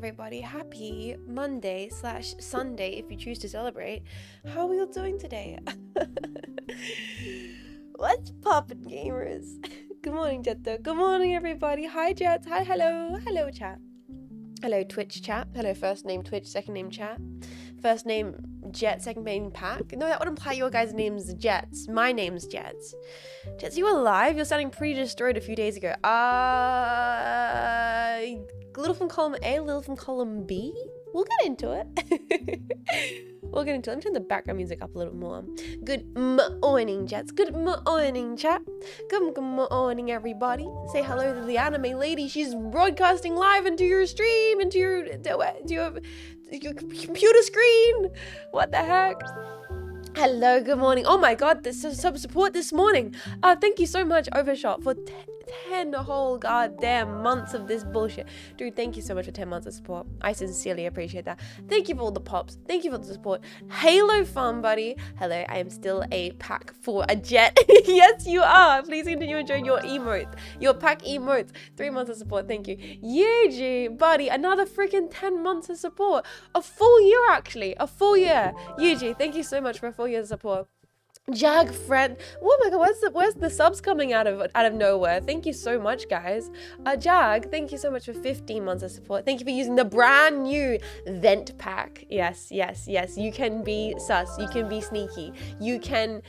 everybody. Happy Monday / Sunday if you choose to celebrate. How are we all doing today? What's poppin', gamers? Good morning, Jetto. Good morning, everybody. Hi, Jets. Hi, hello. Hello, chat. Hello, Twitch chat. Hello, first name Twitch, second name chat. First name Jet, second name Pack. No, that would imply your guys' names Jets. My name's Jets. Jets, you alive? You're sounding pretty destroyed a few days ago. Little from column A, little from column B. We'll get into it. We'll get into it. Let me turn the background music up a little more. Good morning, Jets. Good morning, chat. Good morning, everybody. Say hello to the anime lady. She's broadcasting live into your stream, into your computer screen. What the heck? Hello, good morning. Oh my god, this is some support this morning. Thank you so much, Overshot, for 10 whole goddamn months of this bullshit. Dude, thank you so much for 10 months of support. I sincerely appreciate that. Thank you for all the pops. Thank you for the support. Halo fun, buddy. Hello, I am still a pack for a Jet. Yes, you are. Please continue enjoying your emotes. Your pack emotes. 3 months of support. Thank you. Yuji, buddy, another freaking 10 months of support. A full year, actually. A full year. Yuji, thank you so much for a full year of support. Jag friend, oh my god, where's the subs coming out of nowhere? Thank you so much, guys. Jag, thank you so much for 15 months of support. Thank you for using the brand new vent pack. Yes. You can be sus. You can be sneaky. You can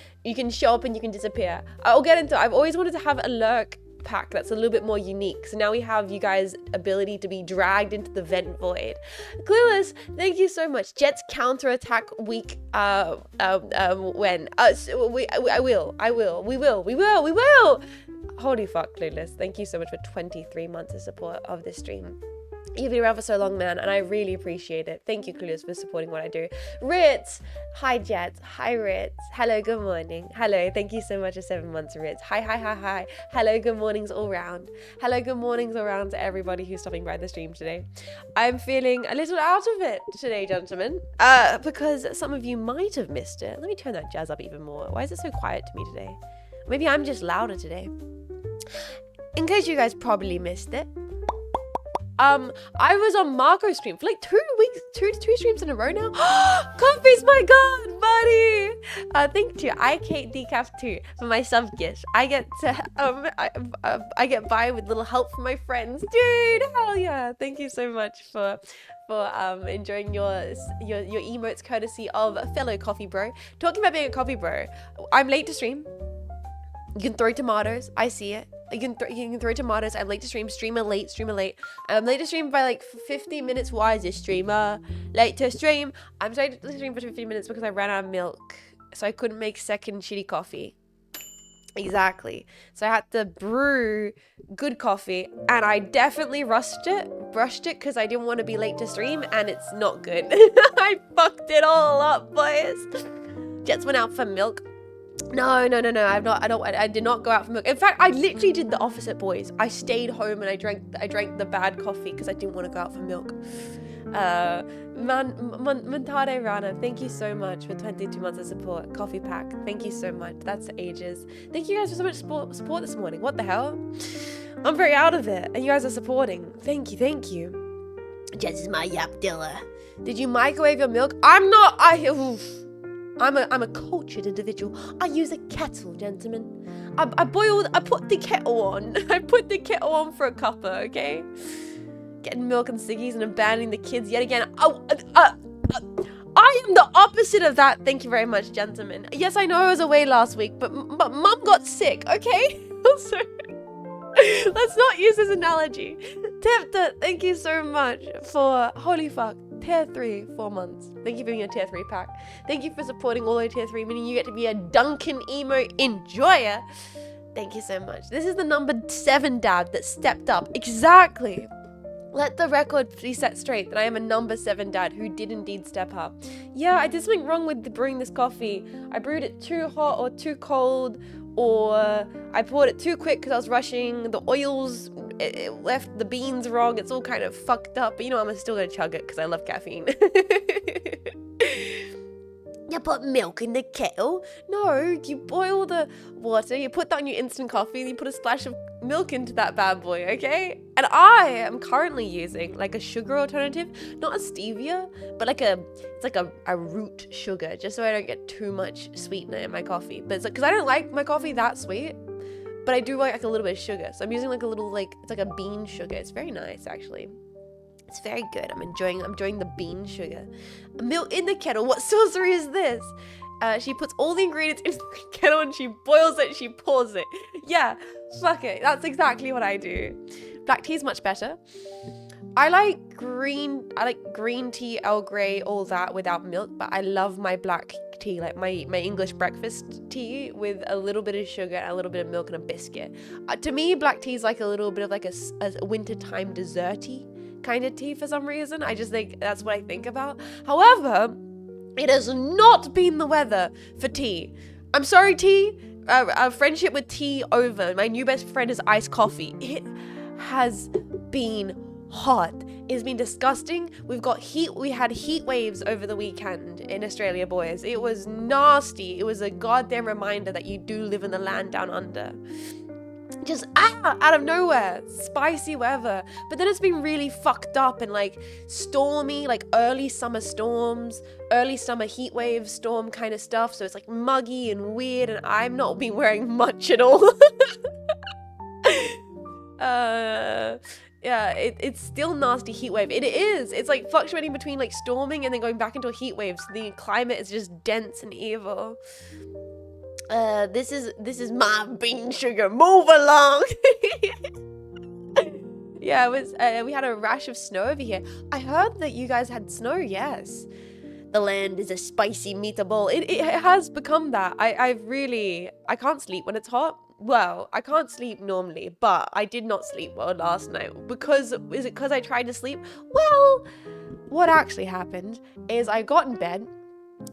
show up and you can disappear. I'll get into it. I've always wanted to have a lurk pack that's a little bit more unique, so now we have you guys ability to be dragged into the vent void. Clueless, thank you so much. Jet's counterattack week when we will. Holy fuck, Clueless, thank you so much for 23 months of support of this stream. You've been around for so long, man, and I really appreciate it. Thank you, Clueless, for supporting what I do. Ritz! Hi, Jets. Hi, Ritz. Hello, good morning. Hello, thank you so much for 7 months, Ritz. Hi. Hello, good mornings all round. Hello, good mornings all round to everybody who's stopping by the stream today. I'm feeling a little out of it today, gentlemen, because some of you might have missed it. Let me turn that jazz up even more. Why is it so quiet to me today? Maybe I'm just louder today. In case you guys probably missed it, I was on Marco's stream for like 2 weeks, two streams in a row now. Coffee's my god, buddy. Thank you. I Kate Decaf too for my sub gift. I get to I get by with little help from my friends, dude. Hell yeah! Thank you so much for enjoying your emotes courtesy of a fellow coffee bro. Talking about being a coffee bro, I'm late to stream. You can throw tomatoes. I see it. You can throw tomatoes. I'm late to stream. Streamer late. I'm late to stream by like 50 minutes. Why is this streamer late to stream? I'm late to stream for 15 minutes because I ran out of milk. So I couldn't make second shitty coffee. Exactly. So I had to brew good coffee. And I definitely brushed it because I didn't want to be late to stream. And it's not good. I fucked it all up, boys. Jets went out for milk. No. I did not go out for milk. In fact, I literally did the opposite, boys. I stayed home and I drank the bad coffee because I didn't want to go out for milk. Montade Rana, thank you so much for 22 months of support. Coffee pack, thank you so much. That's ages. Thank you guys for so much support this morning. What the hell? I'm very out of it, and you guys are supporting. Thank you. Jess is my yap dealer. Did you microwave your milk? I'm not. I'm a cultured individual. I use a kettle, gentlemen. I put the kettle on. I put the kettle on for a cuppa, okay? Getting milk and ciggies and abandoning the kids yet again. I am the opposite of that. Thank you very much, gentlemen. Yes, I know I was away last week, but mum got sick, okay? Also, let's not use this analogy. Tepta, thank you so much for, holy fuck, tier 3, 4 months. Thank you for being a tier 3 pack. Thank you for supporting all the tier 3, meaning you get to be a Duncan emo enjoyer. Thank you so much. This is the number 7 dad that stepped up. Exactly. Let the record be set straight that I am a number 7 dad who did indeed step up. Yeah, I did something wrong with brewing this coffee. I brewed it too hot or too cold, or I poured it too quick because I was rushing. The oils, it left the beans wrong. It's all kind of fucked up, but you know, I'm still gonna chug it because I love caffeine. You put milk in the kettle? No, you boil the water, you put that in your instant coffee, and you put a splash of milk into that bad boy, okay? And I am currently using like a sugar alternative, not a stevia, but it's like a root sugar, just so I don't get too much sweetener in my coffee. But it's like, because I don't like my coffee that sweet, but I do like a little bit of sugar. So I'm using like a little, it's like a bean sugar. It's very nice, actually. It's very good. I'm enjoying the bean sugar. Milk in the kettle. What sorcery is this? She puts all the ingredients into the kettle and she boils it, she pours it. Yeah, fuck it. That's exactly what I do. Black tea is much better. I like green tea, Earl Grey, all that without milk, but I love my black tea, like my English breakfast tea with a little bit of sugar and a little bit of milk and a biscuit. To me, black tea is like a little bit of like a wintertime desserty kind of tea for some reason. I just think that's what I think about. However, it has not been the weather for tea. I'm sorry, tea. Our friendship with tea over. My new best friend is iced coffee. It has been hot. It's been disgusting. We've got heat. We had heat waves over the weekend in Australia, boys. It was nasty. It was a goddamn reminder that you do live in the land down under. Just out of nowhere, spicy weather. But then it's been really fucked up and like stormy, like early summer storms, early summer heat wave storm kind of stuff. So it's like muggy and weird, and I've not been wearing much at all. Yeah, it's still nasty heat wave. It is. It's like fluctuating between like storming and then going back into a heat wave. So the climate is just dense and evil. This is my bean sugar. Move along. Yeah, it was. We had a rash of snow over here. I heard that you guys had snow. Yes, the land is a spicy meatball. It has become that. I can't sleep when it's hot. Well, I can't sleep normally, but I did not sleep well last night. Is it because I tried to sleep? Well, what actually happened is I got in bed,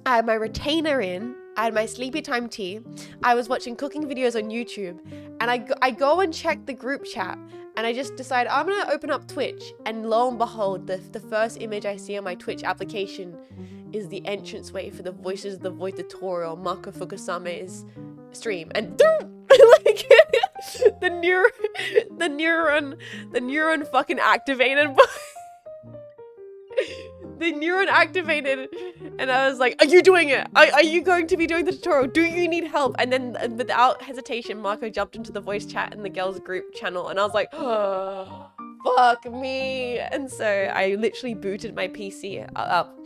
I had my retainer in, I had my sleepy time tea, I was watching cooking videos on YouTube, and I go and check the group chat, and I just decided I'm gonna open up Twitch, and lo and behold, the first image I see on my Twitch application is the entranceway for the Voices of the Void tutorial, Mako Fukusame's stream, and like the neuron fucking activated. The neuron activated, and I was like, are you doing it? Are you going to be doing the tutorial? Do you need help? And then without hesitation, Marco jumped into the voice chat in the girls group channel, and I was like, oh, fuck me. And so I literally booted my PC up,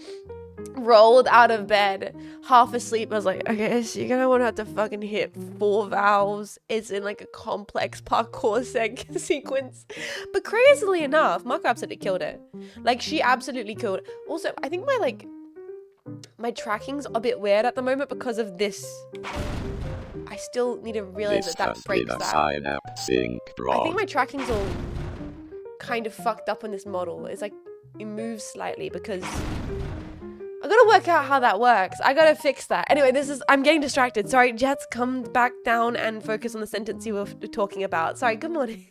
rolled out of bed, half asleep. I was like, okay, so you're gonna want to have to fucking hit 4 valves. It's in like a complex parkour sequence. But crazily enough, Marco absolutely killed it. Like, she absolutely killed it. Also, I think my tracking's a bit weird at the moment because of this. I still need to realize that breaks that. Cynapse Inc. I think my tracking's all kind of fucked up on this model. It's like, it moves slightly because I gotta work out how that works. I gotta fix that. Anyway, I'm getting distracted. Sorry, Jets, come back down and focus on the sentence you were talking about. Sorry, good morning.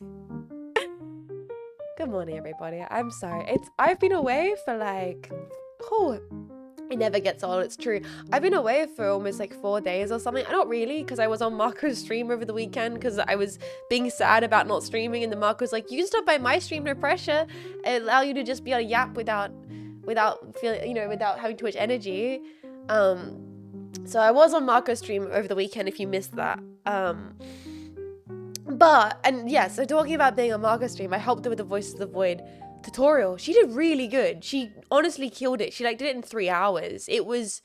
Good morning, everybody. I'm sorry. I've been away for like, it never gets old, it's true. I've been away for almost like 4 days or something. Not really, because I was on Marco's stream over the weekend because I was being sad about not streaming, and then Marco's like, you can stop by my stream, no pressure. It allow you to just be on a yap without feeling, without having too much energy. So I was on Marco's stream over the weekend if you missed that. So talking about being on Marco's stream, I helped her with the Voices of the Void tutorial. She did really good. She honestly killed it. She did it in 3 hours. It's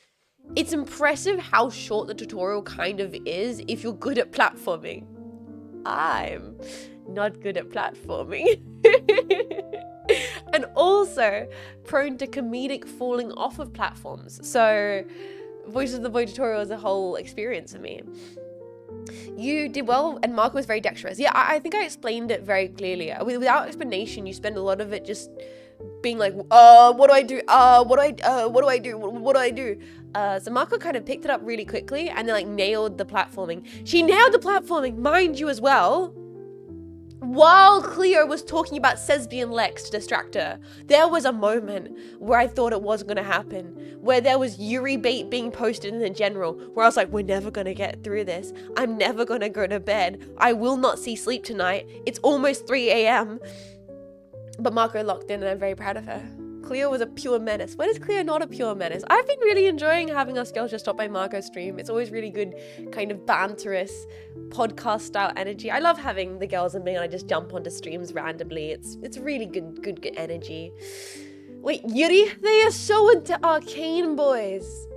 impressive how short the tutorial kind of is if you're good at platforming. I'm not good at platforming. And also prone to comedic falling off of platforms. So Voices of the Void tutorial is a whole experience for me. You did well, and Marco was very dexterous. Yeah, I think I explained it very clearly. Without explanation, you spend a lot of it just being like, what do I do? What do I do? So Marco kind of picked it up really quickly and then like nailed the platforming. She nailed the platforming, mind you, as well. while Cleo was talking about Lesbian Lex to distract her, there was a moment where I thought it wasn't going to happen, where there was Yuri bait being posted in the general, where I was like, we're never going to get through this. I'm never going to go to bed. I will not see sleep tonight. It's almost 3 a.m. But Marco locked in and I'm very proud of her. Cleo was a pure menace. When is Cleo not a pure menace? I've been really enjoying having us girls just stop by Marco stream. It's always really good, kind of banterous, podcast style energy. I love having the girls and me and I just jump onto streams randomly. It's really good energy. Wait, Yuri? They are so into Arcane, boys.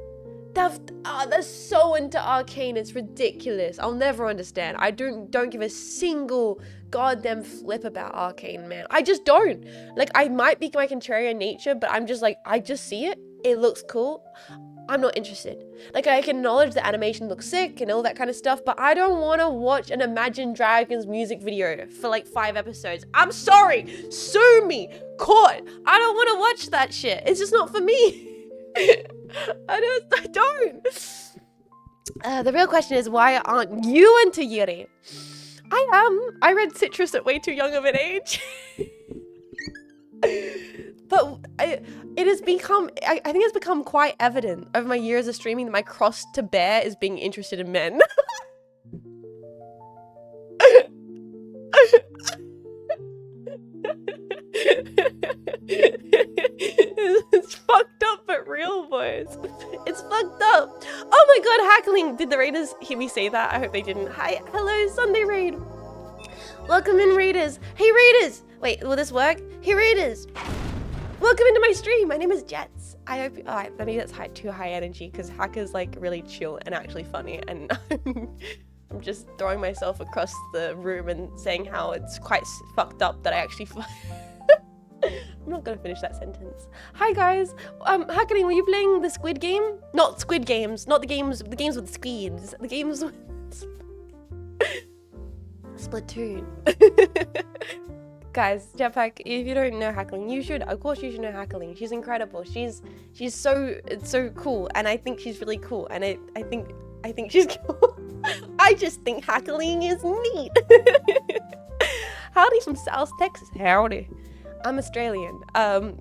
They're so into Arcane. It's ridiculous. I'll never understand. I don't give a single goddamn flip about Arcane, man. I just don't. Like, I might be my contrarian nature, but I'm just like, I just see it. It looks cool. I'm not interested. Like, I can acknowledge the animation looks sick and all that kind of stuff, but I don't want to watch an Imagine Dragons music video for like 5 episodes. I'm sorry. Sue me. Court. I don't want to watch that shit. It's just not for me. I don't. The real question is, why aren't you into Yuri? I am. I read Citrus at way too young of an age. But it has become, I think it's become quite evident over my years of streaming that my cross to bear is being interested in men. It's fucked up but real, boys. It's fucked up. Oh my god, hackling. Did the raiders hear me say that? I hope they didn't. Hi, hello, Sunday raid. Welcome in, raiders. Hey, raiders. Wait, will this work? Hey, raiders. Welcome into my stream. My name is Jets. I hope. Alright, maybe that's too high energy because Hacker's like really chill and actually funny, and I'm just throwing myself across the room and saying how it's quite fucked up that I actually. I'm not gonna finish that sentence. Hi guys, Hackening, were you playing the Squid Game? Not Squid Games, not the games with squids. The games with Splatoon. Guys, Jetpack, if you don't know Hackling, you should. Of course, you should know Hackling. She's incredible. She's so cool, and I think she's really cool, and I think she's cool. I just think Hackling is neat. Howdy from South Texas. Howdy. I'm Australian.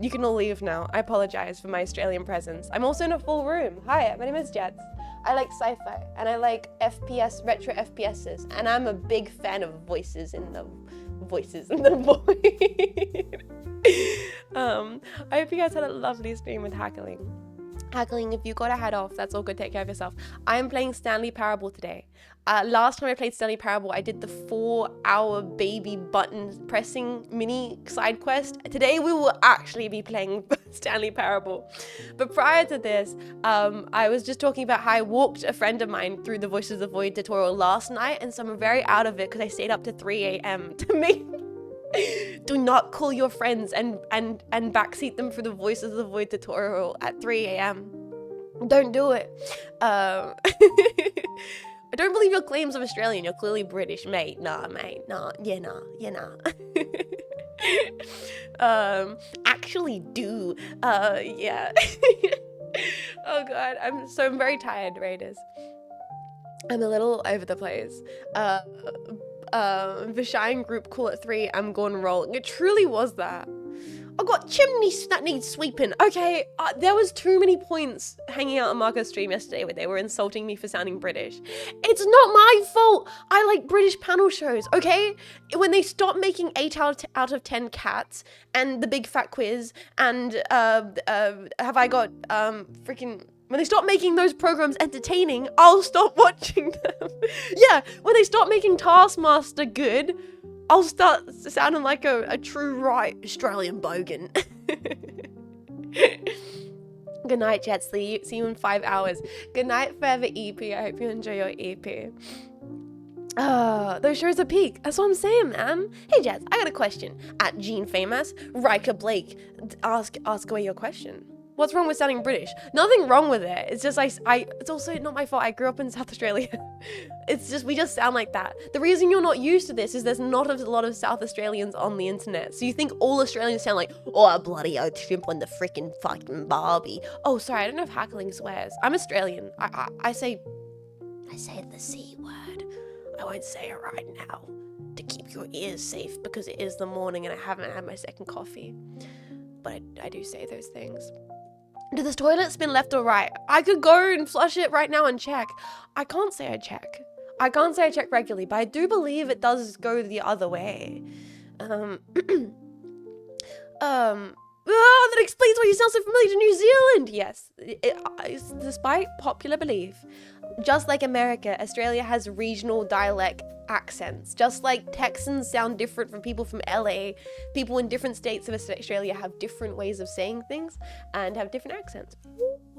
You can all leave now. I apologize for my Australian presence. I'm also in a full room. Hi, my name is Jets. I like sci-fi, and I like FPS, retro FPSs, and I'm a big fan of voices in the void. I hope you guys had a lovely stream with Hackling. Hackling, if you gotta head off, that's all good. Take care of yourself. I'm playing Stanley Parable today. Last time I played Stanley Parable, I did the 4-hour baby button pressing mini side quest. Today we will actually be playing Stanley Parable. But prior to this, I was just talking about how I walked a friend of mine through the Voices of the Void tutorial last night, and so I'm very out of it because I stayed up to 3 a.m. to make. Do not call your friends and backseat them for the Voices of the Void tutorial at 3 a.m. Don't do it. I don't believe your claims of Australian. You're clearly British, mate. Nah, mate. Nah. Yeah, nah. Actually do. Yeah. Oh god, I'm very tired, Raiders. I'm a little over the place. Vishine group call at 3, I'm going rolling. It truly was that. I got chimneys that need sweeping. Okay, there was too many points hanging out on Marco's stream yesterday where they were insulting me for sounding British. It's not my fault. I like British panel shows, okay? When they stop making 8 out of 10 cats and the big fat quiz and have I got freaking... When they stop making those programs entertaining, I'll stop watching them. Yeah, when they stop making Taskmaster good, I'll start sounding like a true right Australian bogan. Good night, Jets. See you in 5 hours. Good night, Forever EP. I hope you enjoy your EP. Those shows are peak. That's what I'm saying, man. Hey, Jets, I got a question. At Jean Faymas, Riker Blake, ask away your question. What's wrong with sounding British? Nothing wrong with it. It's just it's also not my fault. I grew up in South Australia. It's just, we just sound like that. The reason you're not used to this is there's not a lot of South Australians on the internet. So you think all Australians sound like, oh, bloody old shrimp on the freaking fucking Barbie. Oh, sorry, I don't know if Hackling swears. I'm Australian. I say the C word. I won't say it right now. to keep your ears safe because it is the morning and I haven't had my second coffee. But I do say those things. Do the toilet spin left or right? I could go and flush it right now and check. I can't say I check. I can't say I check regularly, but I do believe it does go the other way. That explains why you sound so familiar to New Zealand. Yes, despite popular belief, just like America, Australia has regional dialect accents. Just like Texans sound different from people from LA, people in different states of Australia have different ways of saying things and have different accents.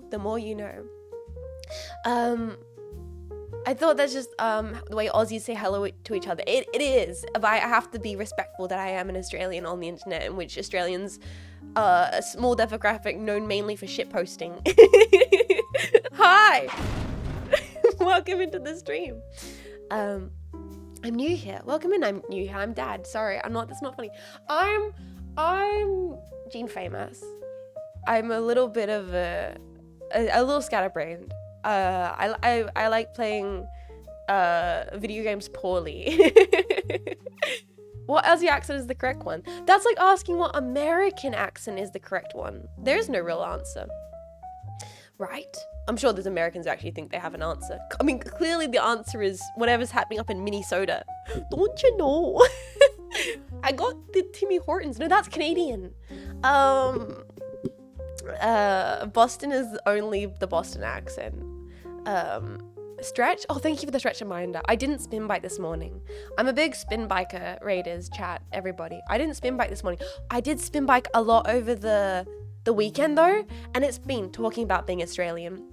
The more you know. I thought that's just the way Aussies say hello to each other. It is, but I have to be respectful that I am an Australian on the internet, in which Australians, a small demographic known mainly for shitposting. Hi! Welcome into the stream. I'm new here. Welcome in, I'm new here. I'm Dad. Sorry, I'm not, that's not funny. I'm Jean Faymas. I'm a little bit of a little scatterbrained. I like playing video games poorly. What Aussie accent is the correct one? That's like asking what American accent is the correct one. There's no real answer. Right? I'm sure there's Americans who actually think they have an answer. I mean, clearly the answer is whatever's happening up in Minnesota. Don't you know? I got the Timmy Hortons. No, that's Canadian. Boston is only the Boston accent. Stretch? Oh, thank you for the stretch reminder. I didn't spin bike this morning. I'm a big spin biker, Raiders, chat, everybody. I didn't spin bike this morning. I did spin bike a lot over the weekend though, and it's been talking about being Australian.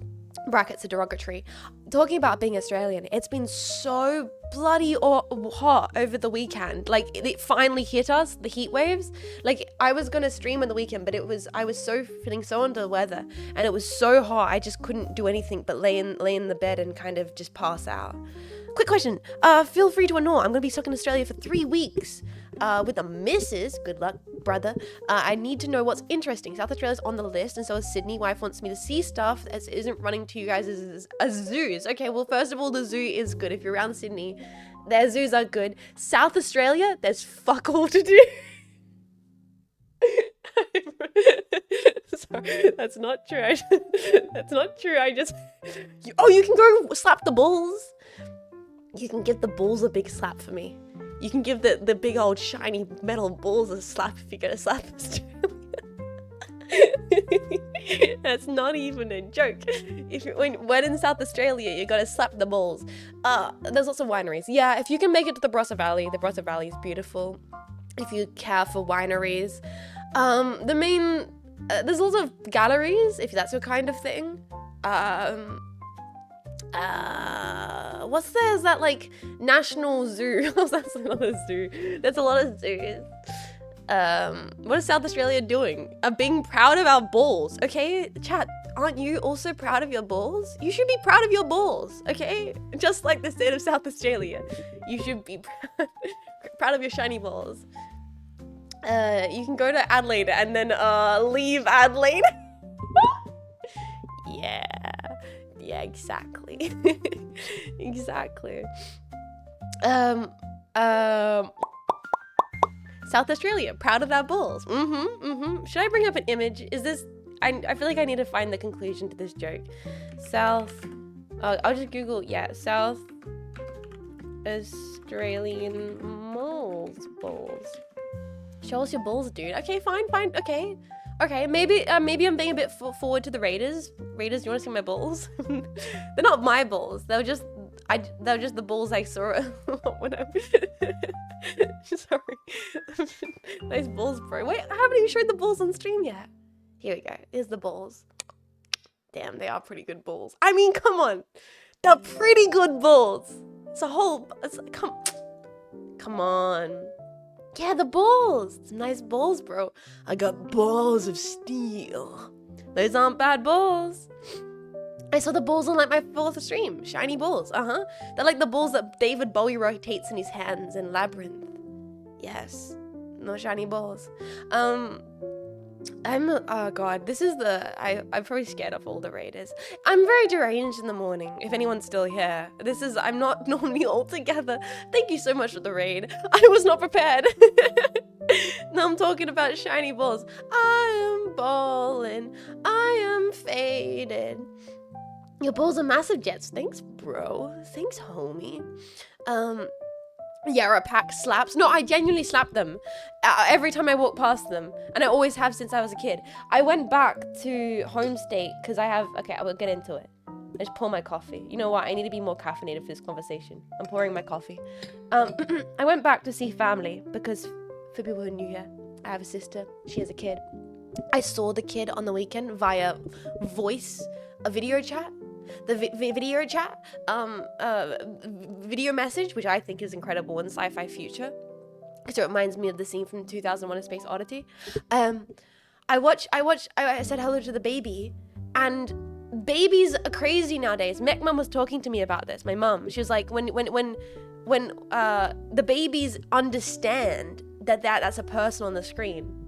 Brackets are derogatory. Talking about being Australian, it's been so bloody hot over the weekend. Like, it finally hit us, the heat waves. Like, I was gonna stream on the weekend, but I was feeling so under the weather, and it was so hot, I just couldn't do anything but lay in the bed and kind of just pass out. Quick question, feel free to ignore. I'm gonna be stuck in Australia for 3 weeks with a missus. Good luck, brother. I need to know what's interesting. South Australia's on the list, and so is Sydney. Wife wants me to see stuff that isn't running to you guys as zoos. Okay, well, first of all, the zoo is good. If you're around Sydney, their zoos are good. South Australia, there's fuck all to do. Sorry, that's not true. That's not true. You can go slap the bulls. You can give the bulls a big slap for me. You can give the big old shiny metal bulls a slap if you're gonna slap Australia. That's not even a joke. When in South Australia, you gotta slap the bulls. There's lots of wineries. Yeah, if you can make it to the Barossa Valley is beautiful. If you care for wineries. There's lots of galleries, if that's your kind of thing. Is that like National Zoo? That's another zoo. There's a lot of zoos. What is South Australia doing? Being proud of our balls, okay? Chat, aren't you also proud of your balls? You should be proud of your balls, okay? Just like the state of South Australia. You should be proud of your shiny balls. You can go to Adelaide and then leave Adelaide. Yeah, exactly. Exactly. South Australia, proud of our bulls. Should I bring up an image? Is this... I feel like I need to find the conclusion to this joke. South... I'll just Google... Yeah, South Australian bulls. Show us your balls, dude. Okay, fine. Okay, maybe I'm being a bit forward to the Raiders. Raiders, you want to see my balls? They're not my balls. They were just the balls I saw when I... Sorry. Nice balls, bro. Wait, I haven't even showed the balls on stream yet. Here we go. Here's the balls. Damn, they are pretty good balls. I mean, come on. They're pretty good balls. Come on. Yeah, the balls. Some nice balls, bro. I got balls of steel. Those aren't bad balls. I saw the balls on like my 4th stream. Shiny balls. They're like the balls that David Bowie rotates in his hands in Labyrinth. Yes. No shiny balls. oh god, this is I'm probably scared of all the raiders. I'm very deranged in the morning, if anyone's still here. I'm not normally all together. Thank you so much for the raid. I was not prepared. Now I'm talking about shiny balls. I am balling, I am faded. Your balls are massive jets. Thanks, bro. Thanks, homie. Yeah, a pack slaps. No, I genuinely slap them every time I walk past them. And I always have since I was a kid. I went back to home state because I will get into it. I just pour my coffee. You know what? I need to be more caffeinated for this conversation. I'm pouring my coffee. I went back to see family because for people who are new here, I have a sister. She has a kid. I saw the kid on the weekend via a video chat. The video chat, video message, which I think is incredible in sci-fi future, because it reminds me of the scene from 2001: A Space Odyssey. I said hello to the baby, and babies are crazy nowadays. Mech mum was talking to me about this. My mum, she was like, when the babies understand that's a person on the screen.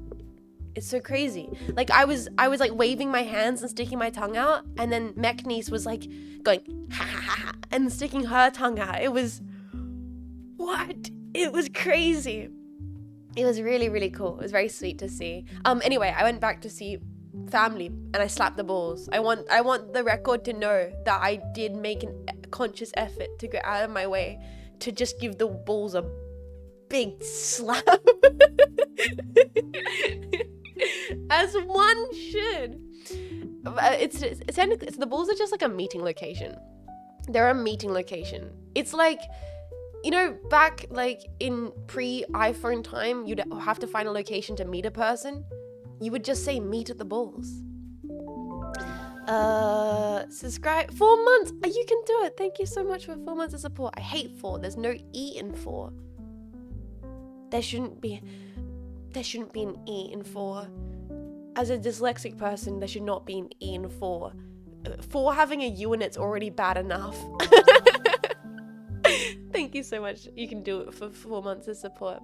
It's so crazy. Like I was like waving my hands and sticking my tongue out, and then Mech niece was like going ha ha ha ha and sticking her tongue out. It was crazy. It was really, really cool. It was very sweet to see. Anyway, I went back to see family and I slapped the balls. I want the record to know that I did make a conscious effort to go out of my way to just give the balls a big slap. As one should. It's the balls are just like a meeting location. They're a meeting location. It's like, you know, back like in pre-iPhone time, you'd have to find a location to meet a person. You would just say meet at the balls. Subscribe. 4 months. You can do it. Thank you so much for 4 months of support. I hate 4. There's no E in 4. There shouldn't be an E in 4. As a dyslexic person, there should not be an E in 4. 4 having a U in it's already bad enough. Thank you so much. You can do it for 4 months of support.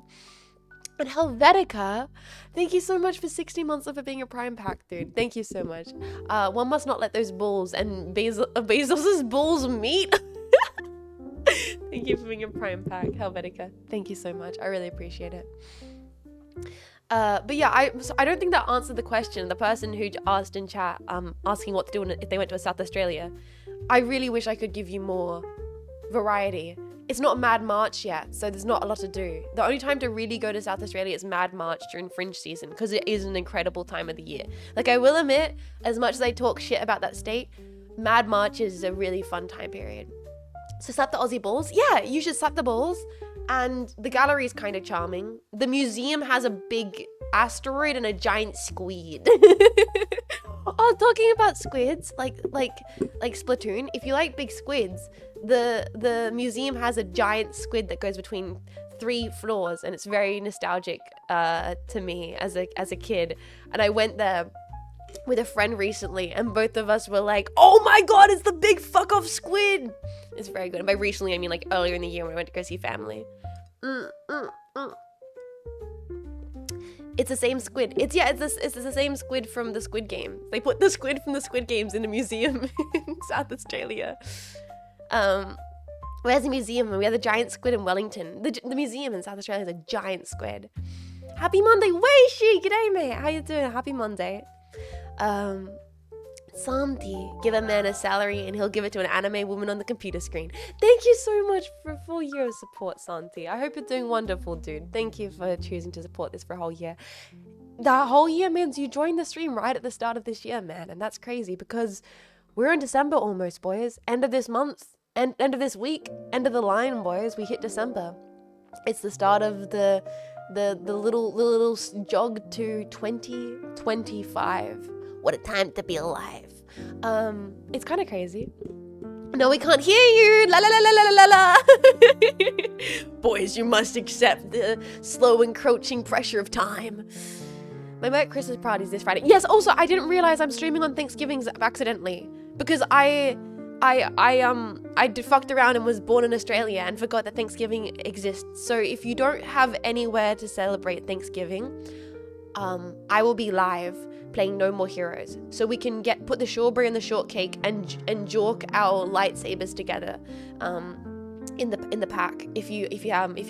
And Helvetica, thank you so much for 60 months of it being a Prime Pack, dude. Thank you so much. One must not let those balls and Bezos's balls meet. Thank you for being a Prime Pack, Helvetica. Thank you so much. I really appreciate it. But yeah, I don't think that answered the question. The person who asked in chat, asking what to do if they went to South Australia. I really wish I could give you more variety. It's not Mad March yet, so there's not a lot to do. The only time to really go to South Australia is Mad March during Fringe season, because it is an incredible time of the year. Like, I will admit, as much as I talk shit about that state, Mad March is a really fun time period. So slap the Aussie balls? Yeah, you should slap the balls. And the gallery is kind of charming. The museum has a big asteroid and a giant squid. Oh, talking about squids, like Splatoon, if you like big squids, the museum has a giant squid that goes between 3 floors, and it's very nostalgic to me as a kid. And I went there with a friend recently, and both of us were like, oh my god, it's the big fuck off squid. It's very good. And by recently, I mean like earlier in the year when I went to go see family. It's the same squid. It's the same squid from the Squid Game. They put the squid from the Squid Games in a museum in South Australia. Where's the museum? We have a giant squid in Wellington. The museum in South Australia is a giant squid. Happy Monday, Weishi! G'day, mate. How you doing? Happy Monday. Santi, give a man a salary and he'll give it to an anime woman on the computer screen. Thank you so much for a full year of support, Santi. I hope you're doing wonderful, dude. Thank you for choosing to support this for a whole year. That whole year means you joined the stream right at the start of this year, man. And that's crazy because we're in December almost, boys. End of this month, end of this week, end of the line, boys. We hit December. It's the start of the little jog to 2025. What a time to be alive. It's kind of crazy. No, we can't hear you. La la la la la la la. Boys, you must accept the slow encroaching pressure of time. My work Christmas party is this Friday. Yes, also, I didn't realize I'm streaming on Thanksgiving accidentally because I fucked around and was born in Australia and forgot that Thanksgiving exists. So if you don't have anywhere to celebrate Thanksgiving, I will be live playing No More Heroes, so we can put the strawberry and the shortcake and jork our lightsabers together in the pack if you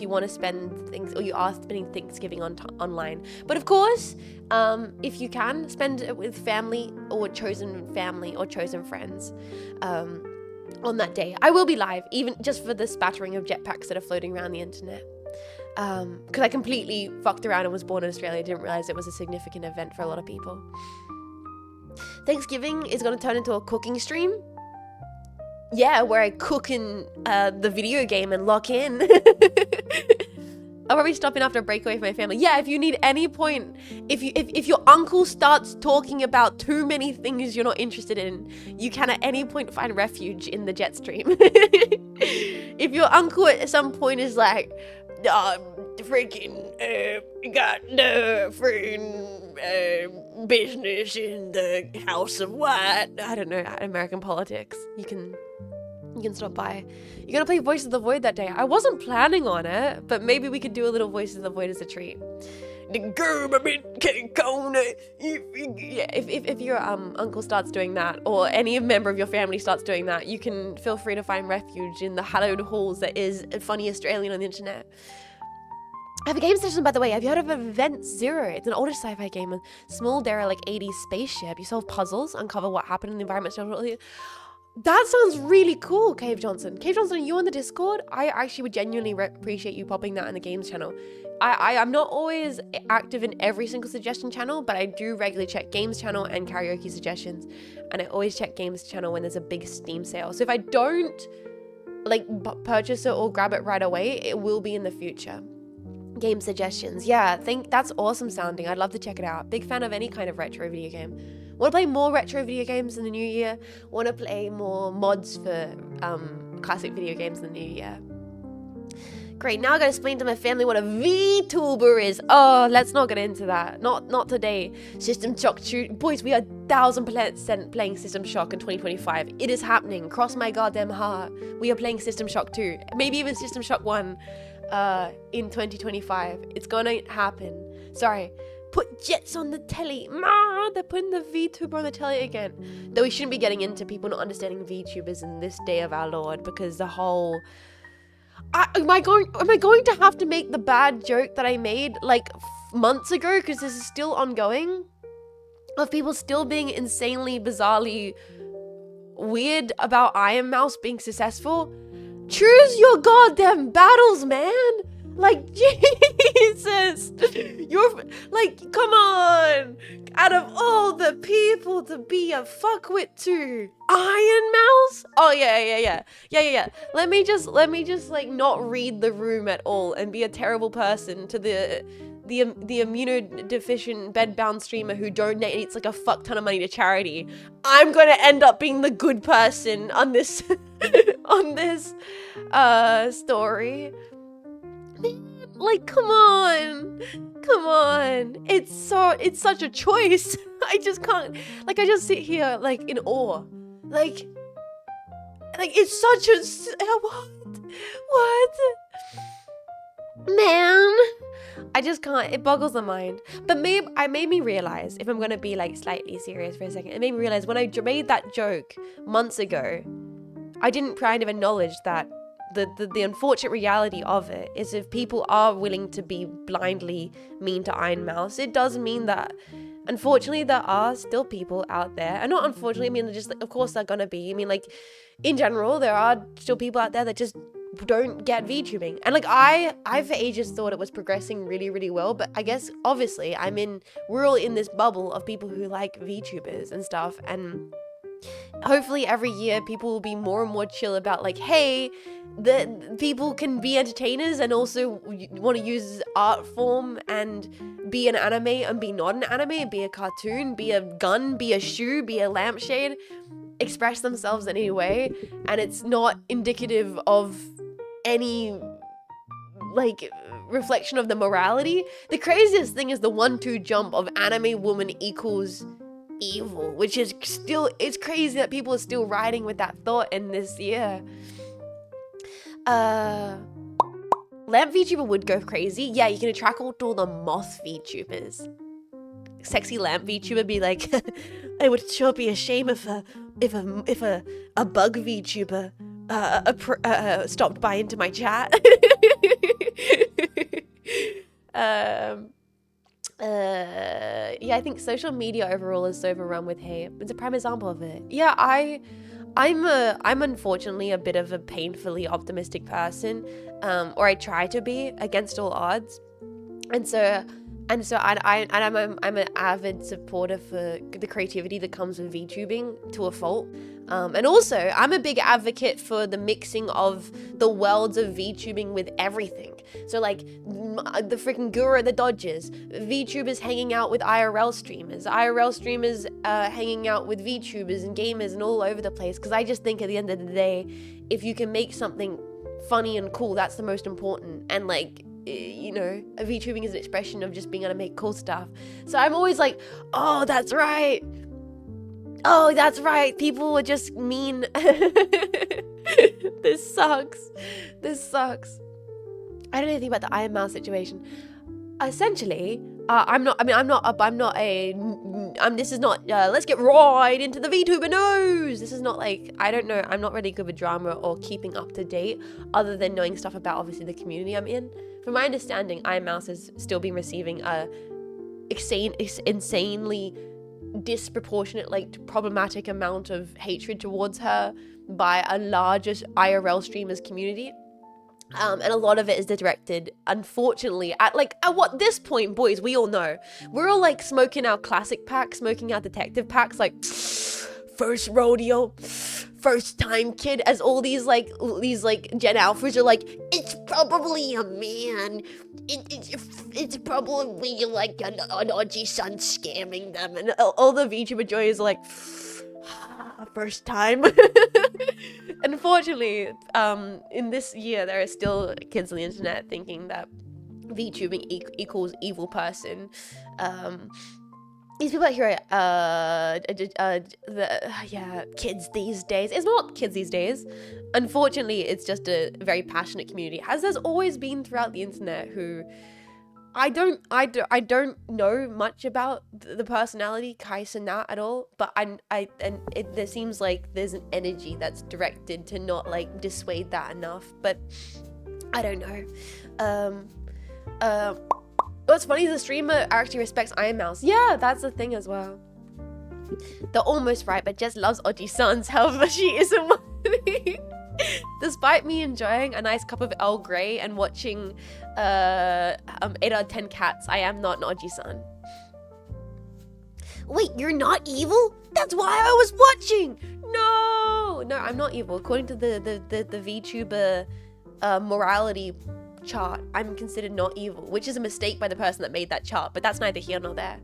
want to spend things, or you are spending Thanksgiving online. But of course, if you can, spend it with family or chosen friends on that day. I will be live, even just for the spattering of jetpacks that are floating around the internet. Because I completely fucked around and was born in Australia. Didn't realize it was a significant event for a lot of people. Thanksgiving is going to turn into a cooking stream. Yeah, where I cook in the video game and lock in. I'll probably stop in after a breakaway from my family. Yeah, if you need any point, if your uncle starts talking about too many things you're not interested in, you can at any point find refuge in the jet stream. If your uncle at some point is like, got the freaking business in the House of White. I don't know, American politics. You can stop by. You're gonna play Voice of the Void that day. I wasn't planning on it, but maybe we could do a little Voice of the Void as a treat. If your uncle starts doing that, or any member of your family starts doing that, you can feel free to find refuge in the hallowed halls that is Funny Australian on the internet. I have a game station, by the way. Have you heard of Event Zero? It's an older sci-fi game, a small derelict 80s spaceship. You solve puzzles, uncover what happened in the environment. That sounds really cool, Cave Johnson. Cave Johnson, are you on the Discord? I actually would genuinely appreciate you popping that in the games channel. I'm not always active in every single suggestion channel, but I do regularly check games channel and karaoke suggestions. And I always check games channel when there's a big Steam sale. So if I don't purchase it or grab it right away, it will be in the future. Game suggestions. Yeah, that's awesome sounding. I'd love to check it out. Big fan of any kind of retro video game. Want to play more retro video games in the new year? Want to play more mods for classic video games in the new year? Great, now I gotta explain to my family what a VTuber is. Oh, let's not get into that. Not today. System Shock 2. Boys, we are 1000% playing System Shock in 2025. It is happening. Cross my goddamn heart. We are playing System Shock 2. Maybe even System Shock 1 in 2025. It's gonna happen. Sorry. Put jets on the telly. Ma, they're putting the VTuber on the telly again. Though we shouldn't be getting into people not understanding VTubers in this day of our Lord, because the whole... Am I going to have to make the bad joke that I made like months ago, because this is still ongoing, of people still being insanely, bizarrely weird about Iron Mouse being successful? Choose your goddamn battles, man. Like, Jesus, you're like, come on, out of all the people to be a fuckwit to, Iron Mouse? Oh yeah. Let me just like not read the room at all and be a terrible person to the immunodeficient bedbound streamer who donates like a fuck ton of money to charity. I'm gonna end up being the good person on this on this story. Like, come on, it's such a choice. I just can't, like, I just sit here like in awe, like it's such a what man, I just can't, it boggles the mind. But it made me realize, if I'm gonna be like slightly serious for a second, it made me realize when I made that joke months ago, I didn't kind of acknowledge that the unfortunate reality of it is, if people are willing to be blindly mean to Iron Mouse, it does mean that unfortunately there are still people out there, and not unfortunately, I mean just like, of course they're gonna be, I mean like in general there are still people out there that just don't get VTubing. And like I for ages thought it was progressing really, really well, but I guess obviously we're all in this bubble of people who like VTubers and stuff, and hopefully every year people will be more and more chill about like, hey, the people can be entertainers and also want to use art form and be an anime and be not an anime, be a cartoon, be a gun, be a shoe, be a lampshade, express themselves in any way, and it's not indicative of any like reflection of the morality. The craziest thing is the 1-2 jump of anime woman equals evil, which is still, it's crazy that people are still riding with that thought in this year. Lamp VTuber would go crazy. Yeah, you can attract all the moth VTubers. sexy lamp VTuber be like, it would sure be a shame if a bug VTuber stopped by into my chat. Yeah, I think social media overall is so overrun with hate. It's a prime example of it. Yeah, I'm unfortunately a bit of a painfully optimistic person, or I try to be against all odds, and so I'm an avid supporter for the creativity that comes with VTubing to a fault. And also, I'm a big advocate for the mixing of the worlds of VTubing with everything. So like the freaking guru at the Dodgers, VTubers hanging out with IRL streamers hanging out with VTubers and gamers and all over the place. Because I just think at the end of the day, if you can make something funny and cool, that's the most important. And like, you know, VTubing is an expression of just being able to make cool stuff. So I'm always like, oh, that's right. Oh, that's right. People were just mean. This sucks. I don't know anything about the Iron Mouse situation. Essentially, this is not, let's get right into the VTuber news. This is not like, I don't know, I'm not really good with drama or keeping up to date, other than knowing stuff about, obviously, the community I'm in. From my understanding, Iron Mouse has still been receiving a insanely disproportionate, like, problematic amount of hatred towards her by a larger IRL streamers community. And a lot of it is directed, unfortunately, at what this point, boys, we all know. We're all like smoking our classic packs, smoking our detective packs, like first rodeo, first time kid, as all these Gen Alphas are like, it's probably a man. It's probably like an OG son scamming them. And all the VTuber joys are like, first time. Unfortunately, in this year, there are still kids on the internet thinking that VTubing equals evil person. These people out here are, kids these days. It's not kids these days. Unfortunately, it's just a very passionate community, as there's always been throughout the internet, who I don't know much about the personality Kais and Nat at all, but there seems like there's an energy that's directed to not like dissuade that enough, but I don't know. What's funny is the streamer actually respects Iron Mouse. Yeah, that's the thing as well. They're almost right, but just loves Oji Sons, however she isn't one. Despite me enjoying a nice cup of Earl Grey and watching 8 out of 10 cats, I am not an Oji-san. Wait, you're not evil? That's why I was watching! No, I'm not evil. According to the VTuber morality chart, I'm considered not evil, which is a mistake by the person that made that chart, but that's neither here nor there.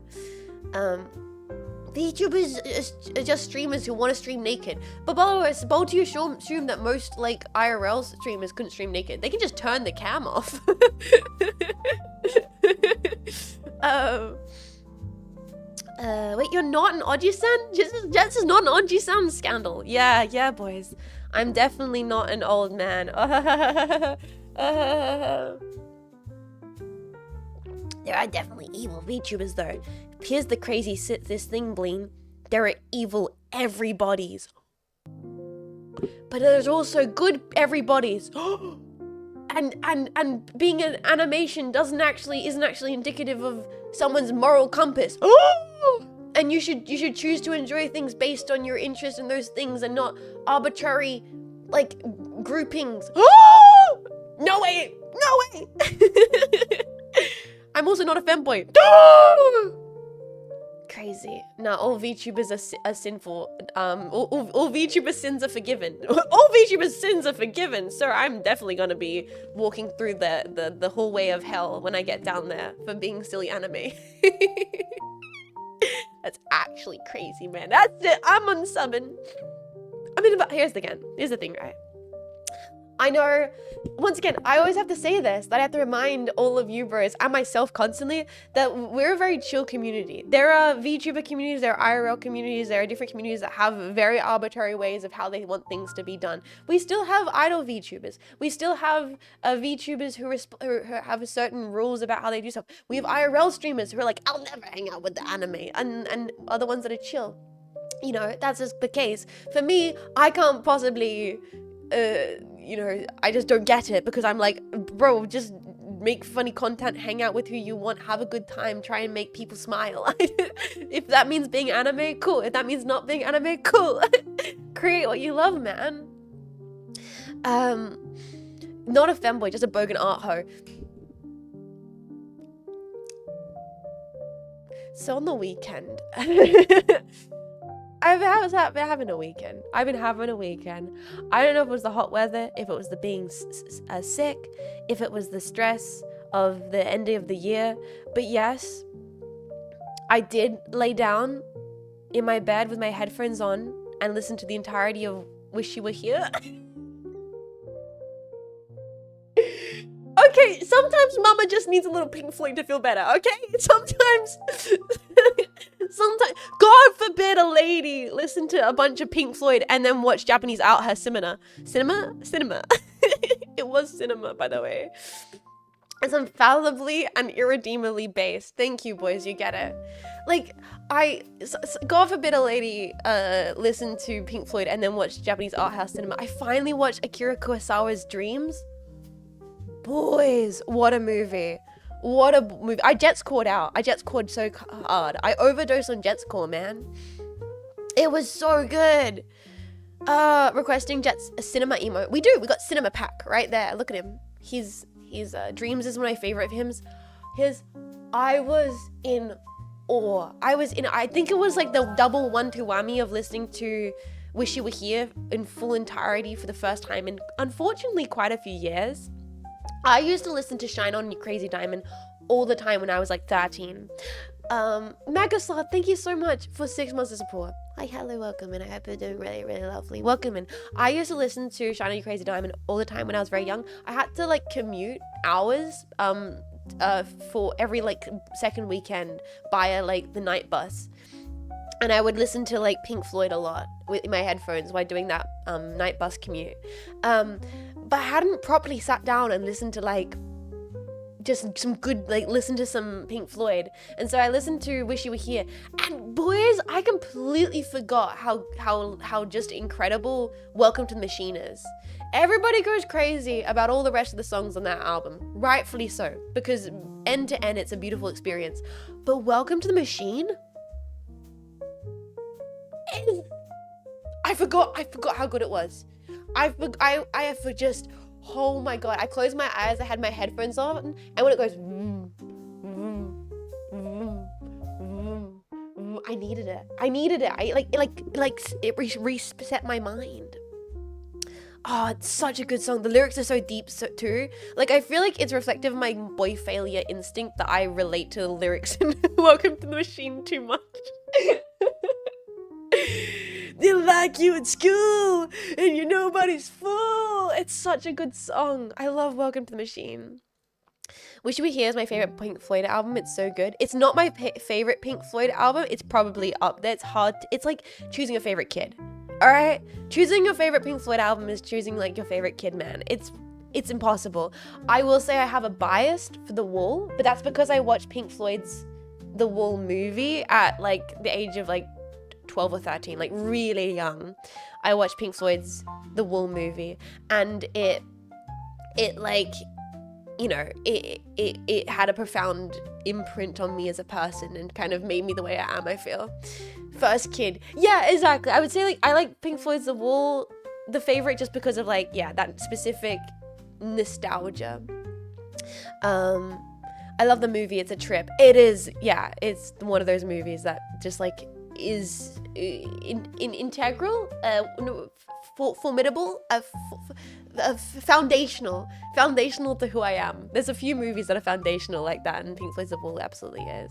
VTubers are just streamers who want to stream naked. But by the way, it's bold to assume that most like IRL streamers couldn't stream naked. They can just turn the cam off. Wait, you're not an Oji-san? This is not an Oji-san scandal. Yeah, boys. I'm definitely not an old man. There are definitely evil VTubers though. Here's the crazy this thing, Bleen. There are evil everybodies. But there's also good everybodies. and being an animation isn't actually indicative of someone's moral compass. And you should choose to enjoy things based on your interest in those things and not arbitrary like groupings. No way. I'm also not a femboy. Crazy. No, all VTubers are sinful. All VTuber sins are forgiven. All VTuber sins are forgiven. Sir, I'm definitely gonna be walking through the hallway of hell when I get down there for being silly anime. That's actually crazy, man. That's it. I'm unsubbing. I mean, but here's the thing, right? I know, once again, I always have to say this, that I have to remind all of you bros and myself constantly that we're a very chill community. There are VTuber communities, there are IRL communities, there are different communities that have very arbitrary ways of how they want things to be done. We still have idol VTubers. We still have VTubers who have certain rules about how they do stuff. We have IRL streamers who are like, I'll never hang out with the anime, and other ones that are chill. You know, that's just the case. For me, I can't possibly... you know, I just don't get it because I'm like, bro, just make funny content, hang out with who you want, have a good time, try and make people smile. If that means being anime, cool. If that means not being anime, cool. Create what you love, man. Not a femboy, just a bogan art hoe. So on the weekend, I've been having a weekend. I don't know if it was the hot weather, if it was the being sick, if it was the stress of the end of the year. But yes, I did lay down in my bed with my headphones on and listen to the entirety of Wish You Were Here. Okay, sometimes mama just needs a little Pink Floyd to feel better, okay? Sometimes, God forbid a lady listen to a bunch of Pink Floyd and then watch Japanese out her cinema. It was cinema, by the way. It's infallibly and irredeemably based. Thank you, boys, you get it. Like, God forbid a lady listen to Pink Floyd and then watch Japanese art house cinema. I finally watched Akira Kurosawa's Dreams. Boys, what a movie. What a movie. I jet scored out. I jet scored so hard. I overdosed on jet score, man. It was so good. Requesting Jet's a cinema emo. We got Cinema Pack right there. Look at him. His Dreams is one of my favorite of his. I was in awe. I think it was like the double 1-2 whammy of listening to Wish You Were Here in full entirety for the first time in, unfortunately, quite a few years. I used to listen to Shine On You Crazy Diamond all the time when I was like 13. Megasloth, thank you so much for 6 months of support. Hi, hello, welcome, and I hope you're doing really, really lovely. Welcome in. I used to listen to Shine On You Crazy Diamond all the time when I was very young. I had to like commute hours for every like second weekend via like the night bus. And I would listen to like Pink Floyd a lot with my headphones while doing that night bus commute. But I hadn't properly sat down and listened to like just some good, like listen to some Pink Floyd. And so I listened to Wish You Were Here. And boys, I completely forgot how just incredible Welcome to the Machine is. Everybody goes crazy about all the rest of the songs on that album. Rightfully so, because end to end it's a beautiful experience. But Welcome to the Machine? I forgot how good it was. I just, oh my god, I closed my eyes, I had my headphones on, and when it goes I needed it. It reset my mind. Oh, it's such a good song. The lyrics are so deep too. Like, I feel like it's reflective of my boy failure instinct that I relate to the lyrics in Welcome to the Machine too much. They like you at school and you're nobody's fool. It's such a good song. I love Welcome to the Machine. Wish You Were Here is my favorite Pink Floyd album. It's so good. It's not my favorite Pink Floyd album. It's probably up there. It's hard. It's like choosing a favorite kid. All right? Choosing your favorite Pink Floyd album is choosing like your favorite kid, man. It's impossible. I will say I have a bias for The Wall, but that's because I watched Pink Floyd's The Wall movie at like the age of like 12 or 13, like really young. I watched Pink Floyd's The Wall movie, and it like, you know, it had a profound imprint on me as a person and kind of made me the way I am, I feel. First kid. Yeah, exactly. I would say like I like Pink Floyd's The Wall, the favorite, just because of like, yeah, that specific nostalgia. I love the movie. It's a trip. It is, yeah, it's one of those movies that just like is integral, formidable, foundational to who I am. There's a few movies that are foundational like that, and Pink Floyd's The Wall absolutely is.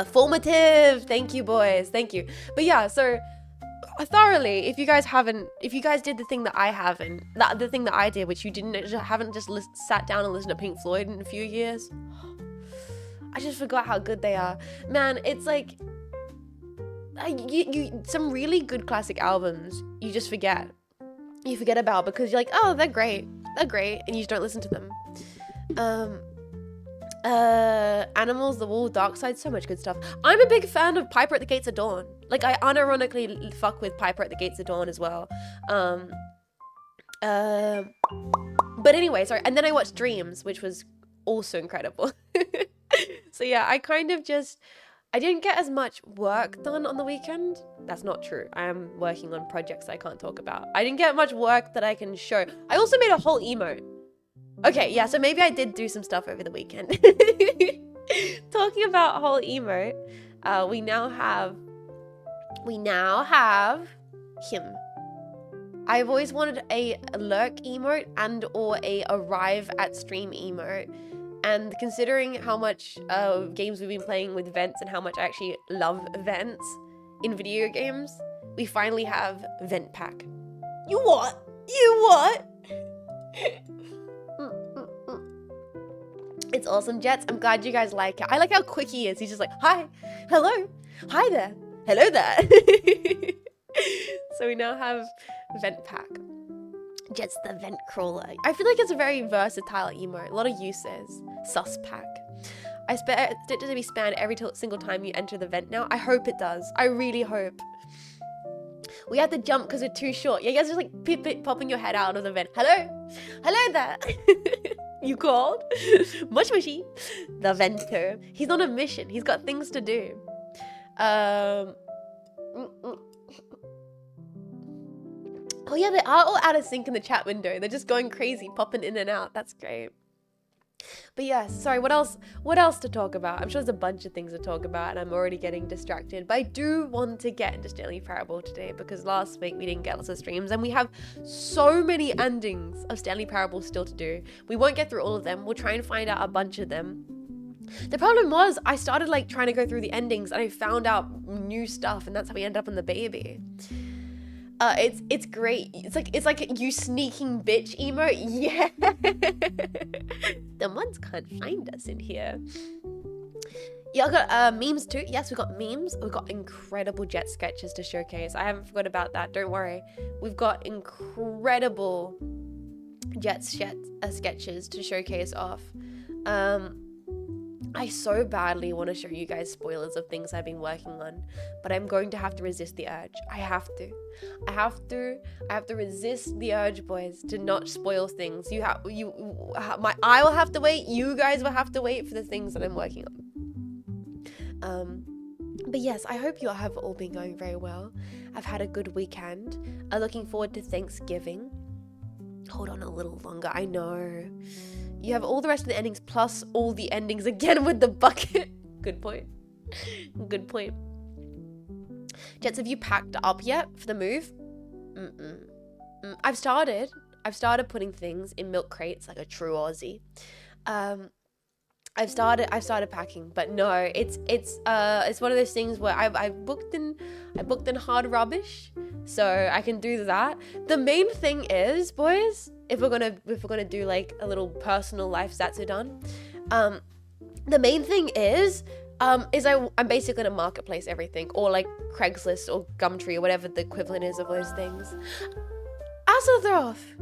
Formative. Thank you, boys. Thank you. But yeah, so thoroughly. If you guys did the thing that I haven't, the thing that I did, which you haven't just sat down and listened to Pink Floyd in a few years, I just forgot how good they are. Man, it's like, some really good classic albums, you just forget. You forget about because you're like, oh, they're great, and you just don't listen to them. Animals, The Wall, Dark Side, so much good stuff. I'm a big fan of Piper at the Gates of Dawn. Like, I unironically fuck with Piper at the Gates of Dawn as well. But anyway, sorry. And then I watched Dreams, which was also incredible. So yeah, I didn't get as much work done on the weekend. That's not true. I am working on projects I can't talk about. I didn't get much work that I can show. I also made a whole emote. Okay, yeah, so maybe I did do some stuff over the weekend. Talking about whole emote, we now have him. I've always wanted a lurk emote and or a arrive at stream emote. And considering how much games we've been playing with vents and how much I actually love vents in video games, we finally have Vent Pack. You what? It's awesome, Jets. I'm glad you guys like it. I like how quick he is. He's just like, hi, hello, hi there, hello there. So we now have Vent Pack. Jets the Vent Crawler. I feel like it's a very versatile emote. A lot of uses. Sus Pack. I expect it to be spammed every single time you enter the vent now. I hope it does. I really hope. We had to jump because we're too short. Yeah, you guys are just like popping your head out of the vent. Hello? Hello there. You called? Mush mushy. The Venter. He's on a mission. He's got things to do. Oh yeah, they are all out of sync in the chat window. They're just going crazy, popping in and out. That's great. But yes, sorry, what else to talk about? I'm sure there's a bunch of things to talk about and I'm already getting distracted. But I do want to get into Stanley Parable today because last week we didn't get lots of streams and we have so many endings of Stanley Parable still to do. We won't get through all of them. We'll try and find out a bunch of them. The problem was I started like trying to go through the endings and I found out new stuff and that's how we ended up on the baby. It's great. It's like you sneaking bitch emote. Yeah. The mods can't find us in here. Yeah, I got memes too. Yes, we got memes. We've got incredible jet sketches to showcase. I haven't forgot about that. Don't worry. We've got incredible jet sketches to showcase off. I so badly want to show you guys spoilers of things I've been working on, but I'm going to have to resist the urge. I have to resist the urge, boys, to not spoil things. I will have to wait. You guys will have to wait for the things that I'm working on. But yes, I hope you have all been going very well. I've had a good weekend. I'm looking forward to Thanksgiving. Hold on a little longer. I know. You have all the rest of the endings plus all the endings again with the bucket. Good point. Good point. Jets, have you packed up yet for the move? I've started putting things in milk crates like a true Aussie. I've started packing, but no, it's one of those things where I booked in hard rubbish, so I can do that. The main thing is, boys, if we're gonna do like a little personal life stats are done, the main thing is I'm basically gonna marketplace everything, or like Craigslist or Gumtree or whatever the equivalent is of those things. Azeroth,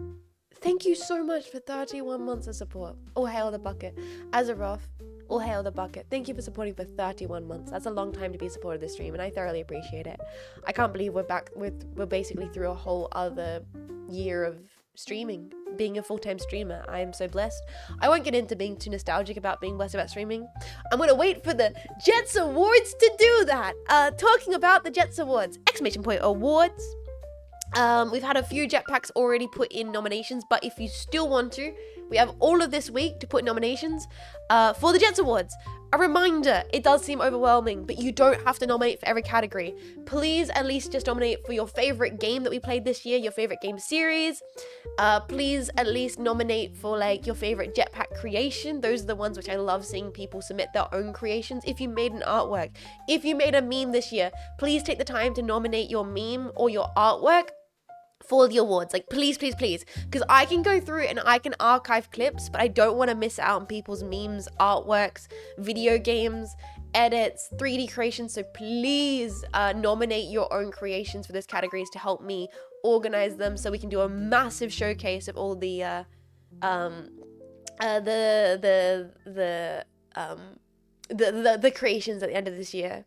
thank you so much for 31 months of support. All hail the bucket. Azeroth, all hail the bucket. Thank you for supporting for 31 months. That's a long time to be supported this stream, and I thoroughly appreciate it. I can't believe we're basically through a whole other year of streaming, being a full-time streamer. I am so blessed. I won't get into being too nostalgic about being blessed about streaming. I'm gonna wait for the Jets Awards to do that. Talking about the Jets Awards, ! Awards. We've had a few jetpacks already put in nominations, but if you still want to, we have all of this week to put nominations for the Jets Awards. A reminder, it does seem overwhelming, but you don't have to nominate for every category. Please at least just nominate for your favorite game that we played this year, your favorite game series. Please at least nominate for like your favorite jetpack creation. Those are the ones which I love seeing people submit their own creations. If you made an artwork, if you made a meme this year, please take the time to nominate your meme or your artwork for the awards. Like, please, please, please, because I can go through and I can archive clips, but I don't want to miss out on people's memes, artworks, video games, edits, 3D creations. So please nominate your own creations for those categories to help me organize them, so we can do a massive showcase of all the creations at the end of this year.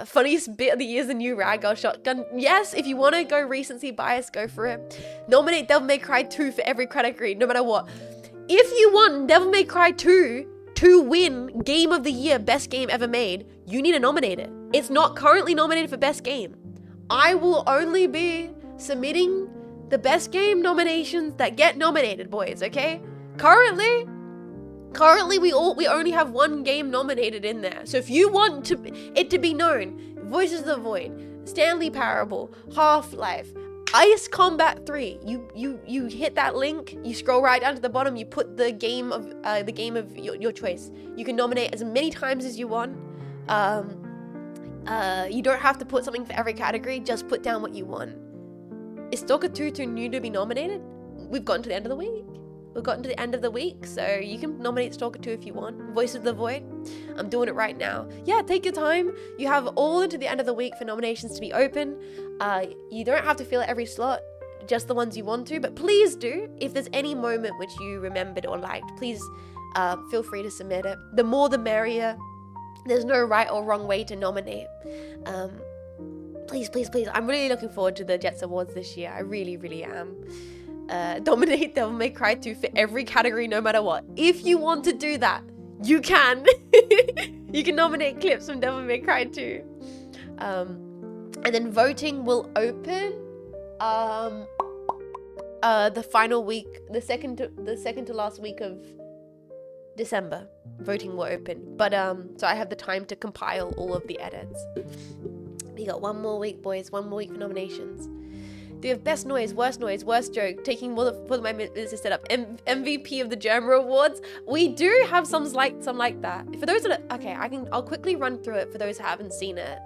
Funniest bit of the year is the new ragdoll shotgun. Yes, if you want to go recency bias, go for it. Nominate Devil May Cry 2 for every category, no matter what. If you want Devil May Cry 2 to win Game of the Year, best game ever made, you need to nominate it. It's not currently nominated for best game. I will only be submitting the best game nominations that get nominated, boys, okay? Currently we only have one game nominated in there. So if you want it to be known, Voices of the Void, Stanley Parable, Half-Life, Ice Combat 3, you hit that link, you scroll right down to the bottom, you put the game of your choice. You can nominate as many times as you want. You don't have to put something for every category, just put down what you want. Is Stalker 2 too new to be nominated? We've gotten to the end of the week. So you can nominate Stalker 2 if you want. Voice of the Void, I'm doing it right now. Yeah, take your time. You have all into the end of the week for nominations to be open. You don't have to fill every slot, just the ones you want to, but please do. If there's any moment which you remembered or liked, please feel free to submit it. The more the merrier. There's no right or wrong way to nominate. Please, please, please. I'm really looking forward to the Jets Awards this year. I really, really am. Nominate Devil May Cry 2 for every category, no matter what. If you want to do that, you can. You can nominate clips from Devil May Cry 2. And then voting will open the final week, the second to last week of December. Voting will open. But so I have the time to compile all of the edits. We got one more week, boys. One more week for nominations. Do you have best noise, worst joke, taking more than my minutes to set up, MVP of the German Awards? We do have some like that. For those that are, okay, I'll quickly run through it for those who haven't seen it.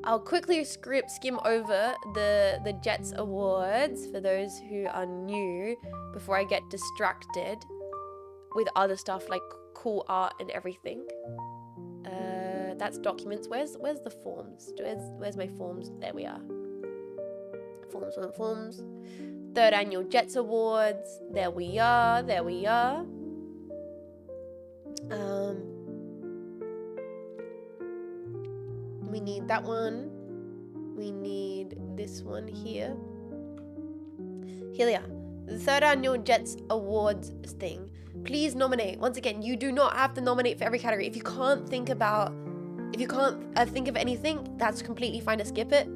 I'll quickly skim over the Jets Awards for those who are new before I get distracted with other stuff like cool art and everything. That's documents. Where's the forms? Where's my forms? There we are. Forms. Third annual Jets Awards. There we are. We need that one. We need this one here. Here they are. The third annual Jets Awards thing. Please nominate. Once again, you do not have to nominate for every category. If you can't think of anything, that's completely fine to skip it.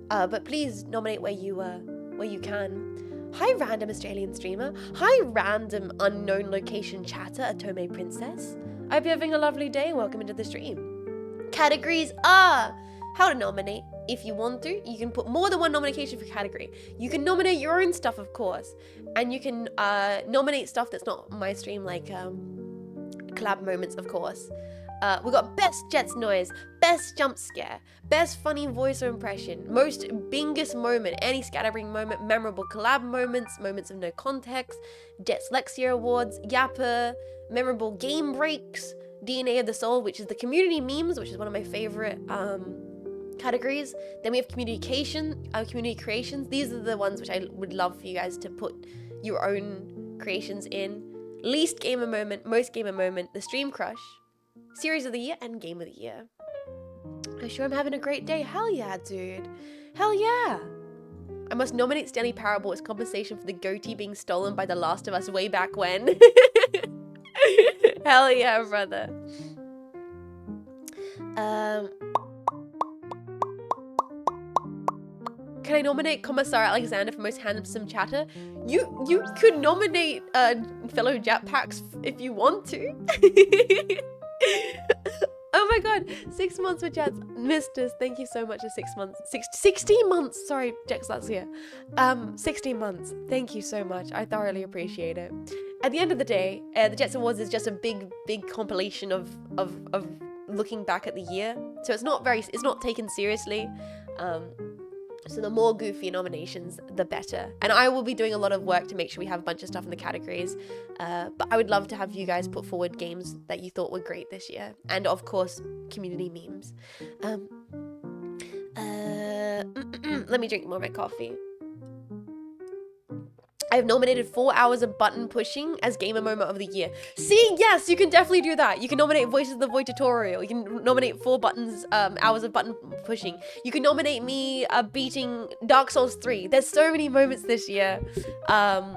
But please nominate where you can. Hi, random Australian streamer. Hi, random unknown location chatter, Atome Princess. I hope you're having a lovely day. Welcome into the stream. Categories are how to nominate. If you want to, you can put more than one nomination for category. You can nominate your own stuff, of course. And you can nominate stuff that's not my stream, like collab moments, of course. We got best Jets noise, best jump scare, best funny voice or impression, most bingest moment, any scattering moment, memorable collab moments, moments of no context, Jets Lexia Awards, Yapper, memorable game breaks, DNA of the Soul, which is the community memes, which is one of my favorite categories. Then we have communication, community creations. These are the ones which I would love for you guys to put your own creations in. Least gamer moment, most gamer moment, the stream crush, series of the year, and game of the year. I'm sure I'm having a great day. Hell yeah, dude. Hell yeah. I must nominate Stanley Parable as compensation for the goatee being stolen by The Last of Us way back when. Hell yeah, brother. Can I nominate Commissar Alexander for most handsome chatter? You could nominate fellow Jetpacks if you want to. Oh my god, 6 months with Jets. Misters, thank you so much for 6 months. 16 months, sorry, Jex, that's here. 16 months, thank you so much. I thoroughly appreciate it. At the end of the day, the Jets Awards is just a big compilation of looking back at the year. So it's not taken seriously. So the more goofy nominations, the better. And I will be doing a lot of work to make sure we have a bunch of stuff in the categories. But I would love to have you guys put forward games that you thought were great this year. And of course, community memes. Let me drink more of my coffee. I have nominated 4 hours of button pushing as gamer moment of the year. See, yes, you can definitely do that. You can nominate Voices of the Void tutorial. You can nominate 4 hours of button pushing. You can nominate me beating Dark Souls 3. There's so many moments this year that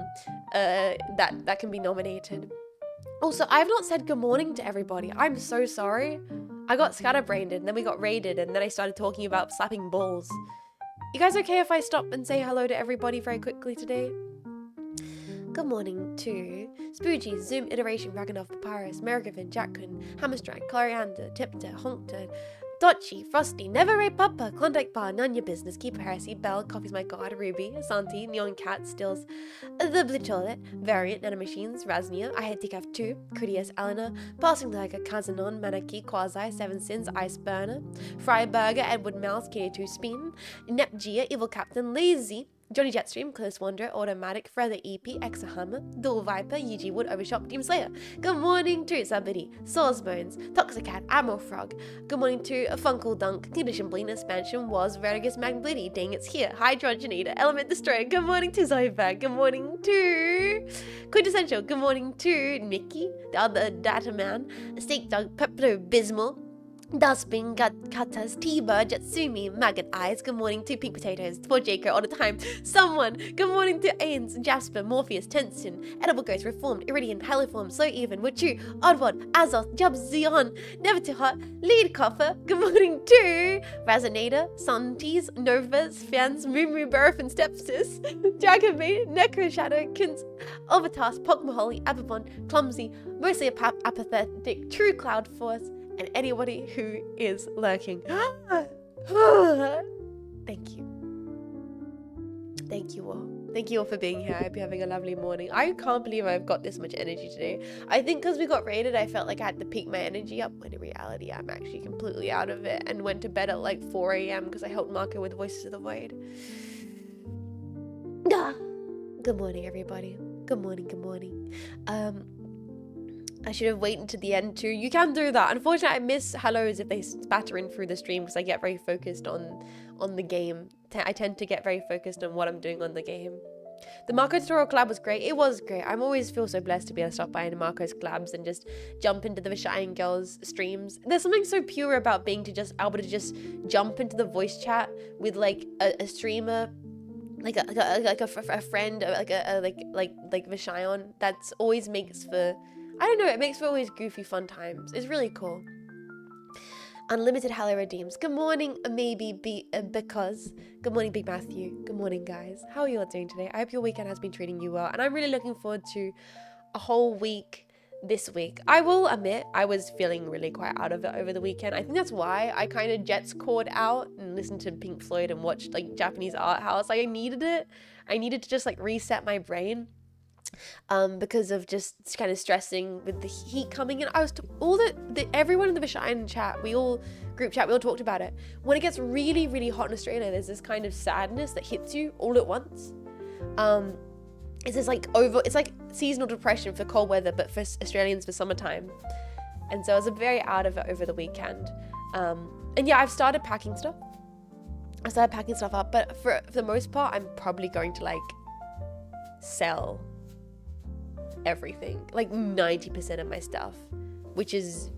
can be nominated. Also, I have not said good morning to everybody. I'm so sorry. I got scatterbrained and then we got raided and then I started talking about slapping balls. You guys okay if I stop and say hello to everybody very quickly today? Good morning to Spoogie, Zoom, Iteration, Ragnarov, Papyrus, Merrigan, Jackkun, Hammerstrike, Coriander, Tipter, Honkter, Dotchi, Frosty, Never Ray Papa, Klondike Bar, None Your Business, Keeper Heresy, Bell, Coffee's My God, Ruby, Santi, Neon Cat, Stills, The Blue Toilet, Variant, Nanomachines, Raznia, I Had Tikaf 2, Critias, Eleanor, Passing Tiger, Kazanon, Manaki, Quasi, Seven Sins, Ice Burner, Fryburger, Edward Mouse, K2 Spin, Nepgia, Evil Captain, Lazy, Johnny Jetstream, Close Wanderer, Automatic, Feather EP, Exahammer, Dual Viper, UG Wood, Overshot, Team Slayer. Good morning to Sabidi, Soulsbones, Toxicat, Admiral Frog. Good morning to Funkle Dunk, Condition Blean, Expansion, Was, Vertigus, Magblitty, Dang It's Here, Hydrogenator, Element Destroyer. Good morning to Zoidberg. Good morning to Quintessential. Good morning to Nikki, the other Data Man, Steak Dog, Pepto Bismol, Dustbin, Katas, T-Bird, Jatsumi, Maggot Eyes, good morning to Pink Potatoes, for Jaco all the time, Someone, good morning to Ains, Jasper, Morpheus, Tension, Edible Ghost, Reformed, Iridian, Heliform, So Even, Wichu, Oddwad, Azoth, Jub Zion, Never Too Hot, Lead Coffer, good morning to Resonator, Santis, Novas, Fans, Moo Burf and Stepsis, Dragonbait, Necro Shadow, Kins, Overtask, Pokemaholi, Ababon, Clumsy, mostly apathetic, True Cloud Force, and anybody who is lurking. Thank you. Thank you all. Thank you all for being here. I hope you're having a lovely morning. I can't believe I've got this much energy today. I think because we got raided, I felt like I had to peak my energy up, when in reality, I'm actually completely out of it and went to bed at like 4 a.m. because I helped Marco with Voices of the Void. Good morning, everybody. Good morning, good morning. I should have waited to the end too. You can do that. Unfortunately, I miss hellos if they spatter in through the stream because I get very focused on the game. I tend to get very focused on what I'm doing on the game. The Marco tutorial collab was great. It was great. I'm always feel so blessed to be able to stop by in Marco's collabs and just jump into the Vishayan girls streams. There's something so pure about being able to just jump into the voice chat with like a streamer, like a friend, like Vishayan. That's always makes for, I don't know, it makes for always goofy fun times. It's really cool. Unlimited Hello Redeems. Good morning, because. Good morning, Big Matthew. Good morning, guys. How are you all doing today? I hope your weekend has been treating you well. And I'm really looking forward to a whole week this week. I will admit, I was feeling really quite out of it over the weekend. I think that's why I kind of Jets called out and listened to Pink Floyd and watched like Japanese art house. Like I needed it. I needed to just like reset my brain. Because of just kind of stressing with the heat coming in. I was everyone in the Vishayan chat, group chat, we all talked about it. When it gets really, really hot in Australia, there's this kind of sadness that hits you all at once. It's like seasonal depression for cold weather, but for Australians for summertime. And so I was very out of it over the weekend. And yeah, I've started packing stuff. Up, but for the most part, I'm probably going to like sell everything, like 90% of my stuff, which is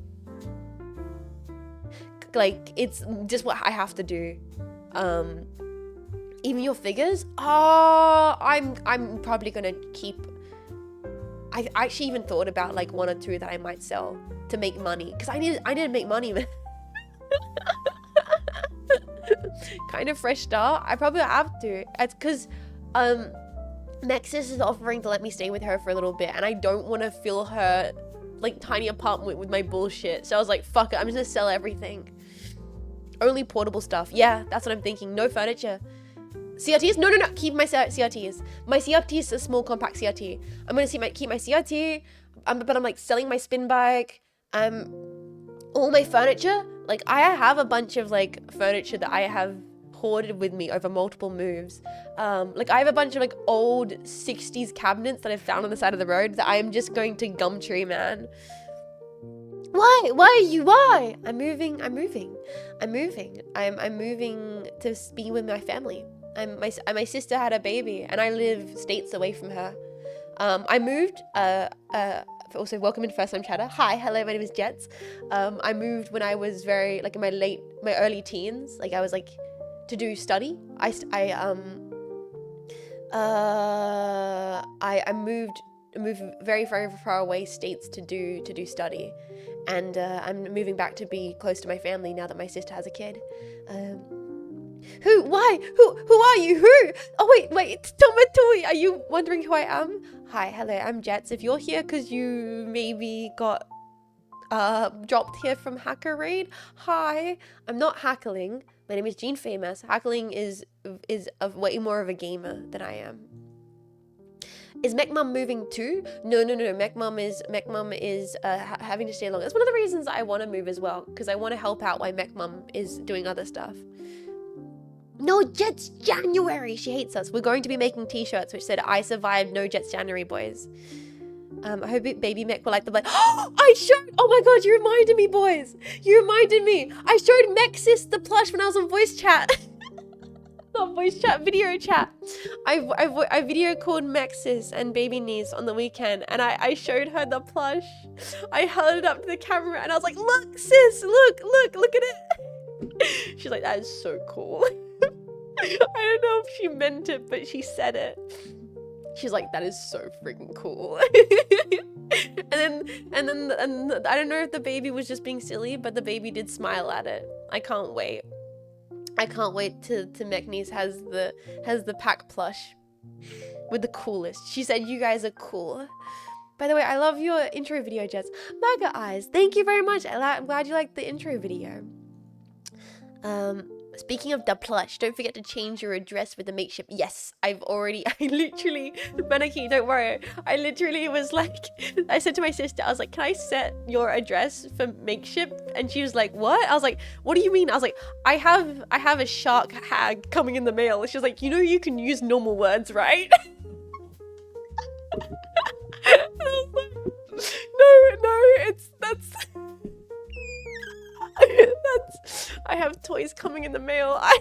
like, it's just what I have to do. Even your figures, I'm probably gonna keep. I actually even thought about like 1 or 2 that I might sell to make money, because I need to make money, man. kind of fresh start. I probably have to. It's because Nexus is offering to let me stay with her for a little bit, and I don't want to fill her like tiny apartment with my bullshit. So I was like, fuck it, I'm just gonna sell everything. Only portable stuff. Yeah, that's what I'm thinking. No furniture. CRTs? No, keep my CRTs. My CRT is a small compact CRT. I'm gonna keep my CRT, but I'm like selling my spin bike. All my furniture. Like, I have a bunch of like furniture that I have hoarded with me over multiple moves. Like, I have a bunch of like old 60s cabinets that I found on the side of the road that I am just going to Gumtree, man. Why? I'm moving. I'm moving to be with my family. My sister had a baby and I live states away from her. I moved, also welcome in first time chatter. Hi, hello, my name is Jets. I moved when I was very, like in my early teens. Like I was like, to do study. I moved very, very far away states to do study. And I'm moving back to be close to my family now that my sister has a kid. Who are you? Who? Oh wait, it's Tomatui. Are you wondering who I am? Hi, hello, I'm Jets. If you're here because you maybe got dropped here from Hacker Raid, hi. I'm not hackling. My name is Jean Faymas. Hackling is way more of a gamer than I am. Is Mech Mum moving too? No. Mech Mum is having to stay long. That's one of the reasons I want to move as well, because I want to help out while Mech Mum is doing other stuff. No Jets January. She hates us. We're going to be making t-shirts which said I survived no Jets January, boys. I hope baby Mech will like the blood. Oh my god, you reminded me, boys. You reminded me. I showed Mexis the plush when I was on voice chat. Not voice chat, video chat. I video called Mexis and baby niece on the weekend, and I showed her the plush. I held it up to the camera and I was like, look sis, look at it. She's like, that is so cool. I don't know if she meant it, but she said it. She's like, that is so freaking cool. and then I don't know if the baby was just being silly, but the baby did smile at it. I can't wait till Mech Niece has the pack plush with the coolest. She said you guys are cool. By the way, I love your intro video, Jets. Maga Eyes, thank you very much. I'm glad you liked the intro video. Speaking of the plush, don't forget to change your address with the makeshift. Yes, I literally, Benaki, don't worry. I literally was like, I said to my sister, I was like, can I set your address for makeshift? And she was like, what? I was like, what do you mean? I was like, I have a shark hag coming in the mail. She was like, you know, you can use normal words, right? I was like, no, I have toys coming in the mail. I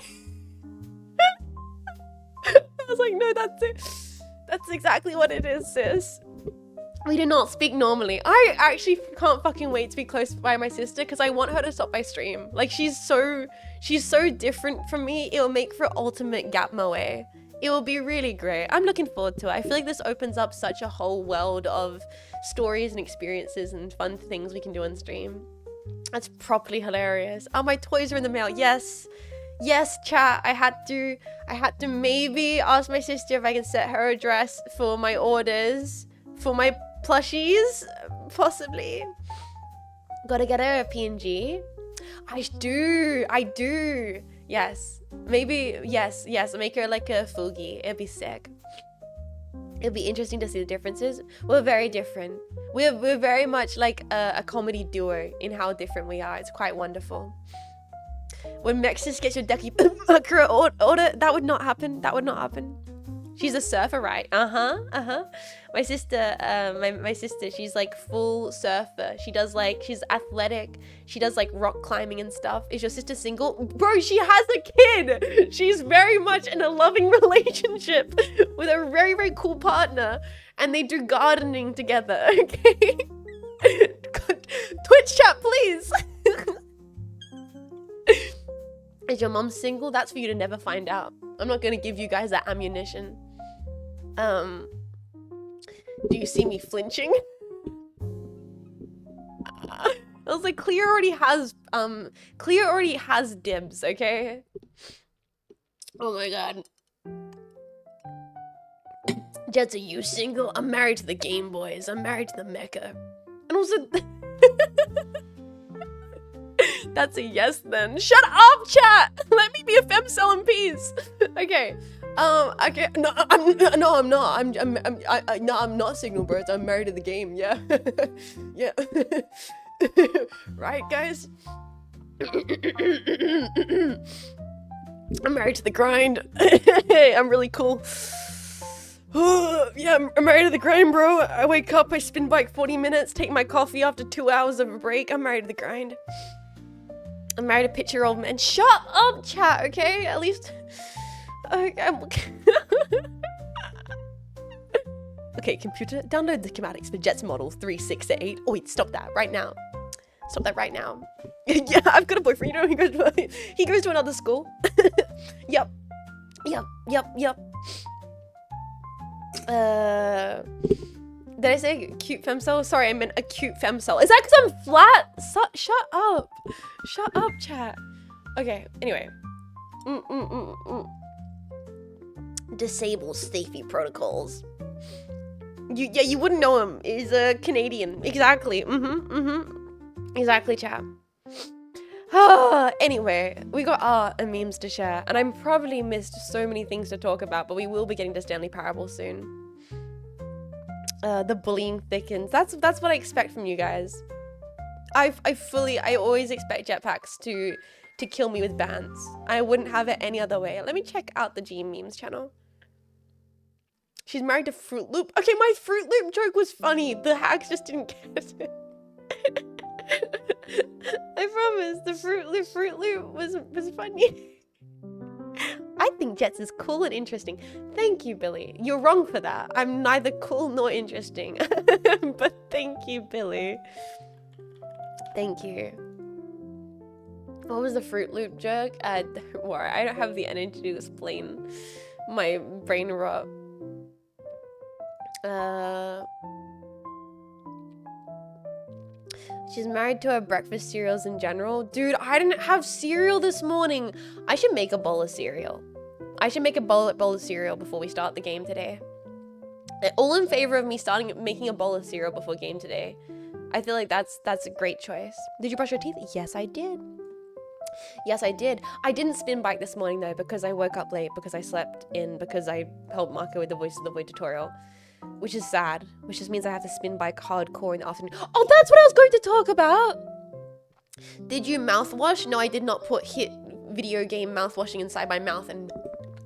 was like, no, that's it. That's exactly what it is, sis. We do not speak normally. I actually can't fucking wait to be close by my sister because I want her to stop my stream. Like, she's so different from me. It'll make for ultimate gap moe. It will be really great. I'm looking forward to it. I feel like this opens up such a whole world of stories and experiences and fun things we can do on stream. That's properly hilarious. Oh, my toys are in the mail. Yes, chat. I had to maybe ask my sister if I can set her address for my orders for my plushies, possibly. Gotta get her a PNG. I do. Yes, maybe. Yes. Make her like a Fugi. It'd be sick. It'll be interesting to see the differences. We're very different. We're very much like a comedy duo in how different we are. It's quite wonderful. When Mexis gets your Decky order, that would not happen. She's a surfer, right? My sister, my sister, she's like full surfer. She's athletic. She does like rock climbing and stuff. Is your sister single? Bro, she has a kid. She's very much in a loving relationship with a very, very cool partner. And they do gardening together, okay? Twitch chat, please. Is your mom single? That's for you to never find out. I'm not gonna give you guys that ammunition. Do you see me flinching? I was like, Cleo already has dibs, okay? Oh my god. Jets, are you single? I'm married to the Game Boys. I'm married to the Mecha. And also... That's a yes then. Shut up, chat! Let me be a femcel in peace. Okay. Okay. No, I'm not. I'm not Signal Birds. I'm married to the game. Yeah. Yeah. Right, guys? I'm married to the grind. I'm really cool. Yeah, I'm married to the grind, bro. I wake up, I spin bike 40 minutes, take my coffee after 2 hours of a break. I'm married to the grind. I'm married to picture-old men. Shut up, chat, okay? At least... Okay, okay, computer, download the schematics for Jets model 368. Oh wait, stop that right now. Stop that right now. Yeah, I've got a boyfriend. You know, he goes to another school. Yep. Did I say cute femcel? Sorry, I meant acute femcel. Is that because I'm flat? Shut up. Shut up, chat. Okay, anyway. Disable safety protocols. Yeah, you wouldn't know him. He's a Canadian. Exactly. Exactly, chat. Anyway, we got art and memes to share, and I'm probably missed so many things to talk about, but we will be getting to Stanley Parable soon. The bullying thickens. That's what I expect from you guys. I always expect jetpacks to kill me with bans. I wouldn't have it any other way. Let me check out the G memes channel. She's married to Fruit Loop. Okay, my Fruit Loop joke was funny. The hacks just didn't get it. I promise, the Fruit Loop was funny. I think Jets is cool and interesting. Thank you, Billy. You're wrong for that. I'm neither cool nor interesting. But thank you, Billy. Thank you. What was the Fruit Loop joke? Don't worry, I don't have the energy to explain my brain rot. She's married to her breakfast cereals in general. Dude, I didn't have cereal this morning. I should make a bowl of cereal. I should make a bowl of cereal before we start the game today. All in favor of me making a bowl of cereal before game today. I feel like that's a great choice. Did you brush your teeth? Yes, I did. Yes, I did. I didn't spin bike this morning though because I woke up late, because I slept in, because I helped Marco with the Voice of the Void tutorial. Which is sad, which just means I have to spin bike hardcore in the afternoon. Oh, that's what I was going to talk about! Did you mouthwash? No, I did not put hit video game mouthwashing inside my mouth and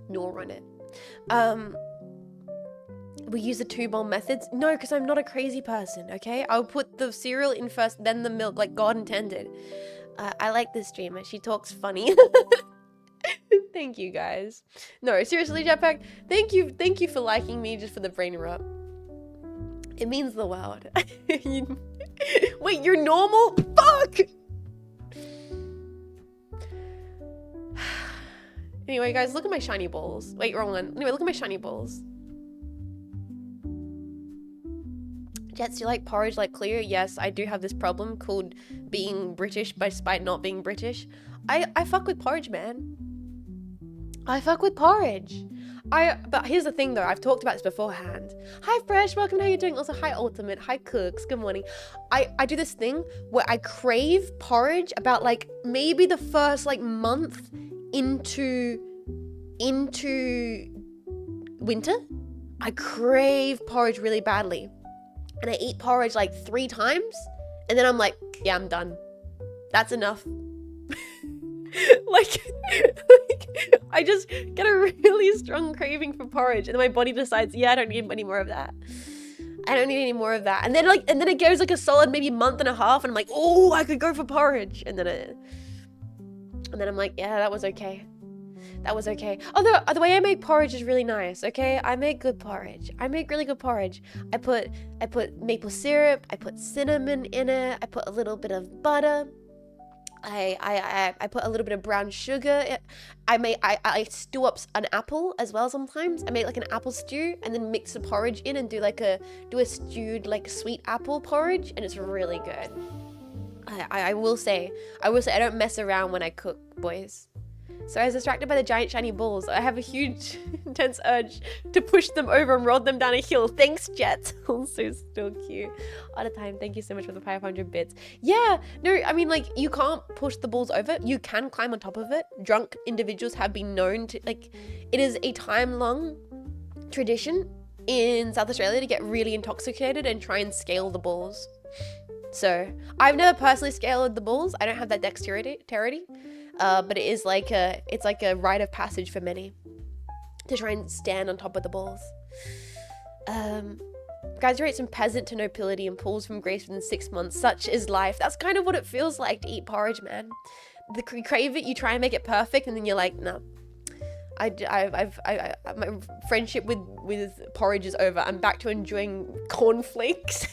nor run it. We use the 2-bowl methods? No, because I'm not a crazy person, okay? I'll put the cereal in first, then the milk, like God intended. I like this streamer. She talks funny. Thank you, guys. No, seriously, Jetpack, thank you for liking me just for the brain rot. It means the world. Wait, you're normal? Fuck! Anyway, guys, look at my shiny balls. Wait, wrong one. Anyway, look at my shiny balls. Jets, do you like porridge like Cleo? Yes, I do have this problem called being British despite not being British. I fuck with porridge, man. I fuck with porridge. But here's the thing though, I've talked about this beforehand. Hi Fresh, welcome, how you doing? Also, hi Ultimate, hi Cooks, good morning. I do this thing where I crave porridge about like maybe the first like month into winter. I crave porridge really badly. And I eat porridge like 3 times and then I'm like, yeah, I'm done. That's enough. like I just get a really strong craving for porridge and then my body decides, yeah, I don't need any more of that. I don't need any more of that. And then it goes like a solid maybe month and a half and I'm like, oh, I could go for porridge. And then I'm like, yeah, that was okay. That was okay. Although the way I make porridge is really nice, okay? I make good porridge. I make really good porridge. I put maple syrup, I put cinnamon in it, I put a little bit of butter. I put a little bit of brown sugar. I stew up an apple as well sometimes. I make like an apple stew and then mix the porridge in and do a stewed like sweet apple porridge, and it's really good. I will say I don't mess around when I cook, boys. So I was distracted by the giant shiny balls. I have a huge intense urge to push them over and roll them down a hill. Thanks, Jet. Also still cute. All the time. Thank you so much for the 500 bits. Yeah, no, I mean, like, you can't push the balls over. You can climb on top of it. Drunk individuals have been known to, like, it is a time-long tradition in South Australia to get really intoxicated and try and scale the balls. So I've never personally scaled the balls. I don't have that dexterity, but it is like it's like a rite of passage for many to try and stand on top of the balls. Guys, rate some peasant to nobility and pulls from grace within 6 months. Such is life. That's kind of what it feels like to eat porridge, man. You crave it, you try and make it perfect, and then you're like, no. My friendship with porridge is over. I'm back to enjoying cornflakes.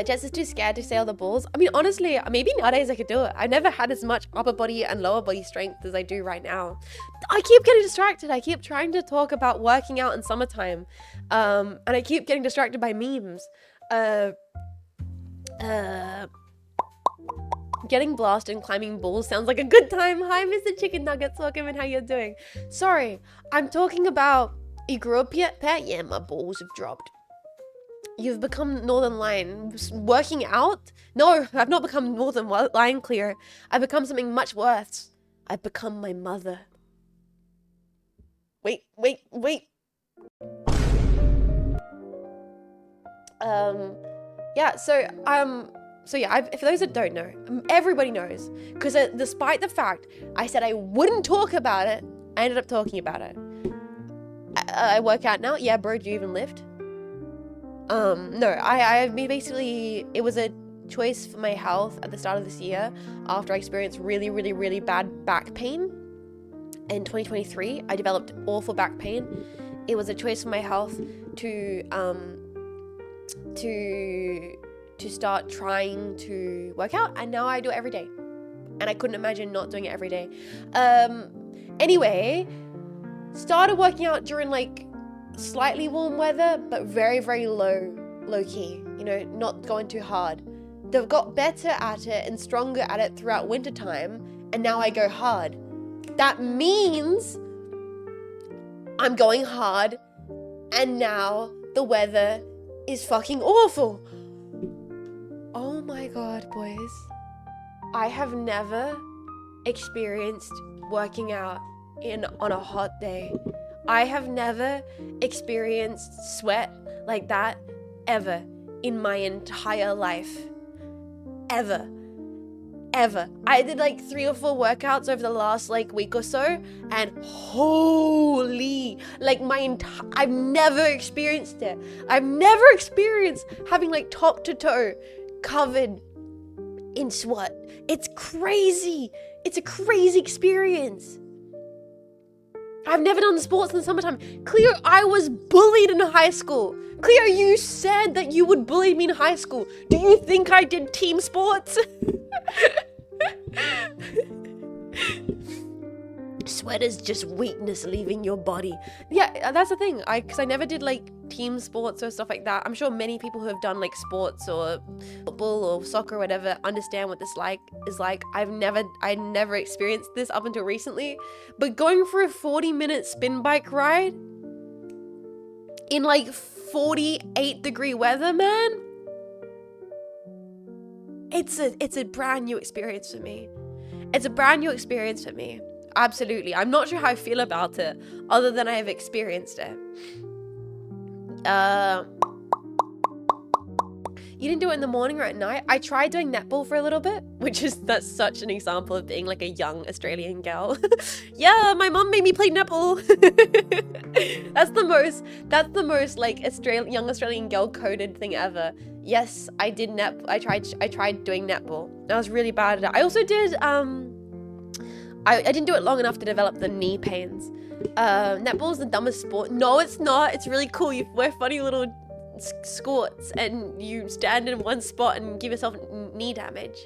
Jess is too scared to sail the balls. I mean, honestly, maybe nowadays I could do it. I've never had as much upper body and lower body strength as I do right now. I keep getting distracted. I keep trying to talk about working out in summertime. And I keep getting distracted by memes. Getting blasted and climbing balls sounds like a good time. Hi, Mr. Chicken Nuggets. Welcome and how you're doing. Sorry, I'm talking about, you grew up yet, Pat? Yeah, my balls have dropped. You've become Northern Lion. Working out? No, I've not become Northern Lion Clear. I've become something much worse. I've become my mother. Wait. Yeah, so yeah, for those that don't know, everybody knows, because despite the fact I said I wouldn't talk about it, I ended up talking about it. I work out now. Yeah, bro, do you even lift? No, I basically, it was a choice for my health at the start of this year after I experienced really, really, really bad back pain. In 2023, I developed awful back pain. It was a choice for my health to start trying to work out, and now I do it every day, and I couldn't imagine not doing it every day. Anyway, started working out during like slightly warm weather, but very, very low key, you know, not going too hard. They've got better at it and stronger at it throughout winter time, and now I go hard. That means I'm going hard, and now the weather is fucking awful. Oh my god, boys. I have never experienced working out on a hot day. I have never experienced sweat like that ever in my entire life. Ever. I did like 3 or 4 workouts over the last like week or so, and holy, like I've never experienced it. I've never experienced having like top to toe covered in sweat. It's crazy. It's a crazy experience. I've never done sports in the summertime. Cleo, I was bullied in high school. Cleo, you said that you would bully me in high school. Do you think I did team sports? Sweat is just weakness leaving your body. Yeah, that's the thing. Because I never did like team sports or stuff like that. I'm sure many people who have done like sports or football or soccer or whatever understand what this is like. I never experienced this up until recently. But going for a 40-minute spin bike ride in like 48-degree weather, man, it's a brand new experience for me. It's a brand new experience for me. Absolutely. I'm not sure how I feel about it, other than I have experienced it. You didn't do it in the morning or at night? I tried doing netball for a little bit, that's such an example of being like a young Australian girl. Yeah, my mom made me play netball. That's the most like young Australian girl coded thing ever. Yes, I did I tried doing netball. I was really bad at it. I also did I didn't do it long enough to develop the knee pains. Netball's the dumbest sport. No, it's not. It's really cool. You wear funny little squats and you stand in one spot and give yourself knee damage.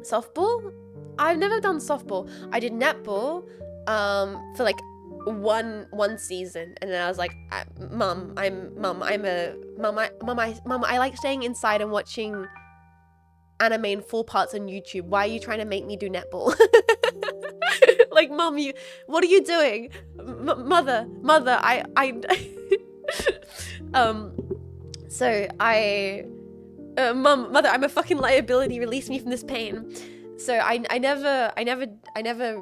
Softball? I've never done softball. I did netball for like one season, and then I was like, I like staying inside and watching anime in 4 parts on YouTube. Why are you trying to make me do netball? Like, mom, what are you doing? Mother, mother, I'm a fucking liability. Release me from this pain. So I never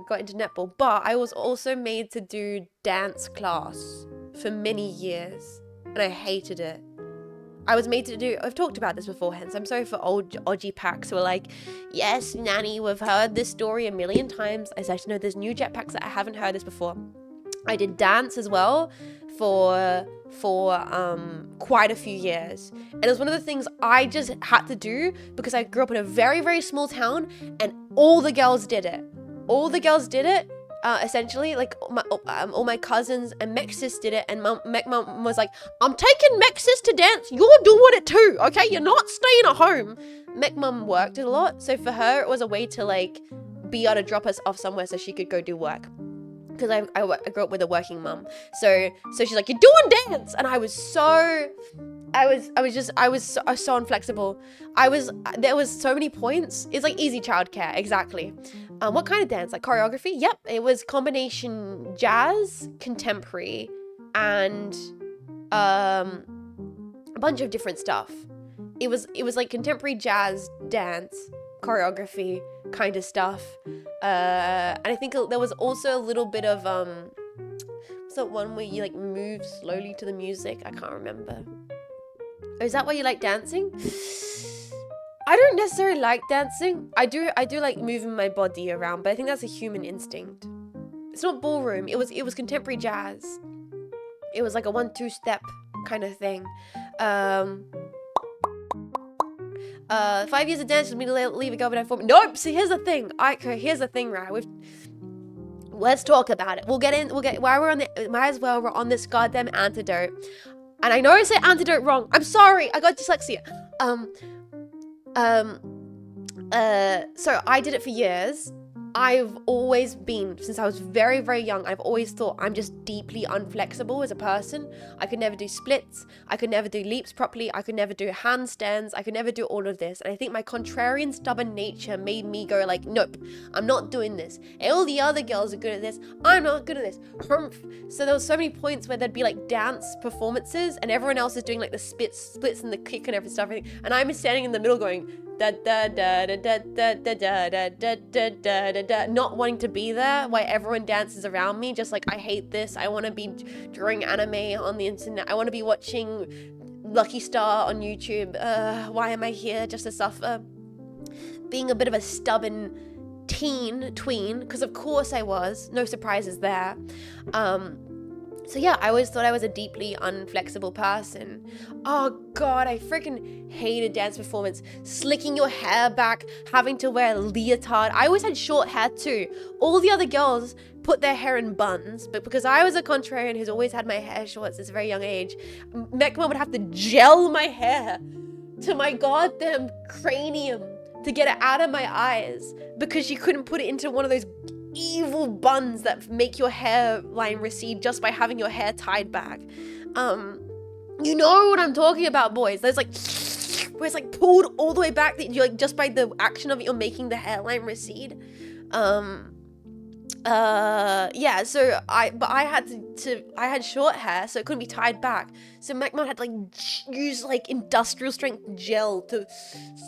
got into netball, but I was also made to do dance class for many years, and I hated it. I was made to do, I've talked about this beforehand, so I'm sorry for old OG packs who are like, yes, Nanny, we've heard this story a million times. I said, no, there's new jetpacks that I haven't heard this before. I did dance as well for quite a few years. And it was one of the things I just had to do because I grew up in a very, very small town and all the girls did it. All the girls did it. Essentially, like all my cousins and mech sis did it, and mech mom was like, I'm taking mech sis to dance, you're doing it too, okay? You're not staying at home. Mech mom worked a lot, so for her it was a way to like be able to drop us off somewhere so she could go do work. Because I grew up with a working mum, so she's like, you're doing dance, and I was so inflexible. There was so many points. It's like easy childcare, exactly. What kind of dance? Like choreography? Yep, it was combination jazz, contemporary, and a bunch of different stuff. It was like contemporary jazz, dance, choreography kind of stuff. And I think there was also a little bit of what's that one where you like move slowly to the music? I can't remember. Is that why you like dancing? I don't necessarily like dancing. I do like moving my body around, but I think that's a human instinct. It's not ballroom. It was contemporary jazz. It was like a 1-2 step kind of thing. 5 years of dance with me to leave a government for me. Nope. See, here's the thing. Here's the thing, right? Let's talk about it. While we're on we're on this goddamn antidote. And I know I say antidote wrong. I'm sorry. I got dyslexia. So I did it for years. I've always been, since I was very, very young, I've always thought I'm just deeply unflexible as a person. I could never do splits. I could never do leaps properly. I could never do handstands. I could never do all of this. And I think my contrarian, stubborn nature made me go like, nope, I'm not doing this. And all the other girls are good at this. I'm not good at this. Humph. So there was so many points where there'd be like dance performances and everyone else is doing like the splits and the kick and everything. And I'm standing in the middle going, da da da da da da da da da da da da da, not wanting to be there while everyone dances around me, just like, I hate this. I want to be drawing anime on the internet. I want to be watching Lucky Star on YouTube. Why am I here just to suffer? Being a bit of a stubborn tween, because of course I was. No surprises there. So yeah, I always thought I was a deeply unflexible person. Oh God, I freaking hated dance performance. Slicking your hair back, having to wear a leotard. I always had short hair too. All the other girls put their hair in buns, but because I was a contrarian who's always had my hair short since a very young age, Mech Mom would have to gel my hair to my goddamn cranium to get it out of my eyes because she couldn't put it into one of those evil buns that make your hairline recede just by having your hair tied back. You know what I'm talking about, boys. There's like where it's like pulled all the way back that you're like, just by the action of it, you're making the hairline recede. Yeah, so I had short hair, so it couldn't be tied back. So Mechmon had to like use like industrial strength gel to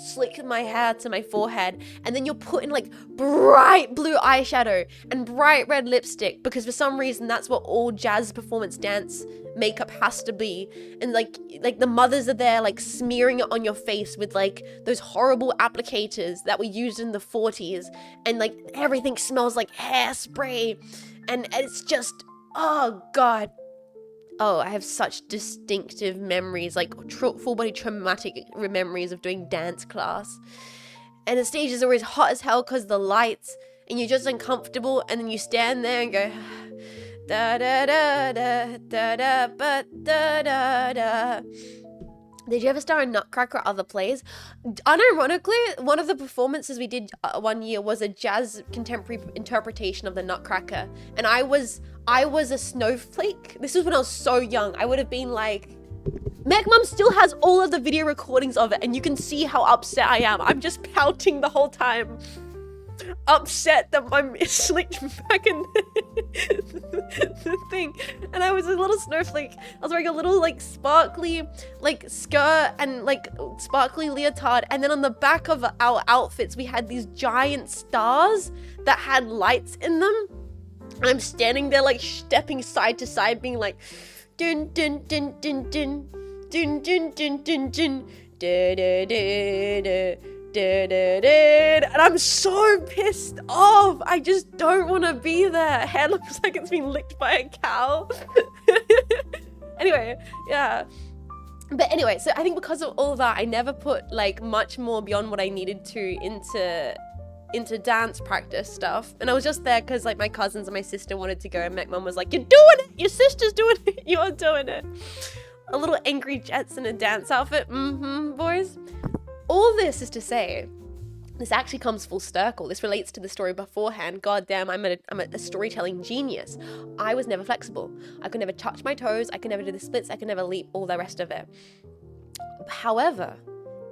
slick my hair to my forehead, and then you're putting like bright blue eyeshadow and bright red lipstick because for some reason that's what all jazz performance dance makeup has to be. And like the mothers are there like smearing it on your face with like those horrible applicators that were used in the 40s, and like everything smells like hairspray, and it's just, oh God. Oh, I have such distinctive memories, like full body traumatic memories of doing dance class. And the stage is always hot as hell because the lights, and you're just uncomfortable, and then you stand there and go da da da da da da but da da da. Did you ever star in Nutcracker or other plays? Unironically, one of the performances we did one year was a jazz contemporary interpretation of the Nutcracker, and I was a snowflake. This was when I was so young. I would have been like Mech Mum still has all of the video recordings of it, and you can see how upset I am. I'm just pouting the whole time. Upset that my slicked back in the thing. And I was a little snowflake. I was wearing a little like sparkly like skirt and like sparkly leotard. And then on the back of our outfits, we had these giant stars that had lights in them. And I'm standing there like stepping side to side being like dun dun dun dun dun dun dun dun dun dun da da da da. And I'm so pissed off. I just don't want to be there. Hair looks like it's been licked by a cow. Anyway, yeah. But anyway, so I think because of all of that, I never put like much more beyond what I needed to into dance practice stuff. And I was just there because like my cousins and my sister wanted to go, and Mech Mum was like, "You're doing it. Your sister's doing it. You're doing it." A little Angry Jets in a dance outfit. Boys. All this is to say, this actually comes full circle. This relates to the story beforehand. God damn, I'm a storytelling genius. I was never flexible. I could never touch my toes. I could never do the splits. I could never leap, all the rest of it. However,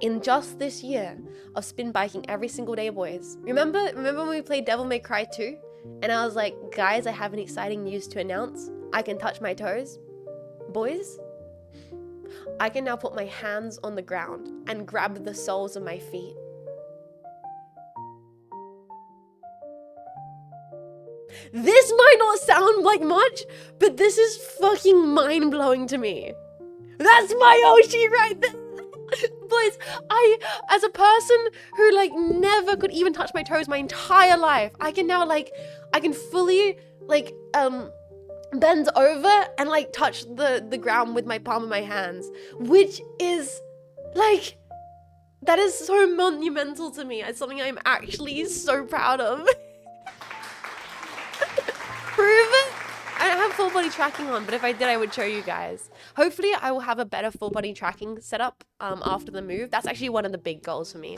in just this year of spin biking every single day, boys, remember when we played Devil May Cry 2? And I was like, guys, I have an exciting news to announce. I can touch my toes. Boys, I can now put my hands on the ground and grab the soles of my feet. This might not sound like much, but this is fucking mind-blowing to me. That's my Yoshi right there. Boys, as a person who like never could even touch my toes my entire life, I can now like, I can fully like, bend over and like touch the ground with my palm of my hands, which is like, that is so monumental to me. It's something I'm actually so proud of. Prove it. I don't have full body tracking on, but if I did, I would show you guys. Hopefully I will have a better full body tracking setup after the move. That's actually one of the big goals for me.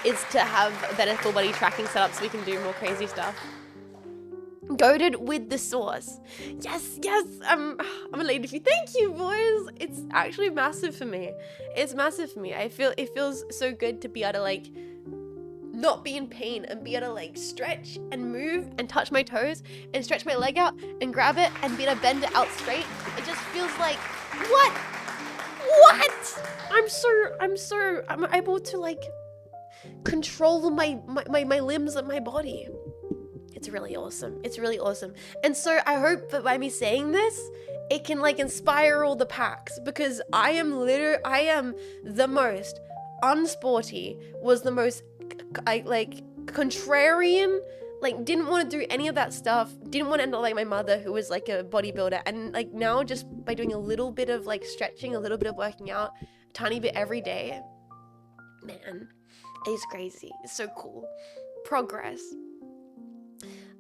Is to have a better full body tracking setup so we can do more crazy stuff. Goated with the sauce. Yes, I'm a lady for you. Thank you, boys. It's actually massive for me. It's massive for me. It feels so good to be able to like not be in pain and be able to like stretch and move and touch my toes and stretch my leg out and grab it and be able to bend it out straight. It just feels like, what? I'm able to like control my limbs and my body. It's really awesome. It's really awesome. And so I hope that by me saying this, it can like inspire all the packs, because I am the most unsporty, was the most like contrarian, like didn't want to do any of that stuff, didn't want to end up like my mother who was like a bodybuilder, and like now just by doing a little bit of like stretching, a little bit of working out, a tiny bit every day, man, it's crazy. It's so cool. Progress.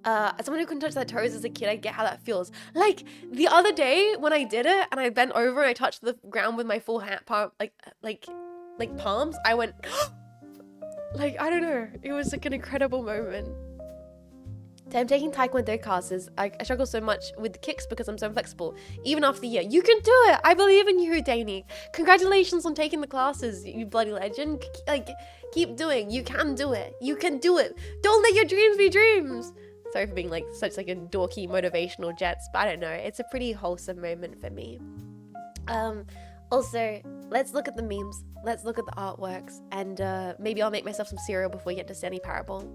As someone who couldn't touch their toes as a kid, I get how that feels. Like the other day when I did it and I bent over and I touched the ground with my full hand palm, like palms, I went like, I don't know, it was like an incredible moment. So I'm taking Taekwondo classes. I struggle so much with the kicks because I'm so flexible. Even after the year, you can do it. I believe in you, Danny. Congratulations on taking the classes, you bloody legend. Like, keep doing. You can do it. You can do it. Don't let your dreams be dreams. Sorry for being like such like a dorky motivational jets, but I don't know. It's a pretty wholesome moment for me. Also, let's look at the memes. Let's look at the artworks, and maybe I'll make myself some cereal before we get to Stanley Parable.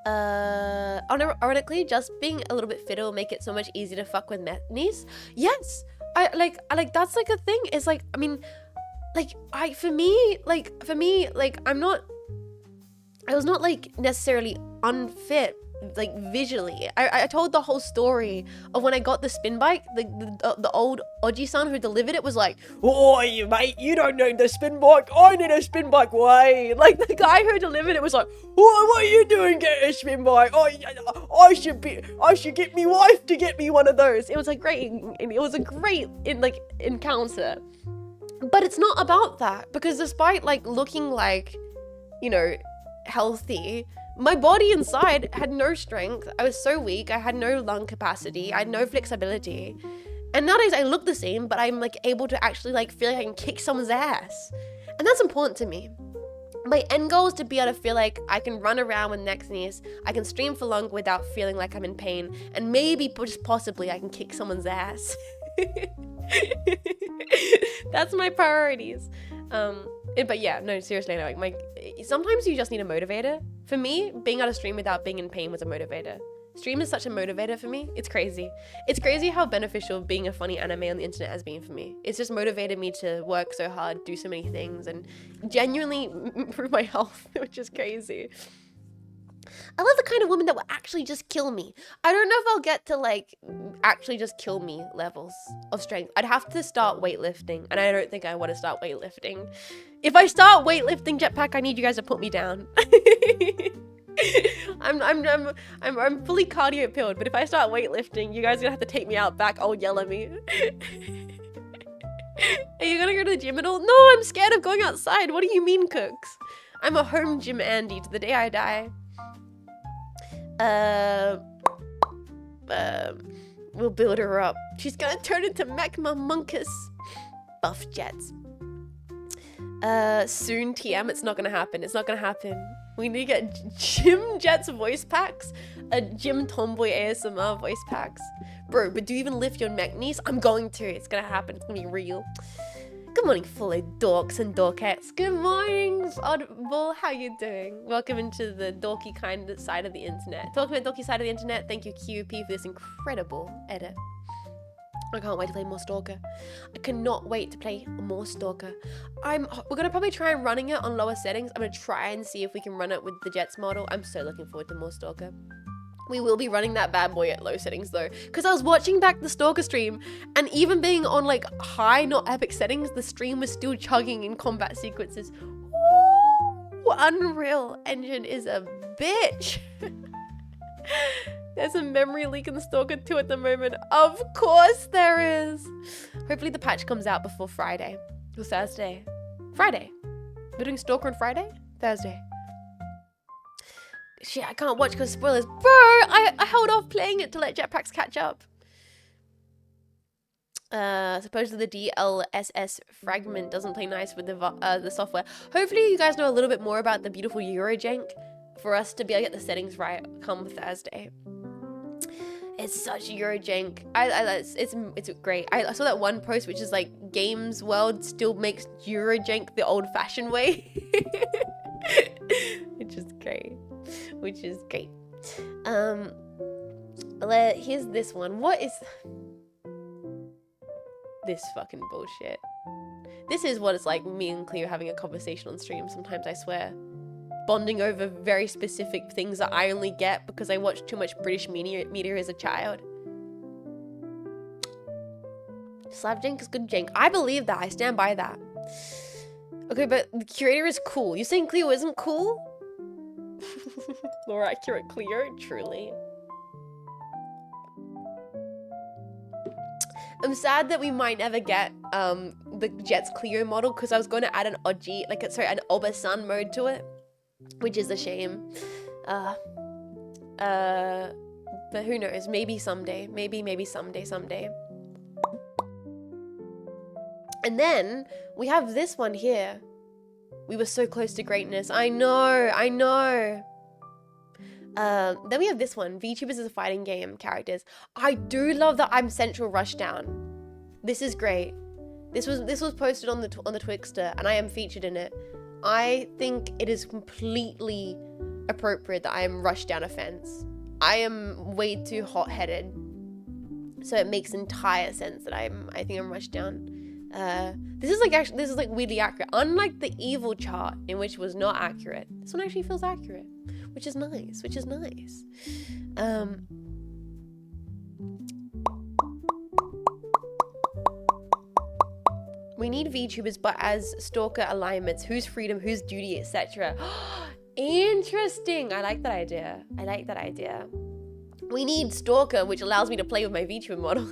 Ironically, just being a little bit fitter will make it so much easier to fuck with niece. Yes, I like that's like a thing. It's like, I mean, like for me, I was not like necessarily unfit, like visually. I told the whole story of when I got the spin bike. The old Oji-san who delivered it was like, "Oh, you mate, you don't need the spin bike. I need a spin bike way." Like the guy who delivered it was like, "Oh, what are you doing? Get a spin bike. Oh, I should get me wife to get me one of those." It was like great. It was a great encounter. But it's not about that, because despite like looking like, you know, healthy, My body inside had no strength. I was so weak. I had no lung capacity. I had no flexibility. And nowadays I look the same, but I'm like able to actually like feel like I can kick someone's ass. And that's important to me. My end goal is to be able to feel like I can run around with neck knees. I can stream for long without feeling like I'm in pain. And maybe, just possibly, I can kick someone's ass. That's my priorities. But yeah, no, seriously, no, like sometimes you just need a motivator. For me, being able to stream without being in pain was a motivator. Stream is such a motivator for me. It's crazy. It's crazy how beneficial being a funny anime on the internet has been for me. It's just motivated me to work so hard, do so many things, and genuinely improve my health, which is crazy. I love the kind of woman that will actually just kill me. I don't know if I'll get to like actually just kill me levels of strength. I'd have to start weightlifting, and I don't think I want to start weightlifting. If I start weightlifting, Jetpack, I need you guys to put me down. I'm fully cardio pilled, but if I start weightlifting, you guys are gonna have to take me out back. I'll yell at me. Are you gonna go to the gym at all? No, I'm scared of going outside. What do you mean, Cooks? I'm a home gym Andy to the day I die. We'll build her up. She's gonna turn into mech monkus. Buff Jets. Soon TM, it's not gonna happen. It's not gonna happen. We need to get Gym Jets voice packs. A Gym Tomboy ASMR voice packs. Bro, but do you even lift your mech knees? I'm going to. It's gonna happen. It's gonna be real. Good morning, fellow dorks and dorkettes. Good morning, Audible. How you doing? Welcome into the dorky kind of side of the internet. Talking about dorky side of the internet, thank you QP for this incredible edit. I can't wait to play more Stalker. I cannot wait to play more Stalker. We're gonna probably try and running it on lower settings. I'm gonna try and see if we can run it with the Jets model. I'm so looking forward to more Stalker. We will be running that bad boy at low settings though, because I was watching back the Stalker stream, and even being on like high, not epic settings, the stream was still chugging in combat sequences. Ooh, Unreal Engine is a bitch. There's a memory leak in the Stalker 2 at the moment. Of course there is. Hopefully the patch comes out before Friday or Thursday. Friday. We're doing Stalker on Friday? Thursday. Shit, I can't watch because spoilers. Bro, I held off playing it to let Jetpacks catch up. Supposedly the DLSS fragment doesn't play nice with the software. Hopefully you guys know a little bit more about the beautiful Eurojank for us to be able to get the settings right come Thursday. It's such Eurojank. It's great. I saw that one post which is like Games World still makes Eurojank the old-fashioned way. Which is great. Here's this one. What is this fucking bullshit? This is what it's like me and Cleo having a conversation on stream sometimes, I swear. Bonding over very specific things that I only get because I watched too much British media as a child. Slab jank is good jank. I believe that. I stand by that. Okay, but the curator is cool. You saying Cleo isn't cool? More accurate Cleo, truly. I'm sad that we might never get the Jets Cleo model because I was going to add an an Obasan mode to it, which is a shame. But who knows? Maybe someday. Maybe someday. And then we have this one here. We were so close to greatness. I know. Then we have this one. VTubers is a fighting game characters. I do love that I'm Central Rushdown. This is great. This was posted on the Twixter, and I am featured in it. I think it is completely appropriate that I am Rushdown offense. I am way too hot-headed, so it makes entire sense that I think I'm Rushdown. This is like weirdly accurate. Unlike the evil chart, in which was not accurate, this one actually feels accurate, which is nice. We need VTubers, but as Stalker alignments, whose freedom, whose duty, etc. Interesting. I like that idea. We need Stalker, which allows me to play with my VTuber model.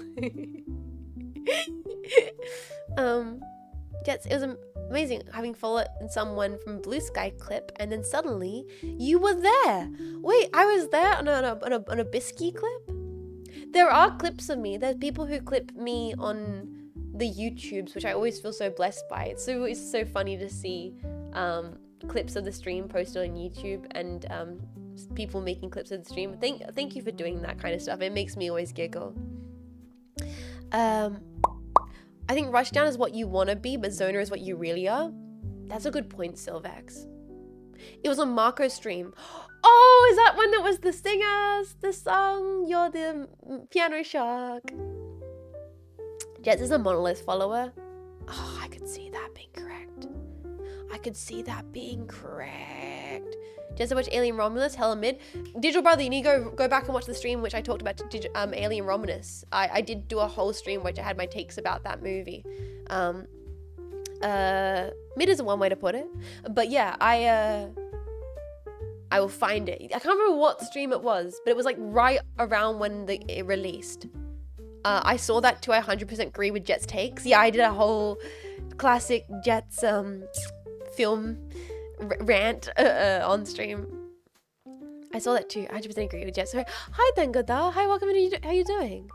Jets, it Amazing. Having followed someone from Blue Sky clip, and then suddenly you were there. Wait, I was there on a Bisky clip? There are clips of me. There's people who clip me on the YouTubes, which I always feel so blessed by. It's so funny to see clips of the stream posted on YouTube, and people making clips of the stream. Thank you for doing that kind of stuff. It makes me always giggle. I think Rushdown is what you want to be, but Zoner is what you really are. That's a good point, Sylvax. It was on Marco's stream. Oh, is that when it was the singers? The song, You're the Piano Shark. Jets is a Monolith follower. Oh, I could see that being correct. I could see that being correct. Just to watch Alien Romulus, hella mid. Digital Brother, you need to go back and watch the stream which I talked about Alien Romulus. I did do a whole stream which I had my takes about that movie. Mid is one way to put it. But yeah, I will find it. I can't remember what stream it was, but it was like right around when it released. I saw that too. I 100% agree with Jet's takes. Yeah, I did a whole classic Jet's film rant on stream. I saw that too. 100% agree with Jet. So hi Dengada. Hi, welcome. How you doing?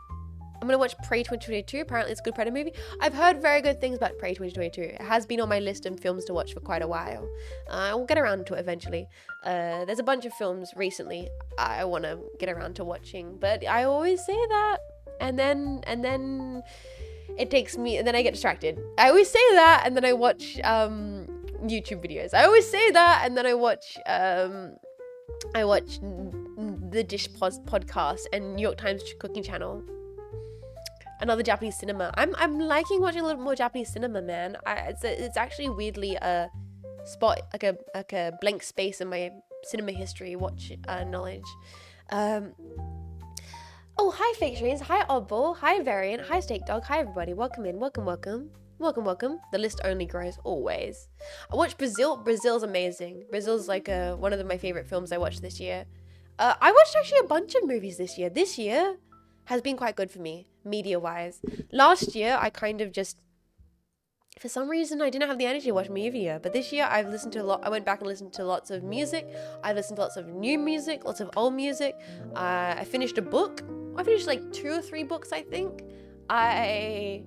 I'm gonna watch Prey 2022. Apparently it's a good Predator movie. I've heard very good things about Prey 2022. It has been on my list of films to watch for quite a while. I will get around to it eventually. There's a bunch of films recently I want to get around to watching, but I always say that, and then it takes me, and then I get distracted. I always say that, and then I watch YouTube videos. I always say that, and then I watch the Dish podcast and New York Times cooking channel. Another Japanese cinema. I'm liking watching a little more Japanese cinema, man. It's actually weirdly a spot, like a blank space in my cinema history watch knowledge. Oh, hi Fake Streams, hi Oddball, hi Variant, hi Steak Dog, hi everybody. Welcome in, welcome. The list only grows always. I watched Brazil. Brazil's amazing. Brazil's like one of my favorite films I watched this year. I watched actually a bunch of movies this year. This year has been quite good for me, media-wise. Last year, I kind of just, for some reason, I didn't have the energy to watch media. But this year, I've listened to a lot. I went back and listened to lots of music. I listened to lots of new music, lots of old music. I finished a book. I finished like 2 or 3 books, I think. I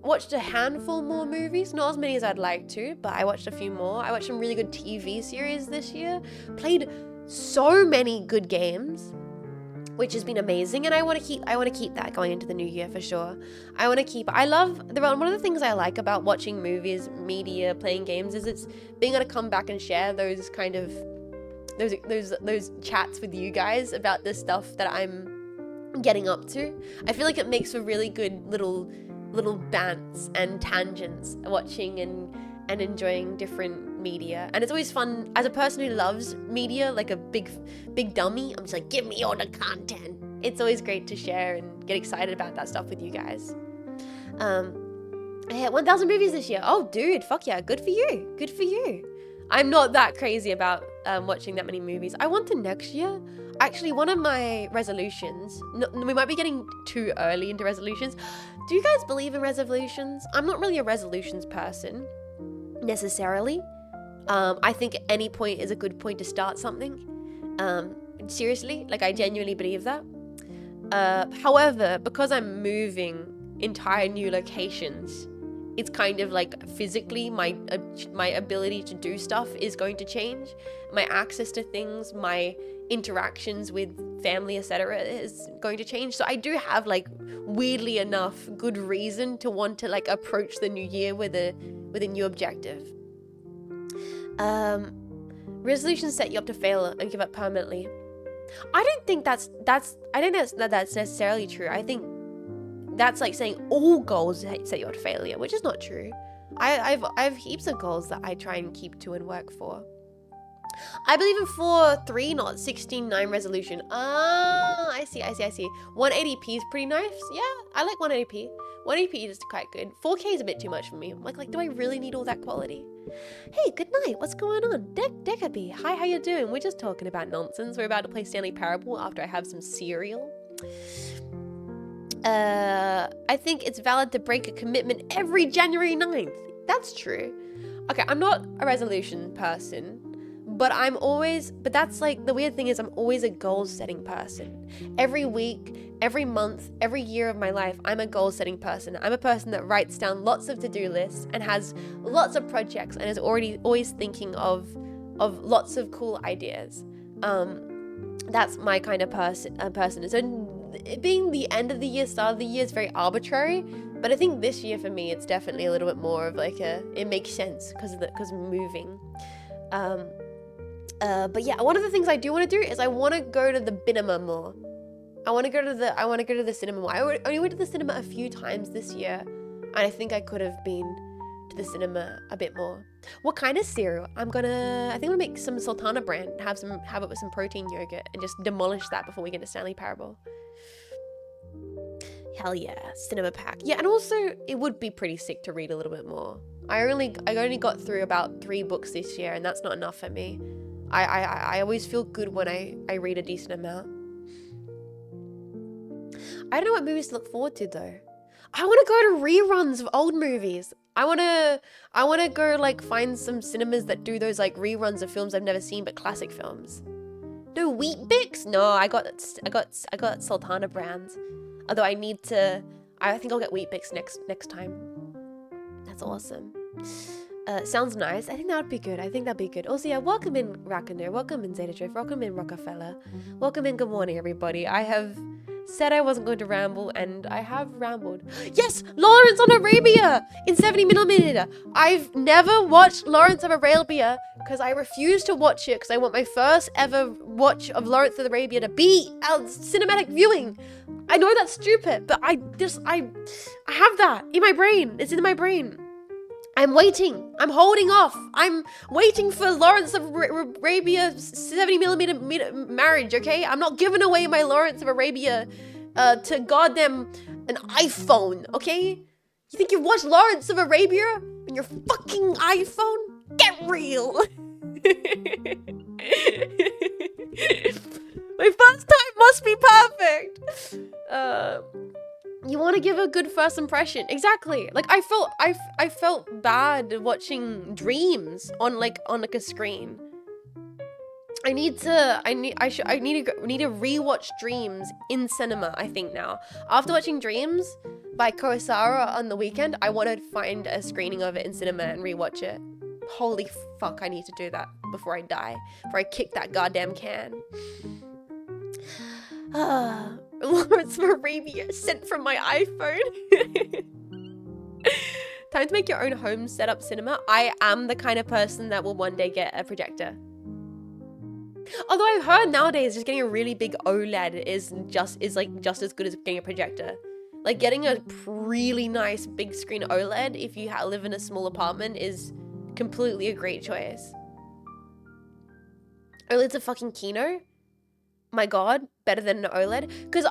watched a handful more movies, not as many as I'd like to, but I watched a few more. I watched some really good TV series this year. Played so many good games, which has been amazing, and I want to keep that going into the new year for sure. One of the things I like about watching movies, media, playing games is it's being able to come back and share those kind of those chats with you guys about the stuff that I'm getting up to. I feel like it makes for really good little bants and tangents watching and enjoying different media, and it's always fun as a person who loves media like a big dummy. I'm just like, give me all the content. It's always great to share and get excited about that stuff with you guys. I hit 1,000 movies this year. Oh dude, fuck yeah, good for you. I'm not that crazy about watching that many movies. I want to next year. Actually, one of my resolutions, we might be getting too early into resolutions. Do you guys believe in resolutions? I'm not really a resolutions person, necessarily. I think any point is a good point to start something. Seriously, like I genuinely believe that. However, because I'm moving entire new locations, it's kind of like physically my ability to do stuff is going to change. My access to things, my interactions with family, etc. is going to change. So I do have, like, weirdly enough, good reason to want to like approach the new year with a new objective. Resolutions set you up to fail and give up permanently. I don't think that's necessarily true. I think that's like saying all goals set you up to failure, which is not true. I have heaps of goals that I try and keep to and work for. I believe in 4-3, not 16-9 resolution. I see. 180p is pretty nice. Yeah, I like 180p. 180p is quite good. 4K is a bit too much for me. I'm like, do I really need all that quality? Hey, good night. What's going on? Decaby. Hi, how you doing? We're just talking about nonsense. We're about to play Stanley Parable after I have some cereal. I think it's valid to break a commitment every January 9th. That's true. okay, I'm not a resolution person, but that's like, the weird thing is I'm always a goal setting person. Every week, every month, every year of my life, I'm a goal setting person. I'm a person that writes down lots of to-do lists and has lots of projects and is always thinking of lots of cool ideas. That's my kind of person. So it being the end of the year, start of the year is very arbitrary, but I think this year for me, it's definitely a little bit more of like it makes sense because moving. But yeah, one of the things I do want to do is I want to go to the cinema more. I want to go to the cinema more. I only went to the cinema a few times this year, and I think I could have been to the cinema a bit more. What kind of cereal? I think I'm gonna make some Sultana brand, have it with some protein yogurt, and just demolish that before we get to Stanley Parable. Hell yeah, cinema pack. Yeah, and also it would be pretty sick to read a little bit more. I only got through about 3 books this year, and that's not enough for me. I always feel good when I read a decent amount. I don't know what movies to look forward to though. I want to go to reruns of old movies. I want to go like find some cinemas that do those like reruns of films I've never seen but classic films. No Wheat Bix? No, I got Sultana brands. Although I think I'll get Wheat Bix next time. That's awesome. Sounds nice. I think that would be good. Also, yeah, welcome in Raccoon, welcome in Zeta Drift, welcome in Rockefeller, welcome in. Good morning, everybody. I have said I wasn't going to ramble, and I have rambled. Yes, Lawrence of Arabia in 70mm. I've never watched Lawrence of Arabia because I refuse to watch it because I want my first ever watch of Lawrence of Arabia to be a cinematic viewing. I know that's stupid, but I have that in my brain. It's in my brain. I'm waiting. I'm holding off. I'm waiting for Lawrence of Arabia 70mm marriage, okay? I'm not giving away my Lawrence of Arabia to goddamn an iPhone, okay? You think you've watched Lawrence of Arabia on your fucking iPhone? Get real. My first time must be perfect. You want to give a good first impression. Exactly. Like I felt bad watching Dreams on a screen. I need to rewatch Dreams in cinema, I think now. After watching Dreams by Kurosawa on the weekend, I want to find a screening of it in cinema and rewatch it. Holy fuck, I need to do that before I die. Before I kick that goddamn can. Lawrence of Arabia sent from my iPhone. Time to make your own home setup cinema. I am the kind of person that will one day get a projector. Although I've heard nowadays just getting a really big OLED is just as good as getting a projector. Like getting a really nice big screen OLED if you live in a small apartment is completely a great choice. OLED's a fucking kino. My god, better than an OLED. Because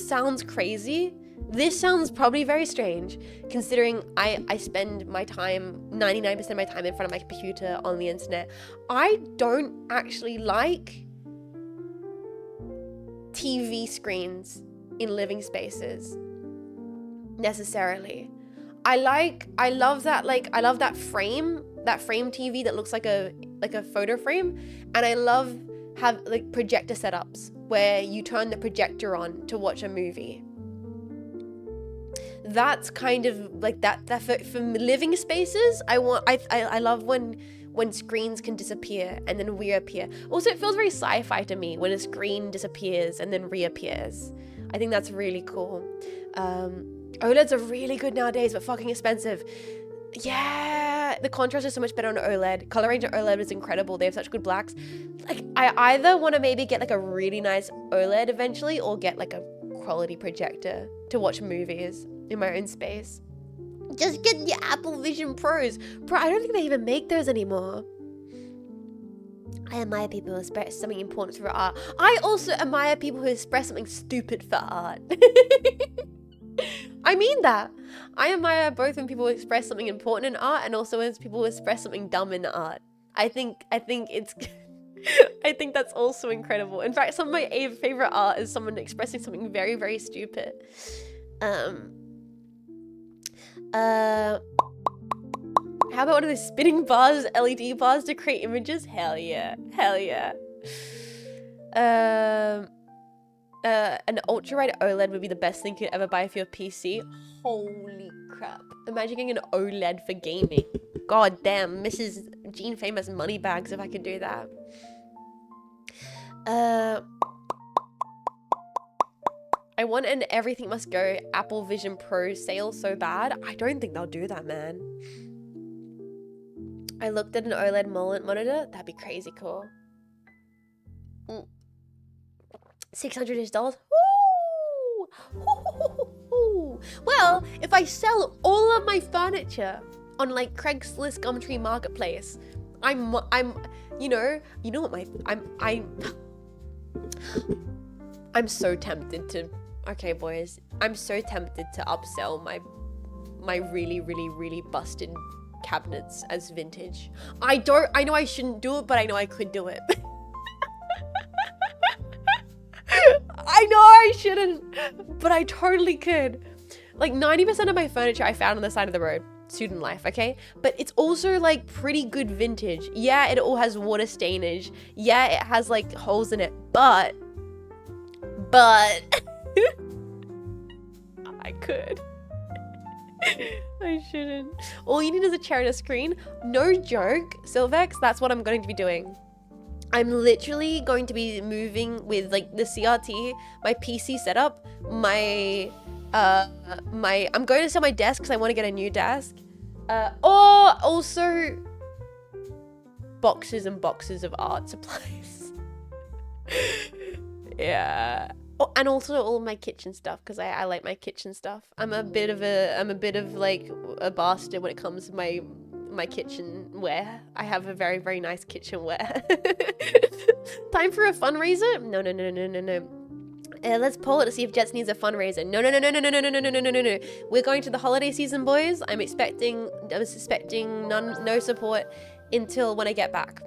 sounds crazy. This sounds probably very strange, considering I spend my time, 99% of my time in front of my computer on the internet. I don't actually like TV screens in living spaces, necessarily. I love that frame TV that looks like a photo frame, and I have like projector setups where you turn the projector on to watch a movie. That's kind of like that for living spaces. I love when screens can disappear and then reappear. Also, it feels very sci-fi to me when a screen disappears and then reappears. I think that's really cool. OLEDs are really good nowadays, but fucking expensive. Yeah, the contrast is so much better on OLED. Color range on OLED is incredible. They have such good blacks. Like, I either want to maybe get like a really nice OLED eventually, or get like a quality projector to watch movies in my own space. Just get the Apple Vision Pros. Bro, I don't think they even make those anymore. I admire people who express something important for art. I also admire people who express something stupid for art. I mean that. I admire both when people express something important in art and also when people express something dumb in art. I think it's I think that's also incredible. In fact, some of my favorite art is someone expressing something very, very stupid. How about one of those spinning bars, LED bars to create images? Hell yeah. Hell yeah. An ultra-wide OLED would be the best thing you could ever buy for your PC. Holy crap. Imagine getting an OLED for gaming. God damn, Mrs. Jean Faymas money bags if I could do that. I want an everything must go Apple Vision Pro sale so bad. I don't think they'll do that, man. I looked at an OLED monitor. That'd be crazy cool. $600. Woo! Well, if I sell all of my furniture on like Craigslist, Gumtree Marketplace, I'm you know what I'm so tempted to, okay boys, I'm so tempted to upsell my really, really, really busted cabinets as vintage. I know I shouldn't do it, but I know I could do it. I know I shouldn't, but I totally could. Like 90% of my furniture I found on the side of the road. Student life, okay? But it's also like pretty good vintage. Yeah, it all has water stainage. Yeah, it has like holes in it, but I could. I shouldn't. All you need is a chair and a screen. No joke, Sylvex, that's what I'm going to be doing. I'm literally going to be moving with like the CRT, my PC setup, I'm going to sell my desk because I want to get a new desk. Or also boxes and boxes of art supplies. Yeah. Oh, and also all of my kitchen stuff because I like my kitchen stuff. I'm a bit of like a bastard when it comes to my kitchenware. I have a very, very nice kitchenware. Time for a fundraiser? No. Let's poll it to see if Jets needs a fundraiser. No. We're going to the holiday season, boys. I'm expecting no support until when I get back.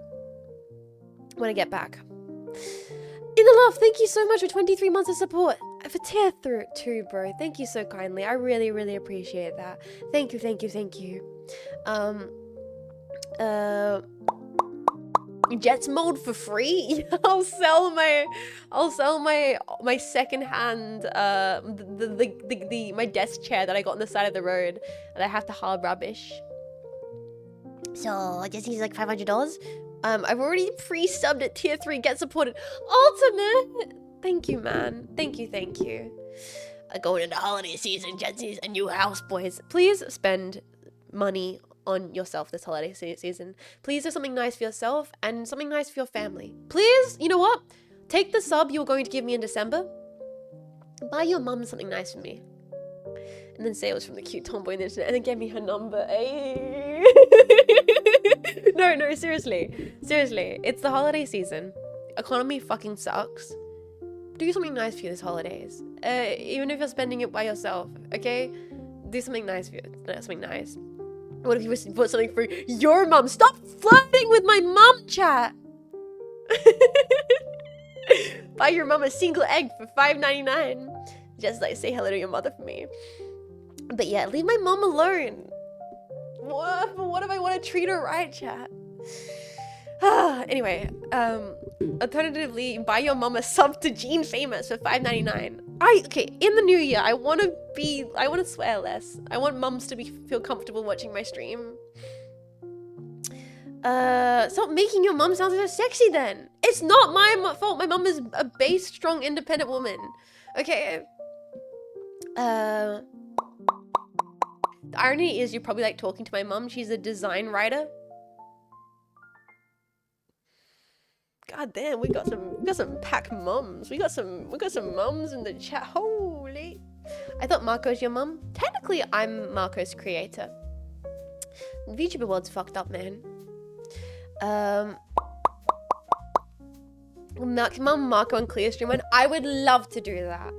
In the Love, thank you so much for 23 months of support. For tier 2, bro. Thank you so kindly. I really, really appreciate that. Thank you. Jets mold for free. I'll sell my second hand my desk chair that I got on the side of the road and I have to haul rubbish. So Jets needs like $500. I've already pre-subbed at tier 3. Get supported. Ultimate. Thank you, man. Thank you. Going into holiday season, Jets needs a new house, boys. Please spend money on yourself this holiday season. Please do something nice for yourself and something nice for your family. Please, you know what? Take the sub you're going to give me in December. Buy your mum something nice for me. And then say it was from the cute tomboy on the internet and then give me her number. Ay. No, seriously. It's the holiday season. Economy fucking sucks. Do something nice for you this holidays. Even if you're spending it by yourself, okay? Do something nice for you. Something nice. What if you put something for your mum? Stop flirting with my mum, chat! Buy your mum a single egg for $5.99. Just like say hello to your mother for me. But yeah, leave my mum alone. What if I want to treat her right, chat? Anyway, alternatively, buy your mum a sub to Jean Faymas for $5.99. Okay, in the new year, I want to swear less. I want mums to feel comfortable watching my stream. Stop making your mum sound so sexy then. It's not my fault. My mum is a base, strong, independent woman. Okay. The irony is you're probably like talking to my mum. She's a design writer. God damn, we got some pack mums. We got some mums in the chat. Holy. I thought Marco's your mum. Technically, I'm Marco's creator. VTuber world's fucked up, man. Mum, Marco, and Cleo stream one. I would love to do that.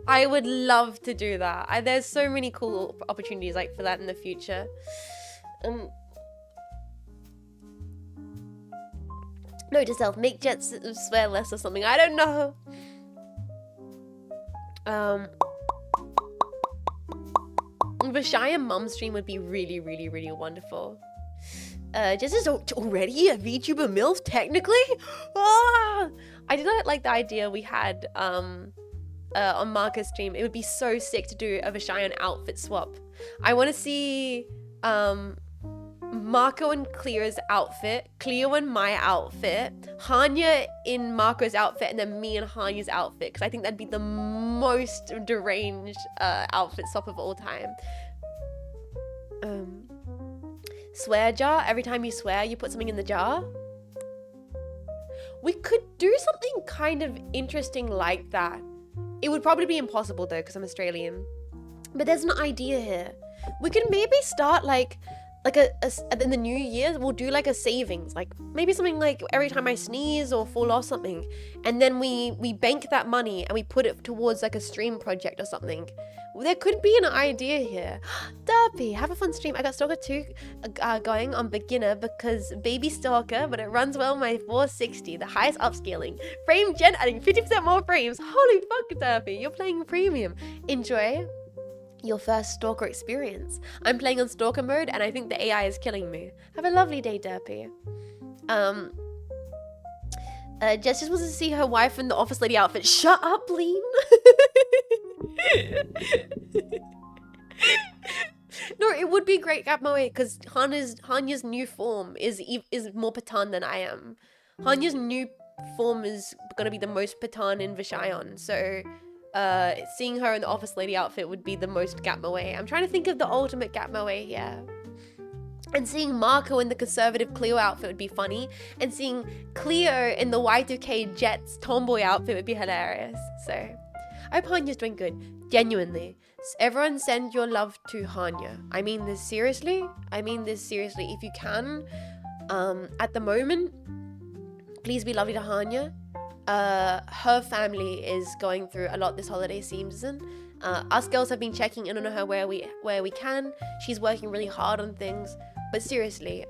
There's so many cool opportunities like for that in the future. Note to self, make Jets swear less or something. I don't know. Vashaya mum stream would be really, really, really wonderful. Jess is already a VTuber MILF, technically? Ah! I did not like the idea we had on Marco's stream. It would be so sick to do a Vishayan outfit swap. I want to see Marco and Cleo's outfit, Cleo and my outfit, Hanya in Marco's outfit, and then me and Hanya's outfit, because I think that'd be the most deranged outfit swap of all time. Swear jar. Every time you swear, you put something in the jar. We could do something kind of interesting like that. It would probably be impossible though, because I'm Australian. But there's an idea here. We could maybe start like in the new year, we'll do like a savings, like maybe something like every time I sneeze or fall off something, and then we bank that money and we put it towards like a stream project or something. There could be an idea here. Derpy, have a fun stream. I got Stalker 2 going on beginner because baby Stalker, but it runs well on my 460, the highest upscaling. Frame gen adding 50% more frames. Holy fuck, Derpy, you're playing premium. Enjoy your first Stalker experience. I'm playing on Stalker mode and I think the AI is killing me. Have a lovely day, Derpy. Jess just wants to see her wife in the office lady outfit. Shut up, Lean. No, it would be great Gapmoe because Hanya's new form is more Patan than I am. Hanya's new form is gonna be the most Patan in Vishayan, so seeing her in the office lady outfit would be the most Gapmoe. I'm trying to think of the ultimate Gapmoe here. And seeing Marco in the conservative Cleo outfit would be funny. And seeing Cleo in the Y2K Jets tomboy outfit would be hilarious. So I hope Hanya's doing good. Genuinely. Everyone send your love to Hanya. I mean this seriously. If you can. At the moment, please be lovely to Hanya. Her family is going through a lot this holiday season. Us girls have been checking in on her where we can. She's working really hard on things. But seriously,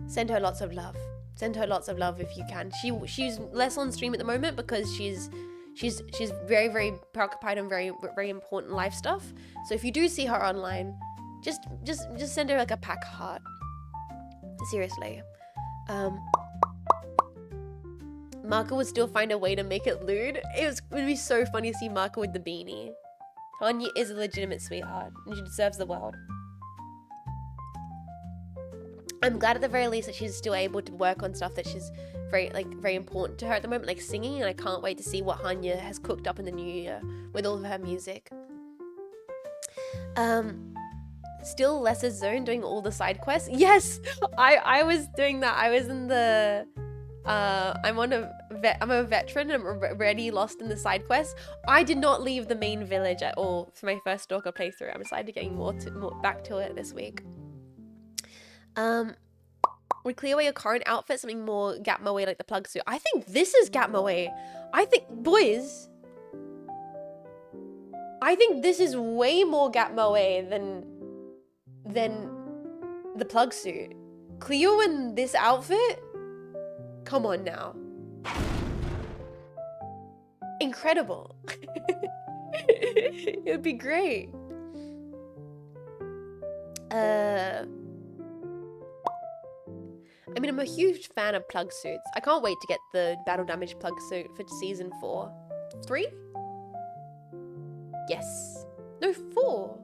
send her lots of love. Send her lots of love if you can. She's less on stream at the moment because she's very, very preoccupied on very, very important life stuff. So if you do see her online, just send her like a pack heart. Seriously. Marco would still find a way to make it lewd. It would be so funny to see Marco with the beanie. Hanya is a legitimate sweetheart and she deserves the world. I'm glad at the very least that she's still able to work on stuff that she's very important to her at the moment, like singing, and I can't wait to see what Hanya has cooked up in the new year with all of her music. Still Lesser Zone doing all the side quests. Yes, I was doing that. I was in the I'm a veteran and I'm already lost in the side quests. I did not leave the main village at all for my first Stalker playthrough. I'm excited to getting more back to it this week. Would clear away your current outfit something more Gapmoe like the plug suit? I think this is Gapmoe. I think, boys, I think this is way more Gapmoe than the plug suit. Cleo in this outfit? Come on now. Incredible. It would be great. I mean, I'm a huge fan of plug suits. I can't wait to get the battle damage plug suit for season 4. 3? Yes. No, 4.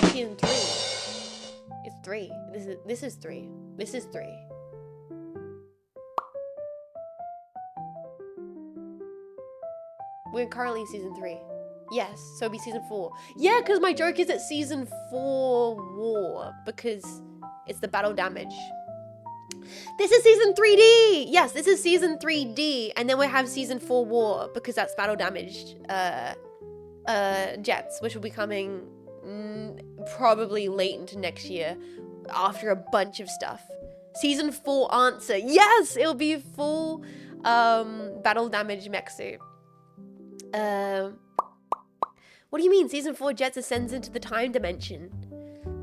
Season 3. It's 3. This is 3. This is 3. We're currently in season 3. Yes, so it'll be season 4. Yeah, because my joke is at season 4 war, because it's the battle damage. This is season 3D! Yes, this is season 3D, and then we have season 4 war, because that's battle damaged jets, which will be coming probably late into next year, after a bunch of stuff. Season 4 answer. Yes, it'll be full battle damage mech suit. What do you mean? Season 4 Jets ascends into the time dimension?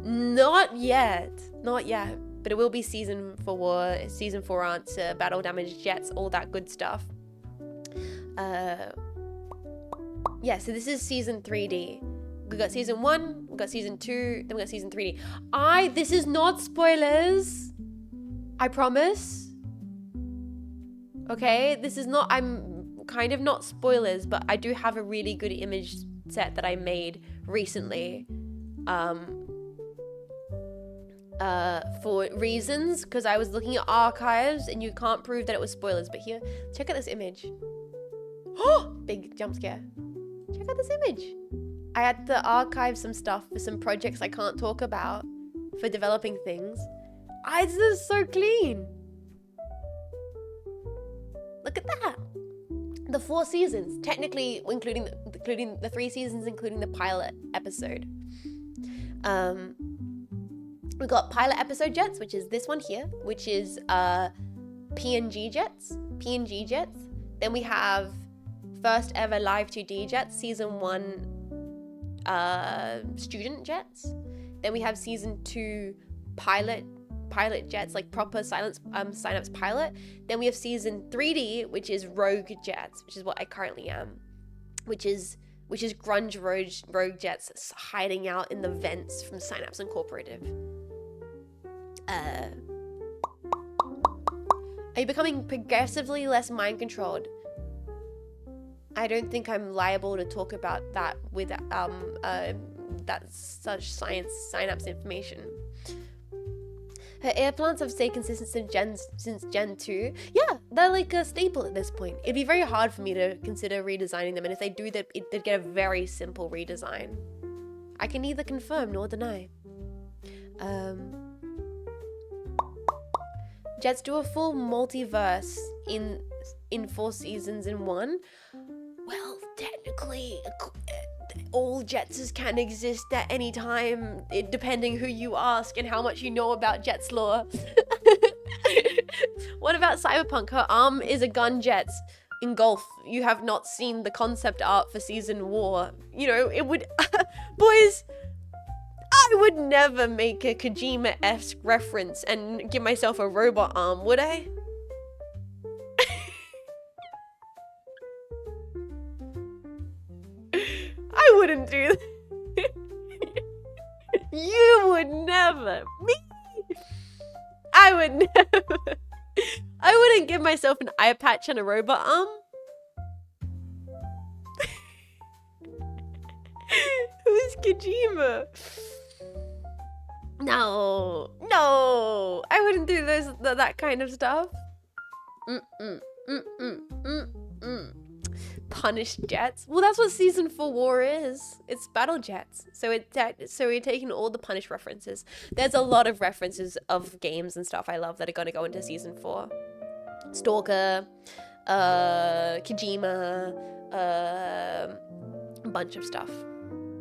Not yet. Not yet. But it will be season 4 answer, battle damage Jets, all that good stuff. Yeah, so this is season 3D. We got season 1, we got season 2, then we got season 3D. This is not spoilers. I promise. Okay, this is not, I'm kind of not spoilers, but I do have a really good image set that I made recently. For reasons, because I was looking at archives and you can't prove that it was spoilers, but here, check out this image. Oh, big jump scare. Check out this image. I had to archive some stuff for some projects I can't talk about for developing things. This is so clean. Look at that. The 4 seasons, technically including the 3 seasons, including the pilot episode. We got pilot episode jets, which is this one here, which is PNG jets. Then we have first ever live 2D jets, season 1 student jets. Then we have season 2 pilot jets, like proper Cynapse pilot. Then we have season 3D, which is rogue jets, which is what I currently am, which is grunge rogue jets hiding out in the vents from Cynapse Incorporated. Are you becoming progressively less mind controlled? I don't think I'm liable to talk about that with that such Synapse information. Her air plants have stayed consistent since Gen 2. Yeah, they're like a staple at this point. It'd be very hard for me to consider redesigning them, and if they do that, they'd get a very simple redesign. I can neither confirm nor deny. Jets do a full multiverse in 4 seasons in 1. Well, technically, all Jets can exist at any time, depending who you ask and how much you know about Jets lore. What about Cyberpunk? Her arm is a gun Jets in golf. You have not seen the concept art for season war. You know, it would... Boys, I would never make a Kojima-esque reference and give myself a robot arm, would I? I wouldn't do that. You would never. Me? I would never. I wouldn't give myself an eye patch and a robot arm. Who's Kojima? No, I wouldn't do that kind of stuff. Punished jets. Well, that's what season 4 war is. It's battle jets. So we're taking all the Punish references. There's a lot of references of games and stuff I love that are going to go into season 4. Stalker, Kojima, a bunch of stuff.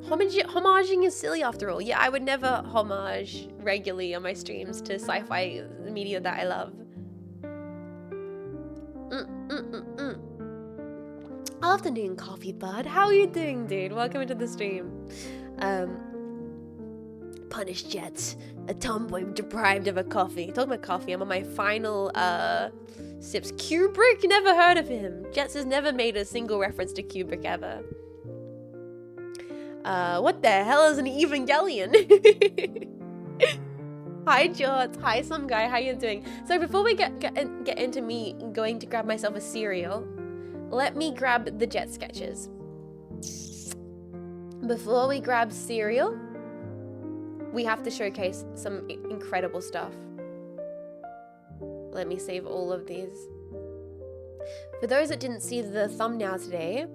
Homaging is silly after all. Yeah, I would never homage regularly on my streams to sci-fi media that I love. Afternoon, Coffee Bud. How are you doing, dude? Welcome into the stream. Punished Jets. A tomboy deprived of a coffee. Talking about coffee, I'm on my final sips. Kubrick? Never heard of him. Jets has never made a single reference to Kubrick ever. What the hell is an Evangelion? Hi, Jorts. Hi, some guy. How you doing? So before we get into me going to grab myself a cereal, let me grab the jet sketches. Before we grab cereal, we have to showcase some incredible stuff. Let me save all of these. For those that didn't see the thumbnail today,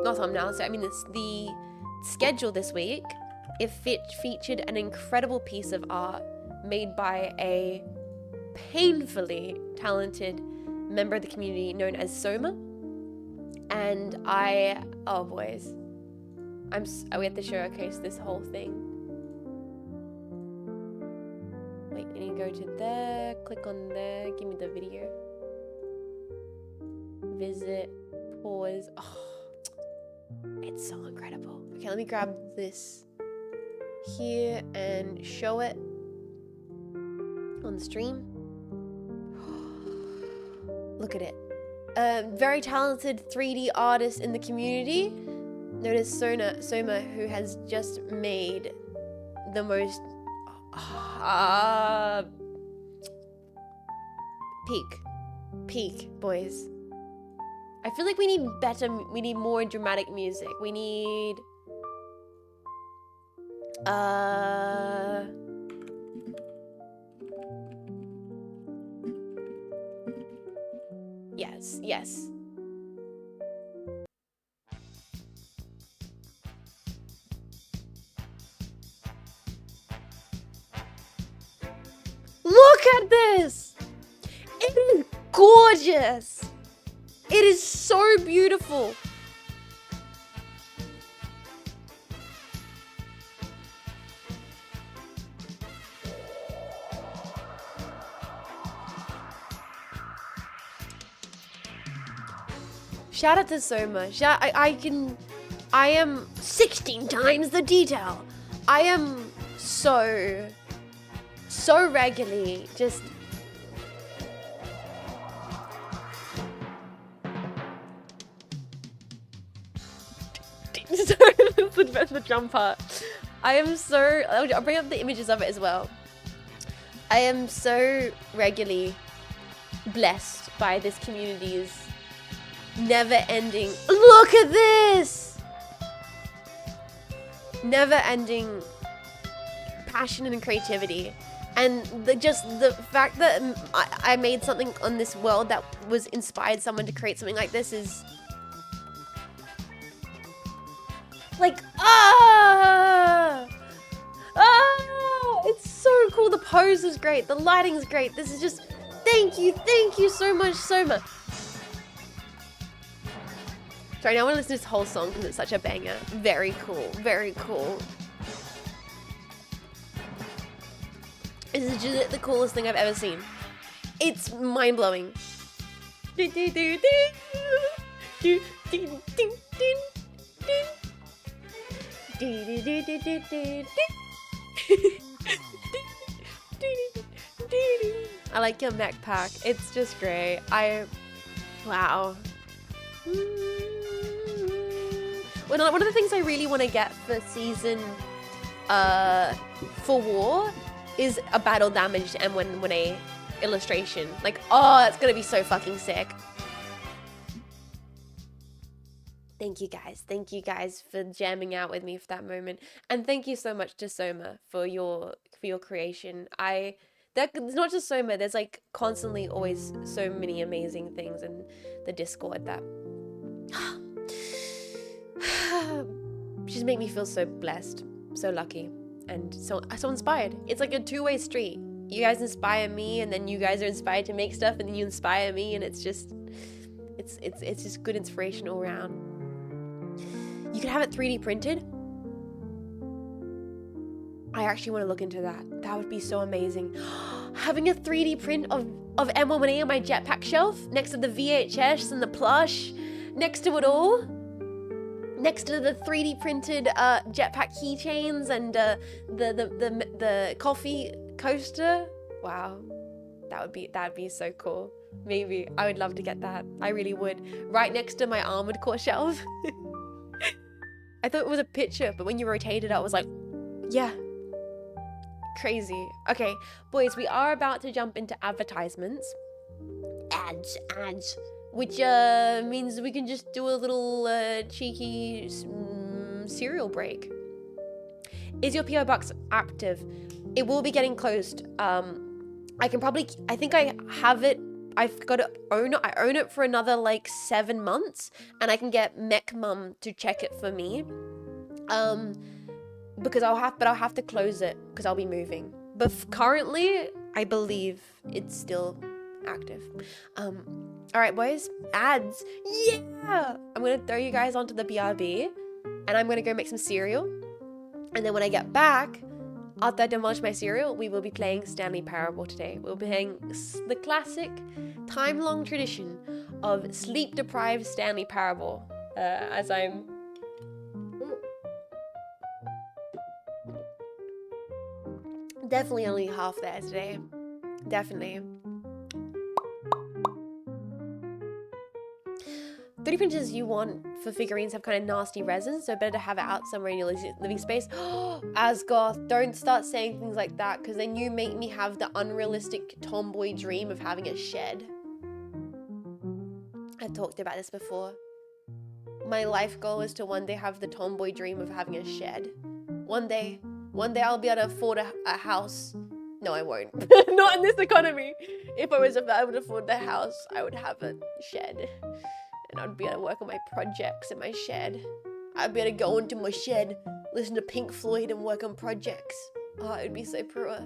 not thumbnail, so I mean it's the schedule this week. It featured an incredible piece of art made by a painfully talented member of the community known as Soma. And oh boys, we have to showcase this whole thing. Wait, I need to go to there, click on there, give me the video. Visit, pause. Oh, it's so incredible. Okay, let me grab this here and show it on the stream. Look at it. a very talented 3D artist in the community known as Soma, who has just made the most peak, boys. I feel like we need more dramatic music. We need yes. Look at this! It is gorgeous! It is so beautiful! Shout out to Soma. I am 16 times the detail. I am so regularly just the drum part. I'll bring up the images of it as well. I am so regularly blessed by this community's never-ending, look at this! Never-ending passion and creativity. And the fact that I made something on this world that was inspired someone to create something like this is like, it's so cool. The pose is great. The lighting's great. This is just, thank you so much, Soma. Sorry, now I want to listen to this whole song because it's such a banger. Very cool, very cool. This is just the coolest thing I've ever seen. It's mind-blowing. I like your mech pack. It's just great. Wow. One of the things I really want to get for season 4 War is a battle damaged M1A illustration. Like, oh, that's gonna be so fucking sick. Thank you guys for jamming out with me for that moment, and thank you so much to Soma for your creation. It's not just Soma. There's like constantly always so many amazing things in the Discord that just make me feel so blessed, so lucky, and so inspired. It's like a two-way street. You guys inspire me, and then you guys are inspired to make stuff, and then you inspire me, and it's just good inspiration all around. You could have it 3D printed. I actually want to look into that. That would be so amazing. Having a 3D print of M1A on my jetpack shelf next to the VHS and the plush, next to it all. Next to the 3D printed jetpack keychains and the coffee coaster. Wow, that'd be so cool. Maybe I would love to get that. I really would. Right next to my Armored Core shelf. I thought it was a picture, but when you rotated it, I was like, yeah. Crazy. Okay, boys, we are about to jump into advertisements. Ads. Which means we can just do a little cheeky cereal break. Is your PO box active? It will be getting closed. I think I have it. I've got to own it. I own it for another like 7 months, and I can get Mech Mum to check it for me. Because I'll have to close it because I'll be moving. But currently, I believe it's still active. All right, boys, ads. Yeah, I'm gonna throw you guys onto the BRB, and I'm gonna go make some cereal. And then when I get back, after I demolish my cereal, we will be playing Stanley Parable today. We'll be playing the classic, time-long tradition of sleep-deprived Stanley Parable. As I'm definitely only half there today. Definitely. 3D printers you want for figurines have kind of nasty resin, so better to have it out somewhere in your living space. Asgoth, don't start saying things like that, because then you make me have the unrealistic tomboy dream of having a shed. I've talked about this before. My life goal is to one day have the tomboy dream of having a shed. One day I'll be able to afford a house. No, I won't. Not in this economy. If I was able to afford the house, I would have a shed. And I'd be able to work on my projects in my shed. I'd be able to go into my shed, listen to Pink Floyd and work on projects. Oh, it'd be so pure.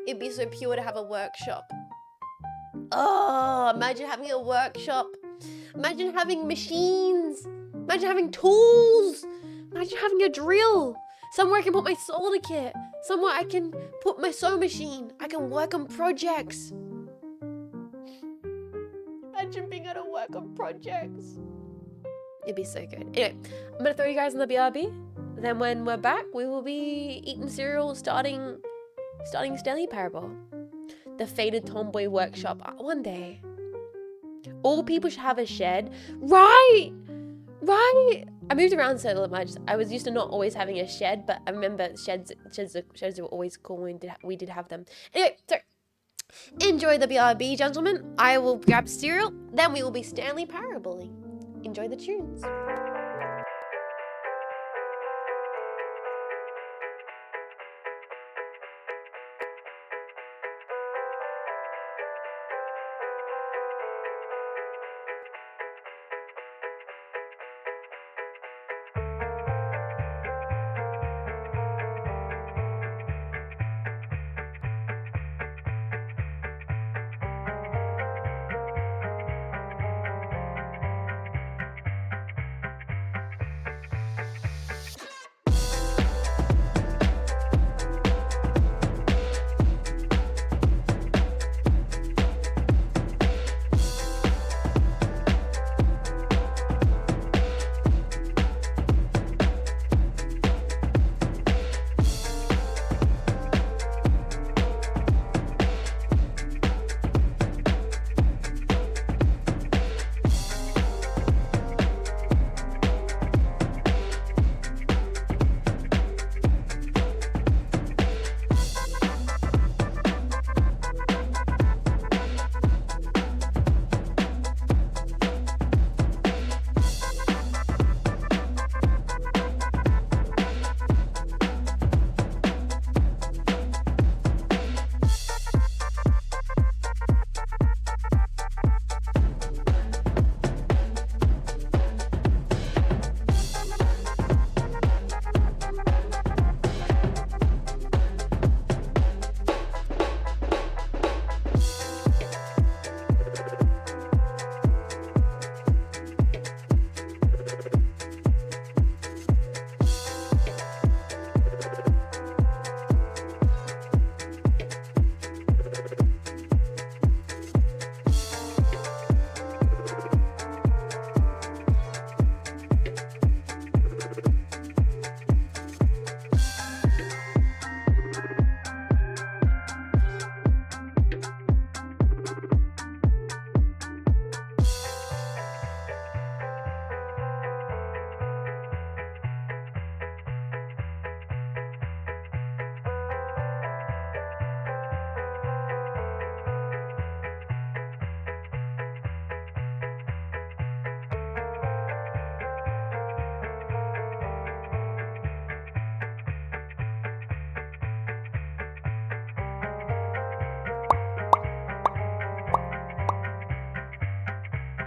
It'd be so pure to have a workshop. Oh, imagine having a workshop. Imagine having machines. Imagine having tools. Imagine having a drill. Somewhere I can put my solder kit. Somewhere I can put my sewing machine. I can work on projects. Imagine being able to work on projects. It'd be so good. Anyway, I'm gonna throw you guys in the BRB. Then when we're back, we will be eating cereal starting Stanley Parable. The Faded Tomboy Workshop one day. All people should have a shed. Right! I moved around so much. I was used to not always having a shed, but I remember sheds were always cool when we did have them. Anyway, so enjoy the BRB, gentlemen. I will grab cereal, then we will be Stanley Parabling. Enjoy the tunes.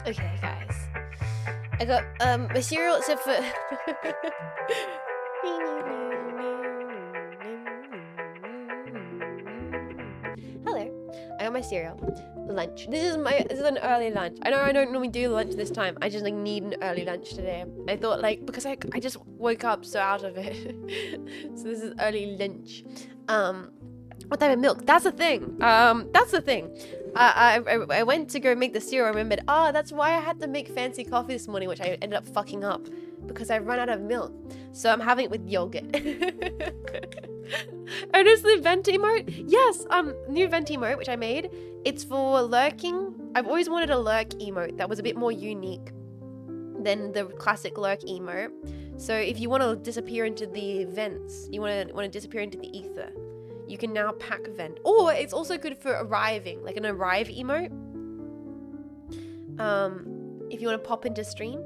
Okay, guys. I got my cereal except for hello. I got my cereal. Lunch. This is an early lunch. I know I don't normally do lunch this time. I just like need an early lunch today. I thought like because I just woke up so out of it. So this is early lunch. What type of milk? That's the thing. I went to go make the cereal. I remembered, that's why I had to make fancy coffee this morning, which I ended up fucking up because I run out of milk. So I'm having it with yogurt. And it's the vent emote. Yes, new vent emote, which I made. It's for lurking. I've always wanted a lurk emote that was a bit more unique than the classic lurk emote. So if you want to disappear into the vents, you want to disappear into the ether, you can now pack vent. Or it's also good for arriving, like an arrive emote. If you want to pop into stream.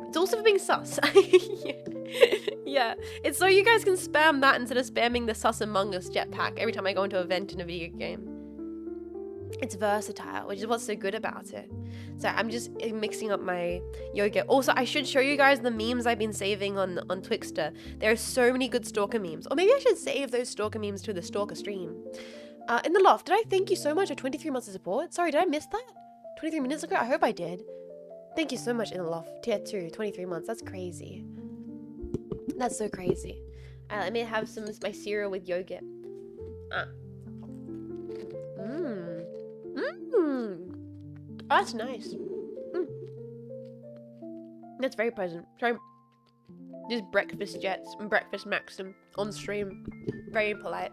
It's also for being sus. Yeah, it's so you guys can spam that instead of spamming the sus Among Us jetpack every time I go into a vent in a video game. It's versatile, which is what's so good about it. So I'm just mixing up my yoga. Also, I should show you guys the memes I've been saving on Twixter. There are so many good stalker memes. Or maybe I should save those stalker memes to the stalker stream. In the loft, did I thank you so much for 23 months of support? Sorry, did I miss that? 23 minutes ago? I hope I did. Thank you so much, in the loft. Tier 2, 23 months. That's crazy. That's so crazy. Let me have some of my cereal with yogurt. Oh, that's nice. That's very pleasant. Sorry. Just breakfast jets and breakfast maxim on stream. Very polite.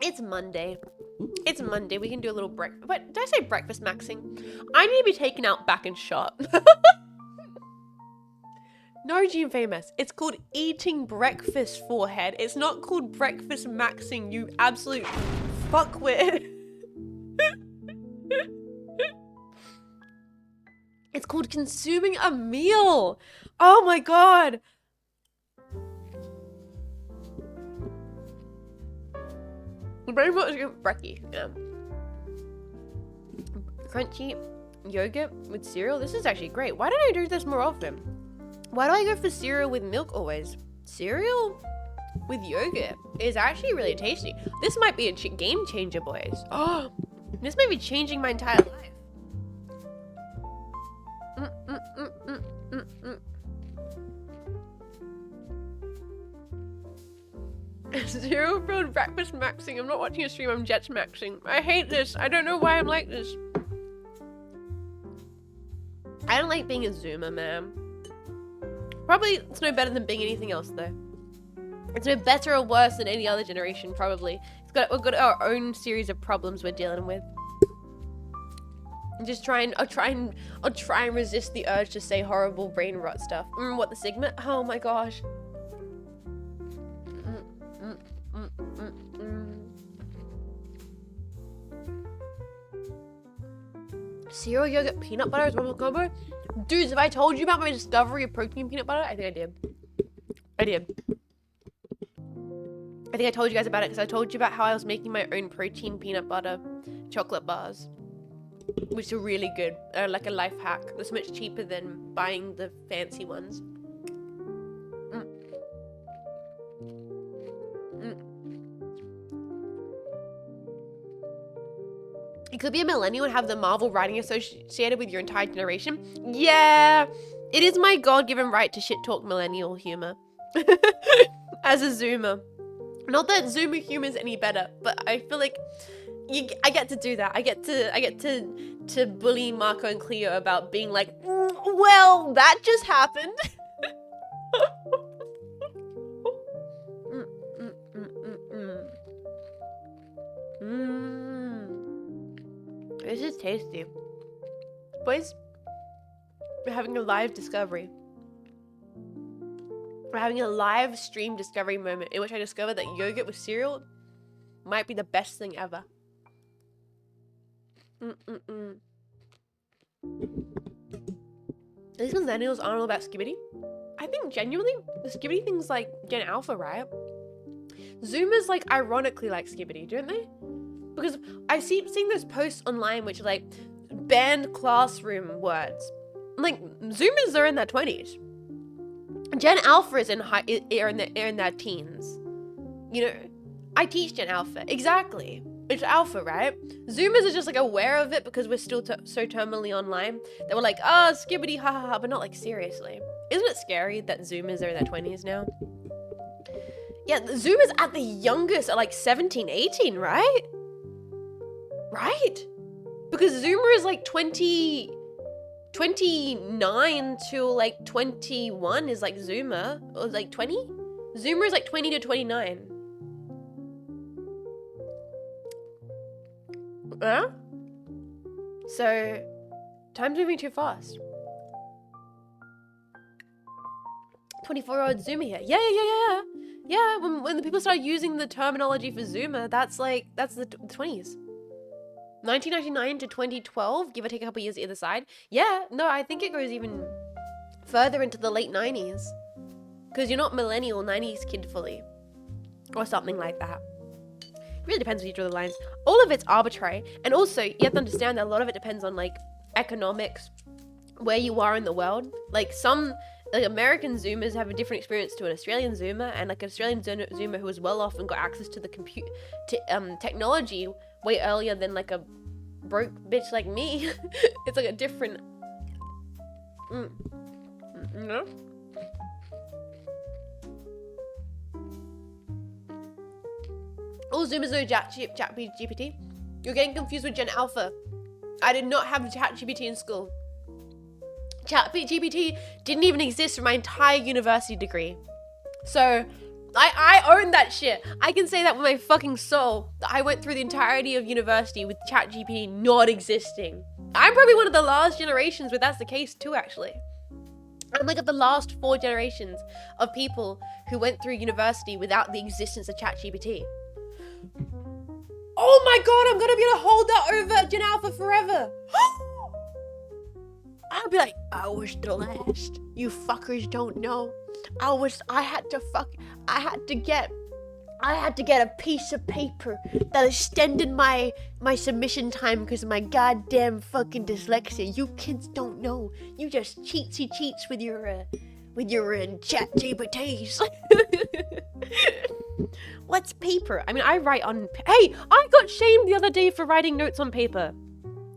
It's Monday. It's Monday. We can do a little breakfast. What did I say? Breakfast maxing? I need to be taken out back and shot. No, Jean Faymas. It's called eating breakfast, forehead. It's not called breakfast maxing, you absolute fuckwit. It's called consuming a meal. Oh my god. Very much brekkie. Yeah. Crunchy yogurt with cereal. This is actually great. Why don't I do this more often? Why do I go for cereal with milk always? Cereal with yogurt is actually really tasty. This might be a game changer, boys. Oh, this might be changing my entire life. Cereal filled breakfast maxing. I'm not watching a stream, I'm jet maxing. I hate this. I don't know why I'm like this. I don't like being a Zoomer, man. Probably it's no better than being anything else though. It's no better or worse than any other generation, probably. We've got our own series of problems we're dealing with. I'll try and resist the urge to say horrible brain rot stuff. What the Sigma? Oh my gosh. Cereal, yogurt, peanut butter is one combo? Dudes, have I told you about my discovery of protein peanut butter? I think I did. I think I told you guys about it because I told you about how I was making my own protein peanut butter chocolate bars, which are really good. They're like a life hack. They're so much cheaper than buying the fancy ones. You could be a millennial and have the Marvel writing associated with your entire generation. Yeah, it is my God-given right to shit-talk millennial humor. As a Zoomer. Not that Zoomer humor is any better, but I feel like I get to do that. I get to bully Marco and Cleo about being like, well, that just happened. This is tasty. Boys, we're having a live discovery. We're having a live stream discovery moment in which I discovered that yogurt with cereal might be the best thing ever. These millennials aren't all about skibbity. I think genuinely, the skibbity thing's like Gen Alpha, right? Zoomers like ironically like skibbity, don't they? Because I've seen those posts online which are like banned classroom words. Like Zoomers are in their 20s. Gen Alpha is in their teens. You know, I teach Gen Alpha. Exactly. It's Alpha, right? Zoomers are just like aware of it because we're still so terminally online. They were like, oh, skibbity ha ha ha, but not like seriously. Isn't it scary that Zoomers are in their 20s now? Yeah, the Zoomers at the youngest are like 17, 18, right? Right? Because Zoomer is like 29 to like 21 is like Zoomer. Or like 20? Zoomer is like 20 to 29. So, time's moving too fast. 24-year-old Zoomer here. Yeah, when the people started using the terminology for Zoomer, that's the 20s. 1999 to 2012, give or take a couple years either side. Yeah, no, I think it goes even further into the late 90s. Because you're not millennial 90s kid fully. Or something like that. It really depends where you draw the lines. All of it's arbitrary. And also, you have to understand that a lot of it depends on, like, economics, where you are in the world. Like, some... like American Zoomers have a different experience to an Australian Zoomer, and like an Australian Zoomer who was well off and got access to the technology way earlier than like a broke bitch like me. It's like a different. No. All Zoomers know ChatGPT. You're getting confused with Gen Alpha. I did not have ChatGPT in school. ChatGPT didn't even exist for my entire university degree. So, I own that shit. I can say that with my fucking soul, that I went through the entirety of university with ChatGPT not existing. I'm probably one of the last generations where that's the case too, actually. I'm like of the last 4 generations of people who went through university without the existence of ChatGPT. Oh my god, I'm gonna be able to hold that over Gen Alpha forever. I'll be like, I was the last. You fuckers don't know. I had to get a piece of paper that extended my submission time because of my goddamn fucking dyslexia. You kids don't know. You just cheats with your chat GPTs. What's paper? I mean, I write on... Hey, I got shamed the other day for writing notes on paper.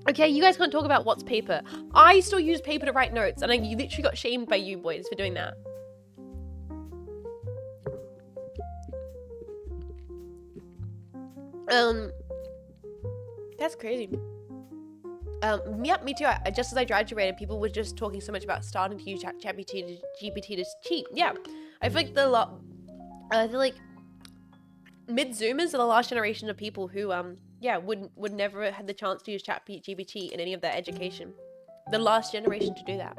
Okay, you guys can't talk about what's paper. I still use paper to write notes, and you literally got shamed by you boys for doing that. That's crazy. Yeah, me too. Just as I graduated, people were just talking so much about starting to use GPT to cheat. Yeah, I feel like mid-Zoomers are the last generation of people who, would never had the chance to use ChatGPT in any of their education. The last generation to do that.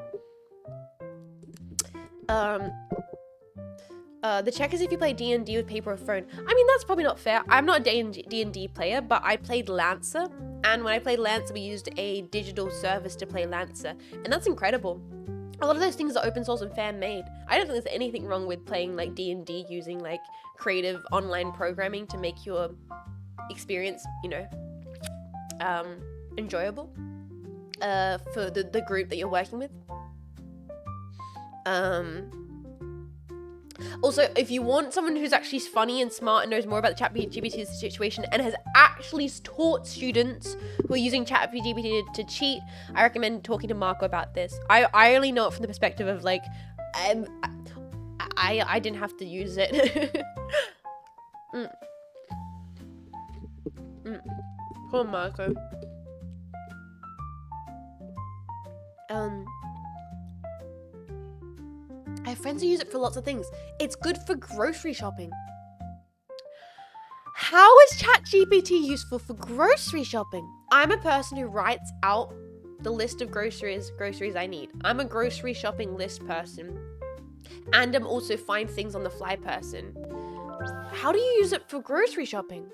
The check is if you play D&D with paper or phone. I mean, that's probably not fair. I'm not a D&D player, but I played Lancer. And when I played Lancer, we used a digital service to play Lancer. And that's incredible. A lot of those things are open source and fan-made. I don't think there's anything wrong with playing like D&D using like creative online programming to make your experience, enjoyable for the group that you're working with. Also, if you want someone who's actually funny and smart and knows more about the ChatGPT situation and has actually taught students who are using ChatGPT to cheat, I recommend talking to Marco about this. I only know it from the perspective of like, I didn't have to use it. Poor Marco. I have friends who use it for lots of things. It's good for grocery shopping. How is ChatGPT useful for grocery shopping? I'm a person who writes out the list of groceries I need. I'm a grocery shopping list person. And I'm also find things on the fly person. How do you use it for grocery shopping?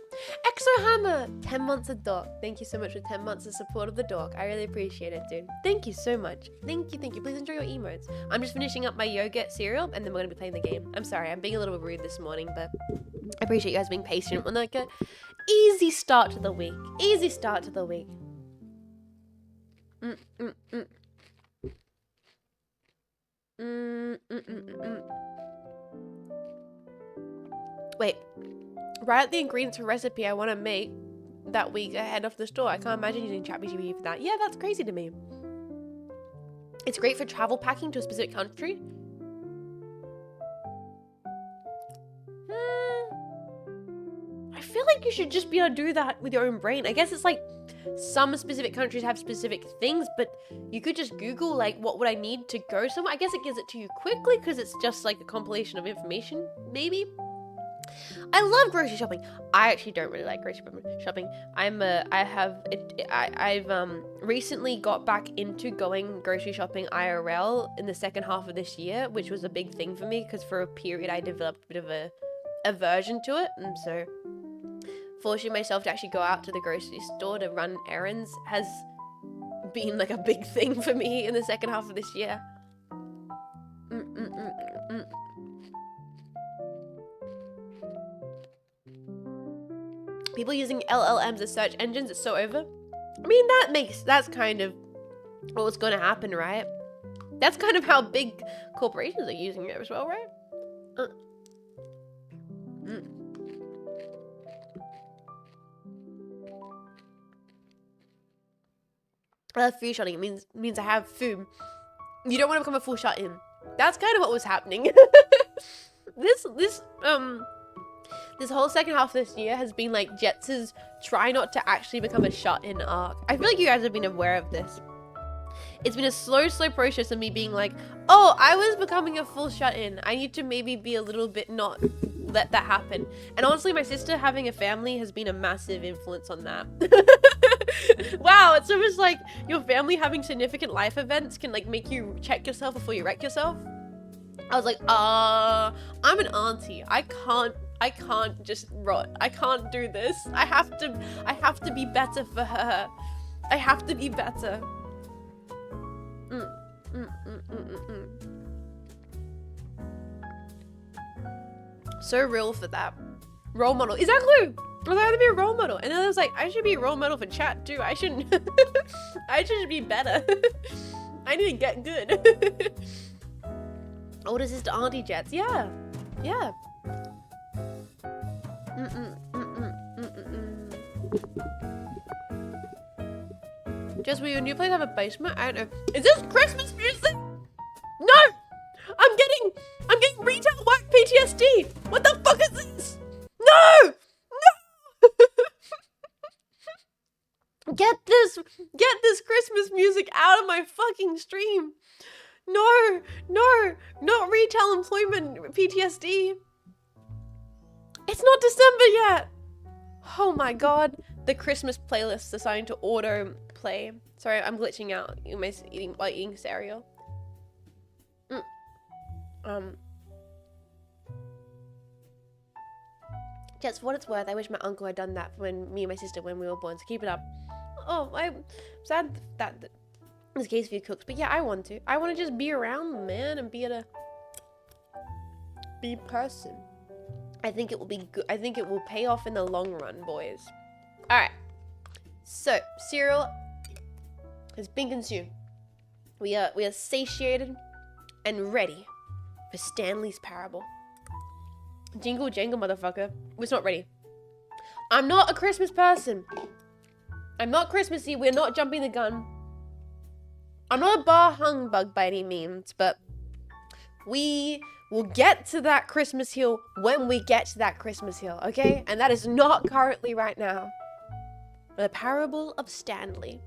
Exohammer, 10 months of dork. Thank you so much for 10 months of support of the dork. I really appreciate it, dude. Thank you so much. Thank you. Please enjoy your emotes. I'm just finishing up my yogurt cereal and then we're going to be playing the game. I'm sorry, I'm being a little bit rude this morning, but I appreciate you guys being patient with like a easy start to the week. Easy start to the week. Wait, write out the ingredients for a recipe I want to make that week ahead of the store. I can't imagine using ChatGPT for that. Yeah, that's crazy to me. It's great for travel packing to a specific country. I feel like you should just be able to do that with your own brain. I guess it's like some specific countries have specific things, but you could just Google like, what would I need to go somewhere? I guess it gives it to you quickly because it's just like a compilation of information, maybe. I love grocery shopping. I actually don't really like grocery shopping. I've recently got back into going grocery shopping IRL in the second half of this year, which was a big thing for me because for a period I developed a bit of a aversion to it, and so forcing myself to actually go out to the grocery store to run errands has been like a big thing for me in the second half of this year. People using LLMs as search engines, it's so over. I mean, that's kind of what's going to happen, right? That's kind of how big corporations are using it as well, right? Food shotting means I have food. You don't want to become a full shut in. That's kind of what was happening. This whole second half of this year has been like Jets's try not to actually become a shut-in arc. I feel like you guys have been aware of this. It's been a slow process of me being like, oh, I was becoming a full shut-in. I need to maybe be a little bit not let that happen. And honestly, my sister having a family has been a massive influence on that. Wow, it's almost like your family having significant life events can like make you check yourself before you wreck yourself. I was like, I'm an auntie. I can't just rot. I can't do this. I have to be better for her. I have to be better. So real for that. Role model. Exactly. I was like, to be a role model. And then I was like, I should be a role model for chat too. I shouldn't. I should be better. I need to get good. Older sister auntie Jets. Yeah. Yeah. Just will your new place have a basement? I don't know. Is this Christmas music? No! I'm getting retail work PTSD. What the fuck is this? No! No! Get this Christmas music out of my fucking stream. No, not retail employment PTSD. It's not December yet. Oh my god. The Christmas playlist assigned to auto play. Sorry, I'm glitching out while eating cereal. Just for what it's worth, I wish my uncle had done that when me and my sister when we were born, so keep it up. Oh, I'm sad that this case for you cooks, but yeah, I want to just be around them, man, and be a person. I think it will be good. I think it will pay off in the long run, boys. All right. So cereal has been consumed. We are satiated and ready for Stanley's Parable. Jingle jangle, motherfucker. It's not ready. I'm not a Christmas person. I'm not Christmassy. We're not jumping the gun. I'm not a bar hung bug by any means, but we will get to that Christmas hill when we get to that Christmas hill, okay? And that is not currently right now. The Parable of Stanley.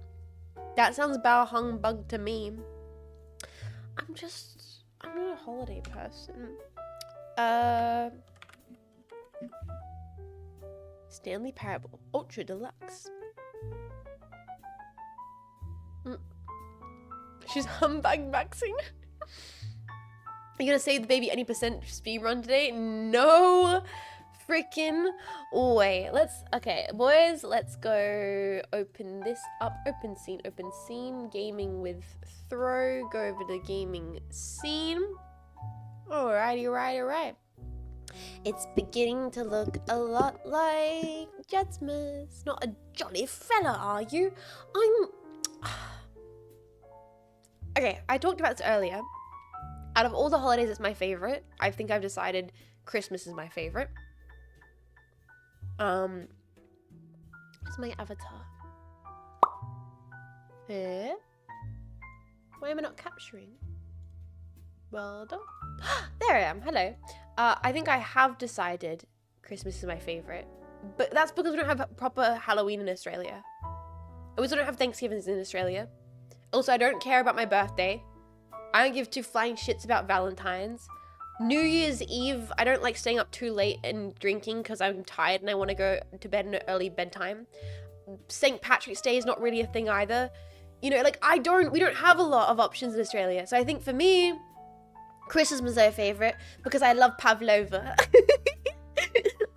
That sounds bar hung bug to me. I'm not a holiday person. Stanley Parable Ultra Deluxe. She's humbug maxing. Are you gonna save the baby any % speed run today? No freaking way. Okay, boys, let's go open this up. Open scene, gaming with throw. Go over to gaming scene. Alrighty, right. It's beginning to look a lot like Jetsmas. Not a jolly fella, are you? Okay, I talked about this earlier. Out of all the holidays, it's my favorite. I think I've decided Christmas is my favorite. Where's my avatar? Here? Why am I not capturing? Well done. There I am. Hello. I think I have decided Christmas is my favorite. But that's because we don't have proper Halloween in Australia. We also don't have Thanksgivings in Australia. Also, I don't care about my birthday. I don't give two flying shits about Valentine's. New Year's Eve, I don't like staying up too late and drinking because I'm tired and I want to go to bed in an early bedtime. St. Patrick's Day is not really a thing either. You know, like we don't have a lot of options in Australia. So I think for me, Christmas is my favorite because I love pavlova.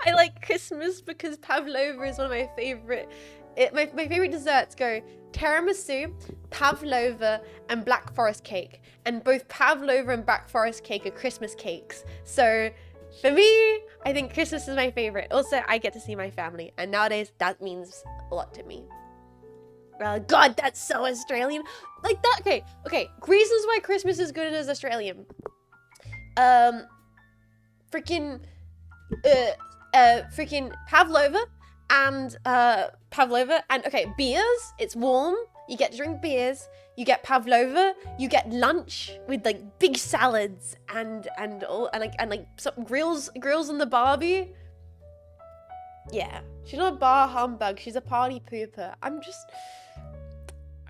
I like Christmas because pavlova is one of my favorite. My favorite desserts go tiramisu, pavlova, and black forest cake. And both pavlova and black forest cake are Christmas cakes. So for me, I think Christmas is my favorite. Also, I get to see my family. And nowadays, that means a lot to me. God, that's so Australian. Like that, okay. Reasons why Christmas is good as Australian. Freaking pavlova and okay, beers. It's warm. You get to drink beers. You get pavlova. You get lunch with like big salads and some grills on the barbie. Yeah, she's not a bar humbug. She's a party pooper. I'm just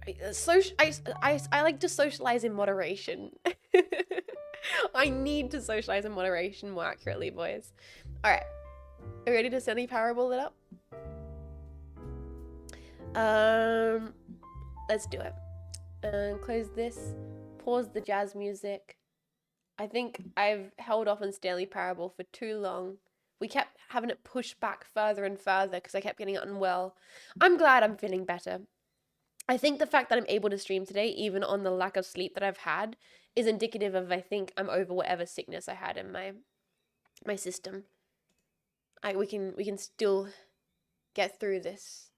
I like to socialize in moderation. I need to socialize in moderation more accurately, boys. All right, are you ready to Stanley Parable it up? Let's do it. Close this. Pause the jazz music. I think I've held off on Stanley Parable for too long. We kept having it pushed back further and further because I kept getting unwell. I'm glad I'm feeling better. I think the fact that I'm able to stream today, even on the lack of sleep that I've had, is indicative of I think I'm over whatever sickness I had in my system. We can still get through this.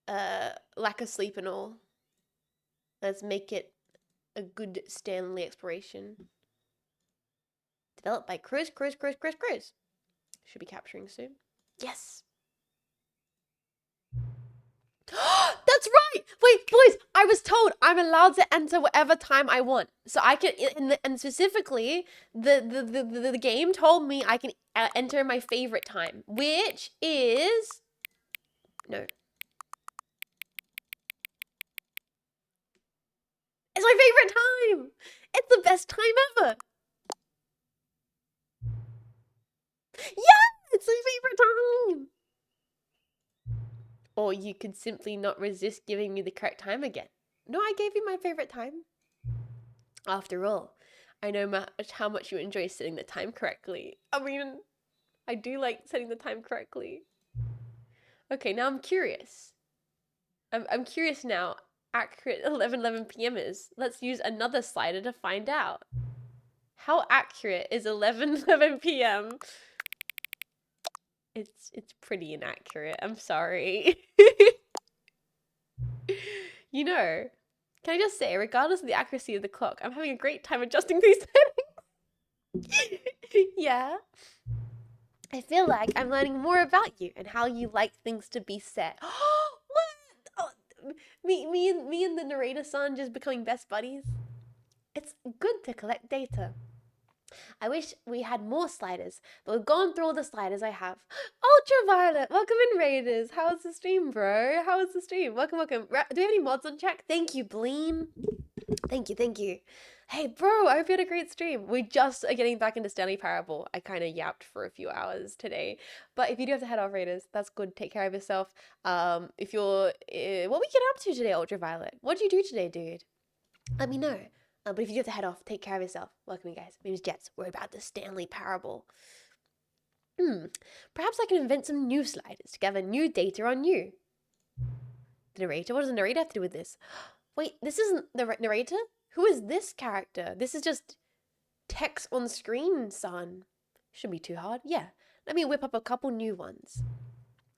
Lack of sleep and all. Let's make it a good Stanley exploration. Developed by Chris. Should be capturing soon. Yes. That's right. Wait, boys, I was told I'm allowed to enter whatever time I want. So I can, and specifically, the game told me I can enter my favorite time, which is no. It's my favorite time. It's the best time ever. Yeah, it's my favorite time. Or you could simply not resist giving me the correct time again. No, I gave you my favorite time. After all, I know how much you enjoy setting the time correctly. I mean, I do like setting the time correctly. Okay, now I'm curious. I'm curious now. Accurate 11:11 p.m. is. Let's use another slider to find out. How accurate is 11:11 p.m.? It's pretty inaccurate. I'm sorry. You know, can I just say, regardless of the accuracy of the clock, I'm having a great time adjusting these settings. Yeah. I feel like I'm learning more about you and how you like things to be set. What? Oh, me and the narrator-san just becoming best buddies. It's good to collect data. I wish we had more sliders, but we've gone through all the sliders I have. Ultraviolet, welcome in, Raiders. How was the stream, bro? How was the stream? Welcome. Do we have any mods on check? Thank you, Bleem. Thank you. Hey, bro, I hope you had a great stream. We just are getting back into Stanley Parable. I kind of yapped for a few hours today. But if you do have to head off, Raiders, that's good. Take care of yourself. If you're... what we get up to today, Ultraviolet? What did you do today, dude? Let me know. But if you do have to head off, take care of yourself. Welcome, guys. My name is Jets. We're about the Stanley Parable. Perhaps I can invent some new sliders to gather new data on you. The narrator? What does the narrator have to do with this? Wait, this isn't the narrator? Who is this character? This is just text on screen, son. Shouldn't be too hard. Yeah. Let me whip up a couple new ones.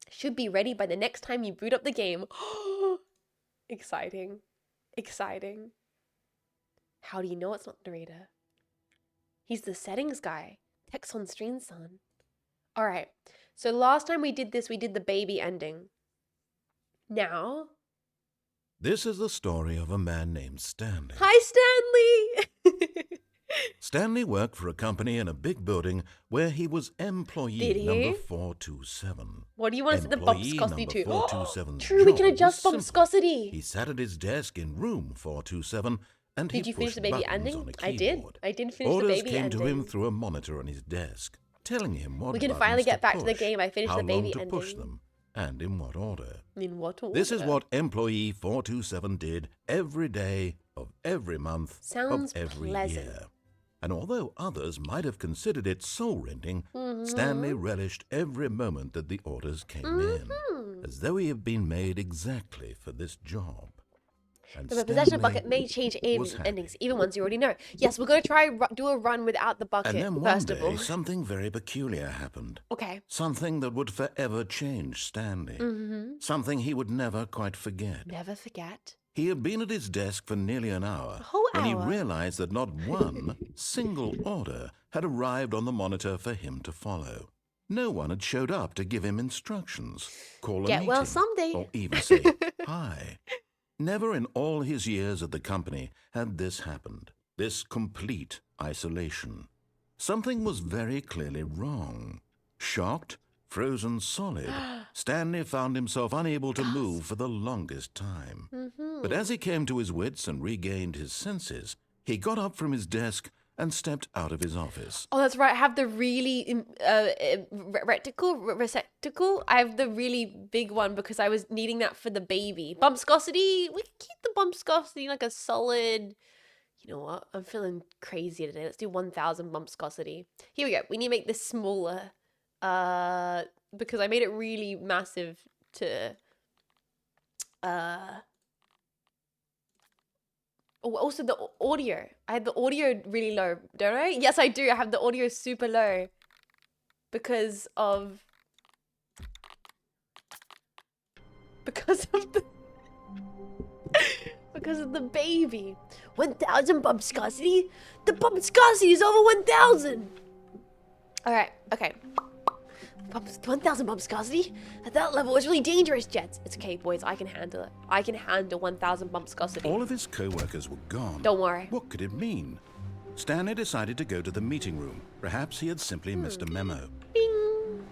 Should be ready by the next time you boot up the game. Exciting. How do you know it's not the narrator? He's the settings guy. Text on screen, son. All right. So last time we did this, we did the baby ending. Now... This is the story of a man named Stanley. Hi, Stanley! Stanley worked for a company in a big building where he was employee number 427. What do you want to set the bump viscosity to? 427's True, we can job adjust was bump simple. viscosity. He sat at his desk in room 427 and Did he you finish pushed the baby buttons ending? on a I did. keyboard. I did finish Orders the baby came ending. to him through a monitor on his desk, telling him what We can buttons finally get to back to the push, game. I finished how the baby long to ending. push them, and in what order. In what order? This is what employee 427 did every day of every month Sounds of every pleasant. year. And although others might have considered it soul-rending, Mm-hmm. Stanley relished every moment that the orders came in, as though he had been made exactly for this job. And The possession of Stanley bucket may change was happy. endings, even ones you already know. Yes, we're going to try do a run without the bucket, And then one first of day, all. something very peculiar happened. Okay. Something that would forever change Stanley. Mm-hmm. Something he would never quite forget. Never forget. He had been at his desk for nearly an hour A whole when hour? he realized that not one single order had arrived on the monitor for him to follow. No one had showed up to give him instructions, call a Get meeting, well someday. or even say hi. Never in all his years at the company had this happened, this complete isolation. Something was very clearly wrong. Shocked, frozen solid, Stanley found himself unable to move for the longest time. Mm-hmm. But as he came to his wits and regained his senses, he got up from his desk and stepped out of his office. Oh, that's right. I have the really receptacle. I have the really big one because I was needing that for the baby. Bumpscosity. We can keep the bumpscosity like a solid. You know what? I'm feeling crazy today. Let's do 1,000 bumpscosity. Here we go. We need to make this smaller. Because I made it really massive to. Oh, also the audio. I had the audio really low, don't I? Yes, I do. I have the audio super low because of the because of the baby. 1,000 bumpscosity. The bumpscosity is over 1,000. All right. Okay. 1,000 bumpscosity? At that level, it's really dangerous, Jets. It's okay, boys. I can handle it. I can handle 1,000 bumpscosity. All of his co-workers were gone. Don't worry. What could it mean? Stanley decided to go to the meeting room. Perhaps he had simply missed a memo. Bing!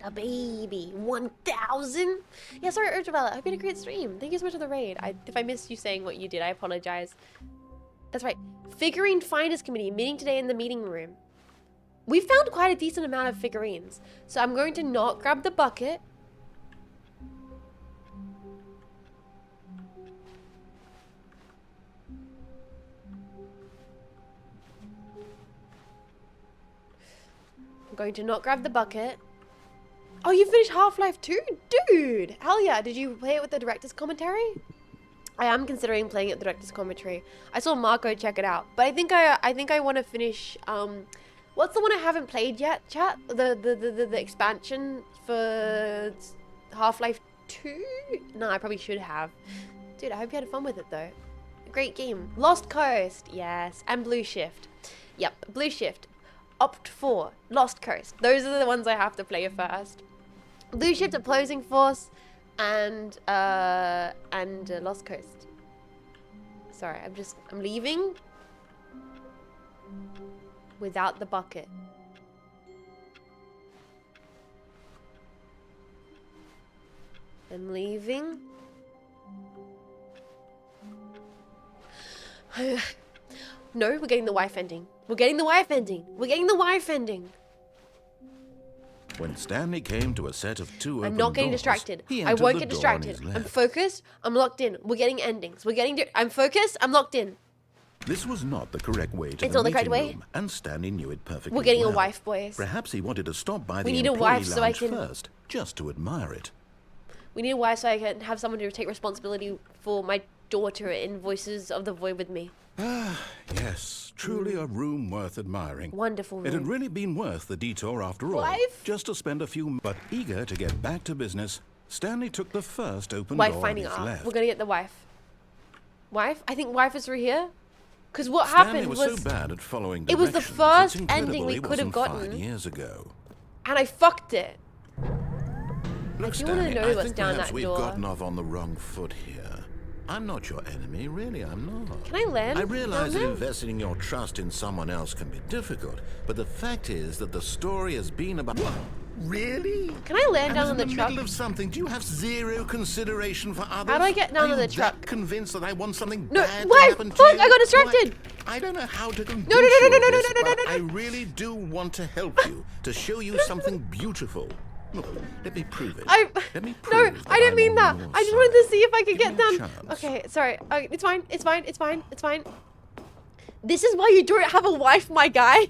The baby. 1,000? Yeah, sorry, Urgavella. I hope you had a great stream. Thank you so much for the raid. If I missed you saying what you did, I apologize. That's right. Figurine Finders Committee meeting today in the meeting room. We found quite a decent amount of figurines. So I'm going to not grab the bucket. I'm going to not grab the bucket. Oh, you finished Half-Life 2? Dude! Hell yeah. Did you play it with the director's commentary? I am considering playing it with the director's commentary. I saw Marco check it out. But I think I want to finish... What's the one I haven't played yet, chat? The expansion for Half-Life 2? No, I probably should have. Dude, I hope you had fun with it, though. Great game. Lost Coast. Yes. And Blue Shift. Yep. Blue Shift. Opt 4. Lost Coast. Those are the ones I have to play first. Blue Shift, Opposing Force, and Lost Coast. Sorry, I'm leaving. Without the bucket. I'm leaving. No, we're getting the wife ending. We're getting the wife ending. We're getting the wife ending. When Stanley came to a set of two I'm open not getting doors, distracted. he I entered won't the get door on distracted. his I'm left. focused. I'm locked in. We're getting endings. We're getting... I'm focused. I'm locked in. This was not the correct way to It's the not the correct meeting way? room, and Stanley knew it perfectly We're getting well. a wife, boys. Perhaps he wanted to stop by We the need a employee wife so I lounge can- first, just to admire it. We need a wife so I can have someone to take responsibility for my daughter in Voices of the Void with me. Ah, yes, truly a room worth admiring. Wonderful It had room. really been worth the detour after all. Wife? Just to spend a few... But eager to get back to business, Stanley took the first open Wife door finding on his art. left. We're gonna get the wife. Wife? I think wife is through here. Because what Stanley happened was was... so bad at following it was the directions, first it's incredible ending we he could have wasn't gotten. 5 years ago. And I fucked it. Look, do wanna Stanley, know I what's think down perhaps that we've door. gotten off on the wrong foot here. I'm not your enemy, really, I'm not. Can I land? I realize that down there? investing your trust in someone else can be difficult, but the fact is that the story has been about... What? Really? Can I land down I on was the in the truck? middle of something. Do you have zero consideration for others? How do I get down Are on the you truck? that convinced that I want something No, bad to why? happen to Fuck, you? I got distracted. I don't know how to convince no, no, you no, of no, no, this, no, no, but no, no. I really do want to help you, to show you something beautiful. Look, let me prove it. Let me prove No, that I didn't I'm mean on that. your I just side. wanted to see if I could Give get me a down. chance. Okay, sorry. It's fine. It's fine. It's fine. It's fine. This is why you don't have a wife, my guy.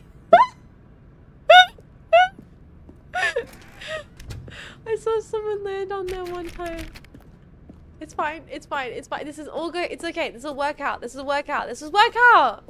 I saw someone land on there one time. It's fine. It's fine. It's fine. This is all good. It's okay. This will work out. This will work out. This will work out.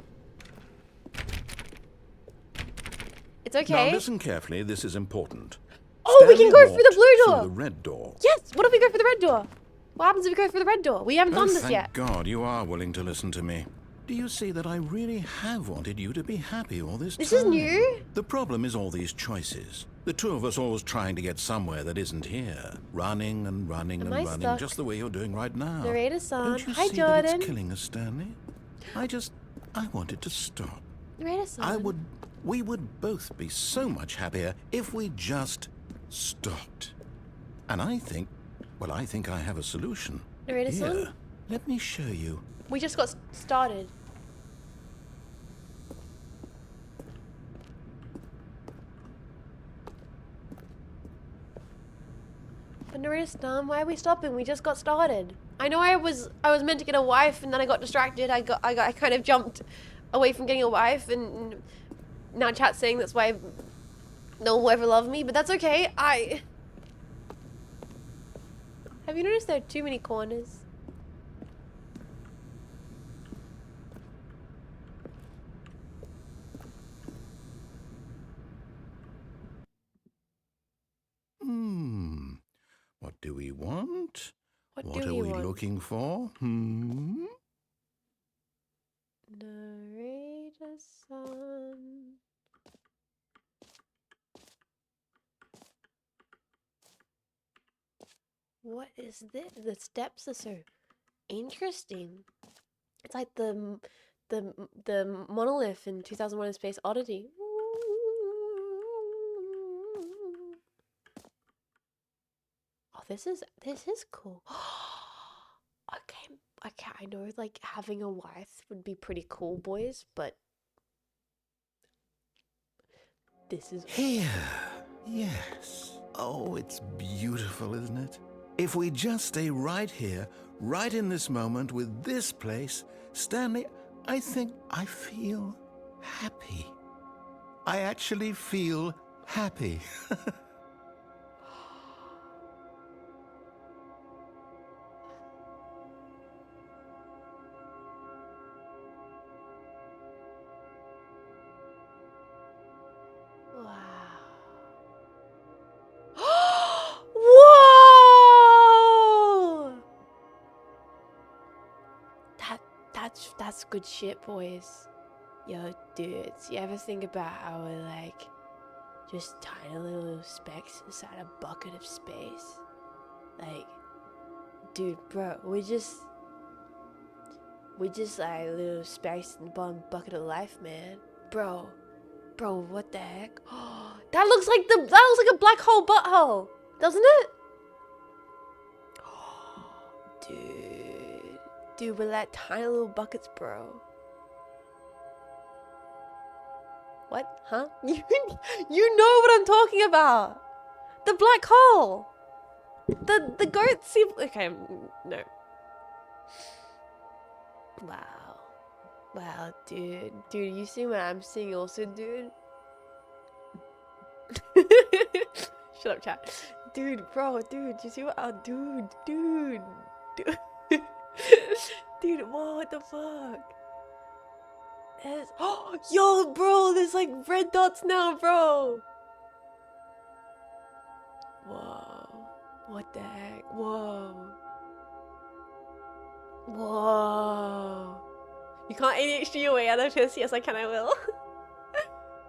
It's okay. Now listen carefully. This is important. Oh, we can Stanley go through the blue walked door. through the red door. Yes. What if we go through the red door? What happens if we go through the red door? We haven't done this Thank yet. God you are willing to listen to me. Do you see that I really have wanted you to be happy all this time? This is new. The problem is all these choices. The two of us always trying to get somewhere that isn't here. Running and running Am and I running, stuck? just the way you're doing right now. Narrator son. Don't you Hi, see that Jordan. it's killing us, Stanley? I wanted to stop. Narrator son. We would both be so much happier if we just stopped. And I think I have a solution. Narrator son. Here, let me show you. We just got started. But narrator son, why are we stopping? We just got started. I know I was meant to get a wife and then I got distracted. I kind of jumped away from getting a wife and now chat's saying that's why no one will ever love me, but that's okay. Have you noticed there are too many corners? What do we want? What What do are you we want? looking for? Narrator son. What is this? The steps are so interesting. It's like the monolith in 2001: A Space Oddity. Oh, this is cool. Okay, I know like having a wife would be pretty cool, boys, but this is Here. Yes. Oh, it's beautiful, isn't it? If we just stay right here, right in this moment with this place, Stanley, I think I feel happy. I actually feel happy. Whoa! That's good shit, boys. Yo, dudes, you ever think about how we're like just tiny little specks inside a bucket of space? Like, dude, bro, we're just like little specks in the bottom bucket of life, man. Bro, what the heck? That looks like a black hole butthole, doesn't it? Dude, we're like tiny little buckets, bro. What? Huh? You know what I'm talking about. The black hole. The goat seem okay. No. Wow, dude, you see what I'm seeing also, dude? Shut up, chat. Dude, bro, dude, you see what? Oh, dude. Dude, whoa, what the fuck? Oh, yo, bro, there's like red dots now, bro. Whoa, what the heck? Whoa. You can't ADHD away out of this. Yes, I can, I will.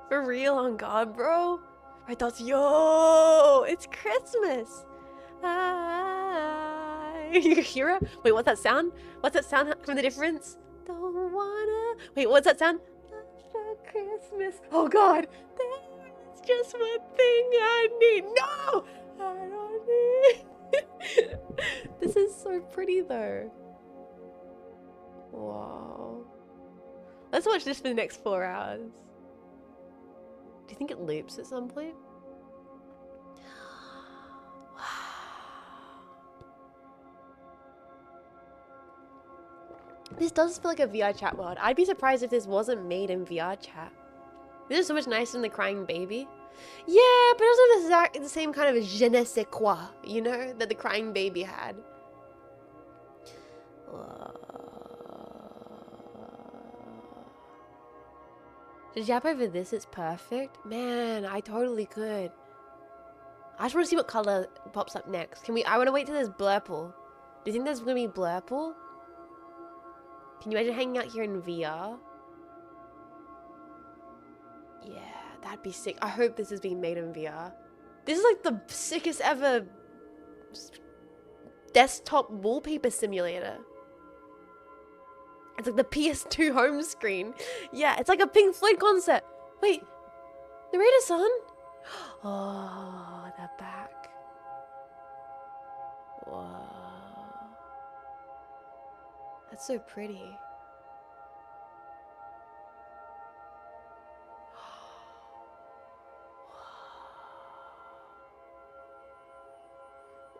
For real, on God, bro. Red dots, yo, it's Christmas. I You can hear it? Wait, what's that sound? What's that sound from the difference? Don't wanna... Wait, what's that sound? For Christmas. Oh God. That's just one thing I need. No! I don't need... This is so pretty though. Wow. Let's watch this for the next 4 hours. Do you think it loops at some point? This does feel like a VR chat world. I'd be surprised if this wasn't made in VR chat. This is so much nicer than the crying baby. Yeah, but it doesn't have the same kind of je ne sais quoi, you know, that the crying baby had. To jab over this, it's perfect. Man, I totally could. I just want to see what color pops up next. Can we? I want to wait till there's blurple. Do you think there's gonna be blurple? Can you imagine hanging out here in VR? Yeah, that'd be sick. I hope this is being made in VR. This is like the sickest ever desktop wallpaper simulator. It's like the PS2 home screen. Yeah, it's like a Pink Floyd concert. Wait, narrator son? Oh, the back. Whoa. That's so pretty.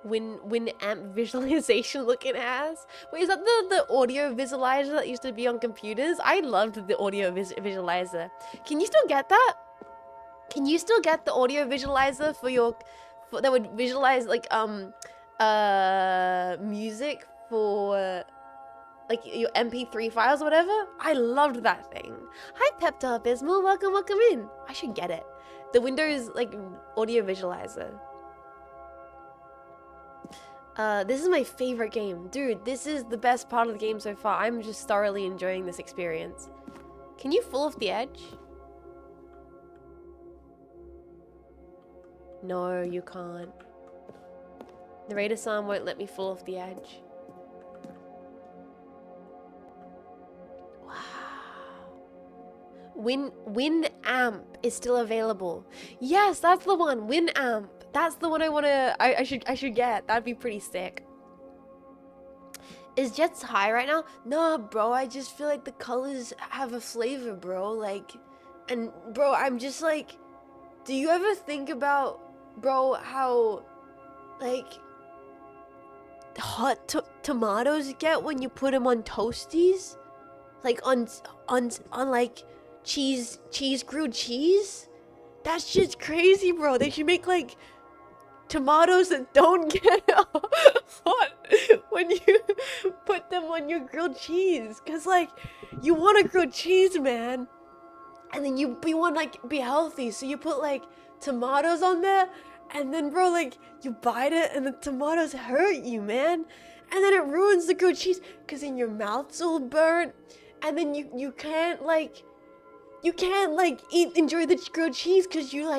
Win amp visualization looking ass. Wait, is that the audio visualizer that used to be on computers? I loved the audio visualizer. Can you still get that? Can you still get the audio visualizer for your that would visualize like music for like your MP3 files or whatever? I loved that thing. Hi Pepta Abysmal, welcome in. I should get it. The Windows like audio visualizer. This is my favorite game. Dude, this is the best part of the game so far. I'm just thoroughly enjoying this experience. Can you fall off the edge? No, you can't. Narrator-san won't let me fall off the edge. Wow. Win amp is still available. Yes, that's the one. Win amp. That's the one I wanna. I should get. That'd be pretty sick. Is Jets high right now? No, bro. I just feel like the colors have a flavor, bro. Like, and bro, I'm just like, do you ever think about, bro, how like hot tomatoes get when you put them on toasties, like on like grilled cheese? That's just crazy, bro. They should make like tomatoes that don't get hot when you put them on your grilled cheese, cause like you want a grilled cheese, man, and then you want like be healthy, so you put like tomatoes on there, and then bro, like you bite it and the tomatoes hurt you, man, and then it ruins the grilled cheese, cause then your mouth's all burnt, and then you can't enjoy the grilled cheese, cause you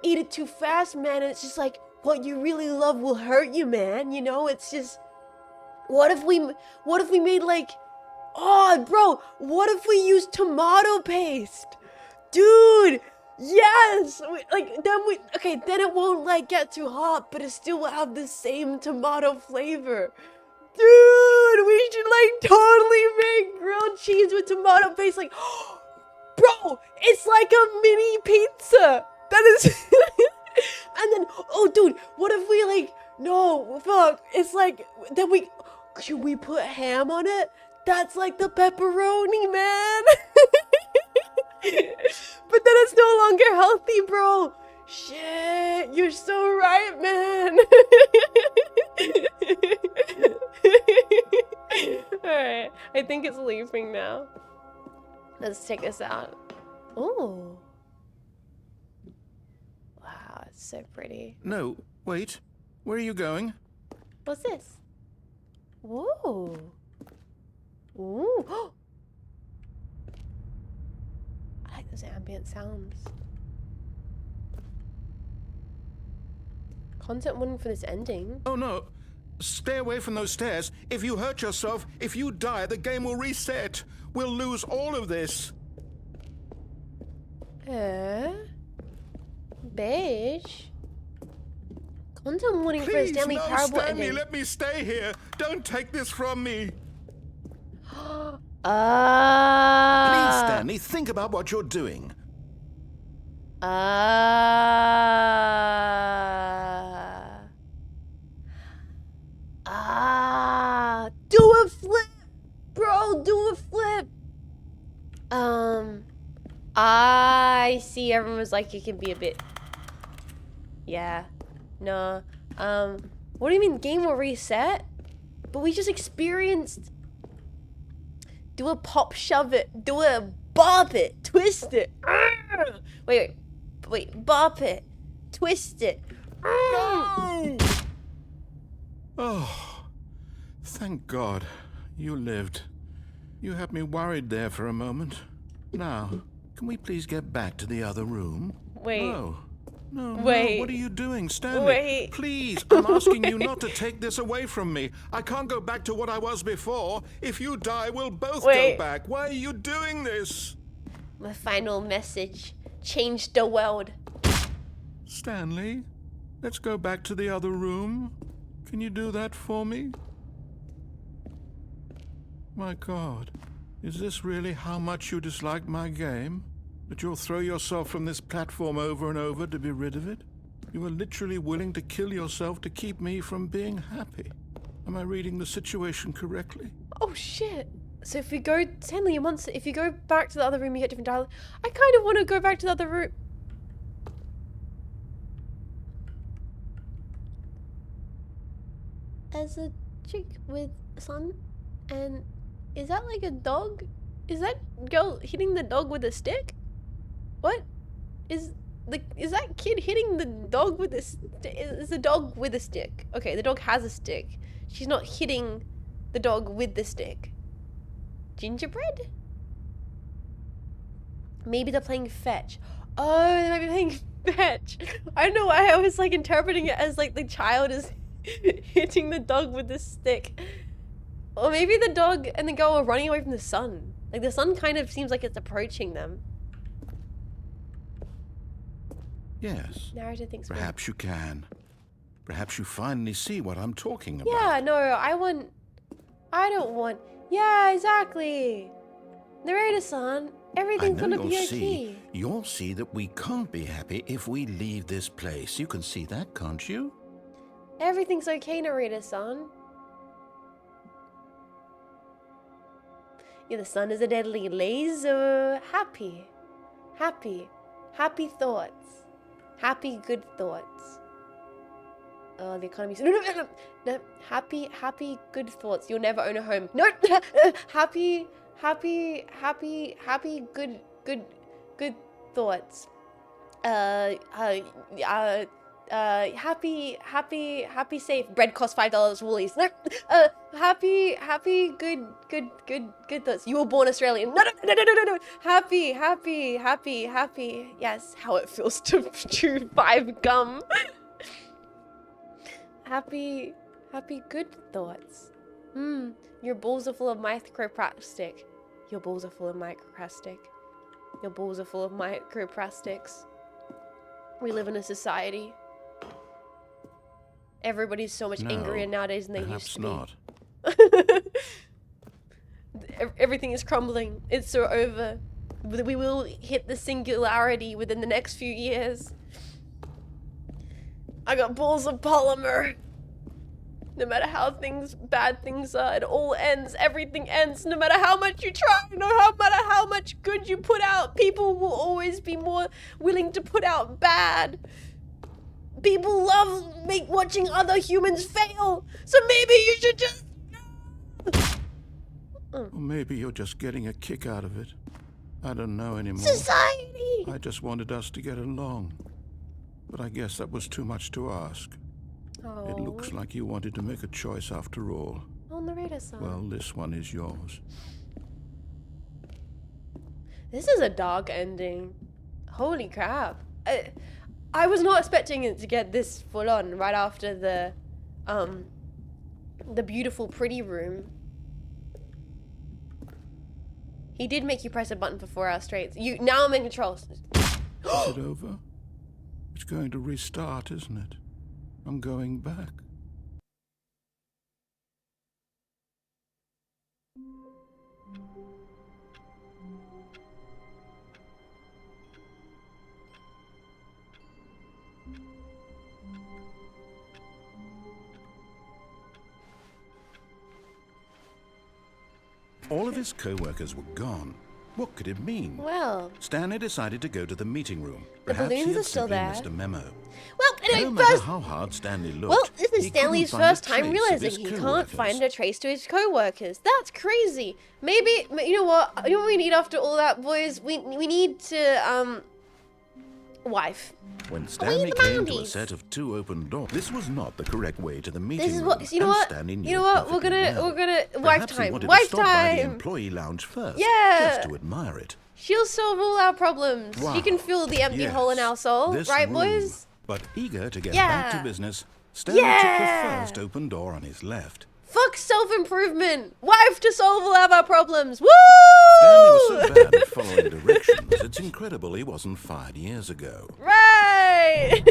eat it too fast, man, and it's just like what you really love will hurt you, man, you know? It's just, what if we made like, oh bro, what if we used tomato paste? Dude, yes! Then it won't like get too hot, but it still will have the same tomato flavor. Dude, we should like totally make grilled cheese with tomato paste, like, bro, it's like a mini pizza. That is, and then, oh dude, what if we like, no, fuck, it's like, then should we put ham on it? That's like the pepperoni, man. But then it's no longer healthy, bro. Shit, you're so right, man. Alright, I think it's leaving now. Let's check this out. Oh. Wow, it's so pretty. No, wait. Where are you going? What's this? Whoa. Ooh. I like those ambient sounds. Content warning for this ending. Oh no. Stay away from those stairs. If you hurt yourself, if you die, the game will reset. We'll lose all of this. Beige? Content warning for a Please, Stanley no, Parable Stanley, ending. let me stay here. Don't take this from me. Please, Stanley, think about what you're doing. Do a flip! Bro, do a flip! I see everyone was like, it can be a bit... Yeah. No. What do you mean game will reset? But we just experienced... Do a pop shove it. Do a bop it. Twist it. Wait. Bop it. Twist it. No! Oh, thank God you lived. You had me worried there for a moment. Now, can we please get back to the other room? Wait. No, Wait. What are you doing, Stanley? Wait. Please, I'm asking you not to take this away from me. I can't go back to what I was before. If you die, we'll both go back. Why are you doing this? My final message. Change the world. Stanley, let's go back to the other room. Can you do that for me? My God, is this really how much you dislike my game? That you'll throw yourself from this platform over and over to be rid of it? You are literally willing to kill yourself to keep me from being happy. Am I reading the situation correctly? Oh shit. So if we go, Stanley, you monster, if you go back to the other room, you get different dialogue. I kind of want to go back to the other room. As a chick with a son, and is that like a dog? Is that girl hitting the dog with a stick? What? Is that kid hitting the dog with a stick? Is the dog with a stick? Okay, the dog has a stick. She's not hitting the dog with the stick. Gingerbread? Maybe they're playing fetch. Oh, they might be playing fetch. I don't know why I was like interpreting it as like the child is hitting the dog with the stick. Or maybe the dog and the girl are running away from the sun. Like the sun kind of seems like it's approaching them. Yes. Narrator thinks Perhaps you can. Perhaps you finally see what I'm talking about. Yeah, no, I don't want. Yeah, exactly. Narrator-san, everything's gonna be okay. You'll see that we can't be happy if we leave this place. You can see that, can't you? Everything's okay, narrator-san. Yeah, the sun is a deadly laser. Happy thoughts. Happy, good thoughts. Oh, the economy's... No. Happy, good thoughts. You'll never own a home. No. Happy, good thoughts. Happy, safe. Bread costs $5. Woolies. No. Happy, good thoughts. You were born Australian. No. Happy. Yes, how it feels to chew 5 gum. Happy, good thoughts. Your balls are full of microplastic. Your balls are full of microplastic. Your balls are full of microplastics. We live in a society. Everybody's so much angrier nowadays than they used to be. Perhaps not. Everything is crumbling. It's so over. We will hit the singularity within the next few years. I got balls of polymer. No matter how bad things are, it all ends. Everything ends. No matter how much you try, no matter how much good you put out, people will always be more willing to put out bad. People love watching other humans fail. So maybe you should just... Or maybe you're just getting a kick out of it. I don't know anymore. Society! I just wanted us to get along. But I guess that was too much to ask. Oh. It looks like you wanted to make a choice after all. Oh, narrator-san. Well, this one is yours. This is a dark ending. Holy crap. I was not expecting it to get this full on right after the The beautiful, pretty room. He did make you press a button for 4 hours straight. Now I'm in control. Is it over? It's going to restart, isn't it? I'm going back. All of his co-workers were gone. What could it mean? Well, Stanley decided to go to the meeting room. the Perhaps balloons he had are still simply there. missed a memo. Well, anyway, No matter first. how hard Stanley looked, Well, this is he Stanley's couldn't find a first time trace of realizing his he can't co-workers. find a trace to his co-workers. That's crazy. Maybe, you know what? You know what we need after all that, boys? We need to, wife. When Stanley the came to a bounties. set of 2 open doors, this was not the correct way to the meeting This is room. what, you know and what? Stanley knew You know it what? We're perfectly well. gonna, wife Perhaps he time. wanted Wife to stop by the time. employee lounge first, Yeah. just to admire it. She'll solve all our problems. Wow. She can fill the empty Yes, hole in our soul, this right, room. boys? But eager to get Yeah. back to business, Stanley Yeah. took the first open door on his left. Fuck self-improvement. Wife to solve all of our problems. Woo! Stanley was so bad at following directions, it's incredible he wasn't fired years ago. Right.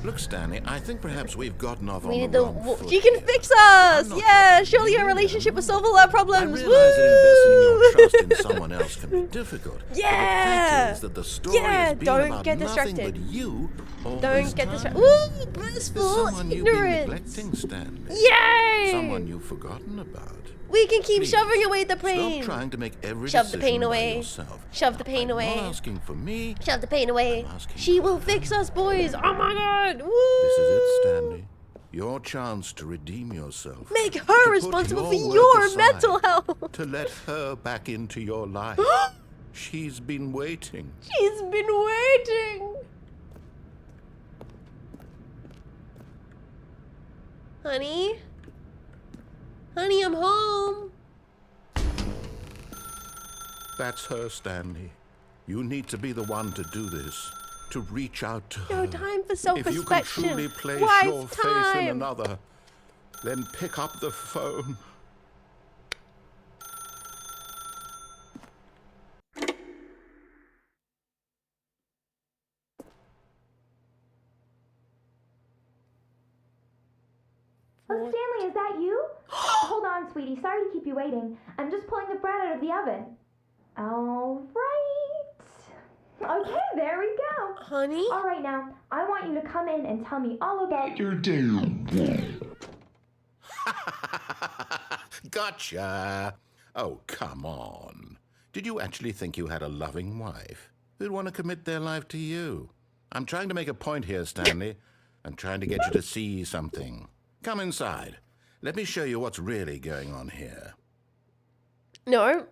Look, Stanley, I think perhaps we've gotten off We on need the the. wrong foot She can here. fix us. I'm not Yeah. sure. Surely a relationship will solve all our I problems. realize that investing your Woo! trust in someone else can be difficult. But the Yeah. fact is that the story Yeah, has been don't about get nothing distracted. but you all Don't this get time. distracted. Ooh, There's blissful someone you've been ignorance. neglecting, Stanley. Yay! Someone you've forgotten about. We can keep Please, shoving away the pain. Stop trying to make every Shove the decision pain by away. yourself. Shove the pain I'm away. not asking for me. Shove the pain away. I'm asking She for will her. fix us, boys. Oh my god. Woo! This is it, Stanley. Your chance to redeem yourself. Make To her put responsible for work your aside, mental health. To let her back into your life. She's been waiting. She's been waiting. Honey? Honey, I'm home. That's her, Stanley. You need to be the one to do this. To reach out to No her. time for If you can self-inspection. truly place Wife your faith in time. another, then pick up the phone. Oh, Stanley, is that you? Hold on, sweetie. Sorry to keep you waiting. I'm just pulling the bread out of the oven. All right. Okay, there we go. Honey? All right, now, I want you to come in and tell me all about your Gotcha. Oh, come on. Did you actually think you had a loving wife who'd want to commit their life to you? I'm trying to make a point here, Stanley. I'm trying to get you to see something. Come inside. Let me show you what's really going on here. No.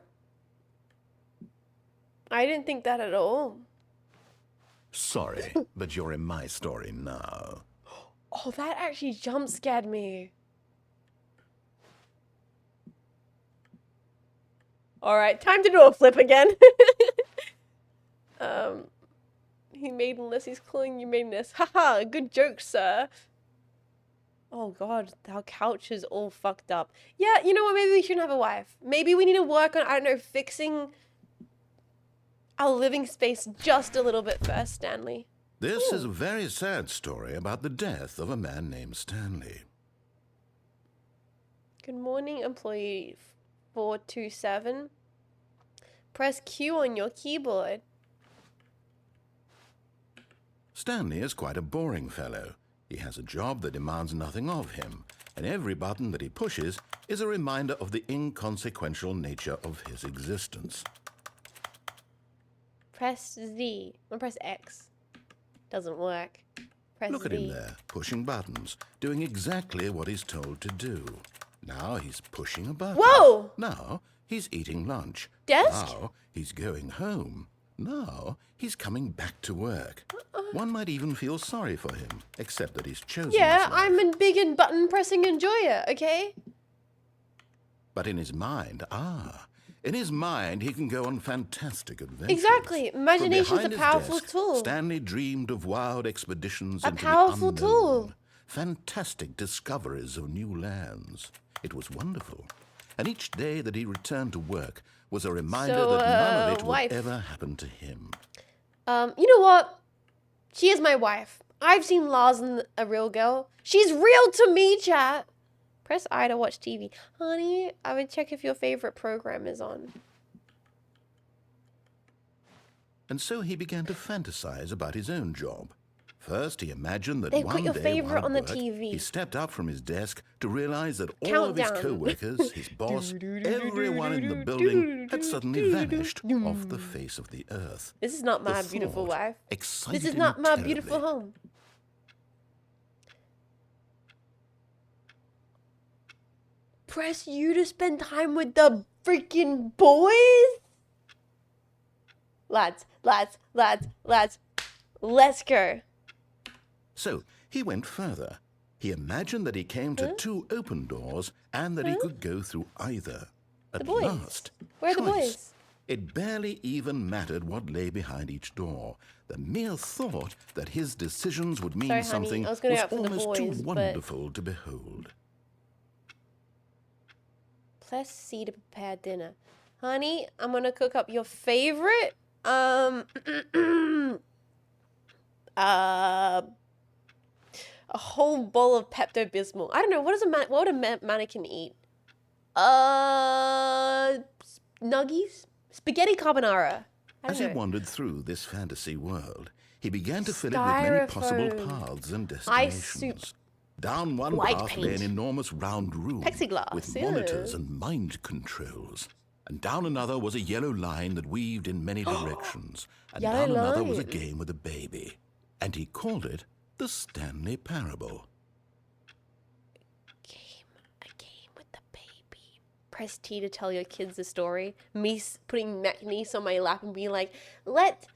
I didn't think that at all. Sorry, but you're in my story now. Oh, that actually jump scared me. Alright, time to do a flip again. He maidenless, he's calling you maidenless. Haha, good joke, sir. Oh god, our couch is all fucked up. Yeah, you know what, maybe we shouldn't have a wife. Maybe we need to work on, I don't know, fixing our living space just a little bit first, Stanley. This is a very sad story about the death of a man named Stanley. Good morning, employee 427. Press Q on your keyboard. Stanley is quite a boring fellow. He has a job that demands nothing of him, and every button that he pushes is a reminder of the inconsequential nature of his existence. Press Z. Or press X. Doesn't work. Press Look Z. at him there, pushing buttons, doing exactly what he's told to do. Now he's pushing a button. Whoa! Now he's eating lunch. Desk? Now he's going home. Now he's coming back to work. One might even feel sorry for him, except that he's chosen Yeah, this life. I'm a big and button pressing enjoyer, okay? But in his mind, in his mind, he can go on fantastic adventures. Exactly. From Imagination's a behind his powerful desk, tool. Stanley dreamed of wild expeditions A into powerful the tool. unknown. fantastic discoveries of new lands. It was wonderful. And each day that he returned to work was a reminder that none of it would ever happen to him. You know what? She is my wife. I've seen Larsen, a real girl. She's real to me, chat. Press I to watch TV. Honey, I would check if your favorite program is on. And so he began to fantasize about his own job. First, he imagined that They've one got your day favorite while on the at work, TV. he stepped up from his desk to realize that all of his co-workers, his boss, everyone in the building had suddenly vanished off the face of the earth. This is not my The beautiful thought wife. excited This is him not my terribly. beautiful home. Press you to spend time with the freaking boys? Lads, let's go. So he went further. He imagined that he came to two open doors and that he could go through either. At boys. last, Where are the choice. boys? It barely even mattered what lay behind each door. The mere thought that his decisions would mean Sorry, honey, something I was was gonna go out for the almost boys, too but- wonderful to behold. Press C to prepare dinner. Honey, I'm gonna cook up your favorite, a whole bowl of Pepto-Bismol. I don't know, what would a mannequin eat? Nuggies? Spaghetti carbonara. I As don't he know. wandered through this fantasy world, he began to fill it with many possible Styrofoam. paths and Ice soup. destinations. Down one White path lay an paint. enormous round room Plexiglass, with yeah. monitors and mind controls. And down another was a yellow line that weaved in many directions. And Yellow down another was a line. game with a baby. And he called it the Stanley Parable. A game with the baby. Press T to tell your kids a story. Me putting mech niece on my lap and being like, let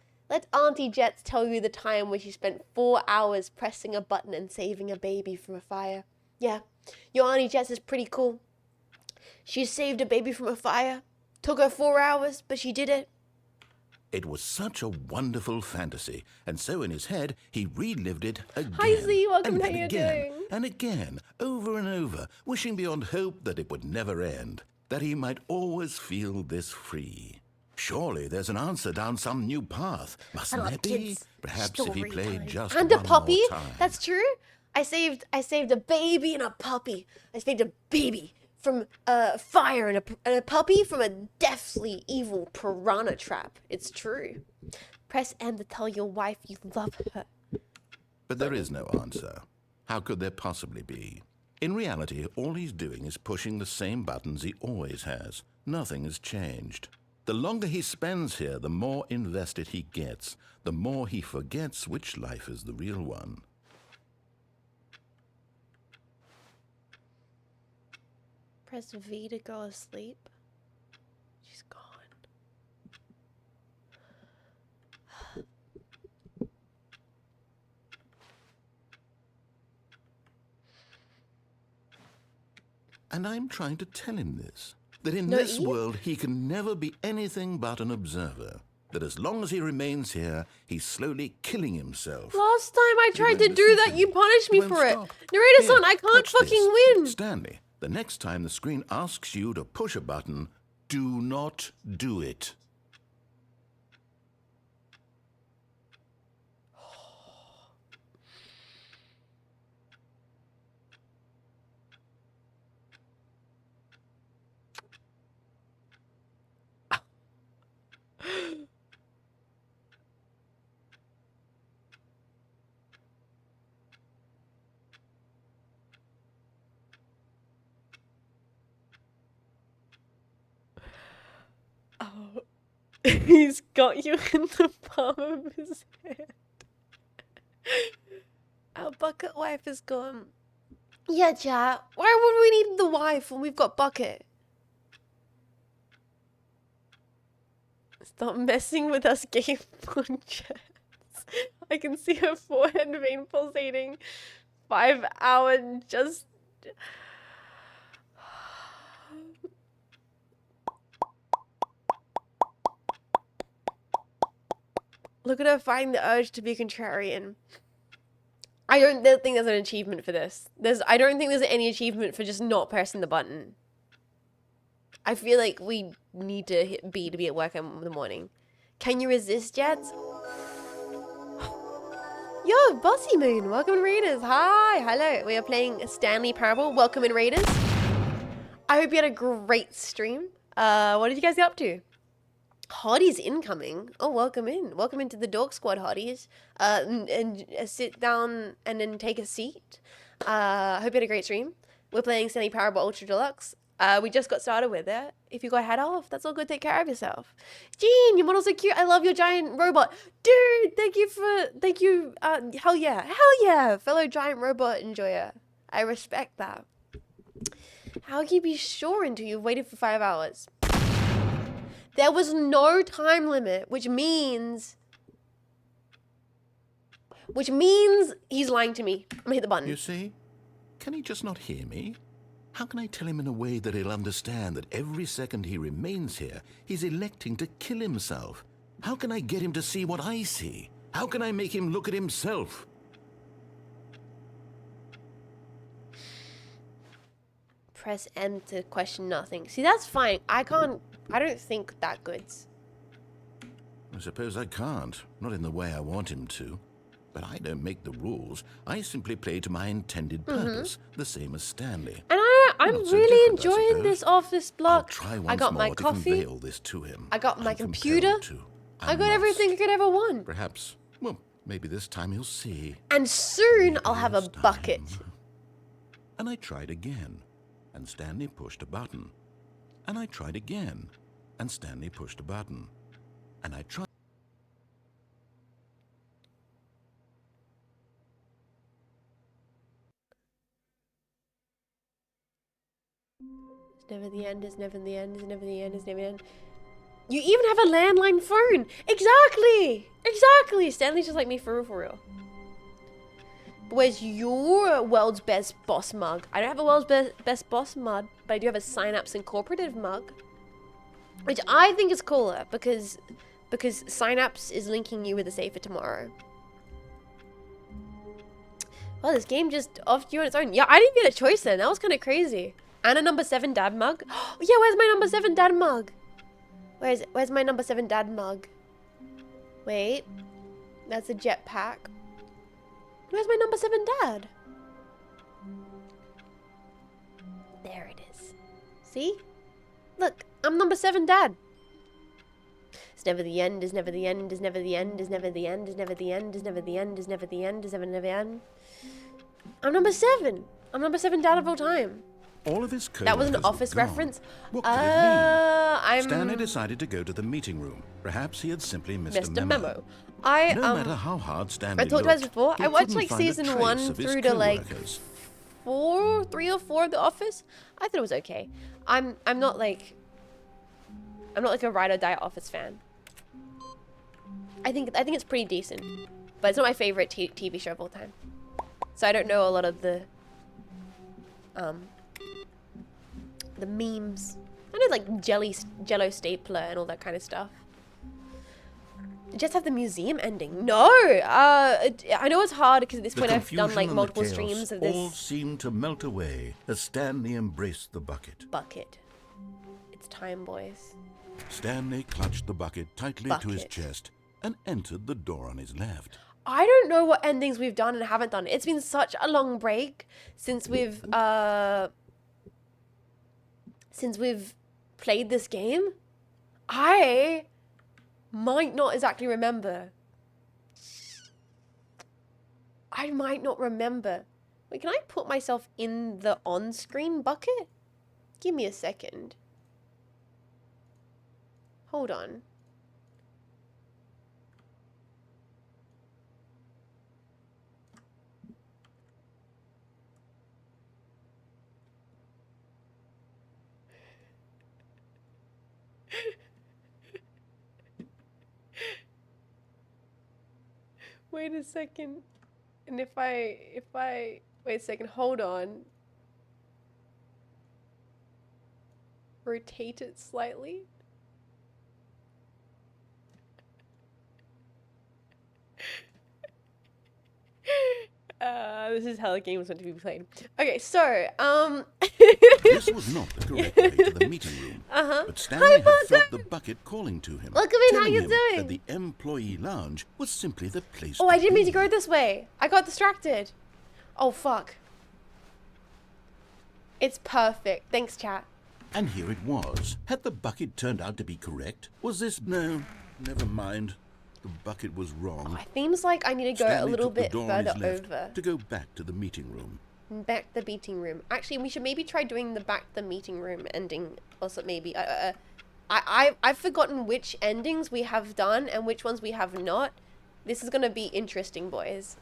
Auntie Jets tell you the time when she spent 4 hours pressing a button and saving a baby from a fire. Yeah, your Auntie Jets is pretty cool. She saved a baby from a fire. Took her 4 hours, but she did it. It was such a wonderful fantasy, and so in his head he relived it again. Hi, Z, welcome, and how then you again, doing? and again, over and over, wishing beyond hope that it would never end, that he might always feel this free. Surely there's an answer down some new path, mustn't love there be? kids' Perhaps if he story played time. just And one a puppy. more time. That's true. I saved a baby and a puppy. I saved a baby from a fire and a puppy from a deathly evil piranha trap. It's true. Press M to tell your wife you love her. But there is no answer. How could there possibly be? In reality, all he's doing is pushing the same buttons he always has. Nothing has changed. The longer he spends here, the more invested he gets, the more he forgets which life is the real one. Press V to go asleep. She's gone. And I'm trying to tell him this, that in No, this Ian? world he can never be anything but an observer, that as long as he remains here, he's slowly killing himself. Last time I tried to won't do listen that, to you me. punished He me won't for it. stop. Narrator Here, son, I can't watch fucking this. win. Stanley, the next time the screen asks you to push a button, do not do it. Oh, he's got you in the palm of his hand. Our bucket wife is gone. Yeah, chat. Why would we need the wife when we've got bucket? Stop messing with us, game on chats. I can see her forehead vein pulsating. 5 hour just. Look at her fighting the urge to be contrarian. I don't think there's an achievement for this. I don't think there's any achievement for just not pressing the button. I feel like we need to hit B to be at work in the morning. Can you resist yet? Yo, Bossy Moon, welcome in Raiders. Hi, hello. We are playing Stanley Parable. Welcome in Raiders. I hope you had a great stream. What did you guys get up to? Hotties incoming. Oh, welcome in. Welcome into the Dork Squad, Hotties. And sit down and then take a seat. Hope you had a great stream. We're playing Stanley Parable Ultra Deluxe. We just got started with it. If you got head off, that's all good. Take care of yourself. Jean, your model's so cute. I love your giant robot. Dude, thank you. Hell yeah. Fellow giant robot enjoyer. I respect that. How can you be sure until you've waited for 5 hours? There was no time limit, which means he's lying to me. I'm gonna hit the button. You see? Can he just not hear me? How can I tell him in a way that he'll understand that every second he remains here, he's electing to kill himself? How can I get him to see what I see? How can I make him look at himself? Press M to question nothing. See, that's fine. I don't think that goods. I suppose I can't. Not in the way I want him to. But I don't make the rules. I simply play to my intended purpose, the same as Stanley. And I'm Not so really different, I enjoying this office block. I'll try once I got more my to coffee. convey this to him. I got my I'm computer. compelled to. I got must. everything I could ever want. Perhaps, well, maybe this time he'll see. And soon I'll have a This time. bucket. And I tried again, and Stanley pushed a button. And I tried again, and Stanley pushed a button. And I tried. It's never the end, it's never the end, it's never the end, it's never the end. You even have a landline phone! Exactly! Exactly! Stanley's just like me for real. But where's your world's best boss mug? I don't have a world's best boss mug, but I do have a Cynapse Incorporative mug. Which I think is cooler because Cynapse is linking you with a safer tomorrow. Well, this game just offed you on its own. Yeah, I didn't get a choice then. That was kind of crazy. And a number 7 dad mug. Oh, yeah, where's my number 7 dad mug? Where's my number 7 dad mug? Wait. That's a jetpack. Where's my number 7 dad? There it is. See? Look, I'm number 7 dad. It's never the end, is never the end, is never the end, is never the end, is never the end, is never the end, is never the end, is never the end. I'm number 7. I'm number 7 dad of all time. All of his That was an co-workers office were gone. reference. What could it mean? Stanley I'm decided to go to the meeting room. Perhaps he had simply missed missed a memo. I No matter how hard Stanley I talked about this looked, before. he I watched couldn't like find a season trace 1 of his through to like co-workers. 3 or 4 of The Office. I thought it was okay. I'm not like a ride or die Office fan. I think it's pretty decent, but it's not my favorite TV show of all time. So I don't know a lot of the memes. I know like Jello stapler and all that kind of stuff. Just have the museum ending. No, I know it's hard because at this point I've done like multiple streams of all this seemed to melt away as Stanley embraced the bucket. bucket. It's time, boys. Stanley clutched the bucket tightly to his Bucket. chest and entered the door on his left. I don't know what endings we've done and haven't done. It's been such a long break since we've played this game. I might not exactly remember. I might not remember. Wait, can I put myself in the on-screen bucket? Give me a second. Hold on. Wait a second. And if I wait a second, hold on. Rotate it slightly. This is how the game was meant to be played. Okay, so, This was not the correct way to the meeting room. But Stanley had felt the bucket calling to him. Look at me, how telling you him doing? that the employee lounge was simply the place Oh, I to didn't mean be. to go this way. I got distracted. Oh, fuck. It's perfect. Thanks, chat. And here it was. Had the bucket turned out to be correct? Was this... No, never mind. The bucket was wrong. It seems like I need to go Stanley a little took the bit door on further his left over. to go back to the meeting room. Back to the meeting room. Actually, we should maybe try doing the back to the meeting room ending. Also, maybe. I've forgotten which endings we have done and which ones we have not. This is gonna be interesting, boys.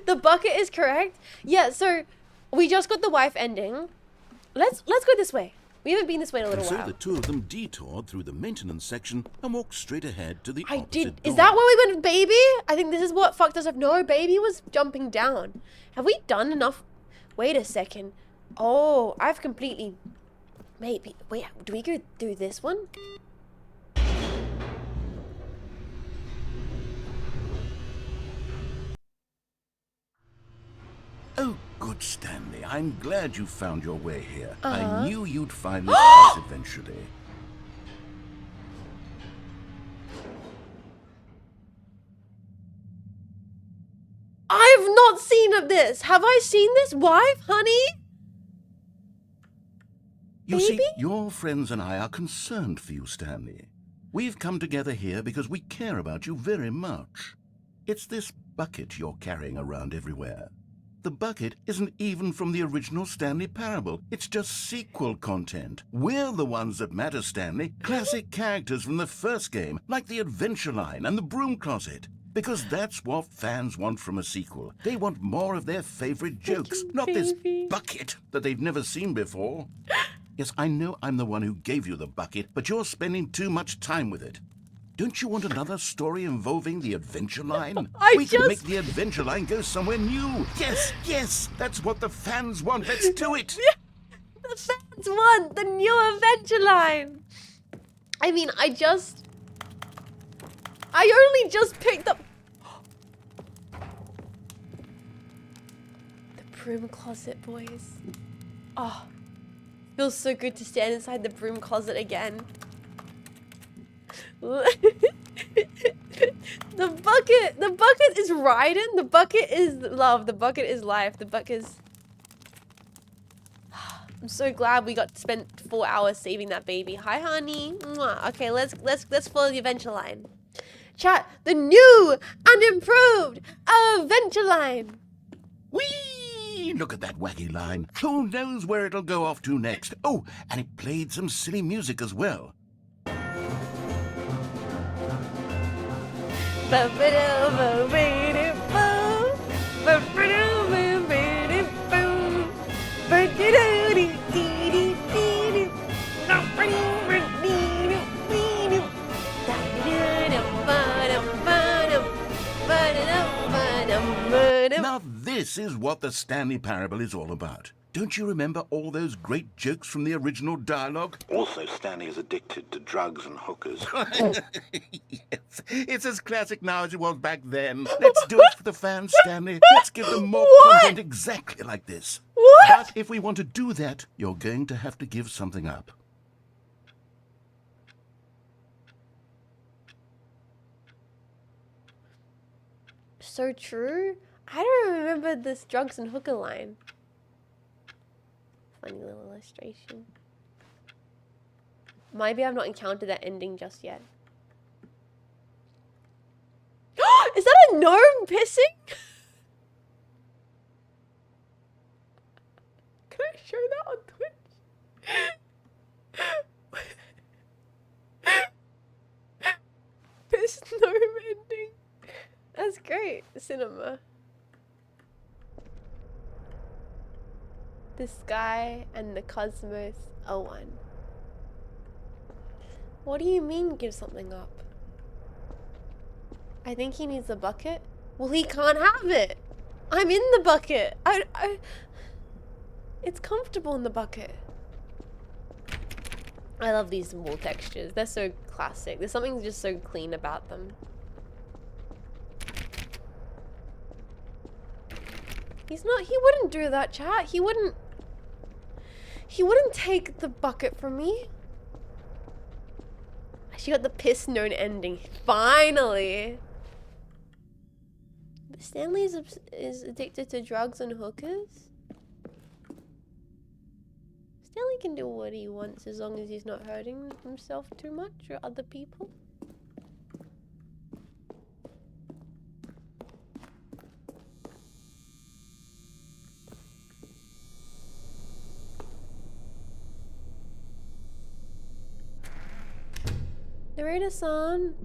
The bucket is correct. Yeah. So we just got the wife ending. Let's go this way. We haven't been this way in a little And so while. the two of them detoured through the maintenance section and walked straight ahead to the I opposite did. door. Is that where we went with Baby? I think this is what fucked us up. No, Baby was jumping down. Have we done enough? Wait a second. Oh, I've completely... Maybe... Wait, do we go through this one? Oh, good Stanley. I'm glad you found your way here. I Uh-huh. knew you'd find this place eventually. I've not seen of this. Have I seen this? Wife, honey? You see, Baby? your friends and I are concerned for you, Stanley. We've come together here because we care about you very much. It's this bucket you're carrying around everywhere. The bucket isn't even from the original Stanley Parable. It's just sequel content. We're the ones that matter, Stanley. Classic characters from the first game, like the Adventure Line and the Broom Closet. Because that's what fans want from a sequel. They want more of their favorite jokes, not this Baby. bucket that they've never seen before. Yes, I know I'm the one who gave you the bucket, but you're spending too much time with it. Don't you want another story involving the Adventure Line? We can make the Adventure Line go somewhere new. Yes, yes, that's what the fans want. Let's do it. The fans want the new Adventure Line. I mean, I only just picked up... The Broom Closet, boys. Oh, feels so good to stand inside the Broom Closet again. The bucket is Raiden. The bucket is love. The bucket is life. The bucket is... I'm so glad we got to spend 4 hours saving that baby. Hi, honey. Mwah. Okay, let's follow the Adventure Line. Chat, the new and improved Adventure Line. Whee! Look at that wacky line. Who knows where it'll go off to next? Oh, and it played some silly music as well. Now this is what the Stanley Parable is all about. Don't you remember all those great jokes from the original dialogue? Also, Stanley is addicted to drugs and hookers. Yes, it's as classic now as it was back then. Let's do it for the fans, Stanley. Let's give them more content exactly like this. What? But if we want to do that, you're going to have to give something up. So true. I don't remember this drugs and hooker line. Funny little illustration. Maybe I've not encountered that ending just yet. Is that a gnome pissing? Can I show that on Twitch? Piss gnome ending. That's great. Cinema. The sky and the cosmos are one. What do you mean give something up? I think he needs a bucket. Well, he can't have it. I'm in the bucket. It's comfortable in the bucket. I love these wall textures. They're so classic. There's something just so clean about them. He wouldn't do that, chat. He wouldn't take the bucket from me. She got the piss known ending. Finally. But Stanley is addicted to drugs and hookers. Stanley can do what he wants as long as he's not hurting himself too much or other people. Narrator-san.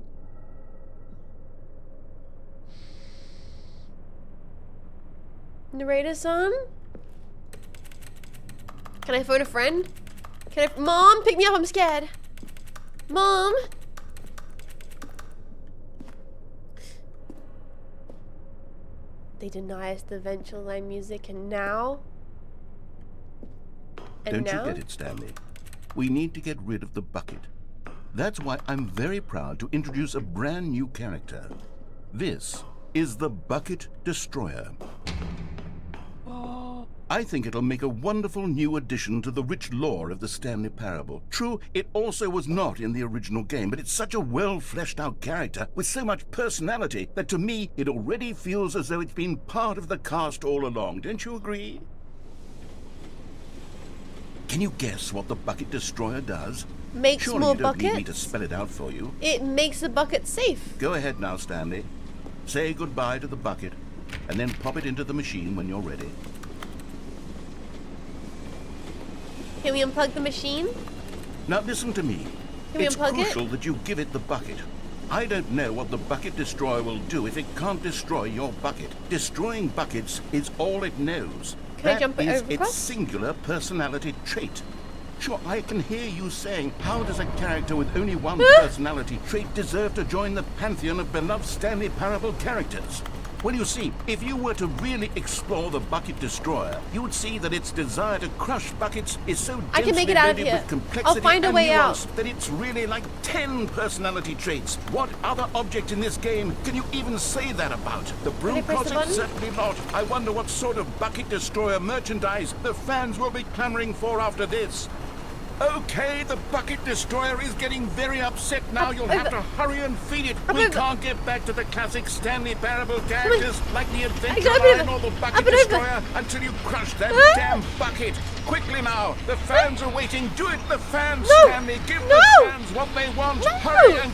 Narrator-san? Can I phone a friend? Mom, pick me up, I'm scared. Mom? They deny us the Venture Line music and now? Don't you get it, Stanley? We need to get rid of the bucket. That's why I'm very proud to introduce a brand new character. This is the Bucket Destroyer. I think it'll make a wonderful new addition to the rich lore of the Stanley Parable. True, it also was not in the original game, but it's such a well-fleshed-out character with so much personality that to me it already feels as though it's been part of the cast all along. Don't you agree? Can you guess what the Bucket Destroyer does? Makes Surely more you don't buckets. need me to spell it out for you. It makes the bucket safe. Go ahead now, Stanley. Say goodbye to the bucket, and then pop it into the machine when you're ready. Can we unplug the machine? Now listen to me. Can we It's unplug it? crucial that you give it the bucket. I don't know what the Bucket Destroyer will do if it can't destroy your bucket. Destroying buckets is all it knows. Can I jump That is over its across? singular personality trait. Sure, I can hear you saying, how does a character with only one personality trait deserve to join the pantheon of beloved Stanley Parable characters? Well, you see, if you were to really explore the Bucket Destroyer, you would see that its desire to crush buckets is so I can make densely it out of loaded here. with complexity I'll find a and way out. nuance that it's really like 10 personality traits. What other object in this game can you even say that about? The Broom I press the Project? button? Certainly not. I wonder what sort of Bucket Destroyer merchandise the fans will be clamoring for after this. Okay, the Bucket Destroyer is getting very upset now. You'll have to hurry and feed it. We can't get back to the classic Stanley Parable characters like the Adventure Line or the Bucket Destroyer until you crush that damn bucket. Quickly now, the fans are waiting. Do it, the fans, Stanley. Give the fans what they want. Hurry and...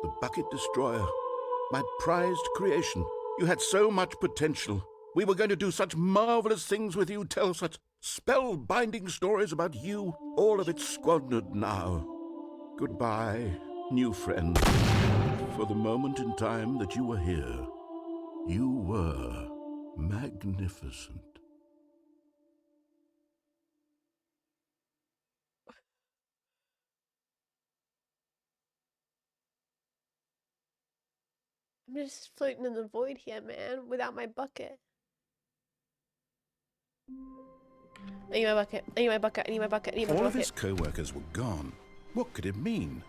The Bucket Destroyer, my prized creation. You had so much potential. We were going to do such marvelous things with you, tell such spellbinding stories about you. All of it squandered now. Goodbye, new friend. For the moment in time that you were here, you were magnificent. I'm just floating in the void here, man, without my bucket. I need my bucket. I need my bucket. I need my bucket. I need my All bucket. of his co-workers were gone. What could it mean?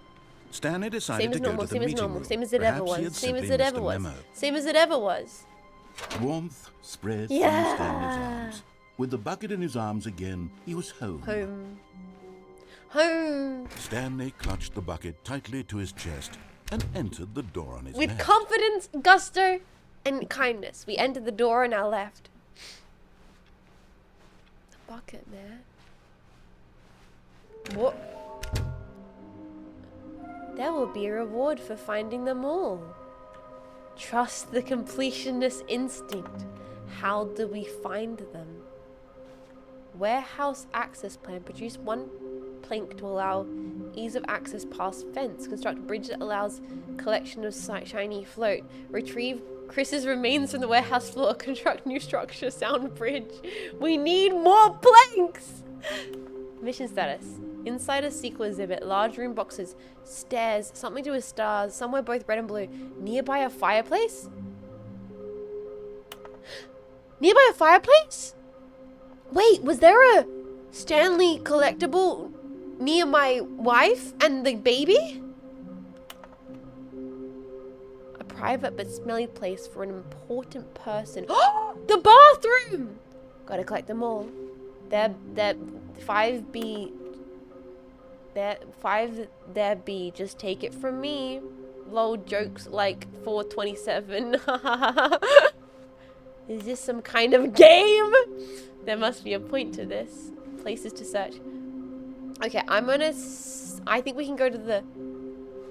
Stanley decided Same as to go normal. to the Same as meeting normal. room. Same as it ever Perhaps he was. had Same as simply it missed ever a was. memo. Same as it ever was. Warmth spread through Yeah. Stanley's arms. With the bucket in his arms again, he was home. Home. Home. Stanley clutched the bucket tightly to his chest and entered the door on his With left. confidence, gusto, and kindness, we entered the door on our left. The bucket, man. What? There will be a reward for finding them all. Trust the completionist instinct. How do we find them? Warehouse access plan. Produce one plank to allow ease of access past fence. Construct bridge that allows collection of shiny float. Retrieve Chris's remains from the warehouse floor. Construct new structure. Sound bridge. We need more planks! Mission status. Inside a sequel exhibit. Large room boxes. Stairs. Something to do with stars. Somewhere both red and blue. Nearby a fireplace? Nearby a fireplace? Wait, was there a Stanley collectible near my wife and the baby? A private but smelly place for an important person. The bathroom! Gotta collect them all. They're 5B. They're 5 there B. Just take it from me. Lol, jokes like 427. Is this some kind of game? There must be a point to this. Places to search. Okay, I'm gonna... I think we can go to the...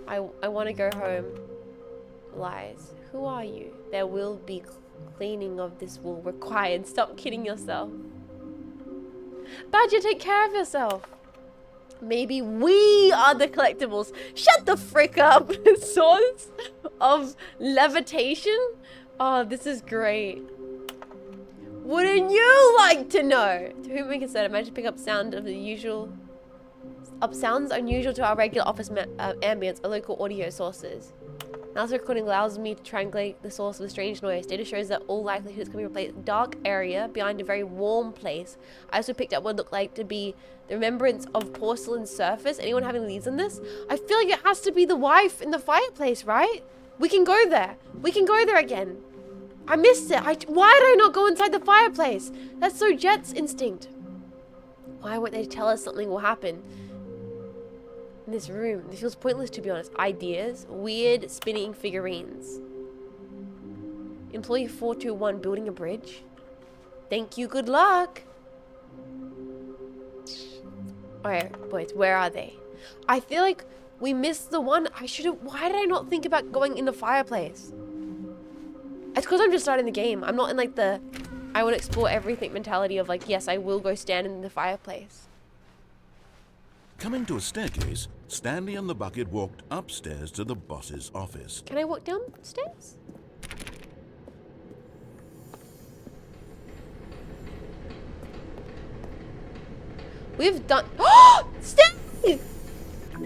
I want to go home. Lies. Who are you? There will be cleaning of this wool required. Stop kidding yourself. Badger, take care of yourself. Maybe we are the collectibles. Shut the frick up. Source of levitation? Oh, this is great. Wouldn't you like to know? To whom we can say, imagine pick up sound of the usual... sounds unusual to our regular office ambience or local audio sources. Now this recording allows me to triangulate the source of the strange noise. Data shows that all likelihood is coming from a place, dark area behind a very warm place. I also picked up what looked like to be the remembrance of porcelain surface. Anyone having leads on this? I feel like it has to be the wife in the fireplace, right? We can go there. We can go there again. I missed it. Why did I not go inside the fireplace? That's so Jet's instinct. Why won't they tell us something will happen? In this room, it feels pointless to be honest. Ideas, weird spinning figurines. Employee 421 building a bridge. Thank you, good luck. Alright, boys, where are they? I feel like we missed the one. Why did I not think about going in the fireplace? It's because I'm just starting the game. I'm not in like the I want to explore everything mentality of like, yes, I will go stand in the fireplace. Coming to a staircase, Stanley and the bucket walked upstairs to the boss's office. Can I walk downstairs? We've done... Oh! Stanley!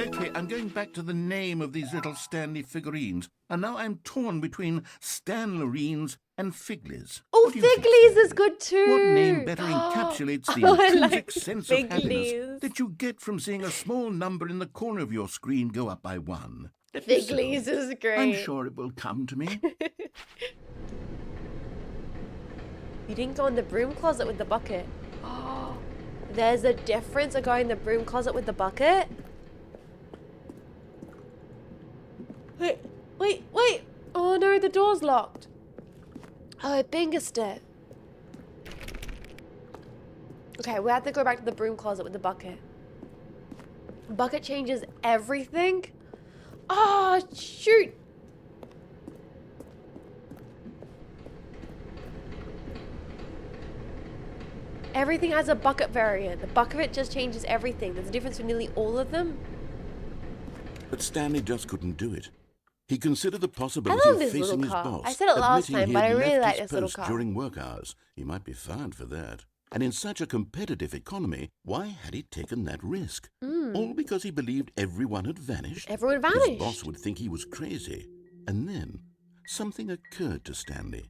Okay, I'm going back to the name of these little Stanley figurines, and now I'm torn between Stanlerines and Figlies. Oh, What do you think, Figlies Stanley? is good too. What name better encapsulates the Oh, I intrinsic like sense of happiness Figlies. that you get from seeing a small number in the corner of your screen go up by 1? Figlies is great. I'm sure it will come to me. You didn't go in the broom closet with the bucket. Oh, there's a difference of going in the broom closet with the bucket. Wait. Oh no, the door's locked. Oh, I binged it. Okay, we have to go back to the broom closet with the bucket. Bucket changes everything. Oh, shoot. Everything has a bucket variant. The bucket just changes everything. There's a difference for nearly all of them. But Stanley just couldn't do it. He considered the possibility love of this facing little his car. boss. I said it last admitting time, he but had I really left like his this little post car. during work hours. He might be fired for that. And in such a competitive economy, why had he taken that risk? All because he believed everyone had vanished? Everyone vanished. His boss would think he was crazy. And then something occurred to Stanley.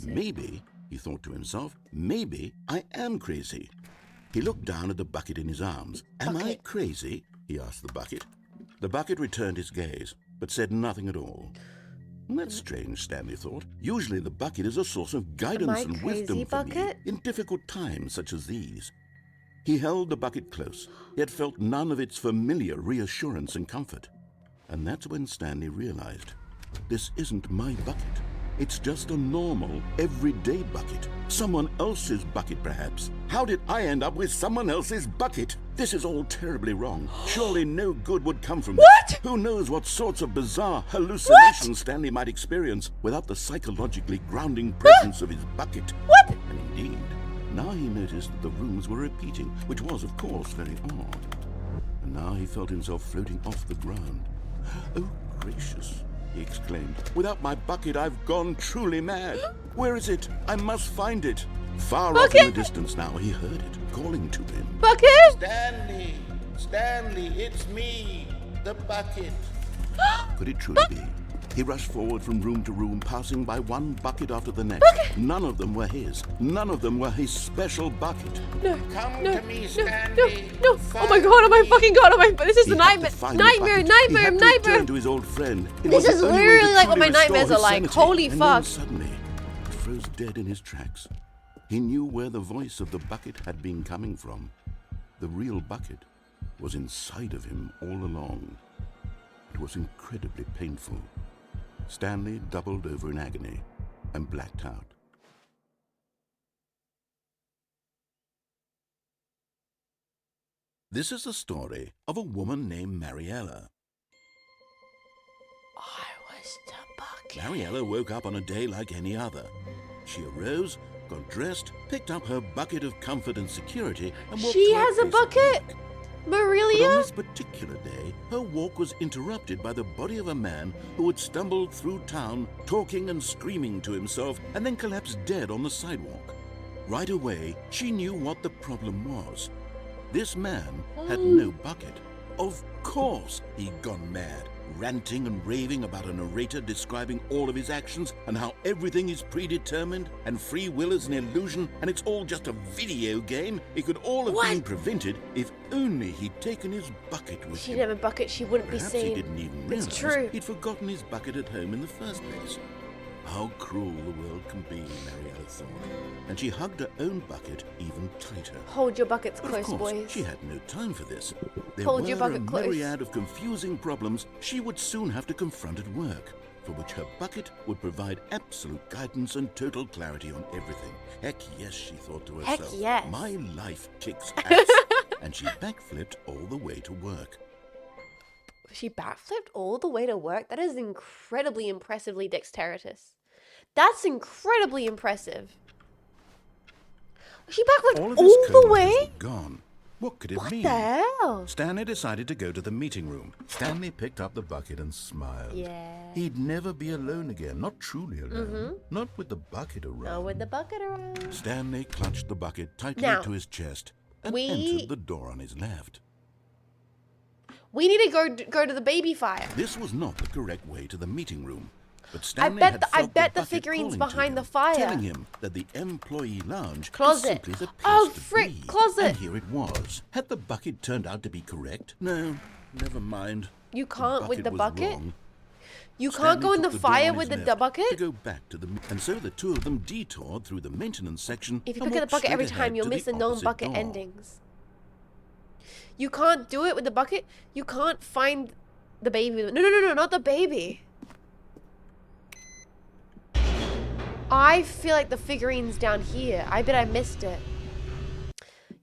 Maybe, he thought to himself, maybe I am crazy. He looked down at the bucket in his arms. Am I crazy? He asked the bucket. The bucket returned his gaze, but said nothing at all. That's strange, Stanley thought. Usually the bucket is a source of guidance and wisdom for me in difficult times such as these. He held the bucket close, yet felt none of its familiar reassurance and comfort. And that's when Stanley realized, this isn't my bucket. It's just a normal, everyday bucket. Someone else's bucket, perhaps. How did I end up with someone else's bucket? This is all terribly wrong. Surely no good would come from this. Who knows what sorts of bizarre hallucinations Stanley might experience without the psychologically grounding presence of his bucket. And indeed, now he noticed that the rooms were repeating, which was, of course, very odd. And now he felt himself floating off the ground. Oh, gracious, he exclaimed. Without my bucket, I've gone truly mad. Where is it? I must find it. Far off in the distance now, he heard it, calling to him. Bucket? Stanley! Stanley, it's me, the bucket. Could it truly be? He rushed forward from room to room, passing by one bucket after the next. None of them were his. None of them were his special bucket. Come to me, Stanley. No. Oh my god, oh my fucking god, oh my... This is a He had to nightmare. find the Nightmare, bucket. nightmare, He had to nightmare. return to his old friend. It This was is the only way literally to like what my truly restore nightmares are his like. sanity. Holy And fuck. then suddenly, he froze dead in his tracks. He knew where the voice of the bucket had been coming from. The real bucket was inside of him all along. It was incredibly painful. Stanley doubled over in agony and blacked out. This is the story of a woman named Mariella. I was the bucket. Mariella woke up on a day like any other. She arose, got dressed, picked up her bucket of comfort and security, and walked She to her has a place of bucket? work. But on Mariella? this particular day, her walk was interrupted by the body of a man who had stumbled through town, talking and screaming to himself, and then collapsed dead on the sidewalk. Right away, she knew what the problem was. This man had no bucket. Of course, he'd gone mad, ranting and raving about a narrator describing all of his actions and how everything is predetermined and free will is an illusion and it's all just a video game. It could all have been prevented if only he'd taken his bucket with She him. didn't have a bucket, she wouldn't Perhaps be he seen. didn't even It's realize true. he'd forgotten his bucket at home in the first place. How cruel the world can be, Mariella thought, and she hugged her own bucket even tighter. Hold your buckets But close, of course, boys. she had no time for this. There Hold were your bucket a close. myriad of confusing problems she would soon have to confront at work, for which her bucket would provide absolute guidance and total clarity on everything. Heck yes, she thought to Heck herself. yes. My life kicks ass. And she backflipped all the way to work. She backflipped all the way to work? That is incredibly impressively dexterous. That's incredibly impressive. She backflipped All of his all the coworkers way? were gone. What could it What mean? the hell? Stanley decided to go to the meeting room. Stanley picked up the bucket and smiled. Yeah. He'd never be alone again, not truly alone. Not with the bucket around. Not with the bucket around. Stanley clutched the bucket tightly Now, to his chest and we- entered the door on his left. We need to go to the baby fire. This was not the correct way to the meeting room. But I Stanley bet had the felt bucket figurines figurine's behind the fire. telling him that the employee lounge Closet. was simply the place Oh, to frick, be. closet. And here it was. Had the bucket turned out to be correct? No, never mind. You can't with the was bucket? wrong. You Stanley can't go in the took door fire on with his the left bucket? To go back to the, and so the two of them detoured through the maintenance section. If you and pick up the walked bucket every straight time, ahead you'll to miss the known opposite bucket door. endings. You can't do it with the bucket. You can't find the baby. No, not the baby. I feel like the figurine's down here. I bet I missed it.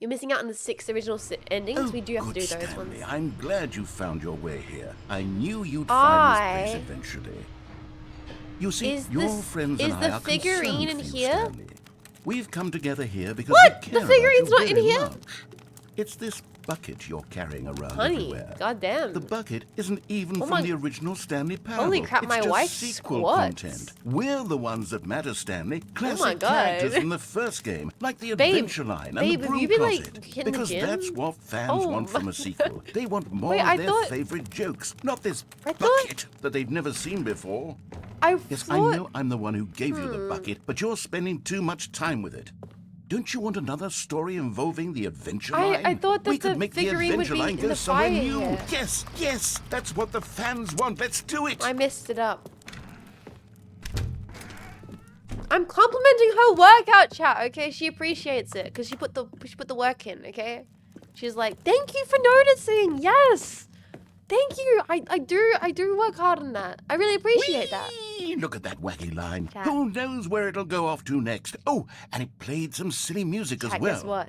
You're missing out on the 6 original endings. We do have to good do those Stanley, ones. I'm glad you found your way here. I knew you'd find this place eventually. You see, Is your this- friends is and I the are figurine concerned in for you, here? Stanley. We've come together here because What? we The care figurine's about not you in very here? much. It's this bucket you're carrying around Honey, everywhere. goddamn. The bucket isn't even Oh from my- the original Stanley Parable. Holy crap, It's my just wife sequel squats. content. We're the ones that matter, Stanley. Classic my God. characters from the first game, like the Babe, Adventure Line and babe, the have Broom you been, like, Closet. hitting the Because gym? that's what fans Oh want from my- a sequel. They want more Wait, I of their thought- favorite jokes, not this I thought- bucket that they've never seen before. Yes, I know I'm the one who gave you the bucket, but you're spending too much time with it. Don't you want another story involving the Adventure Line? I thought that we could the make the figurine would Adventure be Line in go the somewhere fire new. here. Yes, that's what the fans want. Let's do it. I messed it up. I'm complimenting her workout chat, okay? She appreciates it because she put the work in, okay? She's like, "Thank you for noticing." Yes. Thank you. I do work hard on that. I really appreciate that. Whee! Look at that wacky line. Cat. Who knows where it'll go off to next? Oh, and it played some silly music as Chat, well. guess what?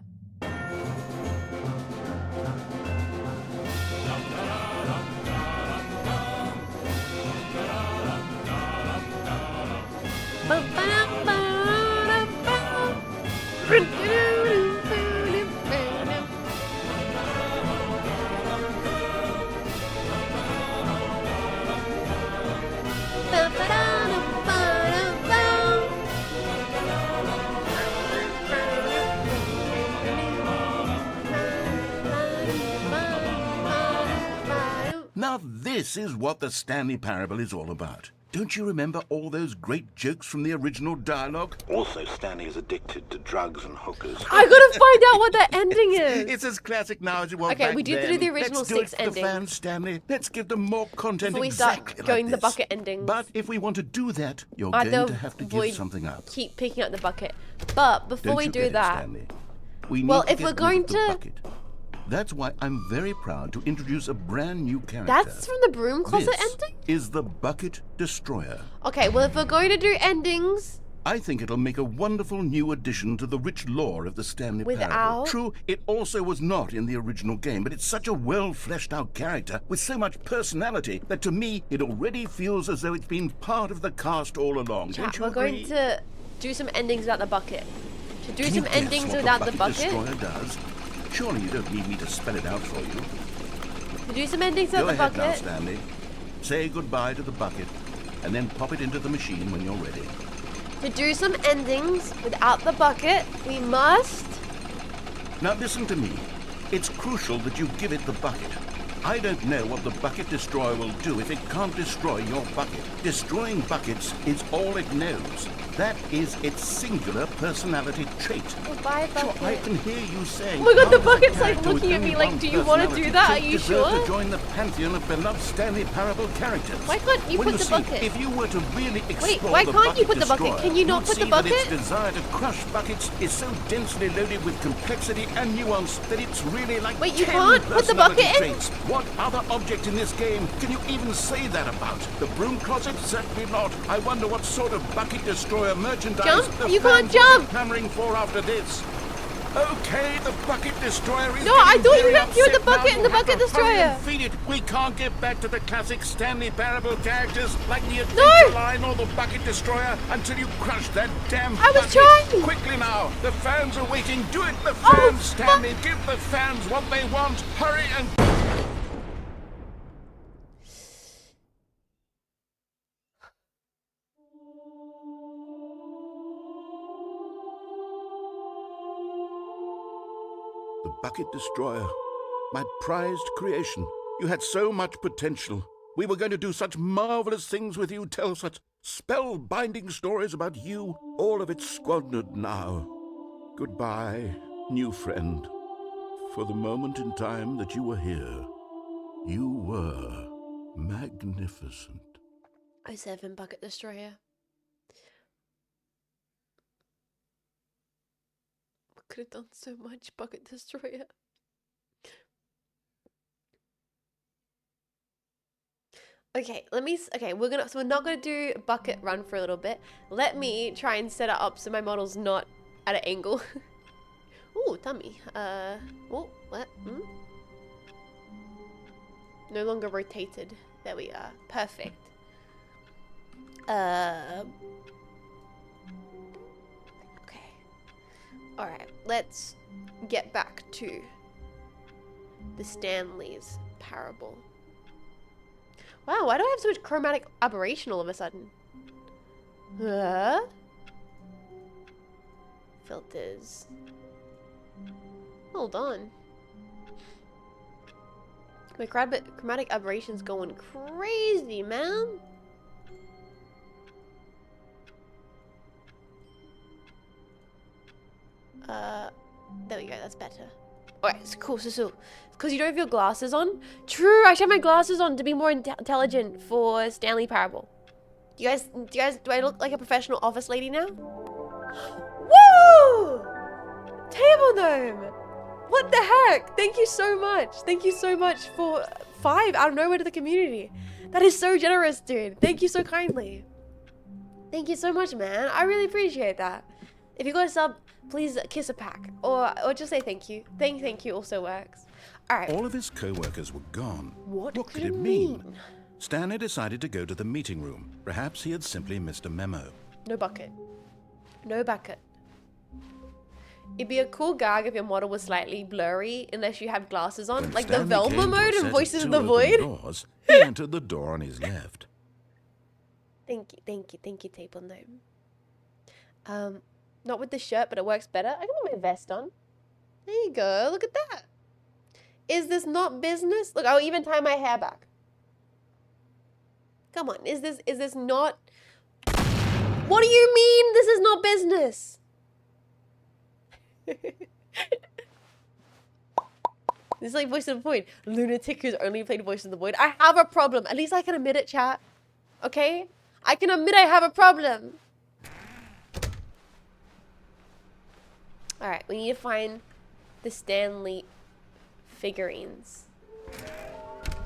Now this This is what the Stanley Parable is all about. Don't you remember all those great jokes from the original dialogue? Also, Stanley is addicted to drugs and hookers. I gotta find out what that ending is. It's as classic now as it was Okay, back we do then. the original Let's do 6 it for the endings. fans, Stanley. Let's give them more content Before we exactly start going like the this. bucket endings. But if we want to do that, you're Either going to have to void give something up. keep picking up the bucket. But before Don't we you do get it, that, Stanley? We need well, to if get we're rid going of the to- bucket. That's why I'm very proud to introduce a brand new character. that's from the Broom Closet This ending? is the Bucket Destroyer. Okay, well, if we're going to do endings, I think it'll make a wonderful new addition to the rich lore of the Stanley Parable. Without- True, it also was not in the original game, but it's such a well-fleshed-out character with so much personality that to me, it already feels as though it's been part of the cast all along. Don't chat, you we're agree? going to do some endings without the bucket. To do Can you some guess endings what without the the bucket. Destroyer does? Surely you don't need me to spell it out for you. To do some endings Go without the ahead now, bucket. Stanley. Say goodbye to the bucket, and then pop it into the machine when you're ready. To do some endings without the bucket, we must... Now listen to me. It's crucial that you give it the bucket. I don't know what the Bucket Destroyer will do if it can't destroy your bucket. Destroying buckets is all it knows. That is its singular personality trait. Goodbye, Sure, bucket. I can hear you saying... Oh my god, the "How does a bucket's like character with looking at only me like, one do you want to do personality that? Are trait you deserve sure? to join the pantheon of beloved Stanley Parable characters? Why can't you Well, put the see, bucket? If you were to really explore why the can't you Bucket put the bucket? Destroyer, Can you not you'd put the see that its bucket? desire to crush buckets is so densely loaded with complexity and nuance that it's really like Wait, you 10 can't put the bucket personality in? traits. What other object in this game can you even say that about? The Broom Closet? Certainly not. I wonder what sort of Bucket Destroyer merchandise Jump? the You can't fans will be jump. clamoring for after this. Okay, the Bucket Destroyer is No, I getting thought you very had to with the upset now. bucket and the You'll have Bucket to hurry Destroyer. and feed it. We can't get back to the classic Stanley Parable characters like the Adventure No! Line or the Bucket Destroyer until you crush that damn I was bucket. trying. Quickly now, the fans are waiting. Do it, the Oh, fans, Stanley. Give the fans what they want. Hurry and... The Bucket Destroyer, my prized creation. You had so much potential. We were going to do such marvelous things with you, tell such spellbinding stories about you. All of it squandered now. Goodbye, new friend. For the moment in time that you were here, you were magnificent. 07 Bucket Destroyer. We could have done so much, Bucket Destroyer. Okay, okay, so we're not gonna do bucket run for a little bit. Let me try and set it up so my model's not at an angle. Ooh, tummy. Oh, what? No longer rotated. There we are. Perfect. Okay. Alright, let's get back to the Stanley's Parable. Wow, why do I have so much chromatic aberration all of a sudden? Filters. Hold on. My chromatic aberration's going crazy, man. There we go, that's better. Alright, it's cool, so because you don't have your glasses on? True, I should have my glasses on to be more intelligent for Stanley Parable. Do I look like a professional office lady now? Woo! Table gnome! What the heck? Thank you so much. Thank you so much for 5 out of nowhere to the community. That is so generous, dude. Thank you so kindly. Thank you so much, man. I really appreciate that. If you got a sub, please kiss a pack. Or just say thank you. Thank you also works. Alright. All of his co-workers were gone. What could it mean? Stanley decided to go to the meeting room. Perhaps he had simply missed a memo. No bucket. No bucket. It'd be a cool gag if your model was slightly blurry unless you have glasses on. When Like Stanley the Velma came to a mode set in of Voices of 2 the open Void. doors, he entered the door on his left. Thank you, Table Gnome. Not with the shirt, but it works better. I can put my vest on. There you go. Look at that. Is this not business? Look, I'll even tie my hair back. Come on, is this not? What do you mean this is not business? This is like Voice of the Void. Lunatic who's only played Voice of the Void. I have a problem. At least I can admit it, chat. Okay? I can admit I have a problem. Alright, we need to find the Stanley figurines.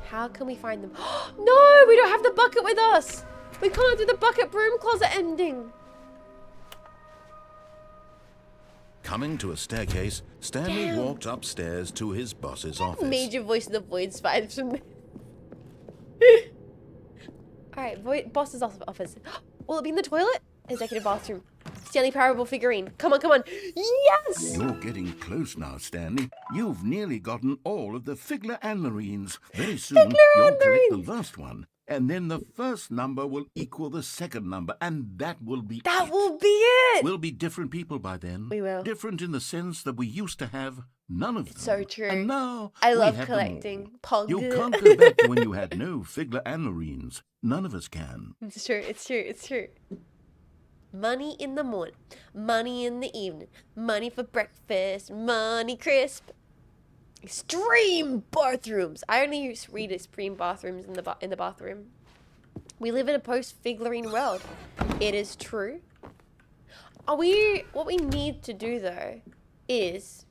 How can we find them? No, we don't have the bucket with us. We can't do the bucket broom closet ending. Coming to a staircase, Stanley walked upstairs to his boss's office. Major Voice of the Void vibes from there. Alright, boss's office. Will it be in the toilet? Executive bathroom. Stanley Parable figurine. Come on, come on. Yes! You're getting close now, Stanley. You've nearly gotten all of the Figler and Marines. Very soon, you'll collect the last one. And then the first number will equal the second number, and that will be That will be it! We'll be different people by then. We will. Different in the sense that we used to have none of them. So true. And now I we love have collecting them all. Pog. You can't go back to when you had no Figler and Marines. None of us can. It's true, it's true, it's true. Money in the morning, money in the evening, money for breakfast, money crisp. Extreme bathrooms. I only read extreme bathrooms in the bathroom. We live in a post-figurine world. It is true. What we need to do though is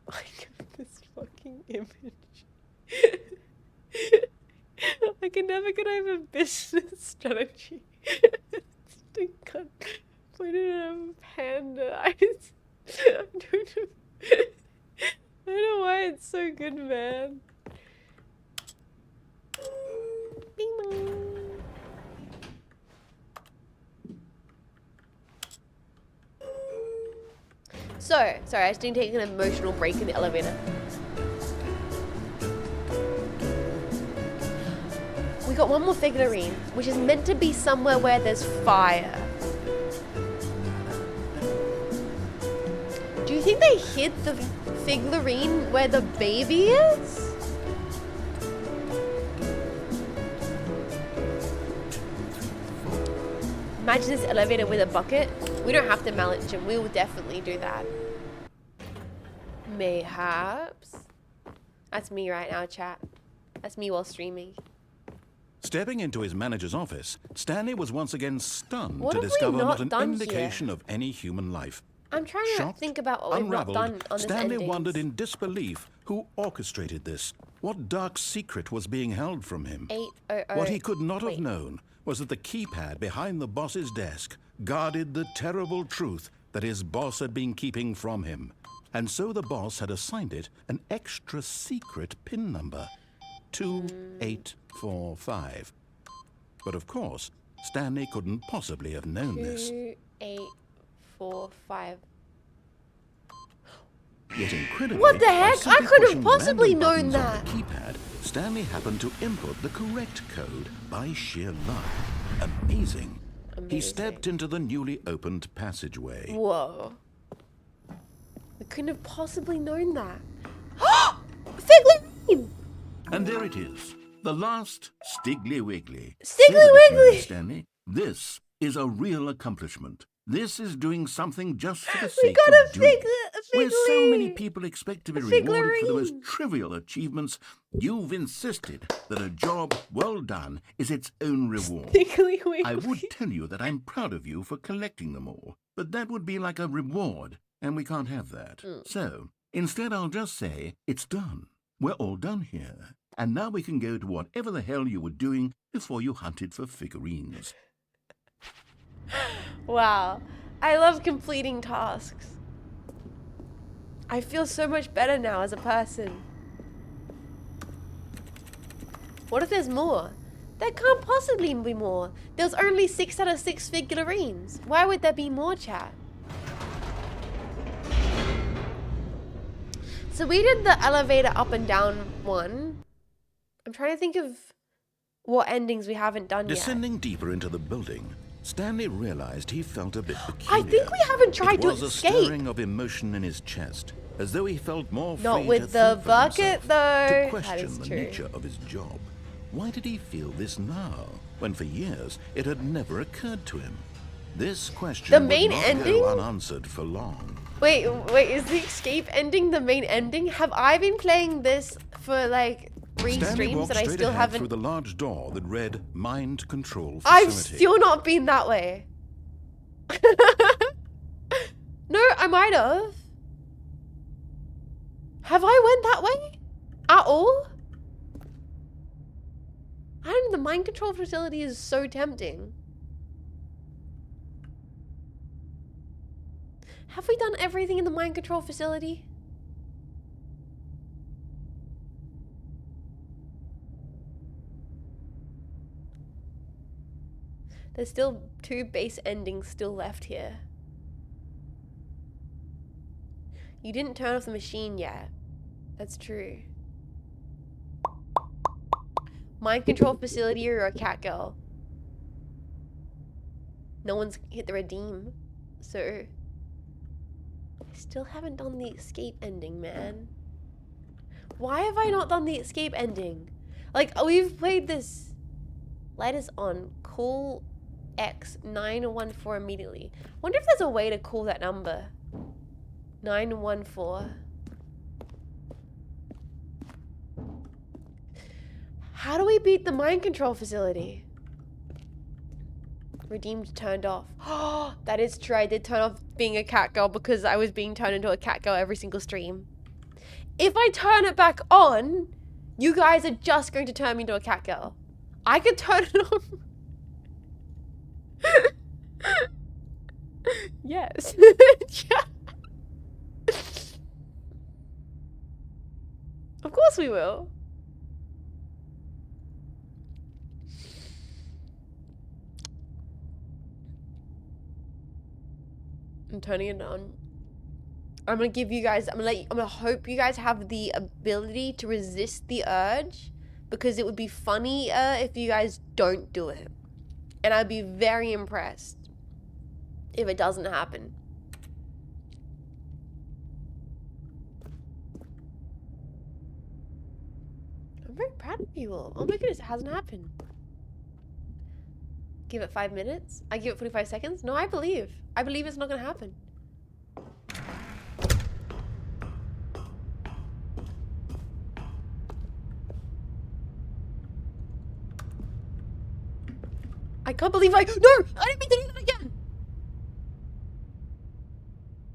I got this fucking image. I can never get over business strategy. I can't point it at a panda. I don't know why it's so good, man. Bing bong. So, sorry, I just need to take an emotional break in the elevator. We got one more figurine, which is meant to be somewhere where there's fire. Do you think they hid the figurine where the baby is? Imagine this elevator with a bucket. We don't have to mallet him. We will definitely do that. Mayhaps. That's me right now, chat. That's me while streaming. Stepping into his manager's office, Stanley was once again stunned What to have we discover not not an done indication of any human life. I'm trying to Shocked, think about what we've not unraveled, done on this Stanley endings. wondered in disbelief who orchestrated this. What dark secret was being held from him? 800. What he could not have Wait. known was that the keypad behind the boss's desk guarded the terrible truth that his boss had been keeping from him. And so the boss had assigned it an extra secret PIN number, 2845. But of course, Stanley couldn't possibly have known this. 2845. Yet incredibly, What the by heck? simply I couldn't pushing possibly random known buttons on that. the keypad, Stanley happened to input the correct code by sheer luck. Amazing. He Amazing. stepped into the newly opened passageway. Whoa. We couldn't have possibly known that. Figurine! And there it is. The last Stiggly Wiggly. Stiggly Say that it's Wiggly! known, Stanley. This is a real accomplishment. This is doing something just for the We sake got of a doing it. Where so figurine! many people expect to be A rewarded for the figurine! most trivial achievements, you've insisted that a job well done is its own reward. Stiggly Wiggly. I would tell you that I'm proud of you for collecting them all, but that would be like a reward, and we can't have that. So, instead I'll just say, it's done. We're all done here. And now we can go to whatever the hell you were doing before you hunted for figurines. Wow. I love completing tasks. I feel so much better now as a person. What if there's more? There can't possibly be more. There's only 6 out of 6 figurines. Why would there be more, chat? So we did the elevator up and down one. I'm trying to think of what endings we haven't done yet. Descending deeper into the building, Stanley realized he felt a bit peculiar. I think we haven't tried to It was a escape. stirring of emotion in his chest, as though he felt more Not free with to the think for bucket, himself, though. to That question is the true. nature of his job. Why did he feel this now, when for years it had never occurred to him? This question The main would not ending? go unanswered for long. Wait, is the escape ending the main ending? Have I been playing this for like 3 Stanley streams walked and I straight still ahead haven't? through the large door that read Mind Control Facility. I've still not been that way. No, I might have. Have I went that way? At all? I don't know, the mind control facility is so tempting. Have we done everything in the mind control facility? There's still 2 base endings still left here. You didn't turn off the machine yet. That's true. Mind control facility or a cat girl. No one's hit the redeem. So I still haven't done the escape ending, man. Why have I not done the escape ending? Like, we've played this. Light is on. Call X 914 immediately. Wonder if there's a way to call that number. 914. How do we beat the mind control facility? Redeemed turned off. Oh, that is true. I did turn off being a cat girl because I was being turned into a cat girl every single stream. If I turn it back on, you guys are just going to turn me into a cat girl. I could turn it on. Yes. Yeah. Of course we will. I'm turning it on. I'm gonna give you guys, I'm gonna hope you guys have the ability to resist the urge, because it would be funny if you guys don't do it. And I'd be very impressed if it doesn't happen. I'm very proud of you all. Oh my goodness, it hasn't happened. Give it 5 minutes? I give it 45 seconds? No, I believe. I believe it's not gonna happen. I can't believe no! I didn't mean to do that again!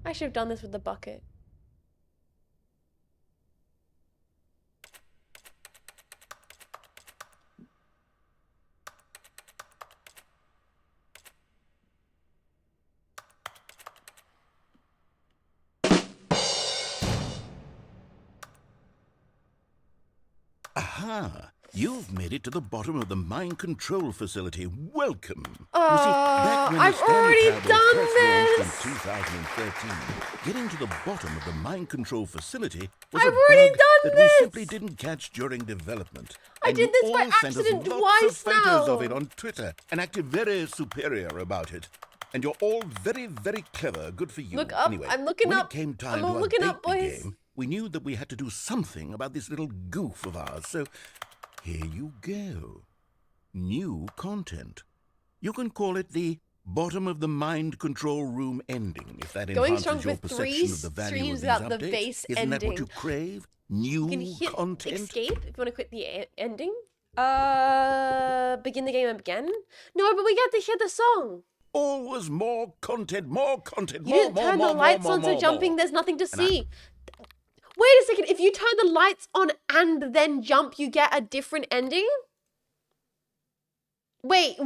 I should have done this with the bucket. Aha! You've made it to the bottom of the mind control facility. Welcome. I've already done this. In 2013, getting to the bottom of the mind control facility was I've a already bug done that this. we simply didn't catch during development. I And did you this by all sent us accident lots twice of photos now. of it on Twitter and acted very superior about it. And you're all very, very clever. Good for you. Look up. Anyway, I'm looking when up. it came time I'm to looking update up, boys. the game, we knew that we had to do something about this little goof of ours. So here you go. New content. You can call it the bottom of the mind control room ending, if that Going enhances strong your for 3 perception of the value of streams these without the updates. base Isn't ending. that what you crave? New You can hit content? escape if you want to quit the ending. Begin the game again? No, but we got to hear the song. Always more content, more content, You more, didn't more, turn more, the lights more, on, more, so jumping, more. there's nothing to And I- see. Wait a second, if you turn the lights on and then jump, you get a different ending? Wait.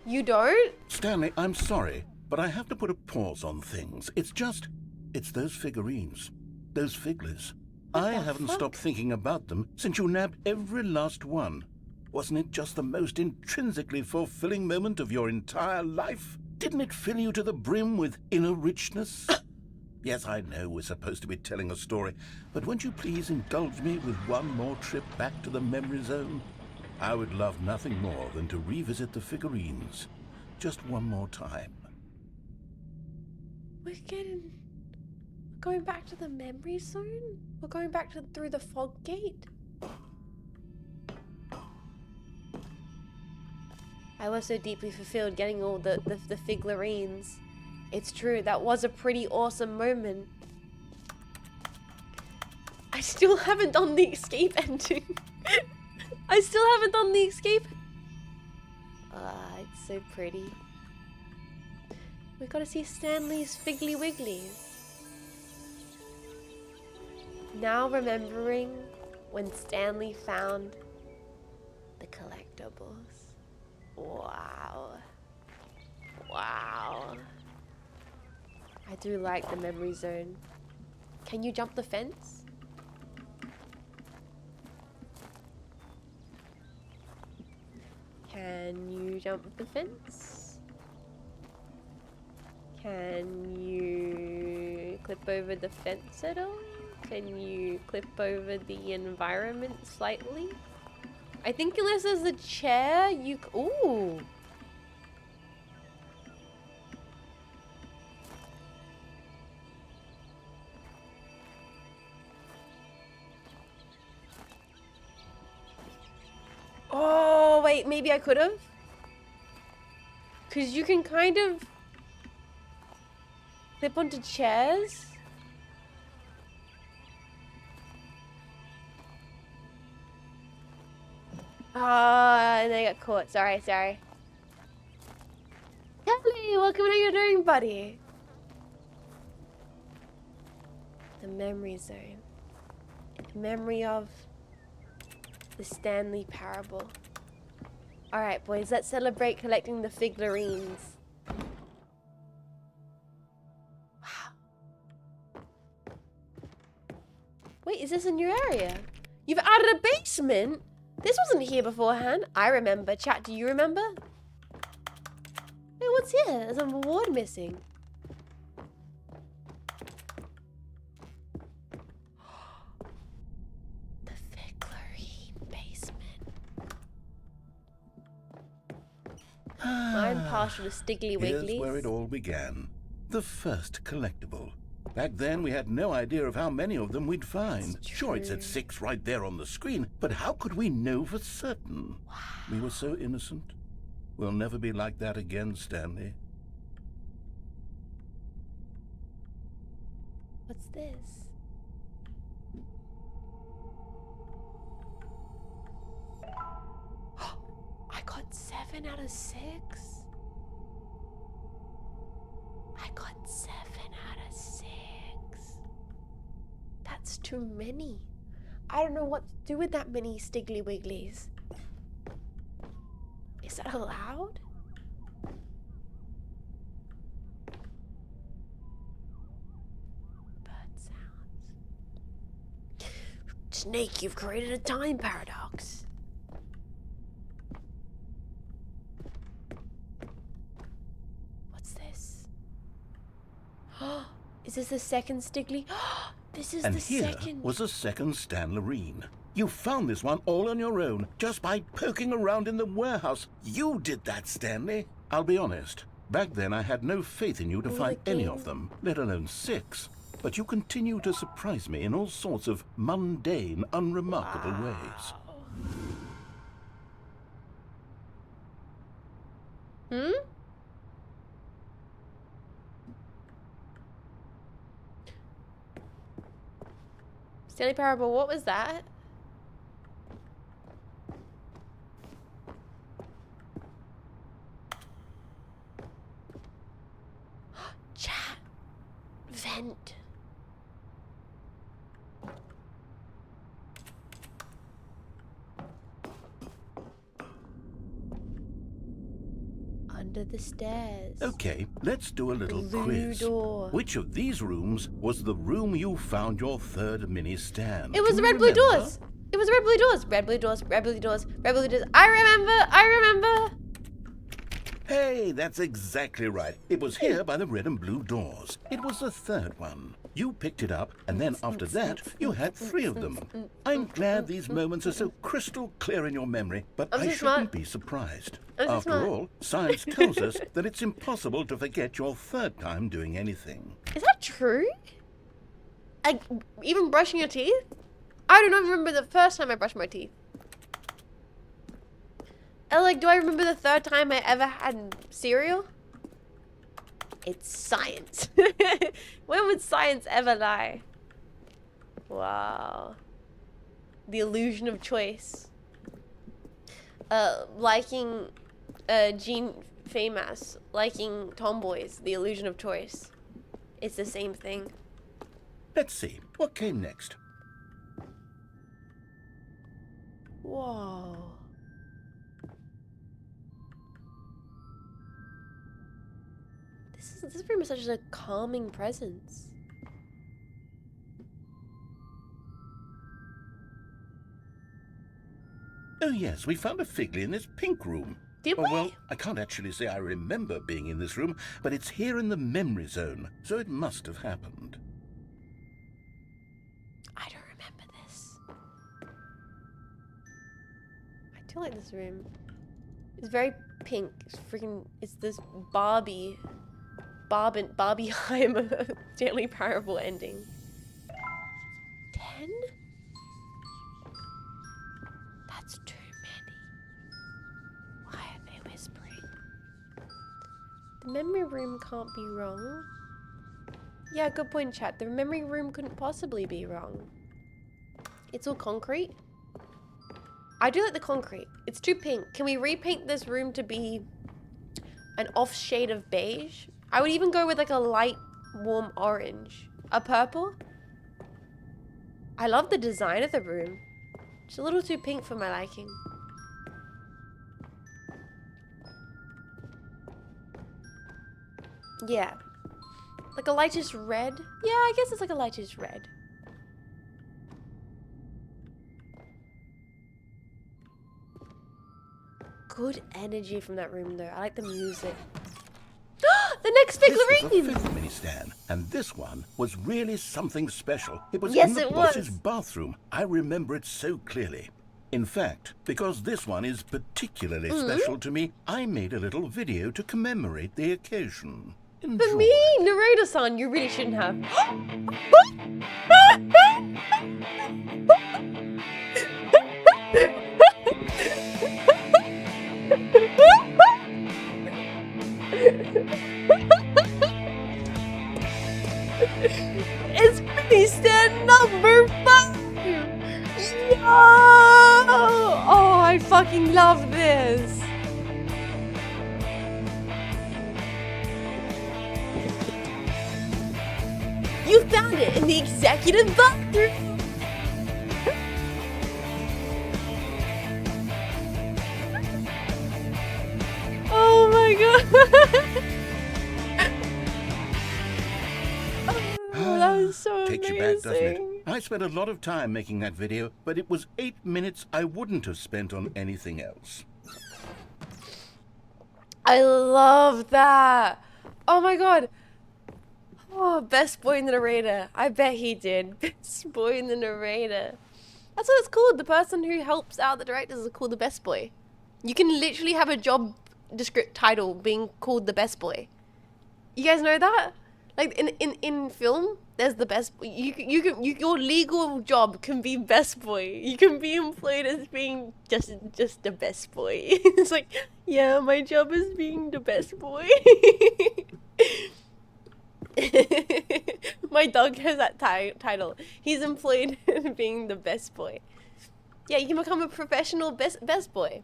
You don't? Stanley, I'm sorry, but I have to put a pause on things. It's those figurines, those figglers. I haven't stopped thinking about them since you nabbed every last one. Wasn't it just the most intrinsically fulfilling moment of your entire life? Didn't it fill you to the brim with inner richness? Yes, I know we're supposed to be telling a story, but won't you please indulge me with one more trip back to the memory zone? I would love nothing more than to revisit the figurines. Just one more time. We're getting... going back to the memory zone? We're going back to through the fog gate? I was so deeply fulfilled getting all the figurines. It's true, that was a pretty awesome moment. I still haven't done the escape ending. I still haven't done the escape. Ah, it's so pretty. We gotta see Stanley's Figgly Wigglies. Now remembering when Stanley found the collectibles. Wow. Wow. I do like the memory zone. Can you jump the fence? Can you jump the fence? Can you clip over the fence at all? Can you clip over the environment slightly? I think unless there's a chair, you ooh. Oh, wait, maybe I could have? Because you can kind of clip onto chairs. Ah, and I got caught. Sorry. Kelly, welcome. How you doing, buddy? The memory zone. Memory of the Stanley Parable. Alright, boys, let's celebrate collecting the figurines. Wow. Wait, is this a new area? You've added a basement? This wasn't here beforehand. I remember. Chat, do you remember? Wait, what's here? There's a ward missing. The figurine basement. I'm partial to Stiggly Wigglies. Here's where it all began. The first collectible. Back then, we had no idea of how many of them we'd find. Sure, it said 6 right there on the screen, but how could we know for certain? Wow. We were so innocent. We'll never be like that again, Stanley. What's this? I got 7 out of 6. I got 7 out of 6. That's too many. I don't know what to do with that many Stiggly Wigglies. Is that allowed? Bird sounds. Snake, you've created a time paradox. What's this? Is this the second Stiggly? This is And the here second. was a second Stanlerine. You found this one all on your own, just by poking around in the warehouse. You did that, Stanley. I'll be honest. Back then, I had no faith in you to find any of them, let alone 6. But you continue to surprise me in all sorts of mundane, unremarkable ways. Hmm? Stanley Parable, what was that? Chat. Vent. Under the stairs. Okay, let's do a little Blue quiz. door. Which of these rooms was the room you found your third mini stand? It was Can the you red blue remember? doors. It was the red blue doors. Red blue doors. Red blue doors. Red blue doors. I remember. Hey, that's exactly right. It was here by the red and blue doors. It was the third one. You picked it up, and then after that, you had 3 of them. I'm glad these moments are so crystal clear in your memory, but I'm I so shouldn't smart. be surprised. I'm so After smart. all, science tells us that it's impossible to forget your third time doing anything. Is that true? Like, even brushing your teeth? I do not remember the first time I brushed my teeth. And like, do I remember the third time I ever had cereal? It's science. When would science ever lie? Wow. The illusion of choice. Liking Jean Faymas, liking tomboys, the illusion of choice. It's the same thing. Let's see, what came next? Whoa. This room is such a calming presence. Oh yes, we found a figly in this pink room. Did we? Well, I can't actually say I remember being in this room, but it's here in the memory zone, so it must have happened. I don't remember this. I do like this room. It's very pink. It's freaking. It's this Barbieheimer Stanley Parable ending. 10? That's too many. Why are they whispering? The memory room can't be wrong. Yeah, good point, chat. The memory room couldn't possibly be wrong. It's all concrete. I do like the concrete. It's too pink. Can we repaint this room to be an off shade of beige? I would even go with like a light, warm orange. A purple? I love the design of the room. It's a little too pink for my liking. Yeah. Like a lightish red? Yeah, I guess it's like a lightish red. Good energy from that room though. I like the music. The next This was a figurine! fifth mini stand, and this one was really something special. It was Yes, in the it boss's was. bathroom. I remember it so clearly. In fact, because this one is particularly special to me, I made a little video to commemorate the occasion. Enjoy. For me, narrator-san, you really shouldn't have. It's mini stand number 5! Yo! Oh, I fucking love this! You found it in the executive bathroom! Oh my god! Oh, that was so Takes amazing. you back, doesn't it? I spent a lot of time making that video, but it was 8 minutes I wouldn't have spent on anything else. I love that. Oh my god. Oh, best boy in the narrator. I bet he did. Best boy in the narrator. That's what it's called. The person who helps out the directors is called the best boy. You can literally have a job title being called the best boy. You guys know that? Like in film, there's the best. Your legal job can be best boy. You can be employed as being just the best boy. It's like, yeah, my job is being the best boy. My dog has that title. He's employed as being the best boy. Yeah, you can become a professional best boy.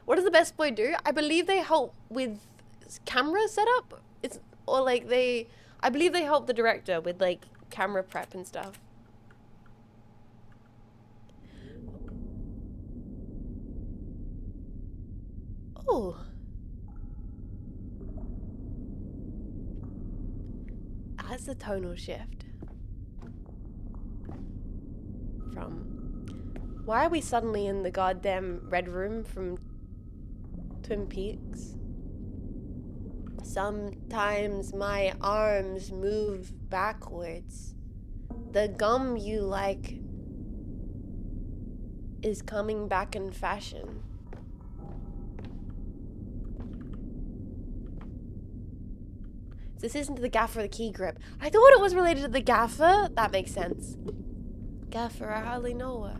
What does the best boy do? I believe they help with camera setup. I believe they help the director with like camera prep and stuff. Oh. That's the tonal shift. From why are we suddenly in the goddamn red room from Twin Peaks? Sometimes my arms move backwards. The gum you like is coming back in fashion. This isn't the gaffer or the key grip. I thought it was related to the gaffer. That makes sense. Gaffer, I hardly know her.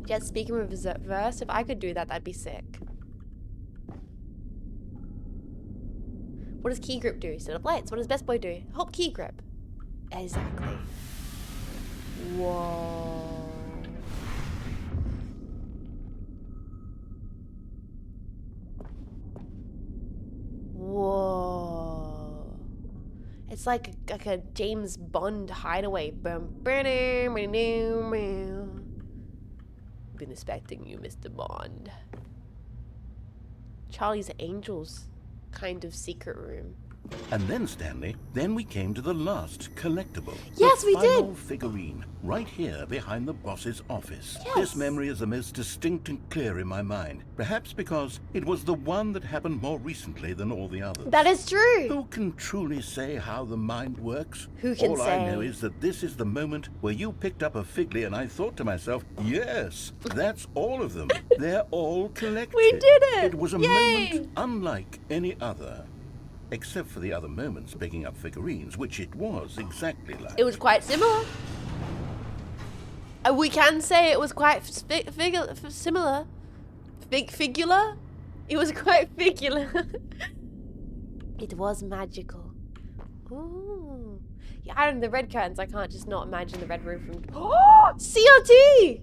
Just speaking reverse, if I could do that, that'd be sick. What does key grip do? Set up lights. What does best boy do? Help key grip. Exactly. Whoa. Whoa. It's like a James Bond hideaway. Been expecting you, Mr. Bond. Charlie's Angels kind of secret room. And then, Stanley, then we came to the last collectible. Yes, we did. The final figurine, right here behind the boss's office. Yes. This memory is the most distinct and clear in my mind. Perhaps because it was the one that happened more recently than all the others. That is true. Who can truly say how the mind works? Who can all say? I know is that this is the moment where you picked up a Figley and I thought to myself, yes, that's all of them. They're all collected. We did it. It was a Yay. moment unlike any other. Except for the other moments picking up figurines, which it was exactly like. It was quite similar. We can say it was quite similar. Figular? It was quite figular. It was magical. Ooh. Yeah, I don't know, the red curtains, I can't just not imagine the red roof from... Oh! CRT!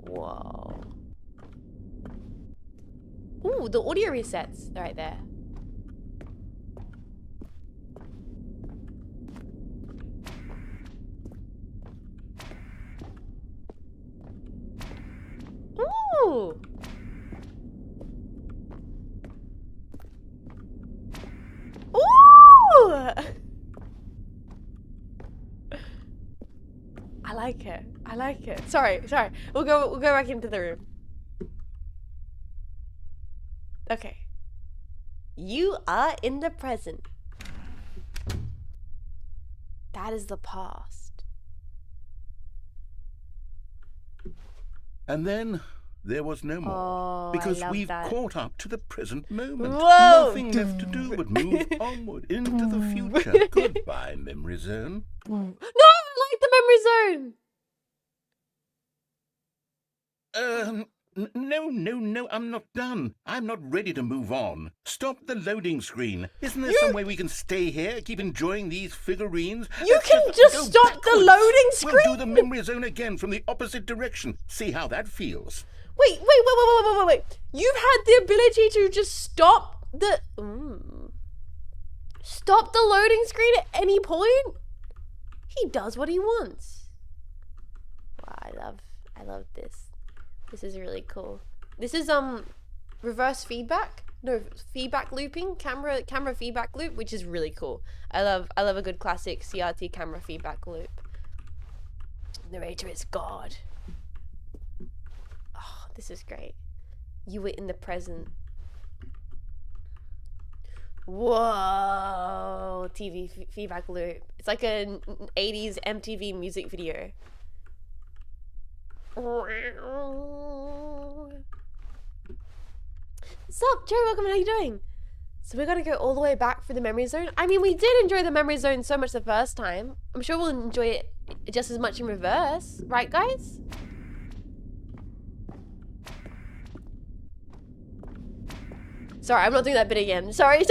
Whoa. Ooh, the audio resets right there. Ooh. Ooh. I like it. I like it. Sorry. We'll go back into the room. Okay. You are in the present. That is the past. And then there was no more. Oh, because I love we've that. caught up to the present moment. Whoa! Nothing left to do but move onward into the future. Goodbye, memory zone. No, I like the memory zone. No, I'm not done. I'm not ready to move on. Stop the loading screen. Isn't there some way we can stay here, keep enjoying these figurines? You Let's can just go stop the backwards. loading screen? We'll do the memory zone again from the opposite direction. See how that feels. Wait. You've had the ability to just stop the... Stop the loading screen at any point? He does what he wants. Wow, I love this. This is really cool. This is reverse feedback. No, feedback looping, camera feedback loop, which is really cool. I love a good classic CRT camera feedback loop. Narrator is God. Oh, this is great. You were in the present. Whoa, TV feedback loop. It's like an 80s MTV music video. Sup, Joe, welcome, how you doing? So we're gonna go all the way back through the memory zone. I mean, we did enjoy the memory zone so much the first time. I'm sure we'll enjoy it just as much in reverse. Right, guys? Sorry, I'm not doing that bit again. Sorry.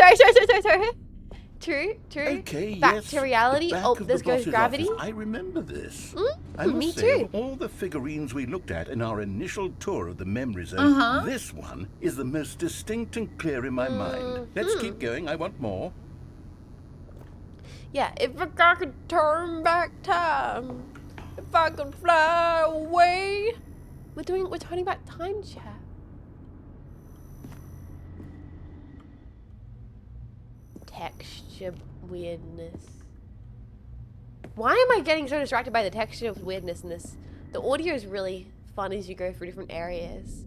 True. Okay, back yes. to reality. The back Oh, of there the goes boss's gravity. office. I remember this. I me must say, too. of all the figurines we looked at in our initial tour of the memory zone, this one is the most distinct and clear in my mind. Let's keep going. I want more. Yeah, if I could turn back time, if I could fly away. We're turning back time, chat. Texture weirdness. Why am I getting so distracted by the texture of weirdness in this? The audio is really fun as you go through different areas.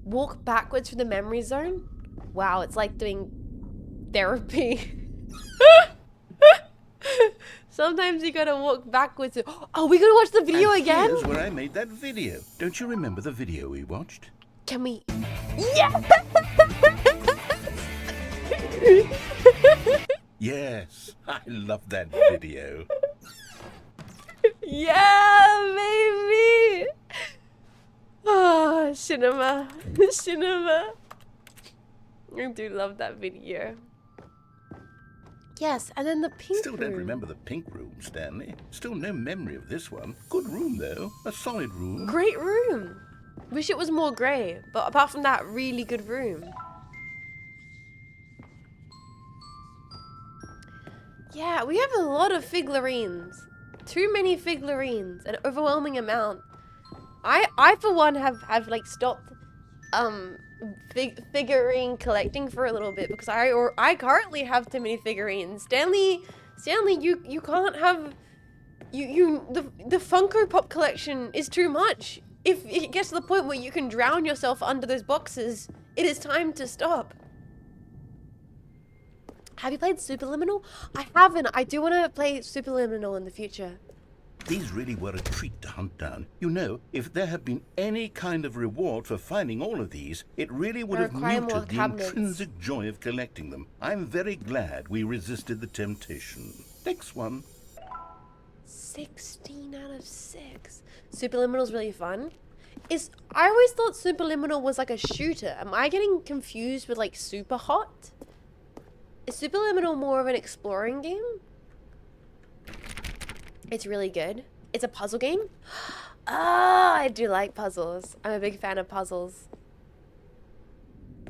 Walk backwards through the memory zone? Wow, it's like doing therapy. Sometimes you gotta walk backwards. Oh, we gotta watch the video And again? here's where I made that video. Don't you remember the video we watched? Can we? Yeah! Yes, I love that video. Yeah, baby! Oh, cinema. Cinema. I do love that video. Yes, and then the pink Still don't room. remember the pink room, Stanley. Still no memory of this one. Good room, though. A solid room. Great room. Wish it was more grey, but apart from that, really good room. Yeah, we have a lot of figurines. Too many figurines, an overwhelming amount. I for one have like stopped figurine collecting for a little bit because I currently have too many figurines. Stanley, you can't have the Funko Pop collection is too much. If it gets to the point where you can drown yourself under those boxes, it is time to stop. Have you played Superliminal? I haven't. I do want to play Superliminal in the future. These really were a treat to hunt down. You know, if there had been any kind of reward for finding all of these, it really would have require more muted the cabinets. intrinsic joy of collecting them. I'm very glad we resisted the temptation. Next one. 16 out of 6. Superliminal's really fun. I always thought Superliminal was like a shooter. Am I getting confused with like Super Hot? Is Superliminal more of an exploring game? It's really good. It's a puzzle game? Ah, I do like puzzles. I'm a big fan of puzzles.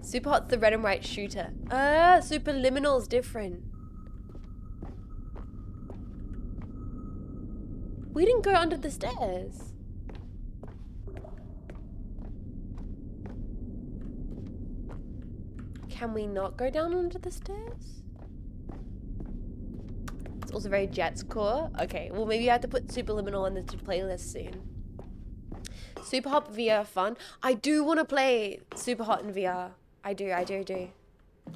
Super Hot's the red and white shooter. Ah, Superliminal's different. We didn't go under the stairs. Can we not go down under the stairs? It's also very Jets core. Okay, well maybe I have to put Superliminal on the playlist soon. Super Hot VR fun. I do want to play Super Hot in VR. I do.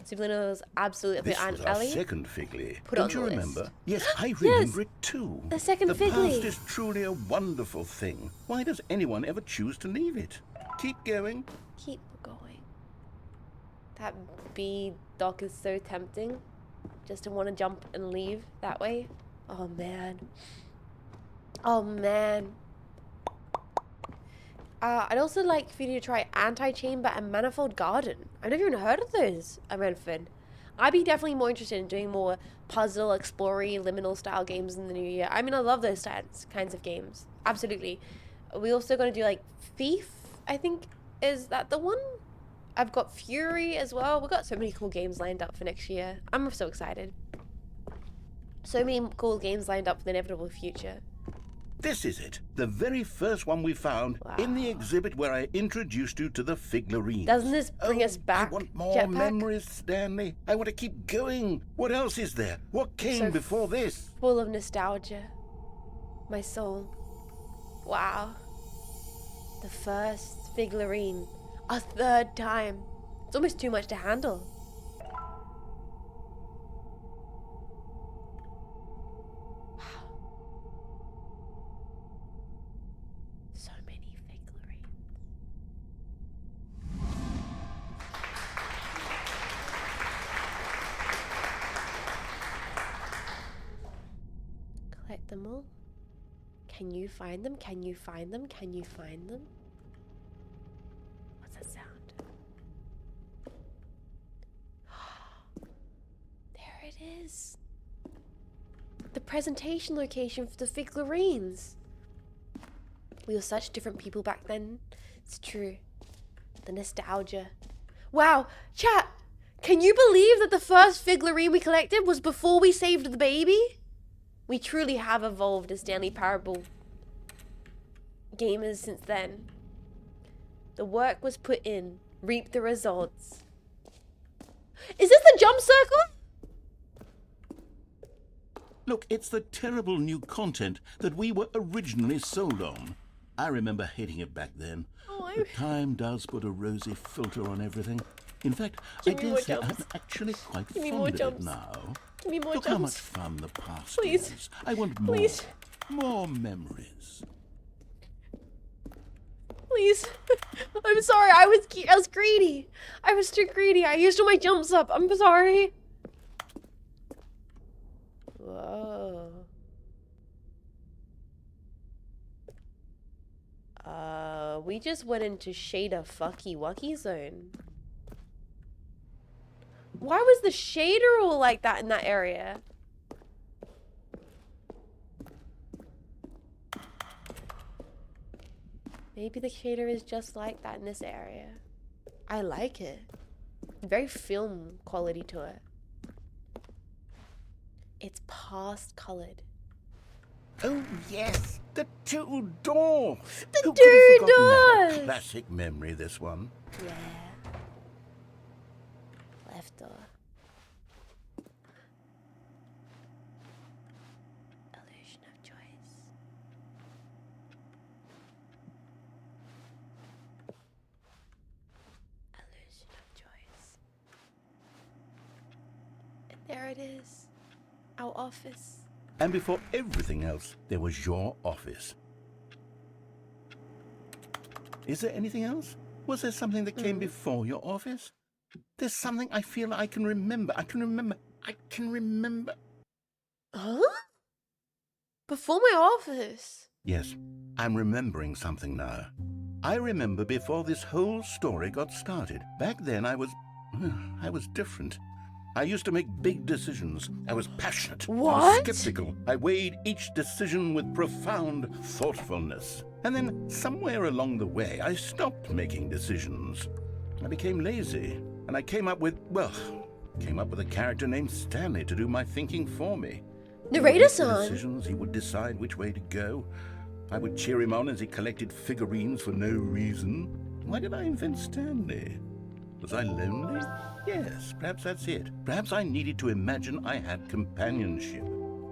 Superliminal is absolutely This was our Ellie. second Figley. Put it on Don't you the remember? list. Yes, I remember it too. the second The Figley. past is truly a wonderful thing. Why does anyone ever choose to leave it? Keep going. Keep going. That bee dock is so tempting. Just to want to jump and leave that way. Oh man. Oh man. I'd also like for you to try Anti-Chamber and Manifold Garden. I've never even heard of those, Manfred. I'd be definitely more interested in doing more puzzle, explory, liminal style games in the new year. I mean, I love those kinds of games. Absolutely. We also going to do like Thief, I think. Is that the one? I've got Fury as well. We've got so many cool games lined up for next year. I'm so excited. So many cool games lined up for the inevitable future. This is it. The very first one we found in the exhibit where I introduced you to the figurines. Doesn't this bring us back, I want more Jetpack? memories, Stanley. I want to keep going. What else is there? What came So before this? Full of nostalgia. My soul. Wow. The first figurine. A third time. It's almost too much to handle. Wow. So many figurines. Collect them all. Can you find them? Can you find them? Can you find them? What's that sound? There it is. The presentation location for the figurines. We were such different people back then. It's true. The nostalgia. Wow, chat! Can you believe that the first figurine we collected was before we saved the baby? We truly have evolved as Stanley Parable gamers since then. The work was put in. Reap the results. Is this the jump circle? Look, it's the terrible new content that we were originally sold on. I remember hating it back then. Oh, But time does put a rosy filter on everything. In fact, Give I me dare more say I'm jumps. actually quite Give me fond more of jumps. it now. Give me more Look how much jumps. fun the past Please. is. I want more. Please. More memories. Please. I'm sorry. I was greedy. I was too greedy. I used all my jumps up. I'm sorry. Whoa. We just went into shader fucky wucky zone. Why was the shader all like that in that area? Maybe the shader is just like that in this area. I like it. Very film quality to it. It's past colored. Oh, yes, the two doors. The Who could two have forgotten that? doors! A classic memory, this one. Yeah. Left door. Illusion of choice. Illusion of choice. And there it is. Our office. And before everything else, there was your office. Is there anything else? Was there something that came before your office? There's something I feel I can remember. I can remember. Huh? Before my office? Yes, I'm remembering something now. I remember before this whole story got started. Back then I was different. I used to make big decisions. I was passionate. I was What? skeptical. I weighed each decision with profound thoughtfulness. And then somewhere along the way, I stopped making decisions. I became lazy. And I came up with a character named Stanley to do my thinking for me. Narrator-san. Decisions, he would decide which way to go. I would cheer him on as he collected figurines for no reason. Why did I invent Stanley? Was I lonely? Yes, perhaps that's it. Perhaps I needed to imagine I had companionship.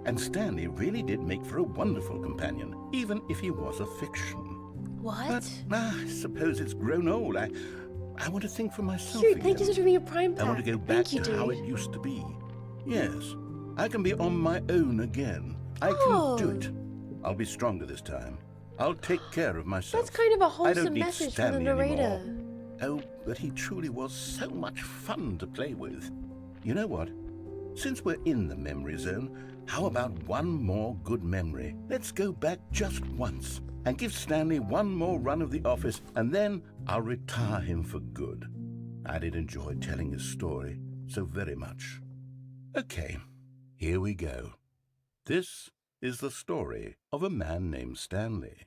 And Stanley really did make for a wonderful companion, even if he was a fiction. What? But I suppose it's grown old. I want to think for myself Dude, again. thank you so much for being a prime pack. I want to go back Thank you, to dude. how it used to be. Yes, I can be on my own again. I Oh. can do it. I'll be stronger this time. I'll take care of myself. That's kind of a I wholesome don't need message from the Stanley narrator. anymore. Oh, but he truly was so much fun to play with. You know what? Since we're in the memory zone, how about one more good memory? Let's go back just once and give Stanley one more run of the office, and then I'll retire him for good. I did enjoy telling his story so very much. Okay, here we go. This is the story of a man named Stanley.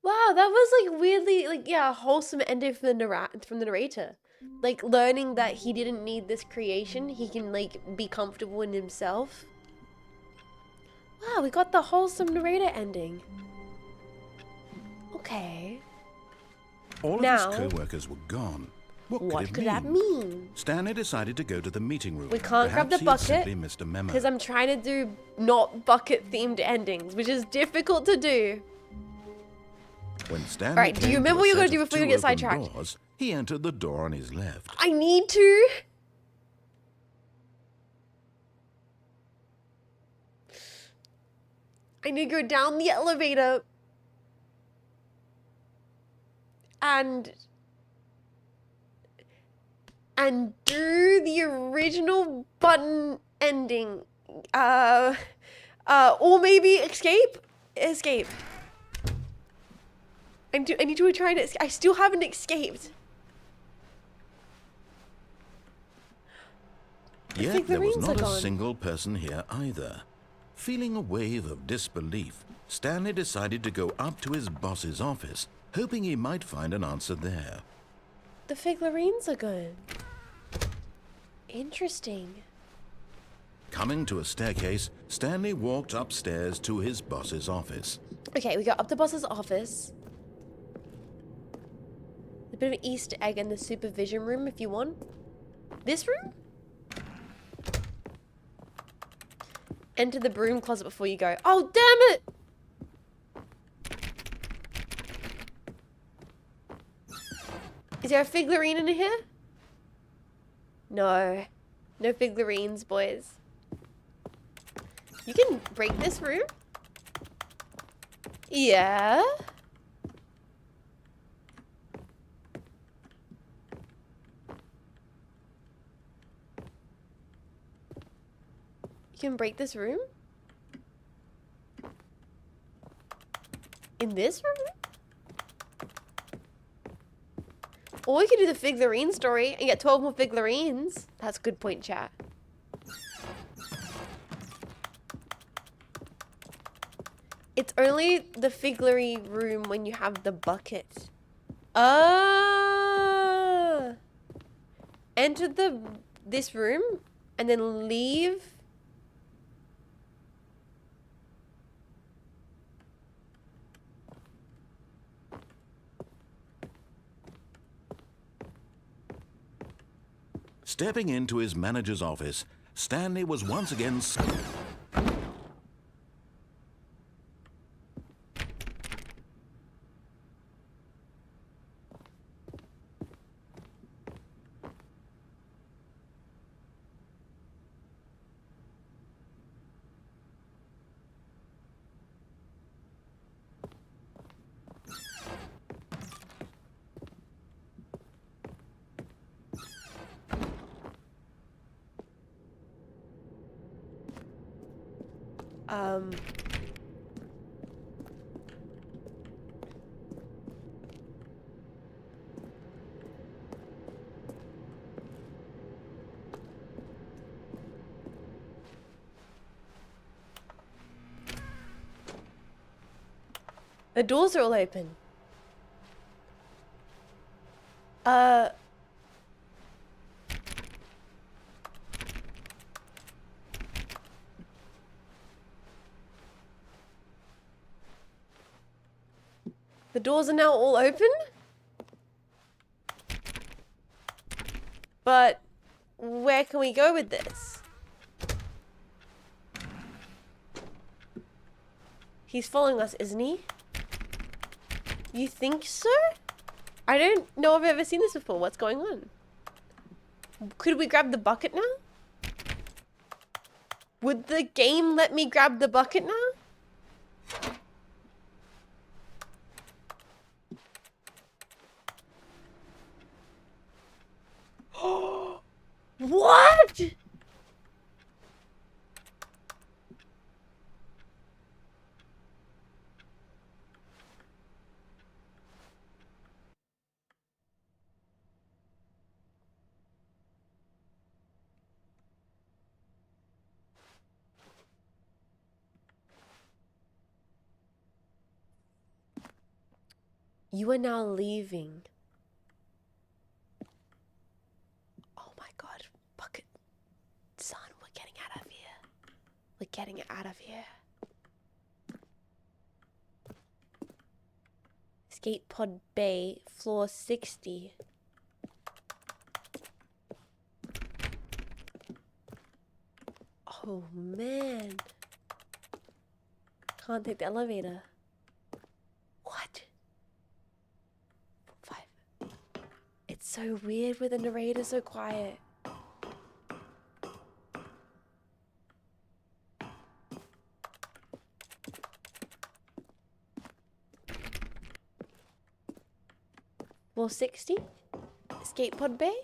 Wow, that was like weirdly a wholesome ending from the narrator. Like learning that he didn't need this creation, he can like be comfortable in himself. Wow, we got the wholesome narrator ending. Okay. All Now- of his co-workers were gone. What What could it that mean? Stanley decided to go to the meeting room. We can't grab the Perhaps he had bucket, simply missed a memo. Because I'm trying to do not bucket themed endings, which is difficult to do. When Stanley Alright, do you came to remember a what you're gonna set do of before you two get open sidetracked? doors, he entered the door on his left. I need to. I need to go down the elevator and do the original button ending. Or maybe escape. I need to try and escape. I still haven't escaped. Yet think the there was rings not are a gone. single person here either. Feeling a wave of disbelief, Stanley decided to go up to his boss's office, hoping he might find an answer there. The figurines are gone. Interesting. Coming to a staircase, Stanley walked upstairs to his boss's office. Okay, we got up the boss's office. A bit of an Easter egg in the supervision room if you want. This room? Enter the broom closet before you go. Oh, damn it! Is there a figurine in here? No. No figurines, boys. You can break this room? Yeah. You can break this room? In this room? Or we could do the figurine story and get 12 more figurines. That's a good point, chat. It's only the figurine room when you have the bucket. Ah! Enter this room and then leave. Stepping into his manager's office, Stanley was once again The doors are all open. The doors are now all open? But where can we go with this? He's following us, isn't he? You think so? I don't know if I've ever seen this before. What's going on? Could we grab the bucket now? Would the game let me grab the bucket now? What? You are now leaving. Oh my god, bucket. Son, we're getting out of here. We're getting out of here. Escape pod bay, floor 60. Oh man. Can't take the elevator. What? 5. It's so weird with the narrator so quiet. Floor 60? Escape pod bay?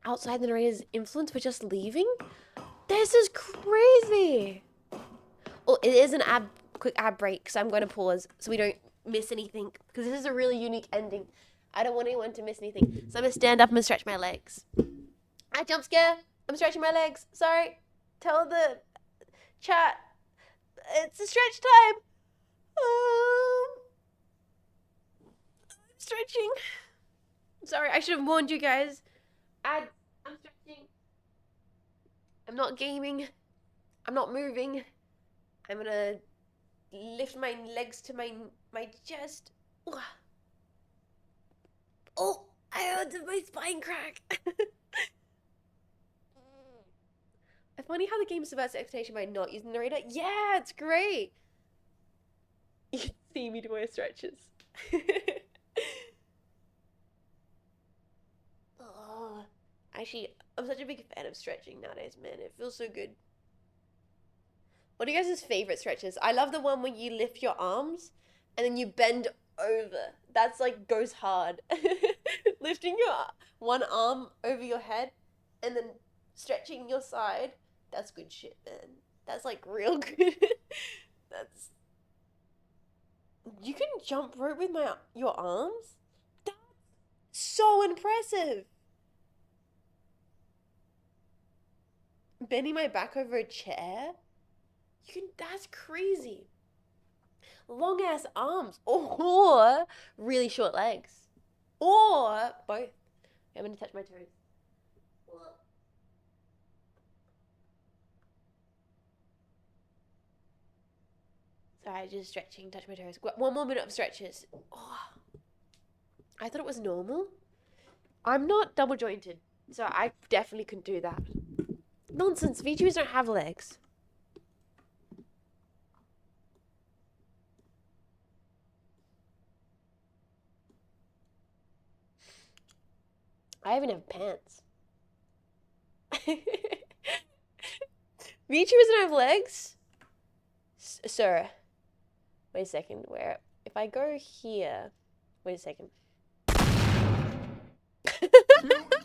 Outside the narrator's influence, we're just leaving? This is crazy! Oh, it is an quick ad break, so I'm going to pause so we don't miss anything, because this is a really unique ending. I don't want anyone to miss anything. So I'm going to stand up and stretch my legs. I jump scare. I'm stretching my legs. Sorry. Tell the chat. It's a stretch time. I'm stretching. Sorry, I should have warned you guys. I'm stretching. I'm not gaming. I'm not moving. I'm gonna lift my legs to my chest. Oh, I heard my spine crack. Funny how the game subverts expectation by not using the narrator. Yeah, it's great. You can see me do my stretches. Oh, actually, I'm such a big fan of stretching nowadays, man. It feels so good. What are you guys' favorite stretches? I love the one where you lift your arms and then you bend over. That's like goes hard. Lifting your one arm over your head and then stretching your side. That's good shit, man. That's like real good. That's... You can jump rope with your arms? That's so impressive. Bending my back over a chair? You can, that's crazy. Long ass arms or really short legs or both. I'm gonna touch my toes. Sorry, just stretching, touch my toes. One more minute of stretches. Oh, I thought it was normal. I'm not double jointed, so I definitely couldn't do that. Nonsense, VTubers don't have legs. I even have pants. VTubers don't have legs? Sir. Wait a second, where? If I go here... Wait a second. You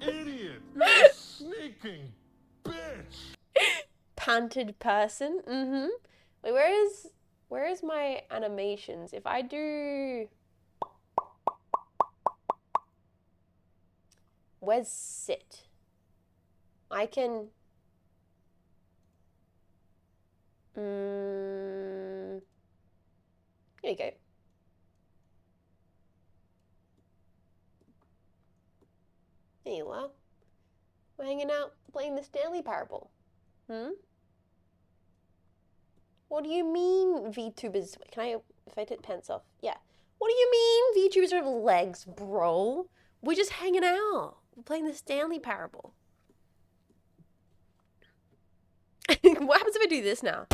idiot! You're a sneaking bitch! Panted person? Mm-hmm. Wait, where is my animations? If I do... Where's sit? I can... Here you go. There you are. We're hanging out playing the Stanley Parable. What do you mean VTubers? Can I, if I take pants off? Yeah. What do you mean VTubers have legs, bro? We're just hanging out. We're playing the Stanley Parable. What happens if I do this now?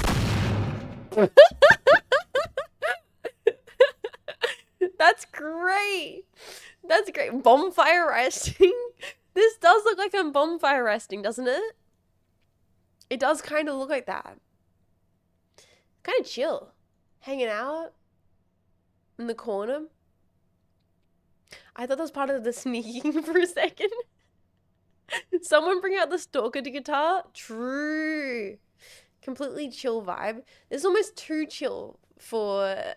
That's great. That's great. Bonfire resting. This does look like I'm bonfire resting, doesn't it? It does kind of look like that. Kind of chill. Hanging out in the corner. I thought that was part of the sneaking for a second. Someone bring out the stalker guitar. True. Completely chill vibe. This is almost too chill for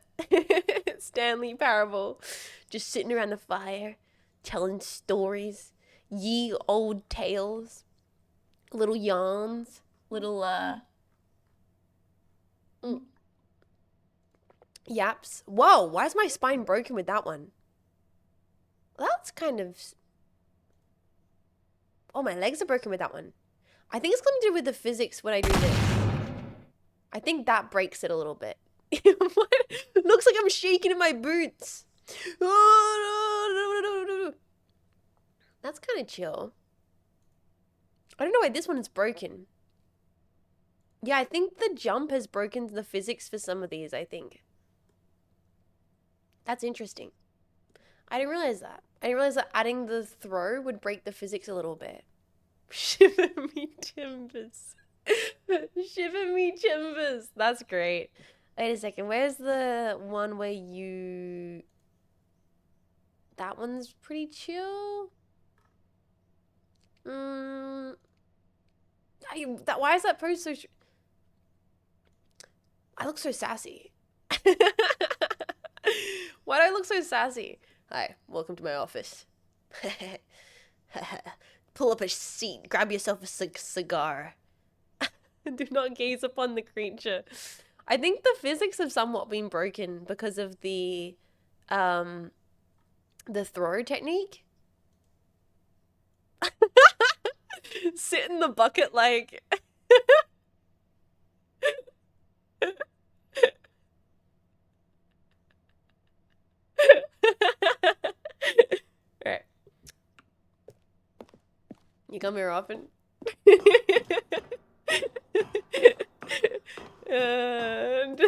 Stanley Parable. Just sitting around the fire, telling stories, ye old tales, little yarns, little yaps. Whoa, why is my spine broken with that one? That's kind of... Oh, my legs are broken with that one. I think it's got to do with the physics when I do this. I think that breaks it a little bit. It looks like I'm shaking in my boots. That's kind of chill. I don't know why this one is broken. Yeah, I think the jump has broken the physics for some of these, I think. That's interesting. I didn't realize that. I didn't realize that adding the throw would break the physics a little bit. Shiver me timbers. Shiver me timbers. That's great. Wait a second. Where's the one where you... That one's pretty chill. Why is that pose so... I look so sassy. Why do I look so sassy? Hi, welcome to my office. Pull up a seat, grab yourself a cigar. Do not gaze upon the creature. I think the physics have somewhat been broken because of the throw technique. Sit in the bucket like... Alright. You come here often? And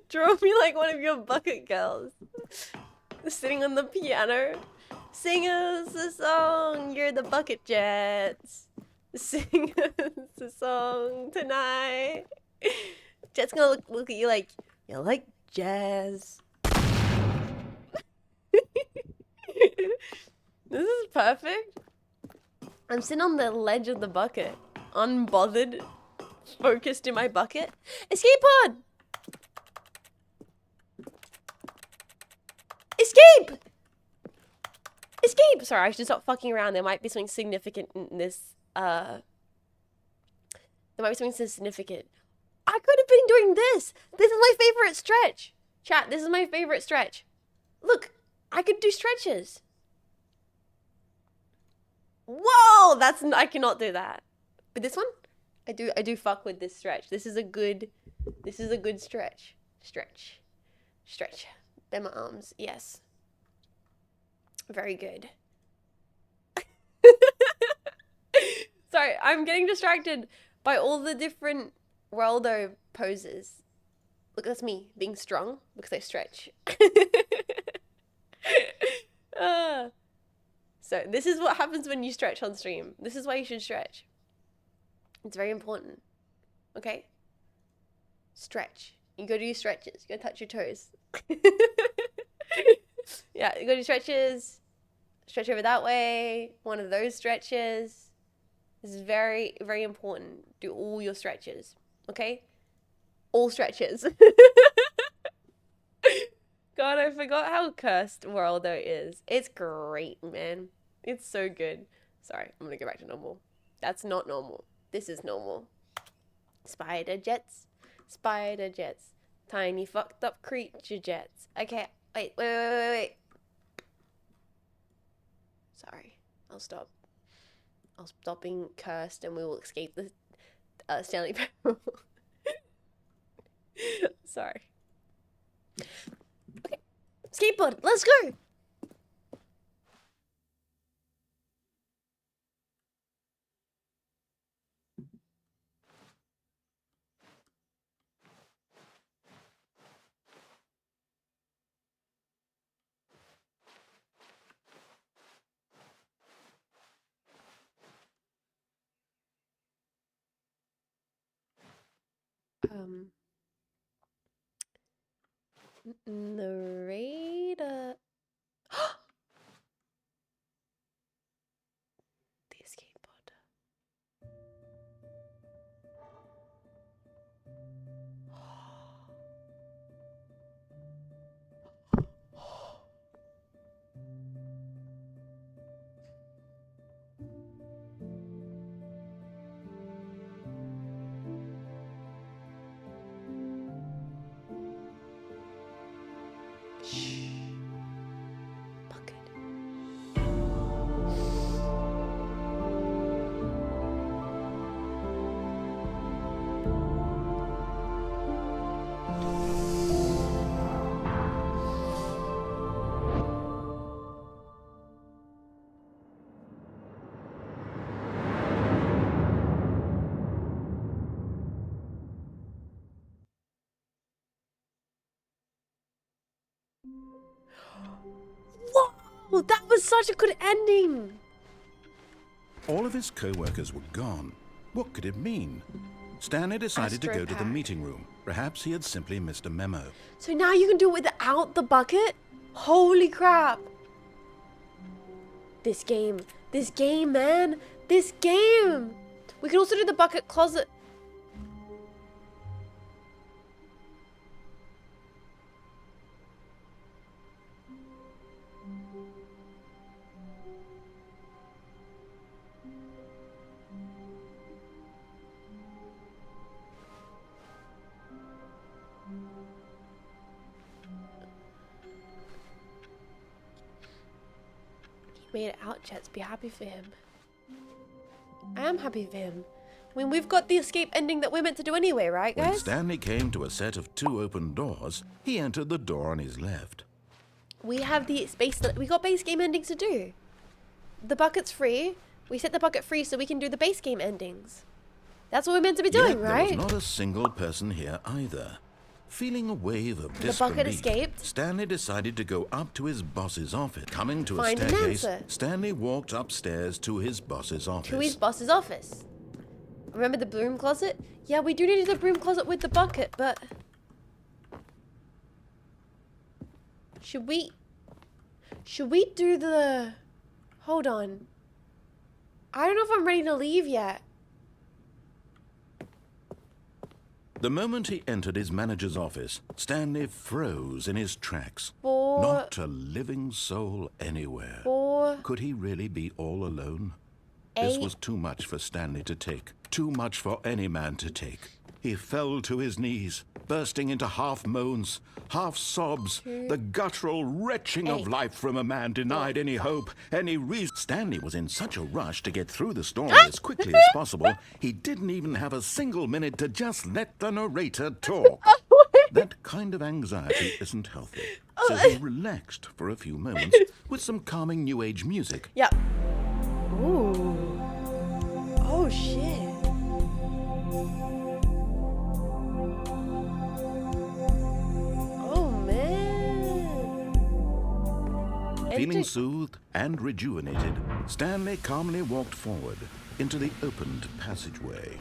draw me like one of your bucket girls. Sitting on the piano. Sing us a song, you're the bucket jets. Sing us a song tonight. Jet's gonna look at you like, you like jazz. This is perfect. I'm sitting on the ledge of the bucket, unbothered, focused in my bucket. Escape pod! Escape! Escape! Sorry, I should stop fucking around. There might be something significant in this, There might be something significant. I could have been doing this! This is my favorite stretch! Chat, this is my favorite stretch. Look, I could do stretches. Whoa! I cannot do that. But this one? I do fuck with this stretch. This is a good stretch. Stretch. Bend my arms. Yes. Very good. Sorry, I'm getting distracted by all the different Worldo poses. Look, that's me being strong because I stretch. So this is what happens when you stretch on stream. This is why you should stretch. It's very important. Okay? Stretch. You go do your stretches. You gotta touch your toes. Yeah, you go do stretches. Stretch over that way. One of those stretches. This is very, very important. Do all your stretches. Okay? All stretches. God, I forgot how cursed Worldo is. It's great, man. It's so good. Sorry, I'm gonna go back to normal. That's not normal. This is normal. Spider jets. Spider jets. Tiny fucked up creature jets. Okay, wait. Sorry, I'll stop. I'll stop being cursed and we will escape the Stanley Parable. Sorry. Okay, skateboard, let's go! Narrator. The escape pod. Bucket. Whoa, that was such a good ending. All of his co-workers were gone. What could it mean? Stanley decided to go to the Astropack. meeting room. Perhaps he had simply missed a memo. So now you can do it without the bucket? Holy crap. This game, man. This game. We can also do the bucket closet. Made it out, Jets. Be happy for him. I am happy for him. I mean, we've got the escape ending that we're meant to do anyway, right, When guys? Stanley came to a set of 2 open doors, he entered the door on his left. We have the space that we got base game endings to do. The bucket's free. We set the bucket free so we can do the base game endings. That's what we're meant to be doing, Yet right? there was not a single person here either. Feeling a wave of The bucket disbelief, escaped? Stanley decided to go up to his boss's office. Coming to Find a an staircase, answer. Stanley walked upstairs to his boss's office. To his boss's office. Remember the broom closet? Yeah, we do need the broom closet with the bucket, but... Should we do the... Hold on. I don't know if I'm ready to leave yet. The moment he entered his manager's office, Stanley froze in his tracks. For... Not a living soul anywhere. For... Could he really be all alone? This was too much for Stanley to take. Too much for any man to take. He fell to his knees, bursting into half moans, half sobs, the guttural retching of life from a man denied any hope, any reason. Stanley was in such a rush to get through the story as quickly as possible, he didn't even have a single minute to just let the narrator talk. That kind of anxiety isn't healthy. So he relaxed for a few moments with some calming new age music. Yeah. Ooh. Oh, shit. Oh, man. Feeling soothed and rejuvenated, Stanley calmly walked forward into the opened passageway.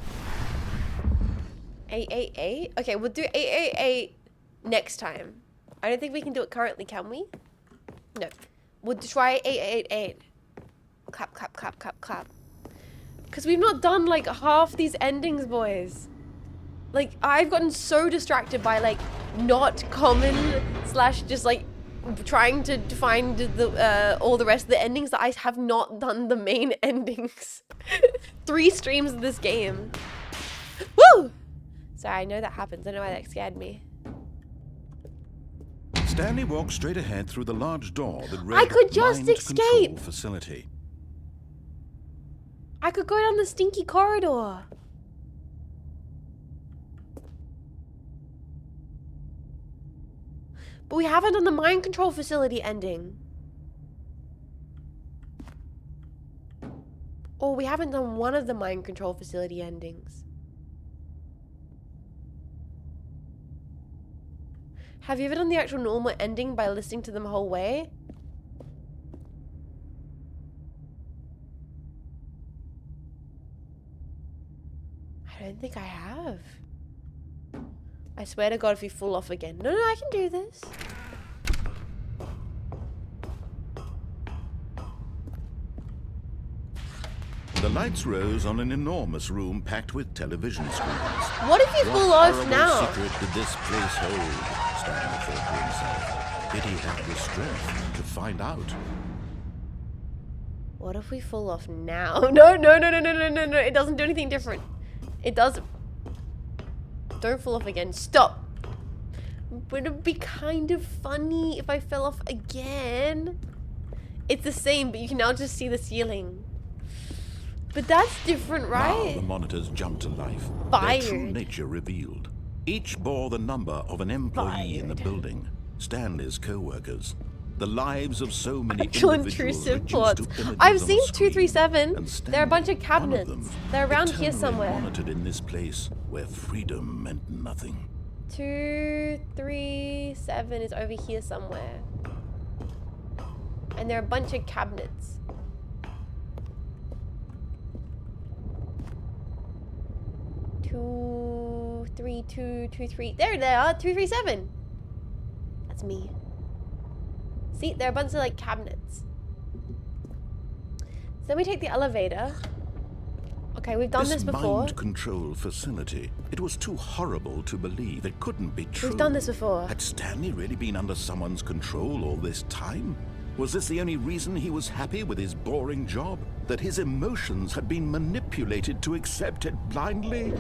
888? Okay, we'll do 888 next time. I don't think we can do it currently, can we? No. We'll try 888. Clap, clap, clap, clap, clap. Because we've not done, like, half these endings, boys. Like, I've gotten so distracted by, like, not common slash just, like, trying to find the all the rest of the endings that I have not done the main endings. 3 streams of this game. Woo! Sorry, I know that happens. I know why that scared me. Stanley walked straight ahead through the large door that read I could just Mind escape. Control Facility. I could go down the stinky corridor. But we haven't done the mind control facility ending. Or we haven't done one of the mind control facility endings. Have you ever done the actual normal ending by listening to them the whole way? I don't think I have. I swear to God if you fall off again. No, I can do this. The lights rose on an enormous room packed with television screens. What if you fall off horrible now? secret did this place hold? Stanley thought to himself. Did he have the strength to find out? What if we fall off now? No. It doesn't do anything different. It doesn't. Don't fall off again. Stop. Would it be kind of funny if I fell off again? It's the same, but you can now just see the ceiling. But that's different, Now right? the monitors jumped to life. Fired. Their true nature revealed. Each bore the number of an employee in the Fired. building. Stanley's co-workers. The lives of so many Actual individuals intrusive reduced plots. to images I've on a seen screen. 237. And There are a bunch of Stanley, cabinets. one of them, They're around here eternally somewhere. monitored in this place where freedom meant nothing. 237 is over here somewhere. And there are a bunch of cabinets. Two, three, two, two, three. There they are. 237. That's me. See, there are a bunch of like cabinets. So then we take the elevator. Okay, we've done this before. Mind control facility. It was too horrible to believe. It couldn't be true. We've done this before. Had Stanley really been under someone's control all this time? Was this the only reason he was happy with his boring job? That his emotions had been manipulated to accept it blindly?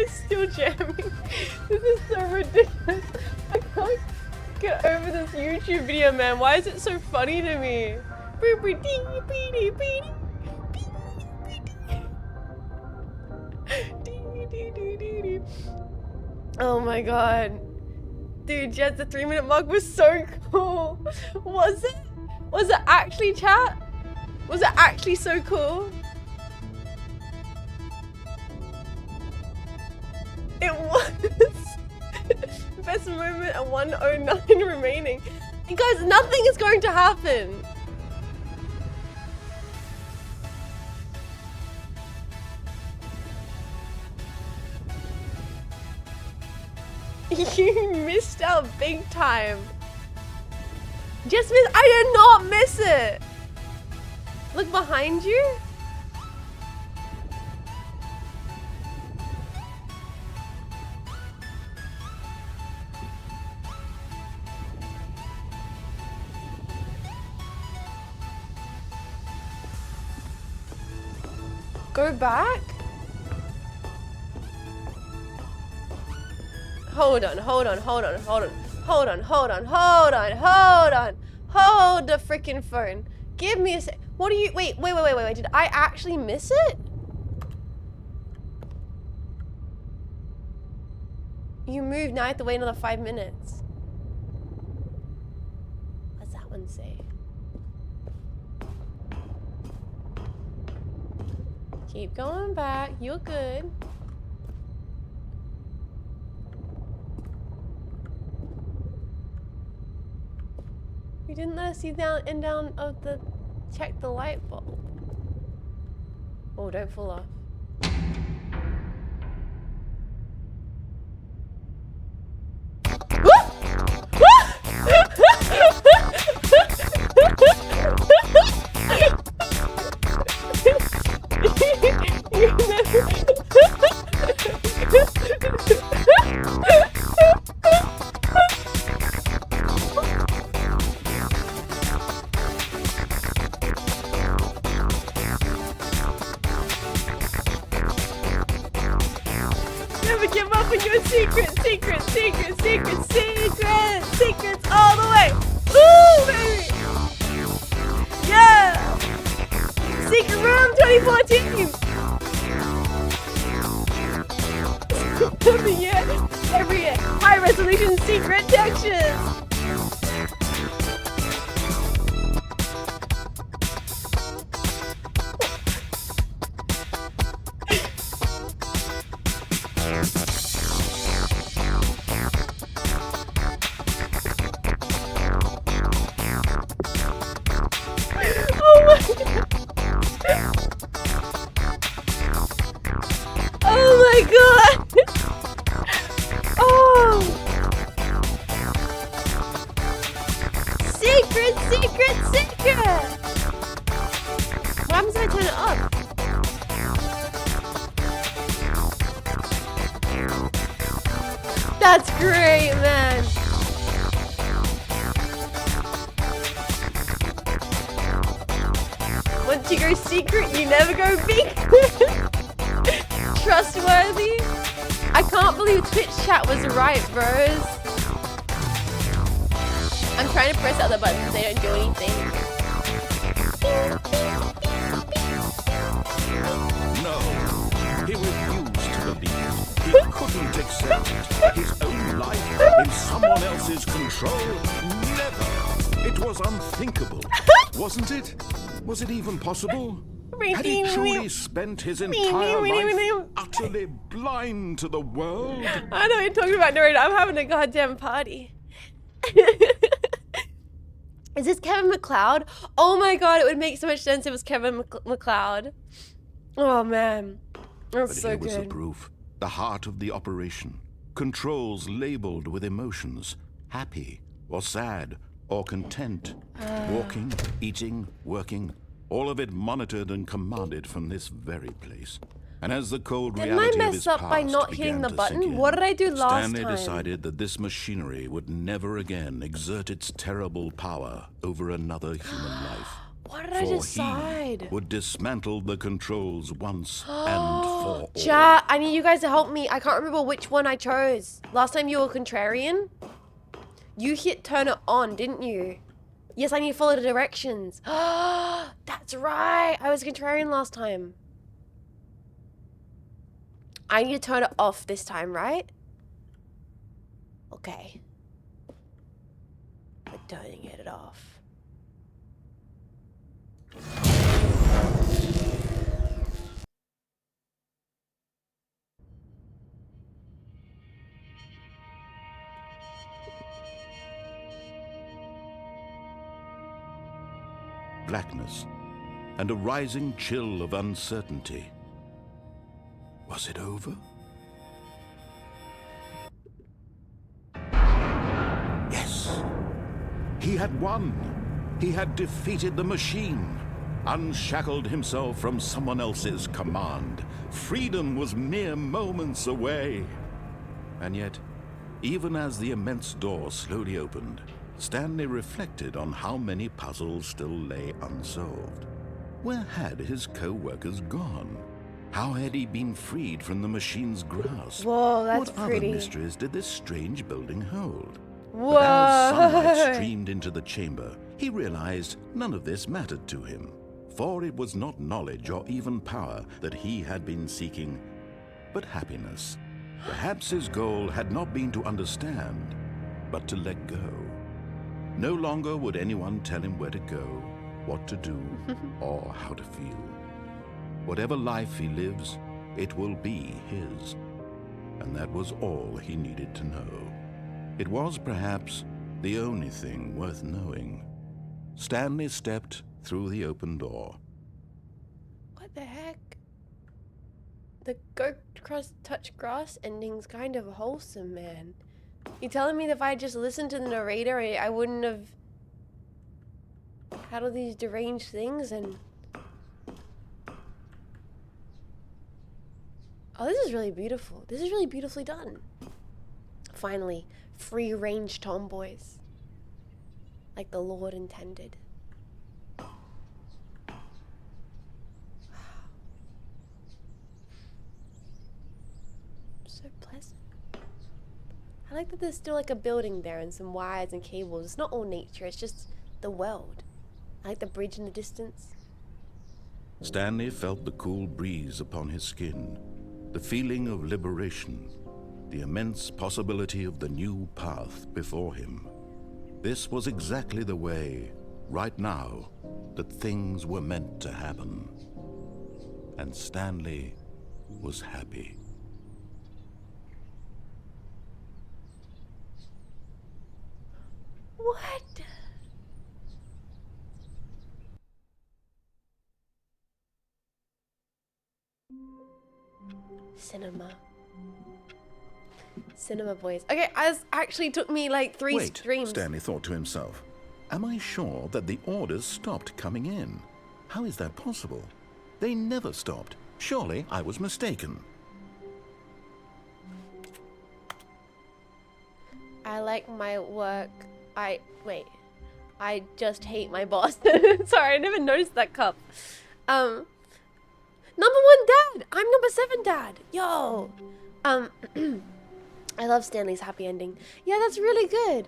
guy's still jamming. This is so ridiculous. I can't get over this YouTube video, man. Why is it so funny to me? Oh my god. Dude, Jez, the 3-minute mug was so cool. Was it? Was it actually, chat? Was it actually so cool? It was. Best moment at 109 remaining. You guys, nothing is going to happen. You missed out big time. Just miss. I did not miss it. Look behind you. Go back. Hold on, hold on, hold on, hold on, hold on, hold on, hold on, hold on. Hold the freaking phone. Give me a sec. What do you, wait. Did I actually miss it? You moved, now I have to wait another 5 minutes. What's that one say? Keep going back, you're good. You didn't let us see down and down of the, check the light bulb. Oh, don't fall off. Never give up on your secrets all the way. Ooh, baby. Yeah. Secret Room 2014. Every year, high resolution secret textures. That's great, man. Once you go secret, you never go big. Trustworthy. I can't believe Twitch chat was right, bros. I'm trying to press other buttons, they don't do anything. No, he refused to believe. He couldn't accept his own life in someone else's control. Never. It was unthinkable, wasn't it? Was it even possible? Had he truly spent his entire life utterly blind to the world? I know you're talking about, Narrator. I'm having a goddamn party. Is this Kevin McLeod? Oh my god, it would make so much sense if it was Kevin McLeod. Oh man, that's so good. But here was the proof. The heart of the operation. Controls labeled with emotions. Happy, or sad, or content. Walking, eating, working. All of it monitored and commanded from this very place. And as the cold reality of his past by not hitting the began to button? sink in, What did I do last Stanley time? decided that this machinery would never again exert its terrible power over another human life. What did I For decide? he would dismantle the controls once and for all. Chat, I need you guys to help me. I can't remember which one I chose. Last time you were contrarian. You hit turn it on, didn't you? Yes, I need to follow the directions. That's right. I was contrarian last time. I need to turn it off this time, right? Okay. We're turning it off. Blackness and a rising chill of uncertainty. Was it over? Yes. He had won. He had defeated the machine, unshackled himself from someone else's command. Freedom was mere moments away. And yet, even as the immense door slowly opened, Stanley reflected on how many puzzles still lay unsolved. Where had his co-workers gone? How had he been freed from the machine's grasp? Whoa, that's what pretty. other mysteries did this strange building hold? Whoa. But as sunlight streamed into the chamber, he realized none of this mattered to him, for it was not knowledge or even power that he had been seeking, but happiness. Perhaps his goal had not been to understand, but to let go. No longer would anyone tell him where to go, what to do, or how to feel. Whatever life he lives, it will be his. And that was all he needed to know. It was perhaps the only thing worth knowing. Stanley stepped through the open door. What the heck? The go cross touch grass ending's kind of wholesome, man. You telling me that if I just listened to the narrator, I wouldn't have had all these deranged things and... Oh, this is really beautiful. This is really beautifully done. Finally, free-range tomboys. Like the Lord intended. So pleasant. I like that there's still like a building there and some wires and cables. It's not all nature, it's just the world. I like the bridge in the distance. Stanley felt the cool breeze upon his skin, the feeling of liberation, the immense possibility of the new path before him. This was exactly the way, right now, that things were meant to happen. And Stanley was happy. What? Cinema boys. Okay, as actually took me like 3 Wait, streams. Stanley thought to himself. Am I sure that the orders stopped coming in? How is that possible? They never stopped. Surely I was mistaken. I like my work. I just hate my boss. Sorry, I never noticed that cup. Number 1 dad. I'm number 7 dad. Yo. I love Stanley's happy ending. Yeah, that's really good.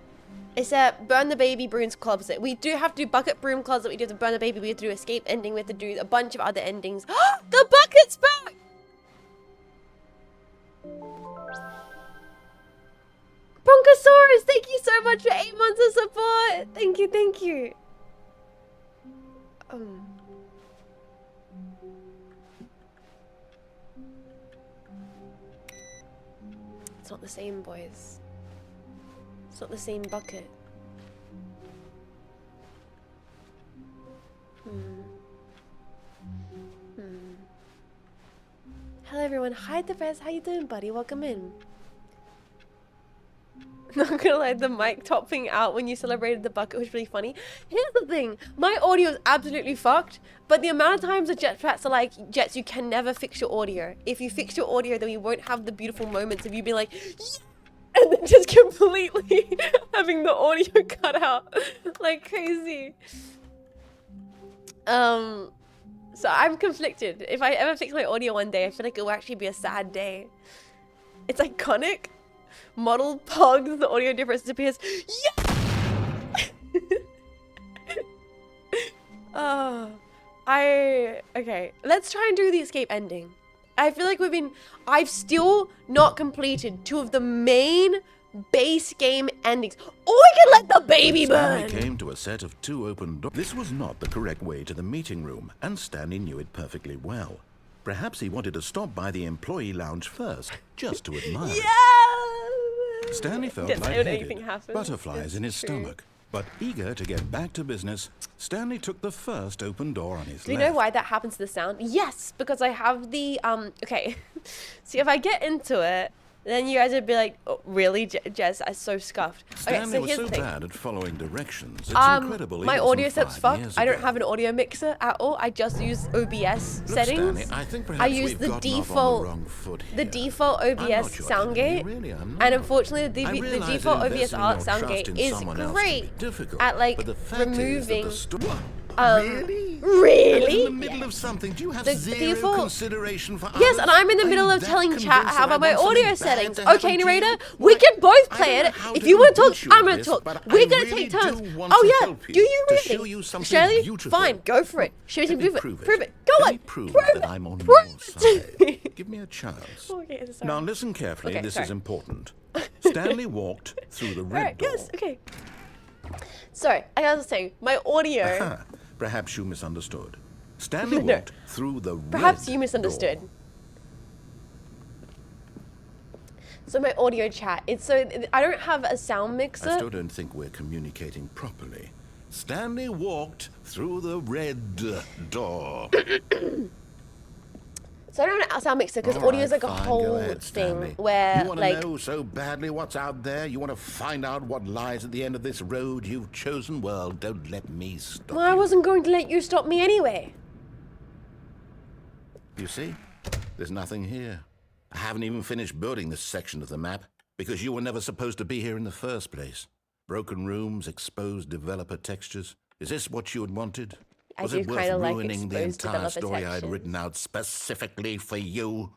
Except burn the baby, Broom's closet. We do have to do bucket Broom closet. We do have to burn the baby. We have to do escape ending. We have to do a bunch of other endings. The bucket's back. Bronchosaurus, thank you so much for 8 months of support. Thank you, thank you. It's not the same, boys. It's not the same bucket. Hello everyone, hi the best, how you doing buddy? Welcome in. Not gonna lie, the mic topping out when you celebrated the bucket was really funny. Here's the thing, my audio is absolutely fucked, but the amount of times the jetpacks are like, Jets, you can never fix your audio. If you fix your audio, then you won't have the beautiful moments of you being like, yeah! And then just completely having the audio cut out like crazy. So I'm conflicted. If I ever fix my audio one day, I feel like it will actually be a sad day. It's iconic. Model pogs, the audio difference disappears. Yeah! Okay, let's try and do the escape ending. I feel like I've still not completed 2 of the main base game endings. Or we can let the baby burn! Stanley came to a set of 2 open doors. This was not the correct way to the meeting room, and Stanley knew it perfectly well. Perhaps he wanted to stop by the employee lounge first, just to admire it. Yeah! Stanley felt Yes, lightheaded, happens. butterflies It's in his true. stomach. But eager to get back to business, Stanley took the first open door on his Do you left. know why that happens to the sound? Yes, because I have the, okay. See, if I get into it, then you guys would be like, oh, really, Jez? I'm so scuffed. Okay, Stanley so was here's so the thing. bad at following directions. It's incredible. he My wasn't audio setup's 5 fucked. years I don't ago. have an audio mixer at all. I just use OBS Look, settings. Stanley, I think perhaps I use we've the gotten off on default, the wrong foot the here. default I'm OBS not your sound enemy, gate, really, I'm and not. unfortunately I the realize default that OBS investing your sound trust gate in is someone else can great be difficult, at like but the fact is that removing. Really? Really? In the middle of something, do you have The zero default- consideration for Yes, others? and I'm in the Are middle you of that telling chat convinced how that I about my want something audio bad settings. to happen Okay, to you? narrator, Well, we can both I play don't know it. how If to you want to convince talk, you I'm of going to this, talk. but We're I going to really take turns. do want Oh to yeah, help you, do you to really? show you something Shirley, beautiful. fine, go for it. Show me Let some me prove it. prove it. Prove it. Go Let on. me prove Prove that it. I'm on Prove your it. side. Give me a chance. Okay, sorry. Now listen carefully, Okay, this sorry. is important. Stanley walked through the red Alright, door. yes, okay. Sorry, like I was saying, my audio. Huh, perhaps you misunderstood. Stanley No. walked through the Perhaps red you misunderstood. door. So my audio chat, it's so I don't have a sound mixer. I still don't think we're communicating properly. Stanley walked through the red door. So I don't have a sound mixer because All audio is right, like a fine, whole go ahead, thing Stanley. where you want like to know so badly what's out there? You want to find out what lies at the end of this road you've chosen? Well, don't let me stop well, I you. wasn't going to let you stop me anyway. You see? There's nothing here. I haven't even finished building this section of the map because you were never supposed to be here in the first place. Broken rooms, exposed developer textures. Is this what you had wanted? I Was do it worth kinda like ruining the exposed entire developer story I had textures. written out specifically for you?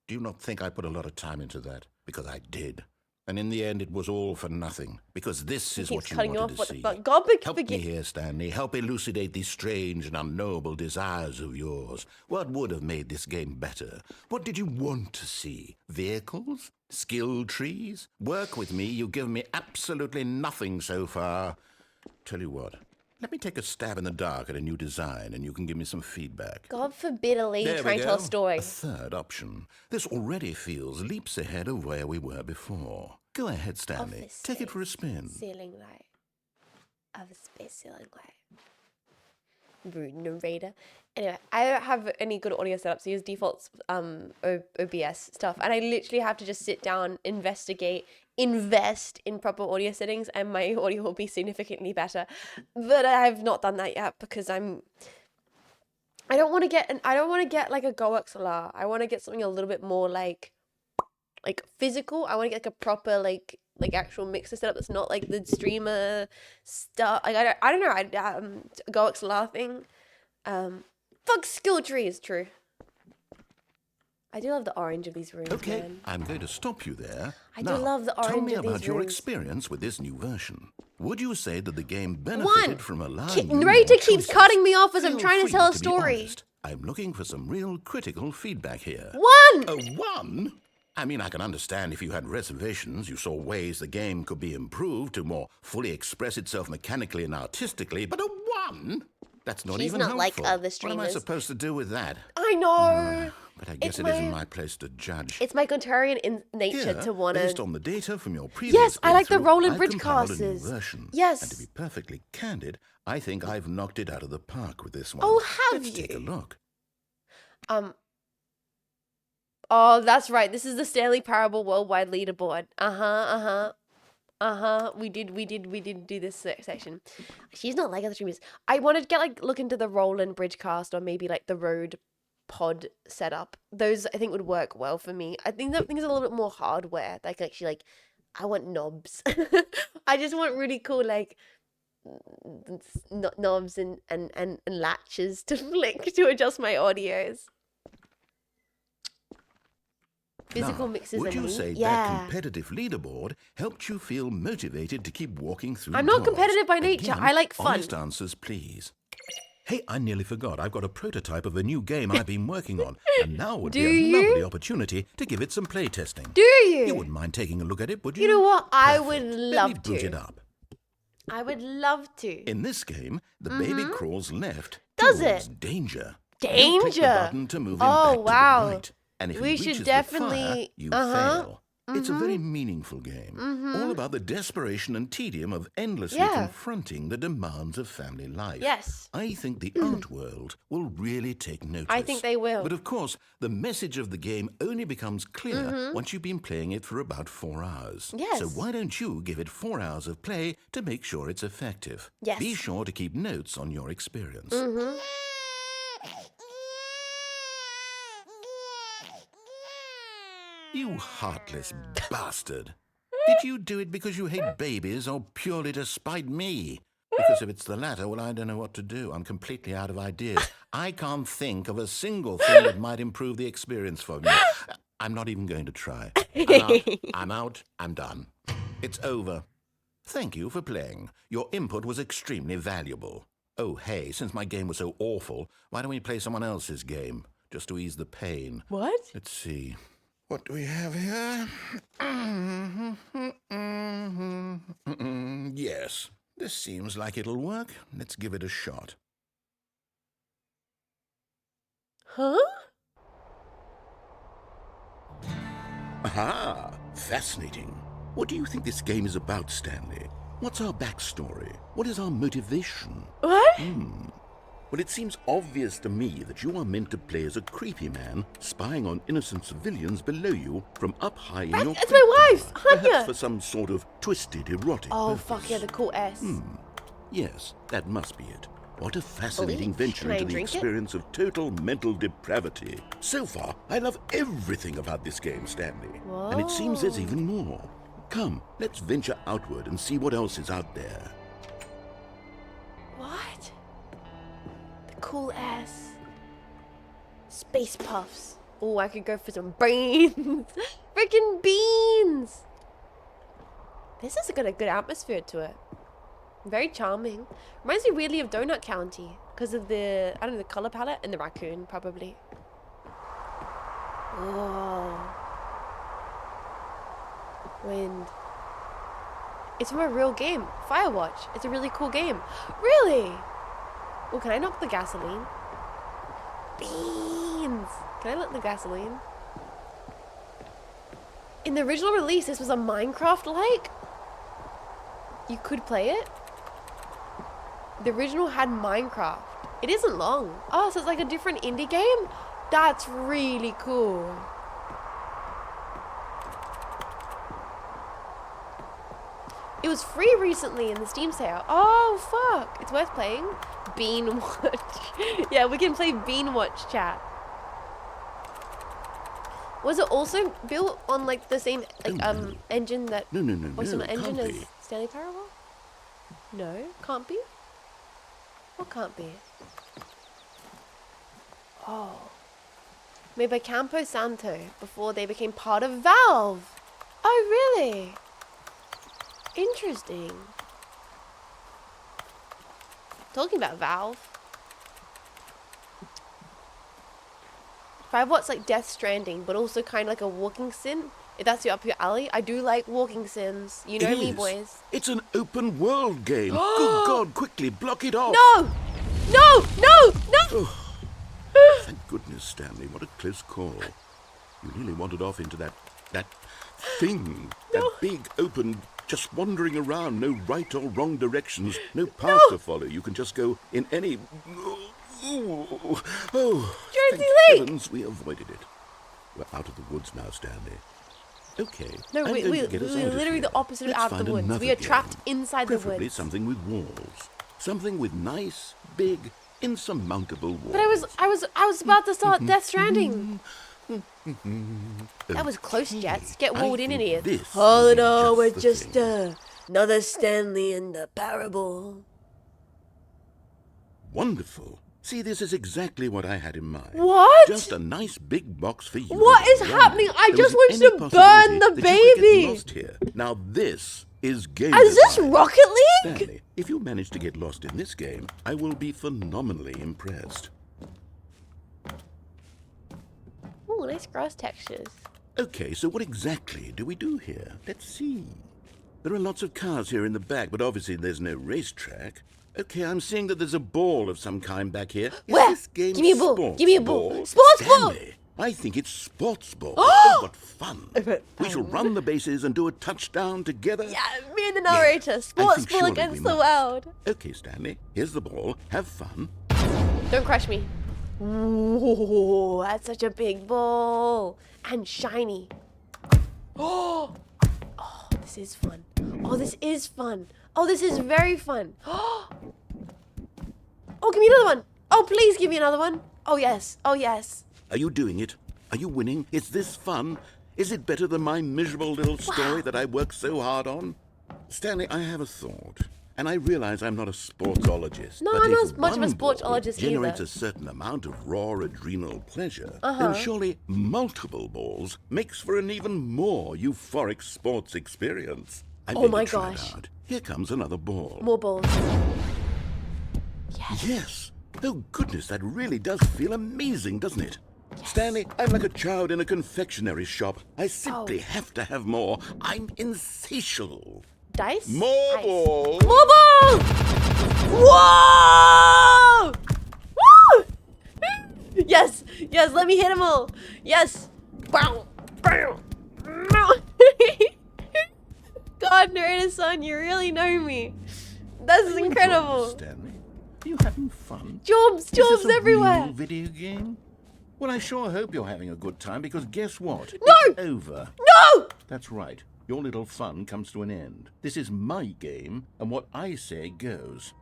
Do you not think I put a lot of time into that? Because I did. And in the end, it was all for nothing. Because this is Keeps what you cutting you wanted off. to What see. the fuck? God, Help me forgive. here, Stanley. Help elucidate these strange and unknowable desires of yours. What would have made this game better? What did you want to see? Vehicles? Skill trees? Work with me. You've given me absolutely nothing so far. Tell you what. Let me take a stab in the dark at a new design, and you can give me some feedback. God forbid a lady There we trying to tell a go. story. A third option. This already feels leaps ahead of where we were before. Go ahead, Stanley. Office Take it for a space. spin. Ceiling light. Of a space ceiling light. Rude narrator. Anyway, I don't have any good audio setups. I use default OBS stuff. And I literally have to just sit down, investigate, invest in proper audio settings, and my audio will be significantly better. But I have not done that yet because I don't want to get like a GoXLR. I want to get something a little bit more like physical. I want to get like a proper like actual mixer setup that's not like the streamer stuff. Like I don't know. GoXLR thing. Fuck skill tree is true. I do love the orange of these rooms. Okay, Man. I'm going to stop you there. I do Now, love the tell orange me of these about your rooms. experience with this new version. Would you say that the game benefited from allowing you Narrator more keeps choices? cutting me off as I'm Feel trying to free tell a be story. honest. I'm looking for some real critical feedback here. One. A one? I mean, I can understand if you had reservations, you saw ways the game could be improved to more fully express itself mechanically and artistically, but a one? That's not She's even not like helpful. other What am I streamers. supposed to do with that? I know. But I guess It's it isn't my- my place to judge. It's my contrarian in nature Here, to want based to. on the data from your previous Yes, I like the playthrough, Roland I've Bridge compiled a new casters. version. Yes. And to be perfectly candid, I think I've knocked it out of the park with this one. Oh, have Let's take a you? look. Oh, that's right. This is the Stanley Parable Worldwide Leaderboard. We did do this section. She's not like other streamers. I wanted to get look into the Roland Bridge cast or maybe like the Road pod setup. Those I think would work well for me. I think that things a little bit more hardware. Actually I want knobs. I just want really cool knobs and latches to flick to adjust my audios. Physical Now, mixes would and you me. say that competitive leaderboard helped you feel motivated to keep walking through I'm not doors? competitive by nature. Again, I like fun. Honest answers, please. Hey, I nearly forgot. I've got a prototype of a new game I've been working on, and now would be a lovely opportunity to give it some play testing. Do you? You wouldn't mind taking a look at it, would you? You know what? I Perfect. would Let me love boot to. it up. I would love to. In this game, the baby crawls left Does towards it? danger. Danger? You click the button to move him Oh, back wow. to the right. And if We he should reaches definitely- the fire, you fail. It's a very meaningful game, all about the desperation and tedium of endlessly confronting the demands of family life. Yes. I think the art world will really take notice. I think they will. But of course, the message of the game only becomes clear once you've been playing it for about 4 hours. Yes. So why don't you give it 4 hours of play to make sure it's effective? Yes. Be sure to keep notes on your experience. You heartless bastard. Did you do it because you hate babies or purely to spite me? Because if it's the latter, well, I don't know what to do. I'm completely out of ideas. I can't think of a single thing that might improve the experience for me. I'm not even going to try. I'm out. I'm done. It's over. Thank you for playing. Your input was extremely valuable. Oh, hey, since my game was so awful, why don't we play someone else's game? Just to ease the pain. What? Let's see. What do we have here? Yes, this seems like it'll work. Let's give it a shot. Huh? Aha! Fascinating. What do you think this game is about, Stanley? What's our backstory? What is our motivation? What? Well, it seems obvious to me that you are meant to play as a creepy man spying on innocent civilians below you from up high in your That's my wife, perhaps Hanya. for some sort of twisted erotic Oh, purpose. fuck yeah, the cool S. Yes, that must be it. What a fascinating Bleach. venture Can I into the drink it? experience of total mental depravity. So far, I love everything about this game, Stanley. And it seems there's even more. Come, let's venture outward and see what else is out there. What? The cool S. Space puffs. Oh, I could go for some beans. Freaking beans. This has got a good atmosphere to it. Very charming. Reminds me weirdly of Donut County because of the, I don't know, the color palette and the raccoon, probably. Oh. Wind. It's from a real game. Firewatch. It's a really cool game. Really? Oh, can I knock the gasoline? Beans. Can I knock the gasoline? In the original release, this was a Minecraft-like. You could play it. The original had Minecraft. It isn't long. Oh, so it's like a different indie game? That's really cool. It was free recently in the Steam sale. Oh, fuck. It's worth playing. Bean Watch. Yeah, we can play Bean Watch chat. Was it also built on like the same like engine that No, awesome it engine can't as be. Stanley Parable? No, can't be. What can't be? Oh, made by Campo Santo before they became part of Valve. Oh, really? Interesting. Talking about Valve. Firewatch's like Death Stranding, but also kind of like a walking sim. If that's up your alley, I do like walking sims. You know It me, is. boys. It's an open world game. Good God, quickly, block it off. No! No! No! No! Thank goodness, Stanley. What a close call. You really wandered off into that thing. No. That big, open, just wandering around. No right or wrong directions. No path to follow. You can just go in any... Oh, Jersey thank Lake! heavens we avoided it. We're out of the woods now, Stanley. Okay. No, I'm we're going to get us out of literally here. the opposite of Let's out of find the woods. another We are game. trapped inside the Preferably woods. something with walls. Something with nice, big, insurmountable walls. But I was about to start Death Stranding. That was close, Jets. Get I walled in think here. this Oh will be no, we're the just thing. another Stanley in the Parable. wonderful. See, this is exactly what I had in mind. What? Just a nice big box for you. What is happening? I just want to burn the baby. Get lost here. Now this is game Is this design. Rocket League? Stanley, if you manage to get lost in this game, I will be phenomenally impressed. Ooh, nice grass textures. Okay, so what exactly do we do here? Let's see. There are lots of cars here in the back, but obviously there's no racetrack. Okay, I'm seeing that there's a ball of some kind back here. Is Where? this game Give me a ball. sports Give me a ball. Sports ball. Stanley, I think it's sports ball. Oh, what fun. We shall run the bases and do a touchdown together. Yeah, me and the narrator. I Sports think ball surely against we the must. world. Okay, Stanley, here's the ball. Have fun. Don't crush me. Ooh, that's such a big ball. And shiny. Oh, this is fun. Oh, this is fun. Oh, this is very fun. Oh, give me another one. Oh, please give me another one. Oh, yes. Oh, yes. Are you doing it? Are you winning? Is this fun? Is it better than my miserable little story that I worked so hard on? Stanley, I have a thought. And I realize I'm not a sportsologist. No, but I'm if not as much of a one ball sportsologist generates either. a certain amount of raw adrenal pleasure, then surely multiple balls makes for an even more euphoric sports experience. I'm Oh going my to try gosh. it out. Here comes another ball. More balls. Yes. Oh, goodness, that really does feel amazing, doesn't it? Stanley, I'm like a child in a confectionery shop. I simply have to have more. I'm insatiable. Dice? More Ice. balls. More balls! Whoa! Woo! Yes, yes, let me hit them all. Yes. Bow, bow, bow. God, Narita-san, you really know me. This is incredible. Stanley, are you having fun? Jobs, Is this jobs a everywhere. real video game? Well, I sure hope you're having a good time, because guess what? No! It's over. No! That's right. Your little fun comes to an end. This is my game, and what I say goes.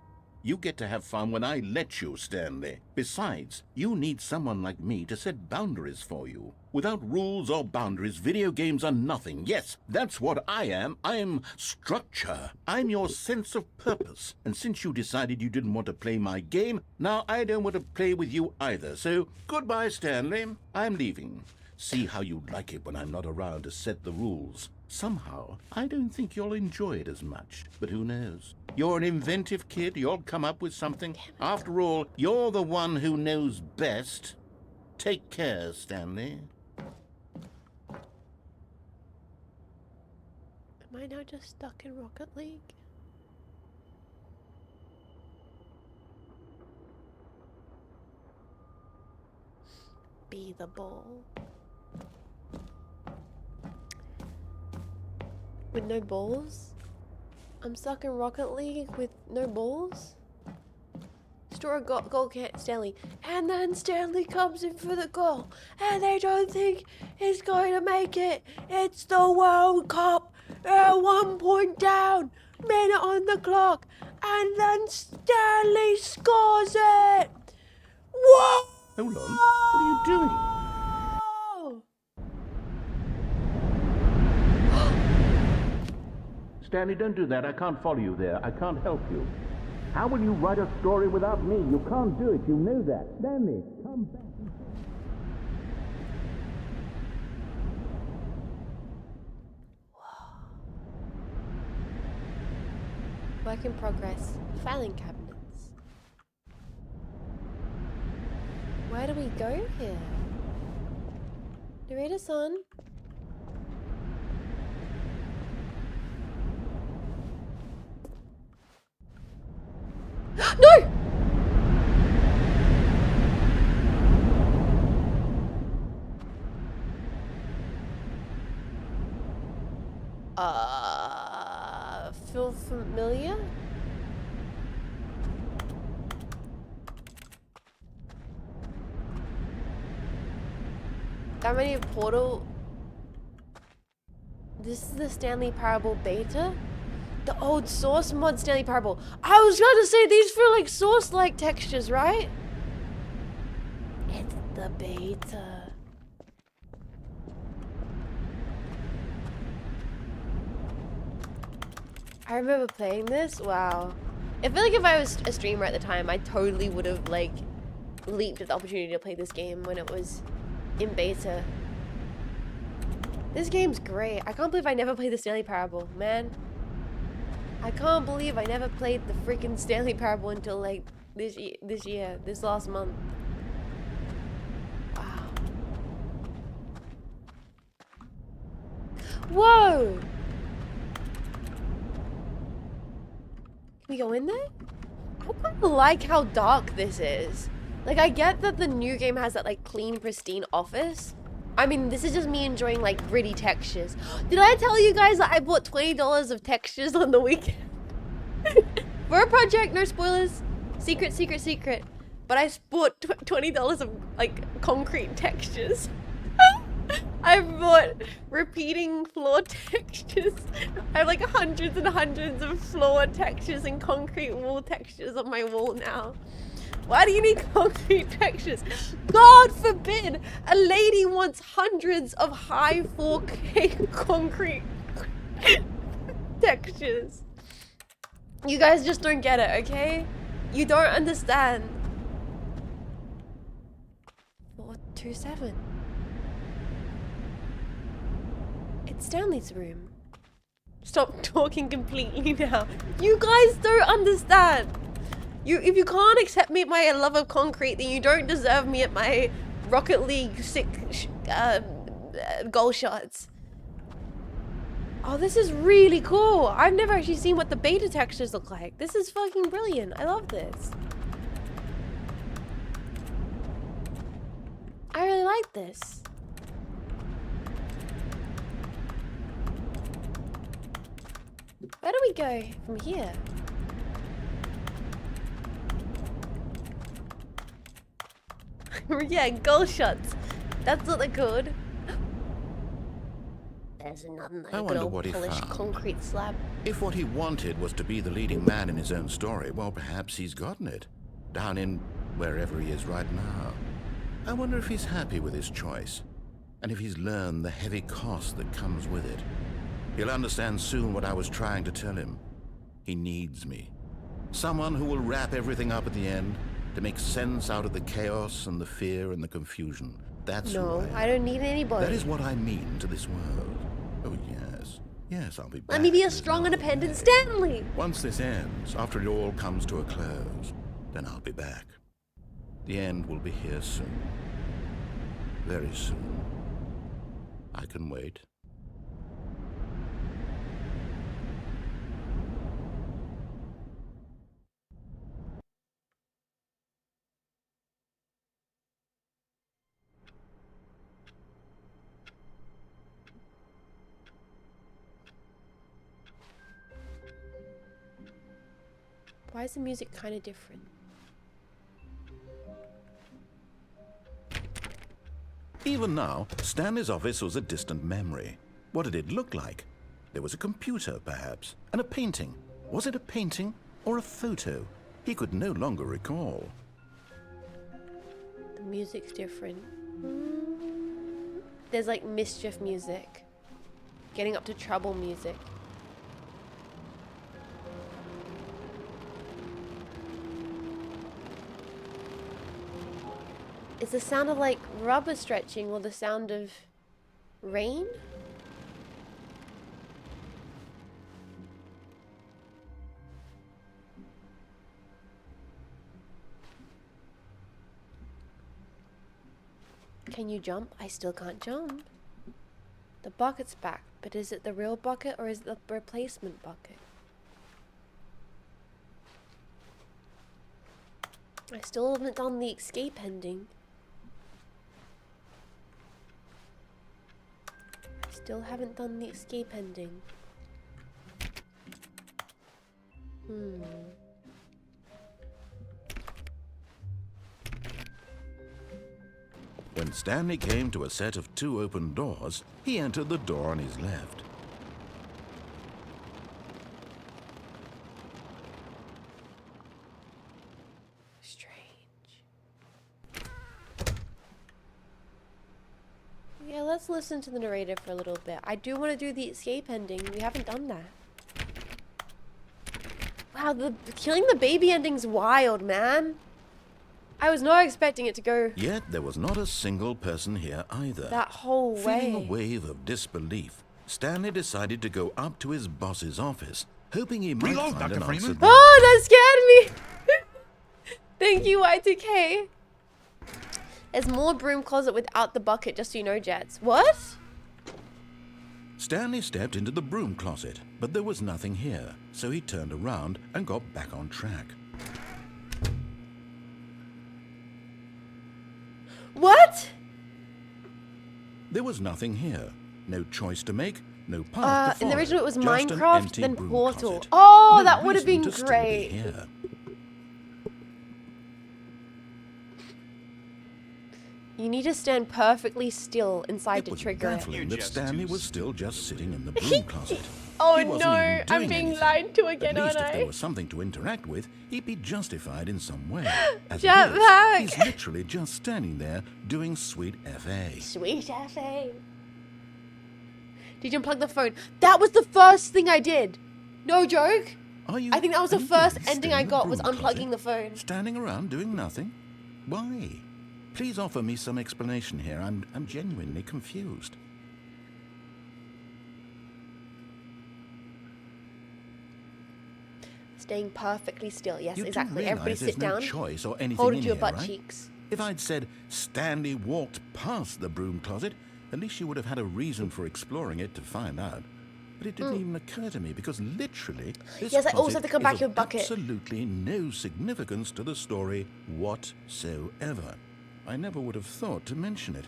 You get to have fun when I let you, Stanley. Besides, you need someone like me to set boundaries for you. Without rules or boundaries, video games are nothing. Yes, that's what I am. I'm structure. I'm your sense of purpose. And since you decided you didn't want to play my game, now I don't want to play with you either. So, goodbye, Stanley. I'm leaving. See how you like it when I'm not around to set the rules. Somehow, I don't think you'll enjoy it as much. But who knows? You're an inventive kid. You'll come up with something. After all, you're the one who knows best. Take care, Stanley. Am I now just stuck in Rocket League? Be the ball. With no balls? I'm stuck in Rocket League with no balls? Store a goal can't Stanley. And then Stanley comes in for the goal. And they don't think he's going to make it. It's the World Cup. They're 1 point down. Minute on the clock. And then Stanley scores it. Whoa! Hold on. What are you doing? Stanley, don't do that. I can't follow you there. I can't help you. How will you write a story without me? You can't do it. You know that. Stanley, come back. Work in progress. Filing cabinets. Where do we go here? Narita-san? No! Feel familiar? That many portal. This is the Stanley Parable beta? The old Source mod Stanley Parable. I was gonna say these feel like Source-like textures, right? It's the beta. I remember playing this. Wow. I feel like if I was a streamer at the time, I totally would have like leaped at the opportunity to play this game when it was in beta. This game's great. I can't believe I never played the Stanley Parable, man. I can't believe I never played the freaking Stanley Parable until like this last month. Wow. Whoa! Can we go in there? I kind of like how dark this is. Like, I get that the new game has that like clean, pristine office. I mean, this is just me enjoying like gritty textures. Did I tell you guys that I bought $20 of textures on the weekend? For a project, no spoilers. Secret, secret, secret. But I bought $20 of like concrete textures. I bought repeating floor textures. I have like hundreds and hundreds of floor textures and concrete wall textures on my wall now. Why do you need concrete textures? God forbid a lady wants hundreds of high 4K concrete textures. You guys just don't get it, okay? You don't understand. 427. It's Stanley's room. Stop talking completely now. You guys don't understand. If you can't accept me at my love of concrete, then you don't deserve me at my Rocket League goal shots. Oh, this is really cool. I've never actually seen what the beta textures look like. This is fucking brilliant. I love this. I really like this. Where do we go from here? Yeah, goal shots. That's what they're called. There's another I wonder what he polished found. concrete slab. If what he wanted was to be the leading man in his own story, well, perhaps he's gotten it. Down in wherever he is right now. I wonder if he's happy with his choice, and if he's learned the heavy cost that comes with it. He'll understand soon what I was trying to tell him. He needs me. Someone who will wrap everything up at the end to make sense out of the chaos and the fear and the confusion. That's No, who I don't need anybody. That is what I mean to this world. Oh, yes. Yes, I'll be back. Let me be a There's strong, no independent way. Stanley. Once this ends, after it all comes to a close, then I'll be back. The end will be here soon. Very soon. I can wait. Why is the music kind of different? Even now, Stanley's office was a distant memory. What did it look like? There was a computer, perhaps, and a painting. Was it a painting or a photo? He could no longer recall. The music's different. There's like mischief music. Getting up to trouble music. Is the sound of like rubber stretching or the sound of rain? Can you jump? I still can't jump. The bucket's back, but is it the real bucket or is it the replacement bucket? I still haven't done the escape ending. Still haven't done the escape ending. When Stanley came to a set of 2 open doors, he entered the door on his left. Strange. Yeah, let's listen to the narrator for a little bit. I do want to do the escape ending. We haven't done that. Wow, Wow, the killing the baby ending's wild, man. I was not expecting it to go Yet there was not a single person here either. that whole Feeling a way. wave of disbelief, Stanley decided to go up to his boss's office, hoping he might Reload, find Dr. an answer Freeman. there. Oh, that scared me. Thank you, Y2K. There's more broom closet without the bucket, just so you know, Jets. What? Stanley stepped into the broom closet, but there was nothing here, so he turned around and got back on track. What? There was nothing here. No choice to make, no path to follow. In the original it was just an Minecraft, empty then broom Portal. closet. Oh, No that would have reason been to still be great. here. You need to stand perfectly still inside It to was trigger it. baffling that Stanley was still just sitting in the broom closet. Oh He wasn't no, even I'm doing being anything. lied to again, At least aren't if I? there was something to interact with, he'd be justified in some way. As it Jetpack. is, he's literally just standing there doing sweet FA. Sweet FA. Did you unplug the phone? That was the first thing I did. No joke. Are you? I think that was the are you first really ending still I in the got was broom closet? unplugging the phone. Standing around doing nothing? Why? Please offer me some explanation here. I'm genuinely confused. Staying perfectly still. Yes, You do exactly. realize Everybody there's sit no down. choice or anything Hold it in to your here, butt right? cheeks. If I'd said Stanley walked past the broom closet, at least you would have had a reason for exploring it to find out. But it didn't even occur to me because literally this Yes, I also closet have to come is back of to a bucket. absolutely no significance to the story whatsoever. I never would have thought to mention it.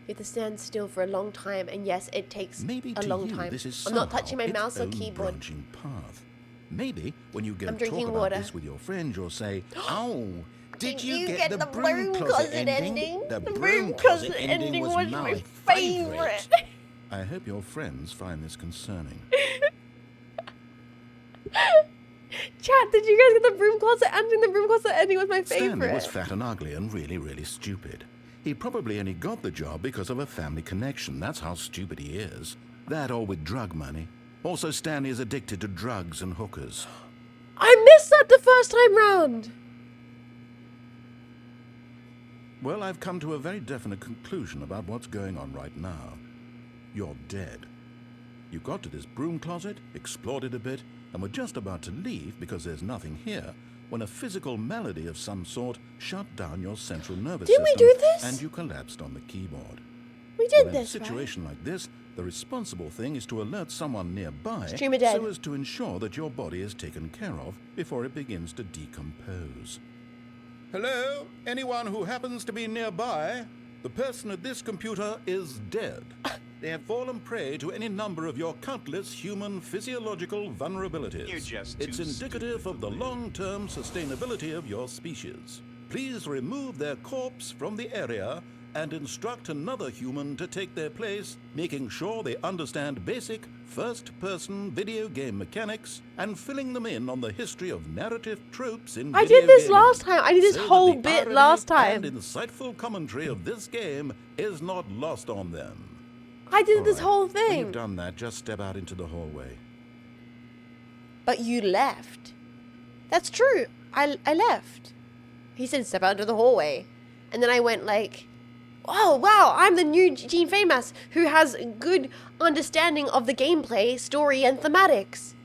You have to stand still for a long time, and yes, it takes Maybe a to long you time. this is I'm not somehow touching my its mouse or own keyboard. branching path. Maybe when you go I'm talk drinking about water. this with your friend, you'll say, "Oh, did you you get get the the broom broom closet closet ending? ending? The The broom broom closet closet ending ending was was my my favorite." favorite. I hope your friends find this concerning. Chat, did you guys get the broom closet ending? The broom closet ending was my favorite. Stanley was fat and ugly and really, really stupid. He probably only got the job because of a family connection. That's how stupid he is. That or with drug money. Also, Stanley is addicted to drugs and hookers. I missed that the first time round. Well, I've come to a very definite conclusion about what's going on right now. You're dead. You got to this broom closet, explored it a bit, and were just about to leave because there's nothing here when a physical malady of some sort shut down your central nervous Didn't we system do this? and you collapsed on the keyboard. We Well, did in a this, right? situation like this, the responsible thing is to alert someone nearby Streamer dead. so as to ensure that your body is taken care of before it begins to decompose. Hello? Anyone who happens to be nearby? The person at this computer is dead. They have fallen prey to any number of your countless human physiological vulnerabilities. You're just It's too indicative of the long-term sustainability of your species. Please remove their corpse from the area and instruct another human to take their place, making sure they understand basic first-person video game mechanics and filling them in on the history of narrative tropes in I video did this gaming, last time. I did this so that whole the bit irony last time. and insightful commentary of this game is not lost on them. I did All this right, whole When thing. you've done that, just step out into the hallway. But you left. That's true. I left. He said step out into the hallway. And then I went like, oh wow, I'm the new Jean Faymas who has good understanding of the gameplay, story, and thematics.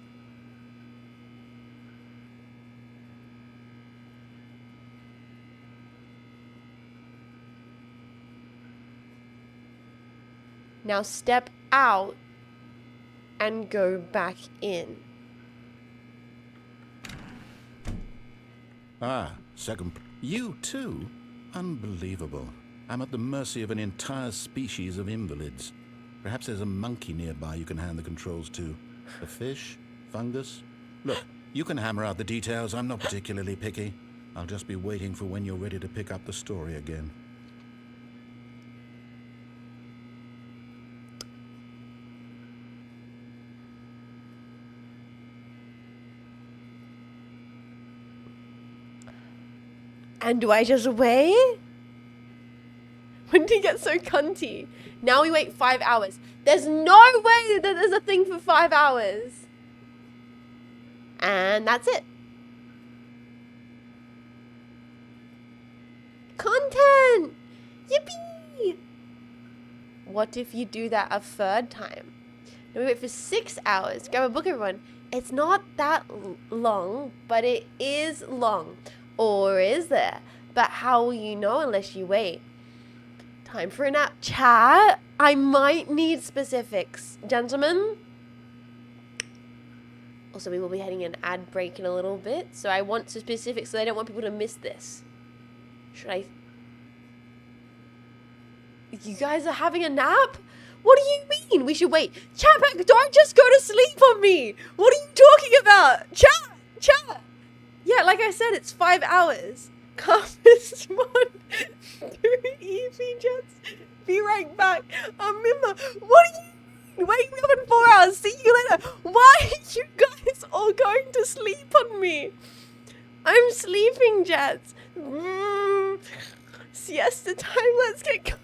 Now step out and go back in. Ah, you too? Unbelievable. I'm at the mercy of an entire species of invalids. Perhaps there's a monkey nearby you can hand the controls to. A fish? Fungus? Look, you can hammer out the details. I'm not particularly picky. I'll just be waiting for when you're ready to pick up the story again. And do I just wait? When did he get so cunty? Now we wait 5 hours. There's no way that there's a thing for 5 hours. And that's it. Content! Yippee! What if you do that a third time? Now we wait for 6 hours. Grab a book, everyone. It's not that long, but it is long. Or is there? But how will you know unless you wait? Time for a nap. Chat, I might need specifics. Gentlemen. Also, we will be heading an ad break in a little bit. So I want specifics, so I don't want people to miss this. Should I... You guys are having a nap? What do you mean? We should wait. Chat, don't just go to sleep on me. What are you talking about? Chat. Yeah, like I said, it's 5 hours. Compass one, 2 EP jets. Be right back. Mima, what are you? Wake me up in 4 hours. See you later. Why are you guys all going to sleep on me? I'm sleeping, jets. Siesta time. Let's get going.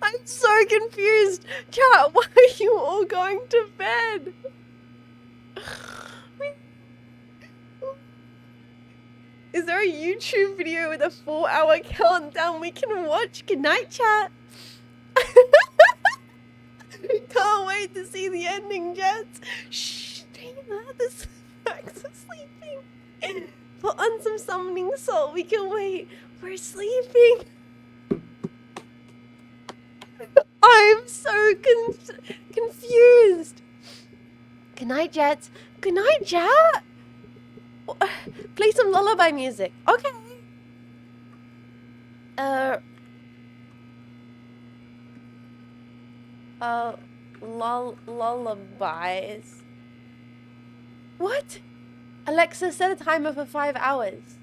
I'm so confused. Chat, why are you all going to bed? Is there a YouTube video with a 4-hour countdown we can watch? Good night, chat. Can't wait to see the ending, Jets. Shh, the Smacks are sleeping. Put on some summoning salt. We can wait. We're sleeping. I'm so confused. Good night, Jets. Good night, Chat. Play some lullaby music. Okay. Lullabies. What? Alexa, set a timer for 5 hours.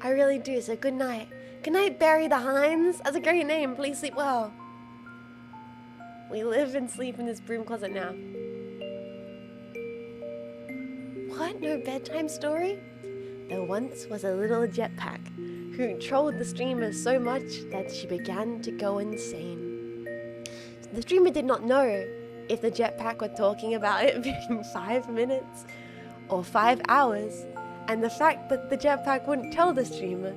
I really do, so good night. Good night, Barry the Hines. That's a great name. Please sleep well. We live and sleep in this broom closet now. What? No bedtime story? There once was a little jetpack who trolled the streamer so much that she began to go insane. The streamer did not know if the jetpack were talking about it being 5 minutes or 5 hours, and the fact that the jetpack wouldn't tell the streamer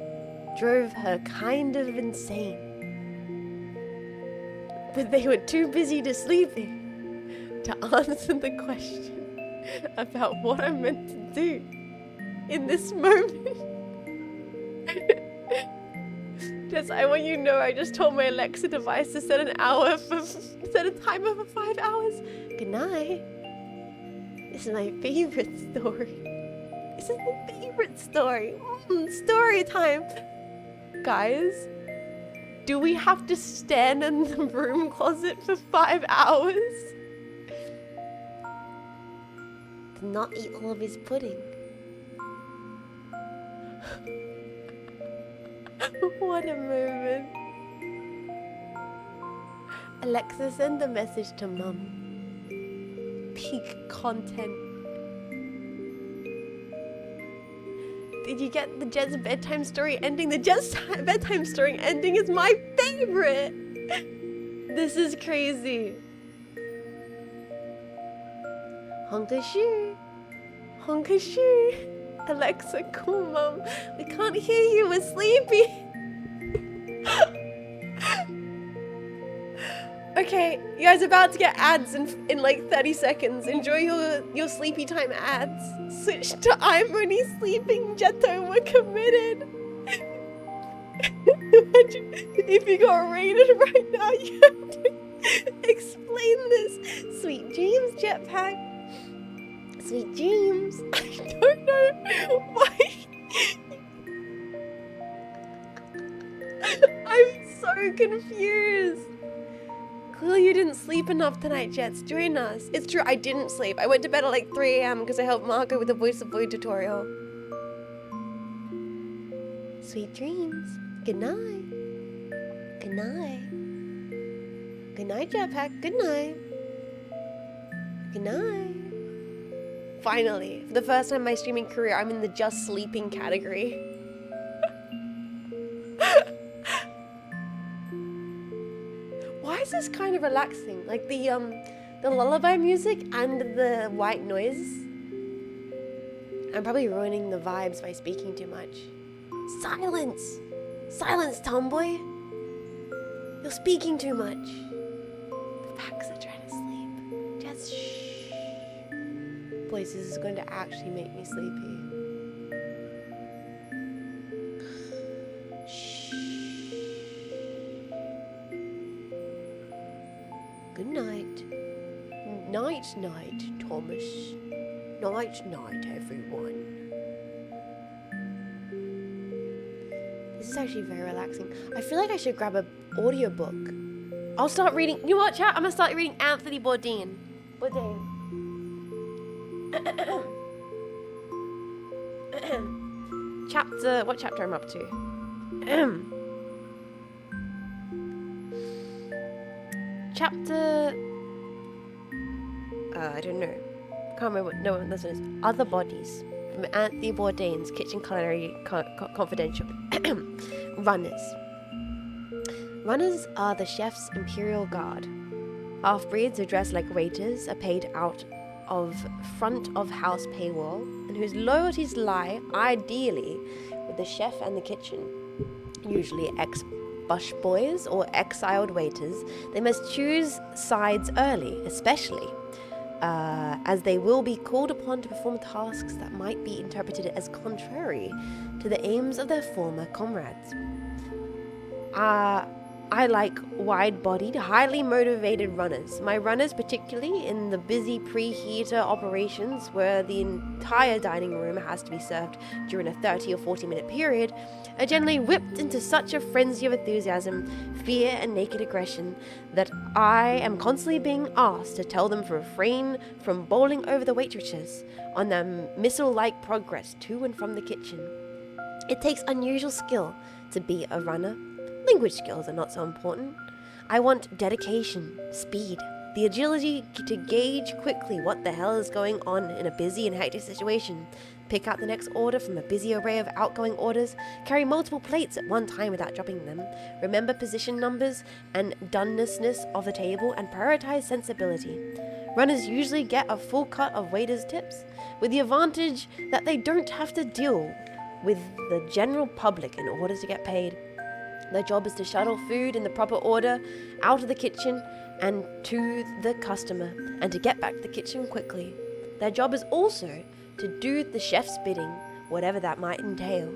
drove her kind of insane. But they were too busy to sleeping to answer the question about what I'm meant to do in this moment. Just, I want you to know I just told my Alexa device to set a timer for 5 hours. Good night. This is my favorite story. This is my favorite story. Story time. Guys, do we have to stand in the broom closet for 5 hours? To not eat all of his pudding. What a moment. Alexa, send a message to Mum. Peak content. Did you get the Jed's bedtime story ending? The Jed's bedtime story ending is my favorite. This is crazy. Honk a shoe. Honk a shoe. Alexa, cool, Mum. We can't hear you. We're sleepy. Okay, you guys are about to get ads in like 30 seconds. Enjoy your sleepy time ads. Switch to I'm only sleeping, Jetto. We're committed. Imagine if you got raided right now, you have to explain this. Sweet dreams, Jetpack. Sweet dreams. I don't know why. I'm so confused. Clearly you didn't sleep enough tonight, Jets. Join us. It's true, I didn't sleep. I went to bed at like 3 a.m. because I helped Marco with the Voice of Void tutorial. Sweet dreams. Good night. Good night. Good night, Jetpack. Good night. Good night. Finally, for the first time in my streaming career, I'm in the just sleeping category. Why is this kind of relaxing? Like the lullaby music and the white noise. I'm probably ruining the vibes by speaking too much. Silence! Silence, tomboy! You're speaking too much. The packs are trying to sleep. Just shh. Boys, this is going to actually make me sleepy. Shh. Good night. Night, night, Thomas. Night, night, everyone. This is actually very relaxing. I feel like I should grab an audiobook. I'll start reading. You know what, chat? I'm gonna start reading Anthony Bourdain. Chapter. What chapter I'm up to? Chapter. I don't know. Can't remember. No one this one is. Other Bodies from Anthony Bourdain's Kitchen Culinary Confidential. Runners. Runners are the chef's imperial guard. Half-breeds who dress like waiters are paid out of front-of-house paywall and whose loyalties lie, ideally, with the chef and the kitchen. Usually ex-bushboys or exiled waiters, they must choose sides early, especially as they will be called upon to perform tasks that might be interpreted as contrary to the aims of their former comrades. I like wide-bodied, highly motivated runners. My runners, particularly in the busy preheater operations where the entire dining room has to be served during a 30 or 40-minute period, are generally whipped into such a frenzy of enthusiasm, fear, and naked aggression that I am constantly being asked to tell them to refrain from bowling over the waitresses on their missile-like progress to and from the kitchen. It takes unusual skill to be a runner. Language skills are not so important. I want dedication, speed, the agility to gauge quickly what the hell is going on in a busy and hectic situation, pick out the next order from a busy array of outgoing orders, carry multiple plates at one time without dropping them, remember position numbers and doneness of the table, and prioritize sensibility. Runners usually get a full cut of waiters' tips, with the advantage that they don't have to deal with the general public in order to get paid. Their job is to shuttle food in the proper order out of the kitchen and to the customer, and to get back to the kitchen quickly. Their job is also to do the chef's bidding, whatever that might entail.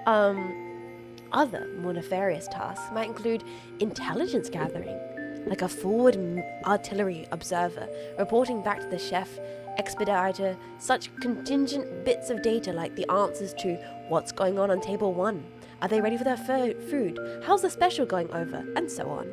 Other more nefarious tasks might include intelligence gathering, like a forward artillery observer reporting back to the chef expediter such contingent bits of data like the answers to what's going on table 1, are they ready for their food, how's the special going over, and so on.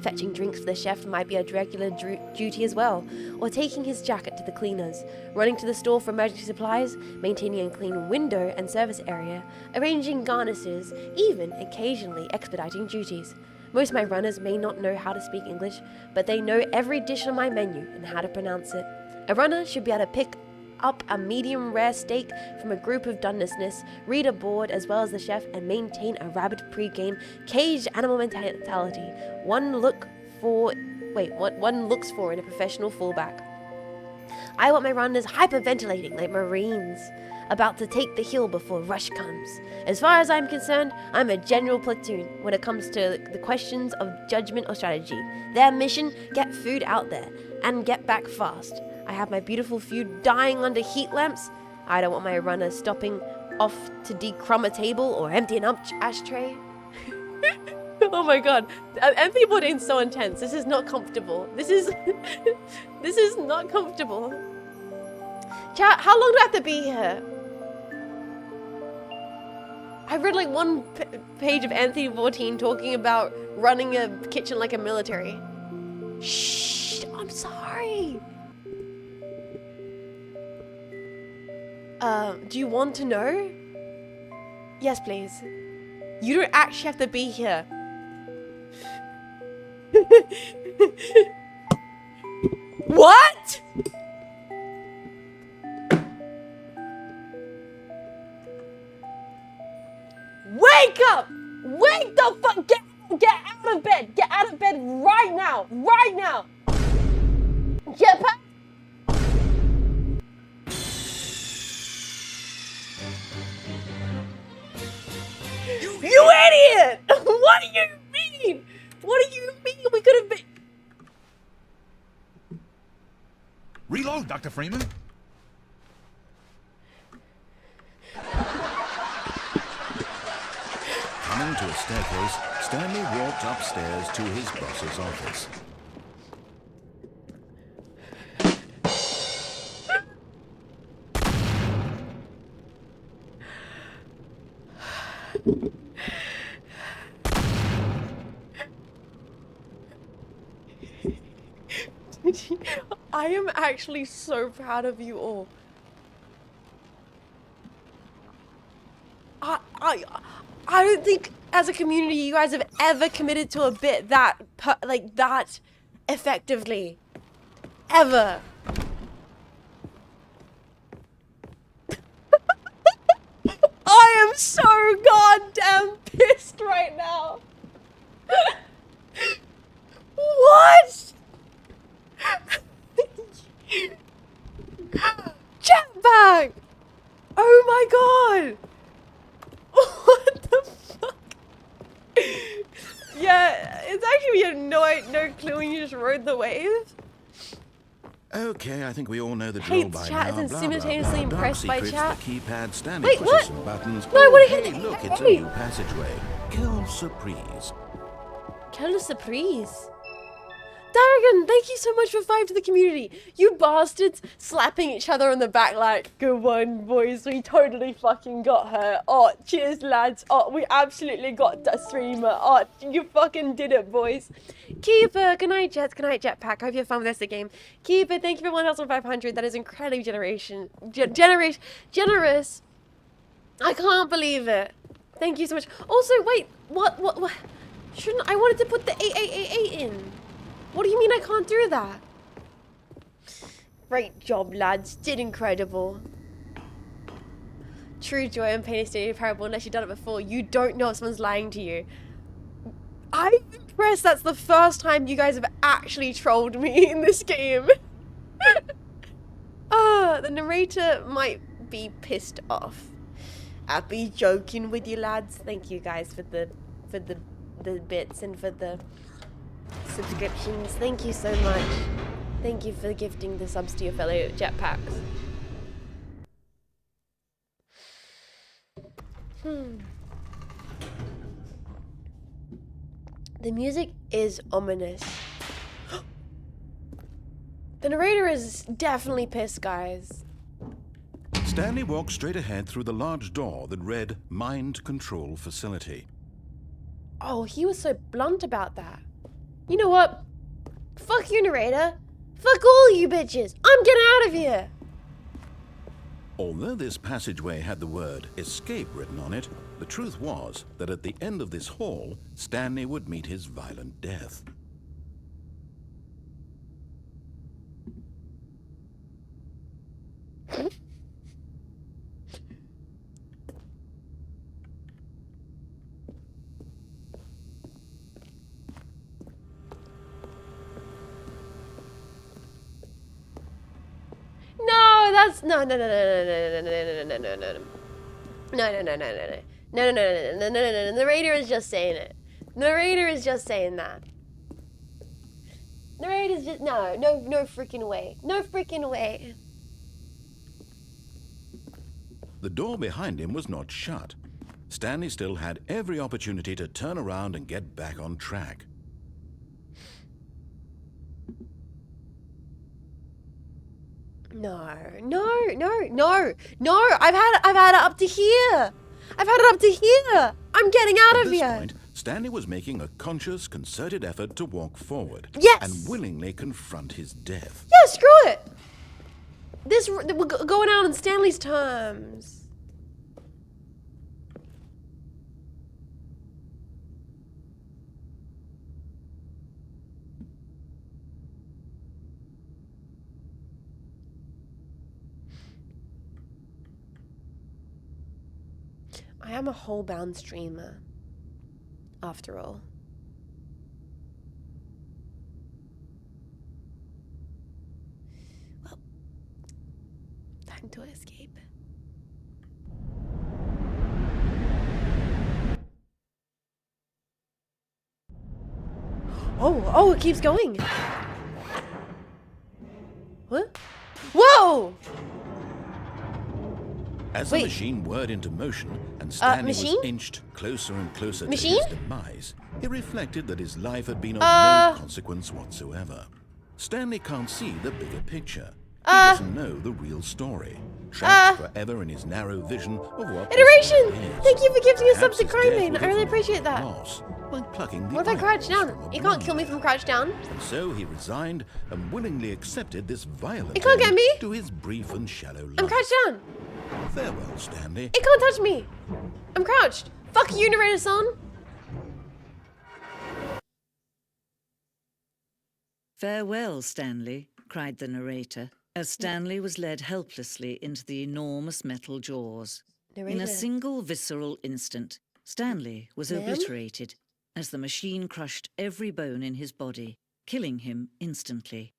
Fetching drinks for the chef might be a regular duty as well, or taking his jacket to the cleaners, running to the store for emergency supplies, maintaining a clean window and service area, arranging garnishes, even occasionally expediting duties. Most of my runners may not know how to speak English, but they know every dish on my menu and how to pronounce it. A runner should be able to pick up a medium rare steak from a group of doneness, read a board as well as the chef, and maintain a rabid pre-game caged animal mentality one looks for in a professional fullback. I want my runners hyperventilating like Marines, about to take the hill before rush comes. As far as I'm concerned, I'm a general platoon when it comes to the questions of judgment or strategy. Their mission, get food out there and get back fast. I have my beautiful food dying under heat lamps. I don't want my runner stopping off to decrumb a table or empty an ashtray. Oh my god, Anthony Bourdain's so intense. This is not comfortable. This is not comfortable. Chat, how long do I have to be here? I've read like one page of Anthony Bourdain talking about running a kitchen like a military. Shh, I'm sorry. Do you want to know? Yes, please. You don't actually have to be here. What? of bed. Get out of bed right now. Right now. Jetpack. You idiot! What do you mean? What do you mean we could have been... Reload, Dr. Freeman. Coming to a staircase, Stanley walked upstairs to his boss's office. I am actually so proud of you all. I don't think as a community you guys have ever committed to a bit that that effectively. Ever. I am so goddamn pissed right now. What? Jetpack! Oh my god! What the fuck? Yeah, it's actually we had no clue when you just rode the wave. Okay, I think we all know the drill Hates by chat now. and Blah, simultaneously blah, blah. impressed by Dark chat. secrets, the keypad, Stanley Wait, pushes what? some buttons. No, what hey, did he- look, it's a hey. new passageway. Quelle surprise. Quelle surprise. Darrigan, thank you so much for 5 to the community. You bastards slapping each other on the back like, good one, boys. We totally fucking got her. Oh, cheers, lads. Oh, we absolutely got that streamer. Oh, you fucking did it, boys. Keeper, good night, Jets. Good night, Jetpack. Hope you have fun with this game. Keeper, thank you for 1,500. That is incredibly generous. I can't believe it. Thank you so much. Also, wait, what? Shouldn't I wanted to put the 8888 in? What do you mean I can't do that? Great job, lads. Did incredible. True joy and pain is Stanley Parable unless you've done it before. You don't know if someone's lying to you. I'm impressed that's the first time you guys have actually trolled me in this game. The narrator might be pissed off. I'll be joking with you, lads. Thank you guys for the bits and for the subscriptions. Thank you so much. Thank you for gifting the subs to your fellow jetpacks. The music is ominous. The narrator is definitely pissed, guys. Stanley walked straight ahead through the large door that read Mind Control Facility. Oh, he was so blunt about that. You know what? Fuck you, narrator. Fuck all you bitches. I'm getting out of here. Although this passageway had the word escape written on it, the truth was that at the end of this hall, Stanley would meet his violent death. No, the narrator is just saying it. The narrator is just saying that. The narrator's just no freaking way. No freaking way. The door behind him was not shut. Stanley still had every opportunity to turn around and get back on track. No. I've had it up to here. I'm getting out At of this here. point, Stanley was making a conscious, concerted effort to walk forward. Yes! And willingly confront his death. Yeah, screw it. We're going out on Stanley's terms. I am a whole-bound streamer, after all. to escape. Oh, it keeps going. What? Whoa! As Wait. the machine whirred into motion and Stanley was machine? inched closer and closer Machine? to his demise, he reflected that his life had been of no consequence whatsoever. Stanley can't see the bigger picture. He doesn't know the real story. Trapped forever in his narrow vision of what this Iteration! is. Thank you for gifting us Perhaps sub to his Crime death Main. was I really a appreciate that. loss, like plucking the What if I crouch eyeballs down? from a You can't kill me blind from crouch down. And so he resigned and willingly accepted this violent It can't get end me. to his brief and shallow life. I'm crouched down. Farewell, Stanley. It can't touch me. I'm crouched. Fuck you, narrator son. Farewell, Stanley, cried the narrator, as Stanley was led helplessly into the enormous metal jaws. In Narrator. a single visceral instant, Stanley was Ma'am? obliterated as the machine crushed every bone in his body, killing him instantly.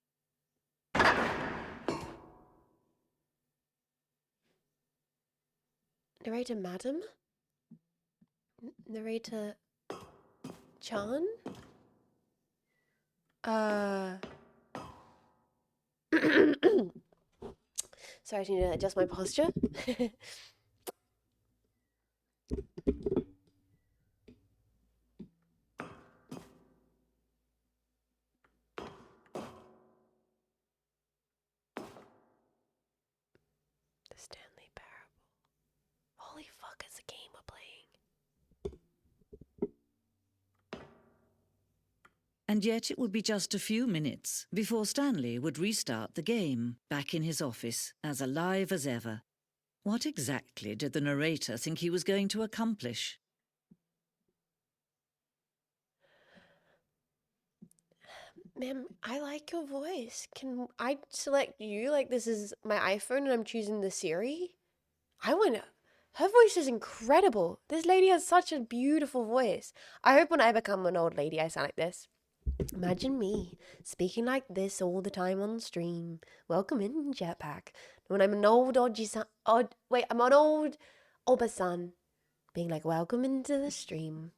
Narrator Madam? Narrator Chan? Sorry, I need to adjust my posture. The Stanley Parable. Holy fuck, it's a game we're playing. And yet it would be just a few minutes before Stanley would restart the game, back in his office, as alive as ever. What exactly did the narrator think he was going to accomplish? Ma'am, I like your voice. Can I select you like this is my iPhone and I'm choosing the Siri? I want to. Her voice is incredible. This lady has such a beautiful voice. I hope when I become an old lady I sound like this. Imagine me speaking like this all the time on stream. Welcome in, Jetpack. When I'm an old I'm an old Oba-san. Being like, welcome into the stream.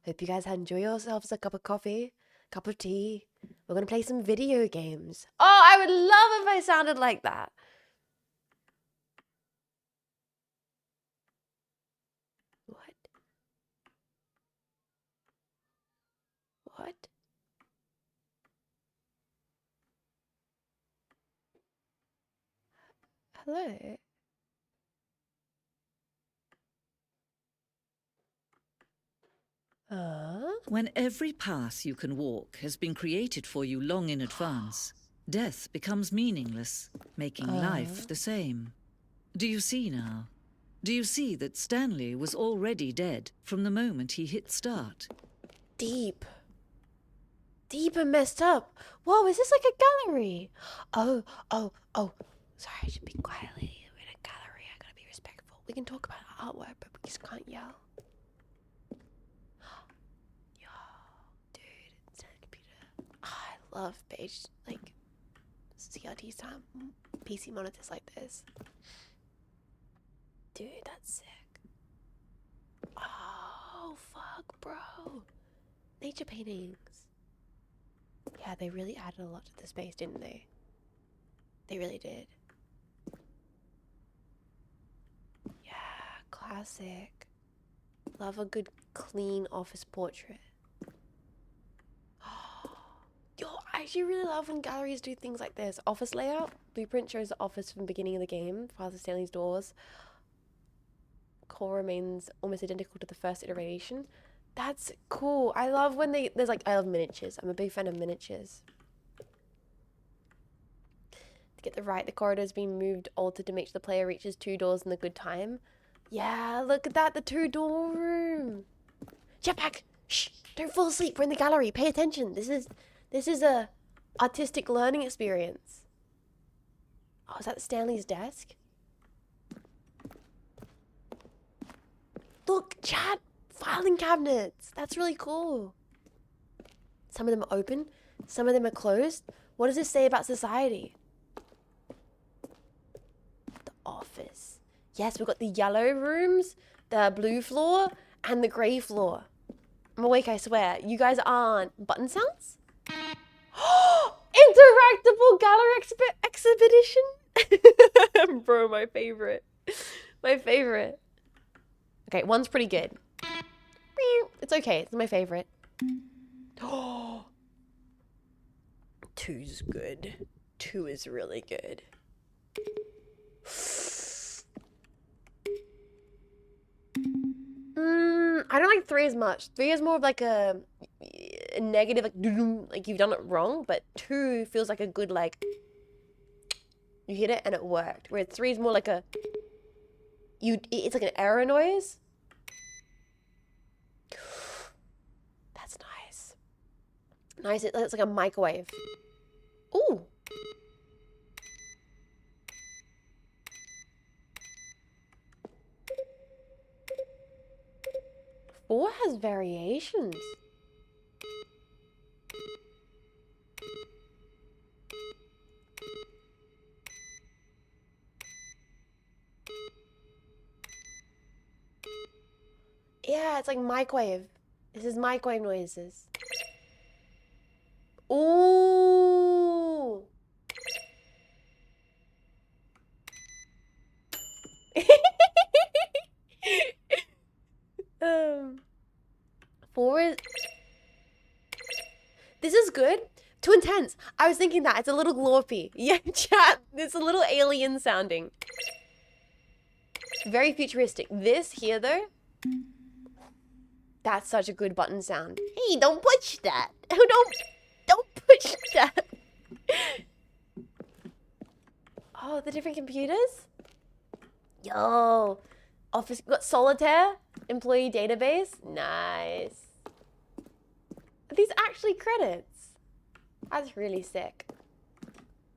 Hope you guys enjoy yourselves a cup of coffee, cup of tea. We're going to play some video games. Oh, I would love if I sounded like that. What? What? Hello? When every path you can walk has been created for you long in advance, death becomes meaningless, making life the same. Do you see now? Do you see that Stanley was already dead from the moment he hit start? Deep. Deep and messed up. Whoa, is this like a gallery? Oh. Sorry, I should be quietly. We're in a gallery. I gotta be respectful. We can talk about artwork, but we just can't yell. Yo, dude, it's on the computer. I love page, like, CRTs time. PC monitors like this. Dude, that's sick. Oh, fuck, bro. Nature paintings. Yeah, they really added a lot to the space, didn't they? They really did. Yeah, classic. Love a good, clean office portrait. Yo, I actually really love when galleries do things like this. Office layout. Blueprint shows the office from the beginning of the game. Father Stanley's doors. Core remains almost identical to the first iteration. That's cool. I love when I love miniatures. I'm a big fan of miniatures. To get the corridor's been moved, altered to make sure the player reaches 2 doors in the good time. Yeah, look at that, the 2-door room. Jetpack! Shh! Don't fall asleep. We're in the gallery. Pay attention. This is a artistic learning experience. Oh, is that Stanley's desk? Look, chat! Filing cabinets! That's really cool. Some of them are open. Some of them are closed. What does this say about society? The Yes, we've got the yellow rooms, the blue floor, and the grey floor. I'm awake, I swear. You guys aren't. Button sounds? Interactable gallery exhibition? Bro, my favorite. My favorite. Okay, one's pretty good. It's okay. It's my favorite. Oh, two's good. Two is really good. I don't like three as much. Three is more of like a negative, like you've done it wrong. But two feels like a good, like, you hit it and it worked. Where three is more like a, it's like an error noise. That's nice. Nice, it's like a microwave. Ooh. Four has variations. Yeah, it's like microwave. This is microwave noises. Ooh. Four is... This is good. Too intense. I was thinking that. It's a little glorpy. Yeah, chat. It's a little alien sounding. Very futuristic. This here, though... That's such a good button sound. Hey, don't push that. Don't push that. Oh, the different computers? Yo. Office, got solitaire, employee database. Nice. Are these actually credits? That's really sick.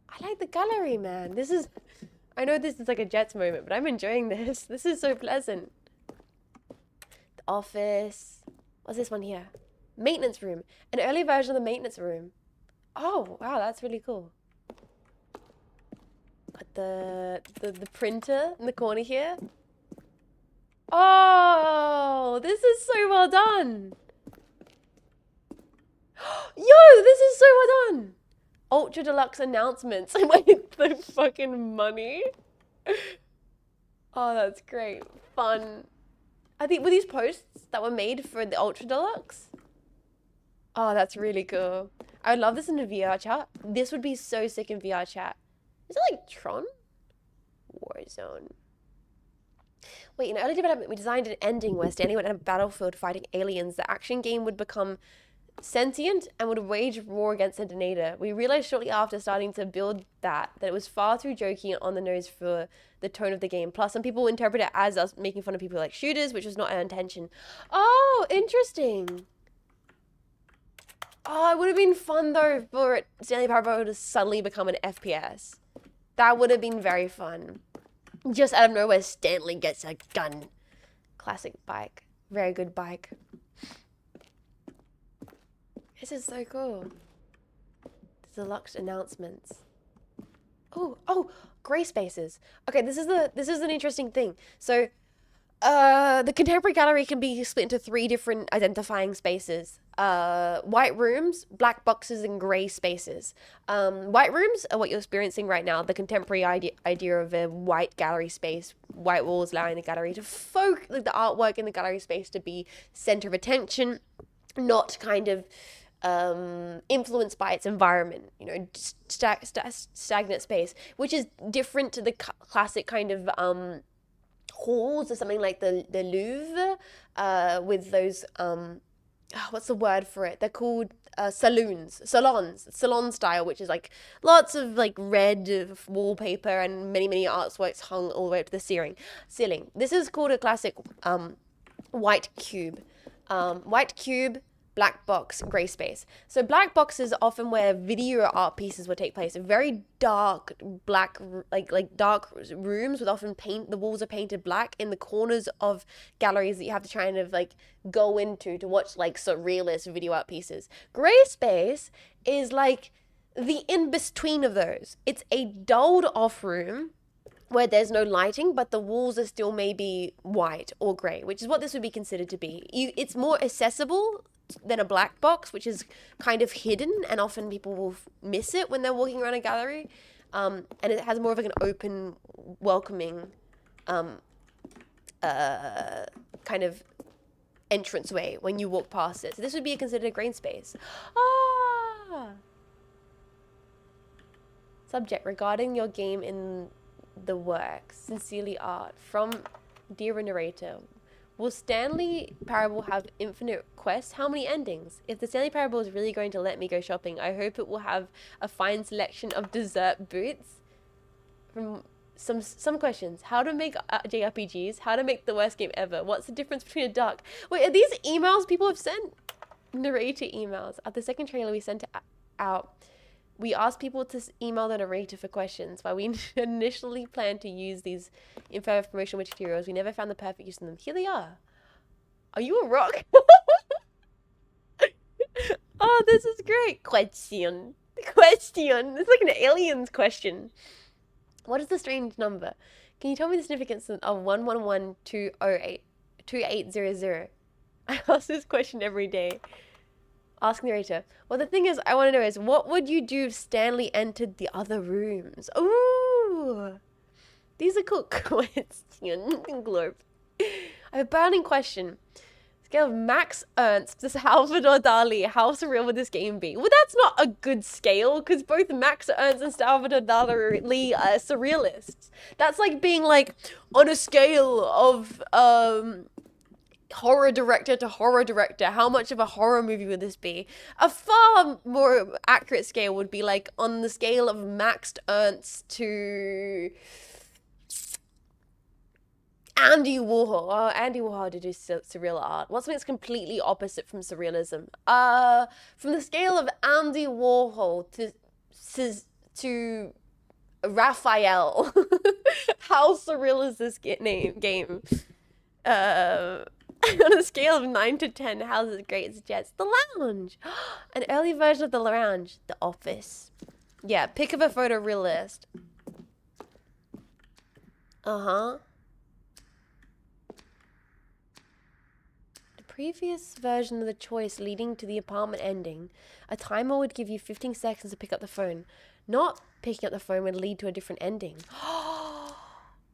I like the gallery, man. This is, I know this is like a Jets moment, but I'm enjoying this. This is so pleasant. The office. What's this one here? Maintenance room. An early version of the maintenance room. Oh, wow, that's really cool. Got the printer in the corner here. Oh, this is so well done. Yo, this is so well done. Ultra deluxe announcements. Wait, the fucking money. Oh, that's great. Fun. I think, were these posts that were made for the ultra deluxe? Oh, that's really cool. I would love this in a VR chat. This would be so sick in VR chat. Is it like Tron? Warzone. Wait, in early development, we designed an ending where Stanley went on a battlefield fighting aliens. The action game would become sentient and would wage war against the detonator. We realized shortly after starting to build that it was far too jokey and on the nose for the tone of the game. Plus, some people interpret it as us making fun of people like shooters, which was not our intention. Oh, interesting. Oh, it would have been fun, though, for Stanley Parable to suddenly become an FPS. That would have been very fun. Just out of nowhere, Stanley gets a gun. Classic bike. Very good bike. This is so cool. The deluxe announcements. Oh, gray spaces. Okay, this is an interesting thing. So, the contemporary gallery can be split into 3 different identifying spaces. White rooms, black boxes, and gray spaces. White rooms are what you're experiencing right now, the contemporary idea of a white gallery space, white walls allowing the gallery to like the artwork in the gallery space to be center of attention, not kind of influenced by its environment, you know, stagnant space, which is different to the classic kind of halls or something like the Louvre, with those what's the word for it? They're called salon style, which is like lots of like red wallpaper and many artworks hung all the way up to the ceiling. This is called a classic white cube. Black box, grey space. So black boxes are often where video or art pieces would take place. Very dark, black, like dark rooms with often the walls are painted black in the corners of galleries that you have to try and like go into to watch like surrealist video art pieces. Grey space is like the in-between of those. It's a dulled off room where there's no lighting, but the walls are still maybe white or grey, which is what this would be considered to be. It's more accessible than a black box, which is kind of hidden, and often people will miss it when they're walking around a gallery. And it has more of like an open, welcoming kind of entranceway when you walk past it. So this would be considered a green space. Ah! Subject, regarding your game in the works, sincerely Art. From Dear Narrator. Will Stanley Parable have infinite quests? How many endings? If the Stanley Parable is really going to let me go shopping, I hope it will have a fine selection of dessert boots. From some questions. How to make JRPGs? How to make the worst game ever? What's the difference between a duck? Wait, are these emails people have sent? Narrator emails. At the second trailer we sent it out, we asked people to email the narrator for questions. While we initially planned to use these info promotional materials, we never found the perfect use of them. Here they are. Are you a rock? Oh, this is great. Question. It's like an alien's question. What is the strange number? Can you tell me the significance of 111-208-2800? I ask this question every day. Asking the narrator. Well, the thing is, I want to know is, what would you do if Stanley entered the other rooms? Ooh! These are cool questions. Globe. I have a burning question. Scale of Max Ernst to Salvador Dali. How surreal would this game be? Well, that's not a good scale, because both Max Ernst and Salvador Dali are surrealists. That's like being like, on a scale of, horror director to horror director, how much of a horror movie would this be? A far more accurate scale would be like on the scale of Max Ernst to Andy Warhol. Oh, Andy Warhol did do surreal art. What's something that's completely opposite from surrealism? From the scale of Andy Warhol to Raphael. How surreal is this game? On a scale of 9 to 10, how's it great as Jets? The Lounge! An early version of The Lounge. The Office. Yeah, pick of a photorealist. Uh-huh. The previous version of the choice leading to the apartment ending, a timer would give you 15 seconds to pick up the phone. Not picking up the phone would lead to a different ending. Oh,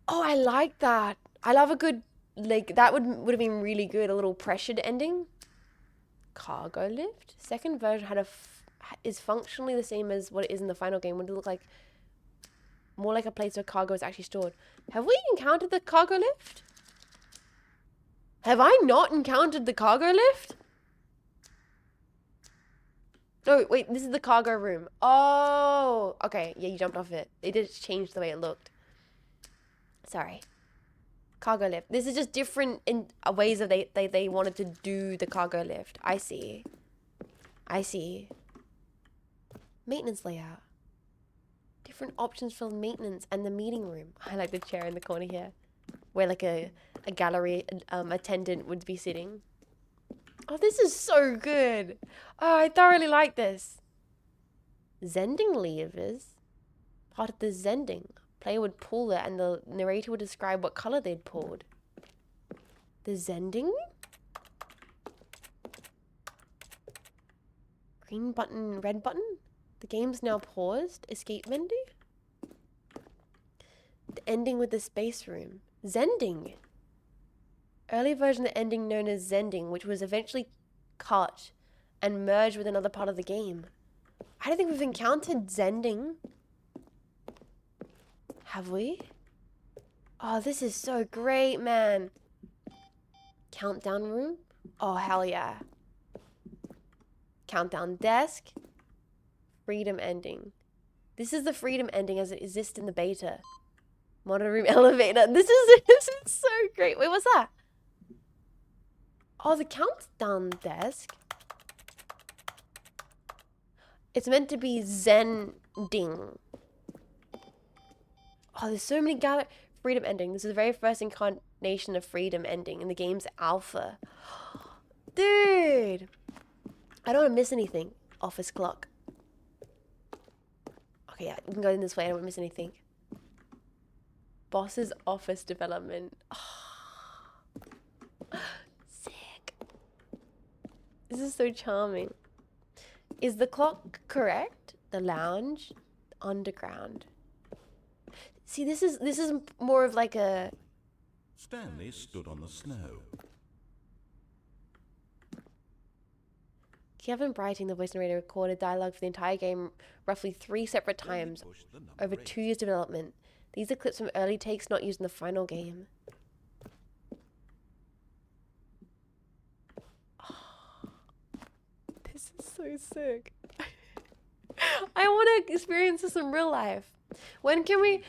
I like that. I love a good... Like, that would have been really good. A little pressured ending. Cargo lift. Second version is functionally the same as what it is in the final game. Would it look like more like a place where cargo is actually stored? Have we encountered the cargo lift? Have I not encountered the cargo lift? No, wait, this is the cargo room. Oh, okay. Yeah, you jumped off it. It did change the way it looked. Sorry. Cargo lift. This is just different in ways that they wanted to do the cargo lift. I see. Maintenance layout. Different options for maintenance and the meeting room. I like the chair in the corner here, where like a gallery attendant would be sitting. Oh, this is so good. Oh, I thoroughly like this. Zending levers. Part of the zending. Player would pull it and the narrator would describe what color they'd pulled. The zending? Green button, red button? The game's now paused. Escape menu? The ending with the space room. Zending! Early version of the ending known as Zending, which was eventually cut and merged with another part of the game. I don't think we've encountered Zending. Have we? Oh, this is so great, man. Countdown room? Oh, hell yeah. Countdown desk. Freedom ending. This is the freedom ending as it exists in the beta. Monitor room elevator. This is so great. Wait, what's that? Oh, the countdown desk. It's meant to be Zending. Oh, there's so many freedom ending. This is the very first incarnation of freedom ending in the game's alpha. Dude! I don't want to miss anything. Office clock. Okay, yeah, we can go in this way. I don't want to miss anything. Boss's office development. Sick. This is so charming. Is the clock correct? The lounge, underground. See, this is more of like a. Stanley stood on the snow. Kevin Brighting, the voice narrator, recorded dialogue for the entire game roughly 3 separate times over 2 years development. These are clips from early takes not used in the final game. This is so sick. I want to experience this in real life. When can we...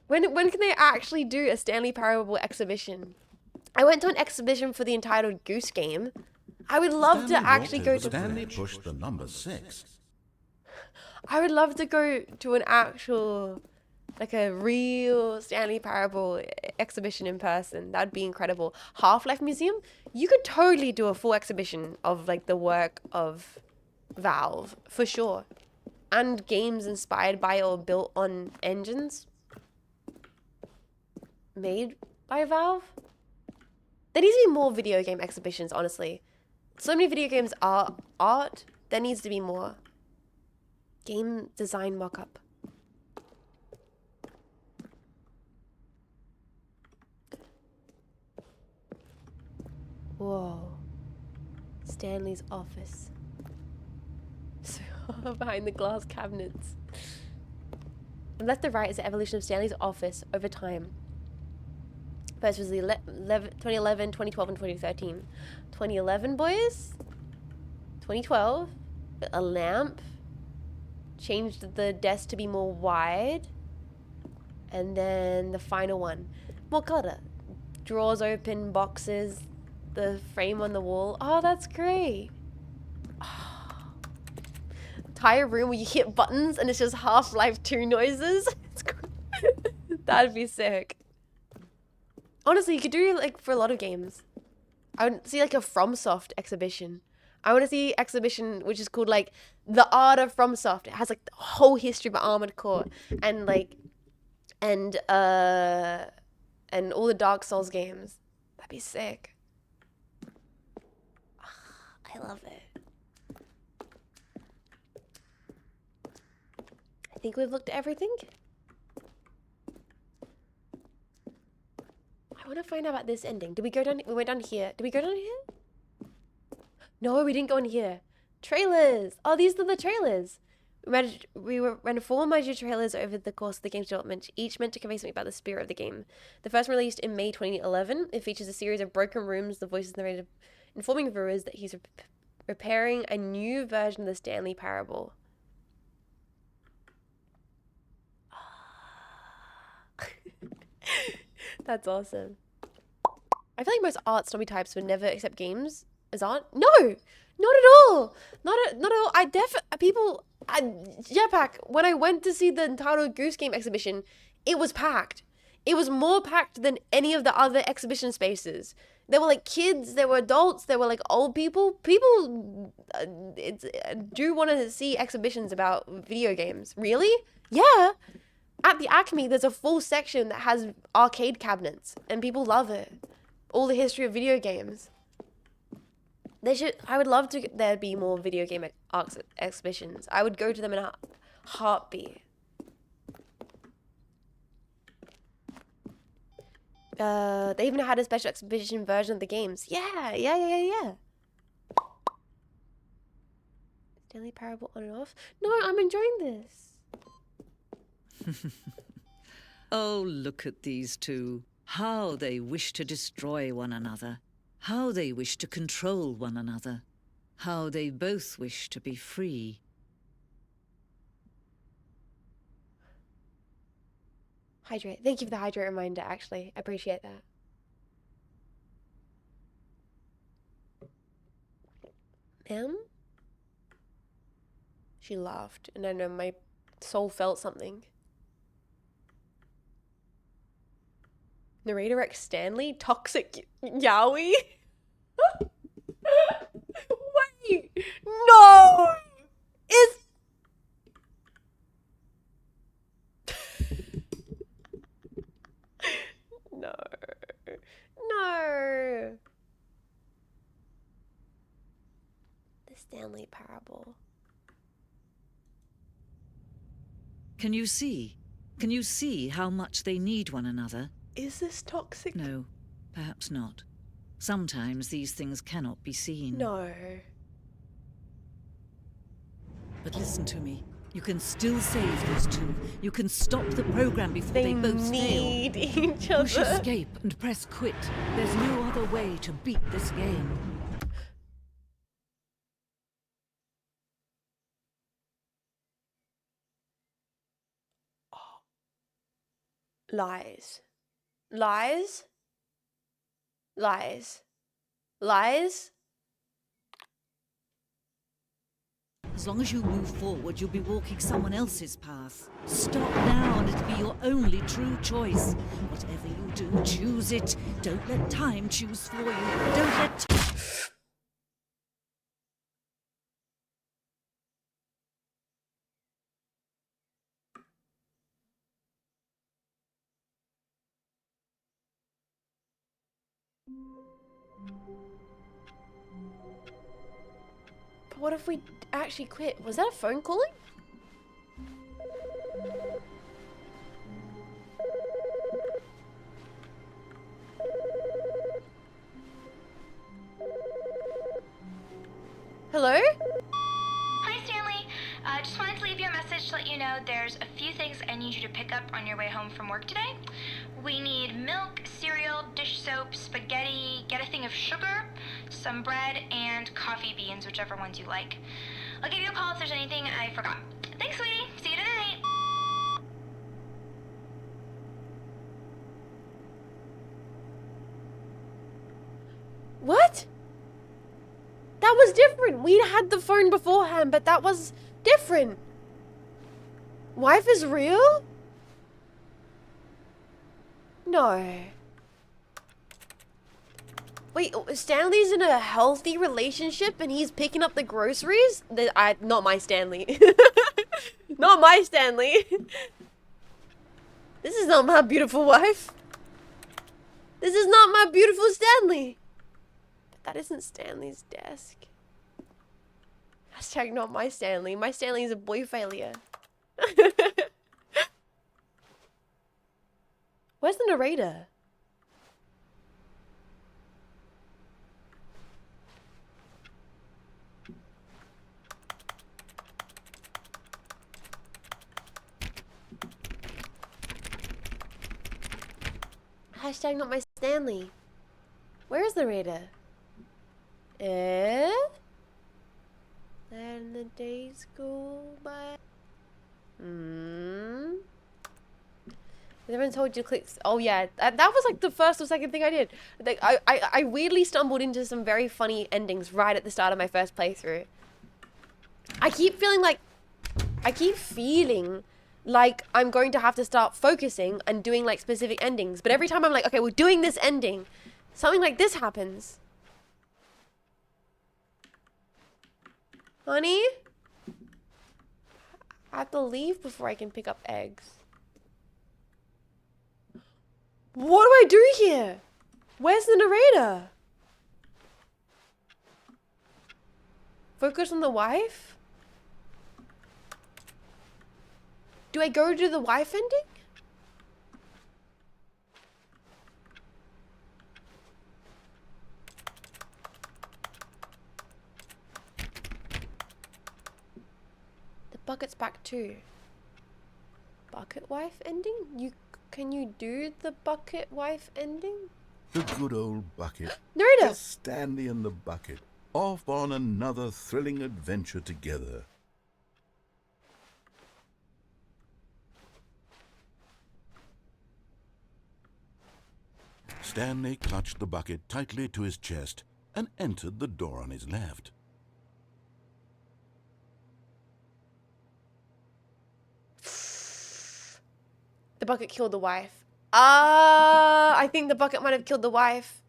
When can they actually do a Stanley Parable exhibition? I went to an exhibition for the entitled Goose Game. I would love to actually go to... Stanley pushed the number 6. I would love to go to an actual, like a real Stanley Parable exhibition in person. That'd be incredible. Half-Life Museum? You could totally do a full exhibition of like the work of Valve, for sure. And games inspired by or built on engines made by Valve. There needs to be more video game exhibitions, honestly. So many video games are art. There needs to be more. Game design mock-up. Whoa. Stanley's office. So behind the glass cabinets. And left to right is the evolution of Stanley's office over time. First was the 2011, 2012, and 2013. 2011, boys. 2012. A lamp. Changed the desk to be more wide. And then the final one. More clutter. Drawers open, boxes. The frame on the wall. Oh, that's great. Oh. Entire room where you hit buttons and it's just Half-Life 2 noises. That'd be sick. Honestly, you could do like for a lot of games. I would see like a FromSoft exhibition. I want to see exhibition which is called like The Art of FromSoft. It has like the whole history of Armored Core and like and all the Dark Souls games. That'd be sick. I love it. I think we've looked at everything. I want to find out about this ending. Did we go down? We went down here. Did we go down here? No, we didn't go in here. Trailers. Oh, these are the trailers. We ran 4 major trailers over the course of the game's development, each meant to convey something about the spirit of the game. The first one released in May 2011. It features a series of broken rooms, the voices narrated informing viewers that he's repairing a new version of the Stanley Parable. That's awesome. I feel like most art snobby types would never accept games as art. No, not at all. Not at all. Jetpack, when I went to see the entitled Goose Game exhibition, it was packed. It was more packed than any of the other exhibition spaces. There were like kids, there were adults, there were like old people. People do want to see exhibitions about video games. Really? Yeah. At the Acme, there's a full section that has arcade cabinets, and people love it. All the history of video games. I would love to, there be more video game exhibitions. I would go to them in a heartbeat. They even had a special exhibition version of the games. Yeah. Stanley Parable on and off. No, I'm enjoying this. Oh, look at these two. How they wish to destroy one another. How they wish to control one another. How they both wish to be free. Hydrate. Thank you for the hydrate reminder, actually. I appreciate that. She laughed, and I know my soul felt something. Narrator X Stanley? Toxic Yowie? Wait! No! Stanley Parable. Can you see? Can you see how much they need one another? Is this toxic? No, perhaps not. Sometimes these things cannot be seen. No. But listen to me. You can still save these two. You can stop the program before they both fail. need each Push other. escape and press quit. There's no other way to beat this game. Lies. Lies. Lies. Lies. As long as you move forward, you'll be walking someone else's path. Stop now and it'll be your only true choice. Whatever you do, choose it. Don't let time choose for you. Don't let... But what if we actually quit? Was that a phone calling? Hello? Hi, Stanley. Just wanted to leave you a message to let you know there's a few things I need you to pick up on your way home from work today. We need milk, cereal, dish soap, spaghetti, get a thing of sugar, some bread, and coffee beans, whichever ones you like. I'll give you a call if there's anything I forgot. Thanks, sweetie. See you tonight. What? That was different. We had the phone beforehand, but that was different. Wife is real? No. Wait, Stanley's in a healthy relationship and he's picking up the groceries? Not my Stanley. Not my Stanley. This is not my beautiful wife. This is not my beautiful Stanley. But that isn't Stanley's desk. Hashtag not my Stanley. My Stanley is a boy failure. Where's the narrator? Hashtag not my Stanley. Where is the narrator? Then the days go by. Everyone told you to click. Oh yeah, that was like the first or second thing I did. Like I weirdly stumbled into some very funny endings right at the start of my first playthrough. I keep feeling like I'm going to have to start focusing and doing like specific endings. But every time I'm like, okay, we're doing this ending, something like this happens. Honey? I have to leave before I can pick up eggs. What do I do here? Where's the narrator? Focus on the wife? Do I go to the wife ending? The bucket's back too. Bucket wife ending? Can you do the bucket wife ending? The good old bucket. Narrator! Just Stanley and the bucket, off on another thrilling adventure together. Stanley clutched the bucket tightly to his chest and entered the door on his left. The bucket killed the wife. I think the bucket might have killed the wife.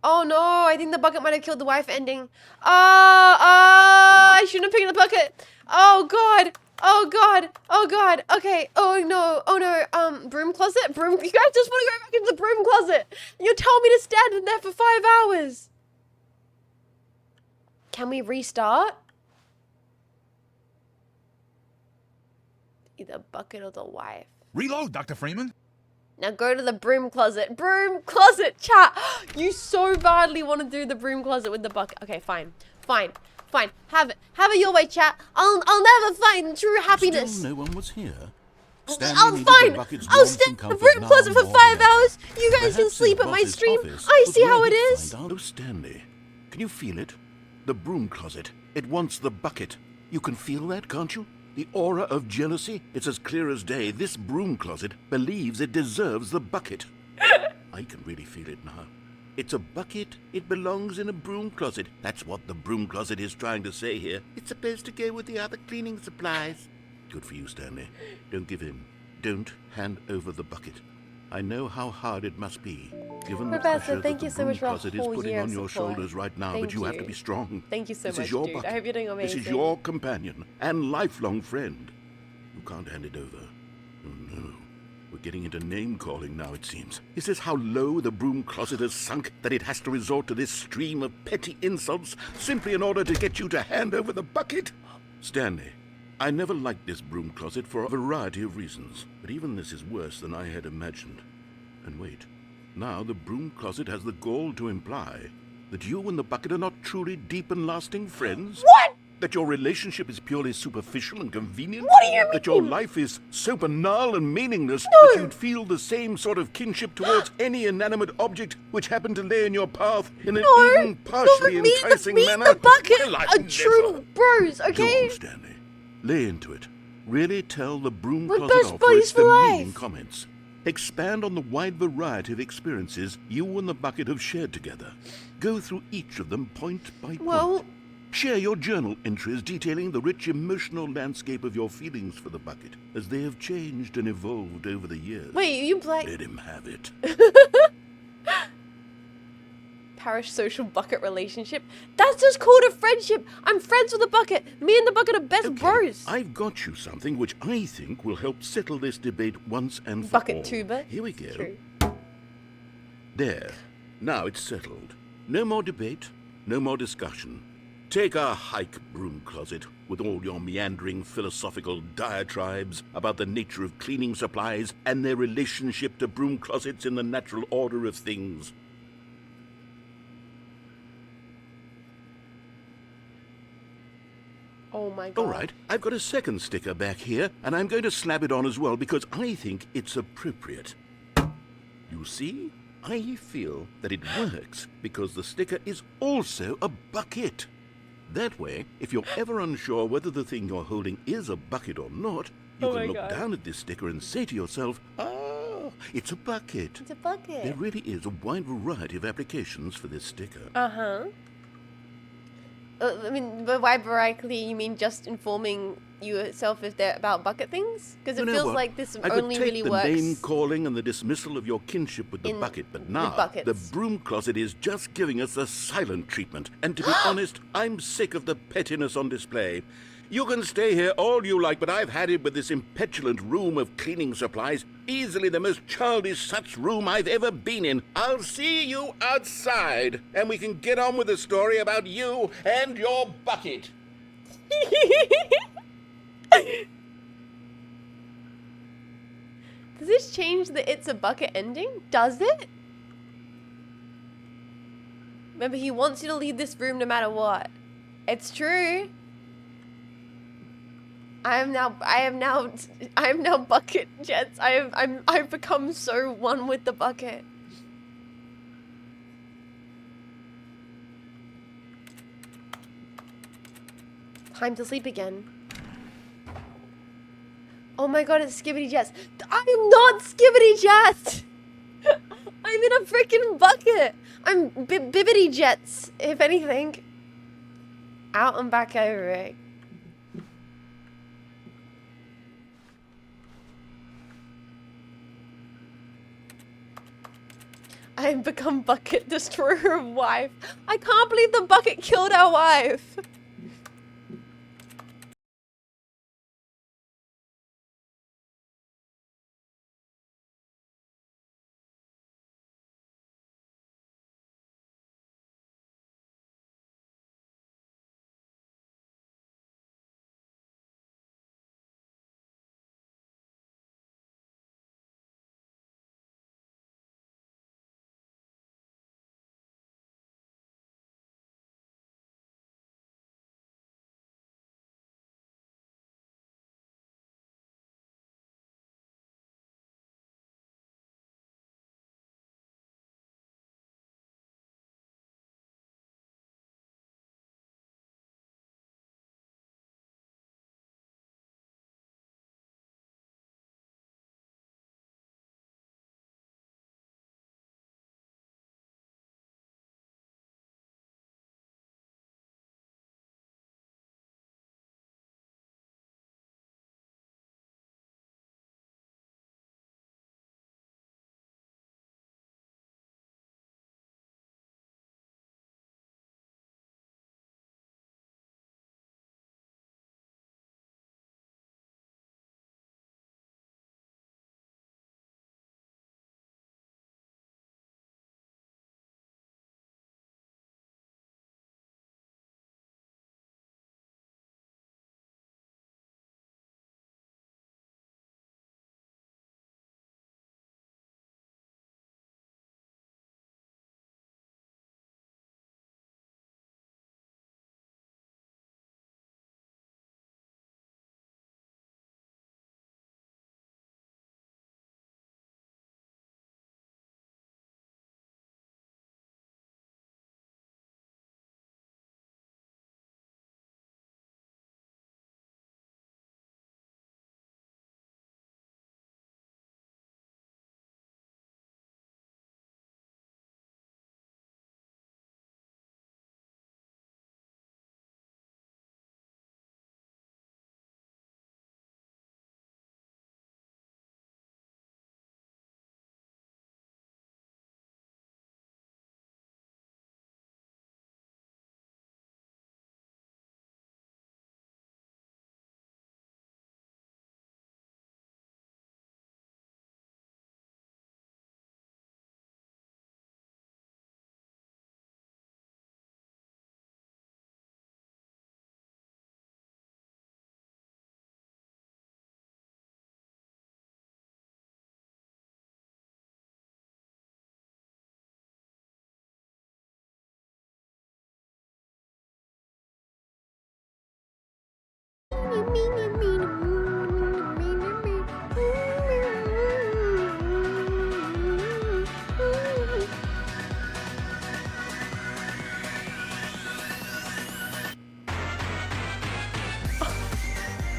Oh no, I think the bucket might have killed the wife ending. I shouldn't have picked the bucket. Oh god. Oh god. Oh god. Okay. Oh no. Oh no. Broom closet? Broom. You guys just want to go back into the broom closet. You tell me to stand in there for 5 hours. Can we restart? Either bucket or the wife. Reload, Dr. Freeman. Now go to the broom closet. Broom closet, chat. You so badly want to do the broom closet with the bucket. Okay, fine. Fine. Fine. Have it. Have it your way, chat. I'll never find true happiness. Still no one was here. I'll fine. I'll stay in the broom closet for 5 hours. You guys can sleep at my stream. I see how it is. Oh, Stanley, can you feel it? The broom closet. It wants the bucket. You can feel that, can't you? The aura of jealousy. It's as clear as day. This broom closet believes it deserves the bucket. I can really feel it now. It's a bucket. It belongs in a broom closet. That's what the broom closet is trying to say here. It's supposed to go with the other cleaning supplies. Good for you, Stanley. Don't give in. Don't hand over the bucket. I know how hard it must be, given the Professor, pressure thank that you the so broom much for a closet is whole putting year on of your support. shoulders right now, Thank but you have you. to be strong. Thank you so This much, is your dude. bucket. I hope you're doing amazing. This is your companion and lifelong friend. You can't hand it over. Oh no. We're getting into name-calling now, it seems. Is this how low the broom closet has sunk, that it has to resort to this stream of petty insults simply in order to get you to hand over the bucket? Stanley, I never liked this broom closet for a variety of reasons, but even this is worse than I had imagined. And wait, now the broom closet has the gall to imply that you and the bucket are not truly deep and lasting friends? What? That your relationship is purely superficial and convenient? What do you mean? That your life is so banal and meaningless No. that you'd feel the same sort of kinship towards any inanimate object which happened to lay in your path in an even partially enticing manner? The bucket Well, I've are never- true bros, Go okay? on, Stanley. Lay into it. Really tell the broom We're closet best off for buddies its for demeaning life. comments. Expand on the wide variety of experiences you and the bucket have shared together. Go through each of them point by point. Well, Share your journal entries detailing the rich emotional landscape of your feelings for the bucket as they have changed and evolved over the years. wait, you play Let him have it. parish social bucket relationship? That's just called a friendship. I'm friends with the bucket. Me and the bucket are best Okay, bros. I've got you something which I think will help settle this debate once and for all. Bucket-tuber. Here we go. True. There. Now it's settled. No more debate, no more discussion. Take a hike, broom closet, with all your meandering philosophical diatribes about the nature of cleaning supplies and their relationship to broom closets in the natural order of things. Oh my god. All right, I've got a second sticker back here, and I'm going to slap it on as well because I think it's appropriate. You see? I feel that it works because the sticker is also a bucket. That way, if you're ever unsure whether the thing you're holding is a bucket or not, you Oh my can look God. down at this sticker and say to yourself, ah, it's a bucket. It's a bucket. There really is a wide variety of applications for this sticker. Uh-huh. I mean, by wide variety, you mean just informing yourself if they're about bucket things? Because it You know feels what? like this I could only take really the works. name calling and the dismissal of your kinship with the In- bucket, but with now buckets. the broom closet is just giving us the silent treatment. And to be honest, I'm sick of the pettiness on display. You can stay here all you like, but I've had it with this impetulant room of cleaning supplies. Easily the most childish such room I've ever been in. I'll see you outside, and we can get on with the story about you and your bucket. Does this change the it's a bucket ending? Does it? Remember, he wants you to leave this room no matter what. It's true. I am now bucket jets. I've become so one with the bucket. Time to sleep again. Oh my god, it's Skibbity Jets. I am not Skibbity Jets! I'm in a freaking bucket! I'm Bibbity Jets, if anything. Out and back over it. I have become Bucket Destroyer of Wife. I can't believe the bucket killed our wife.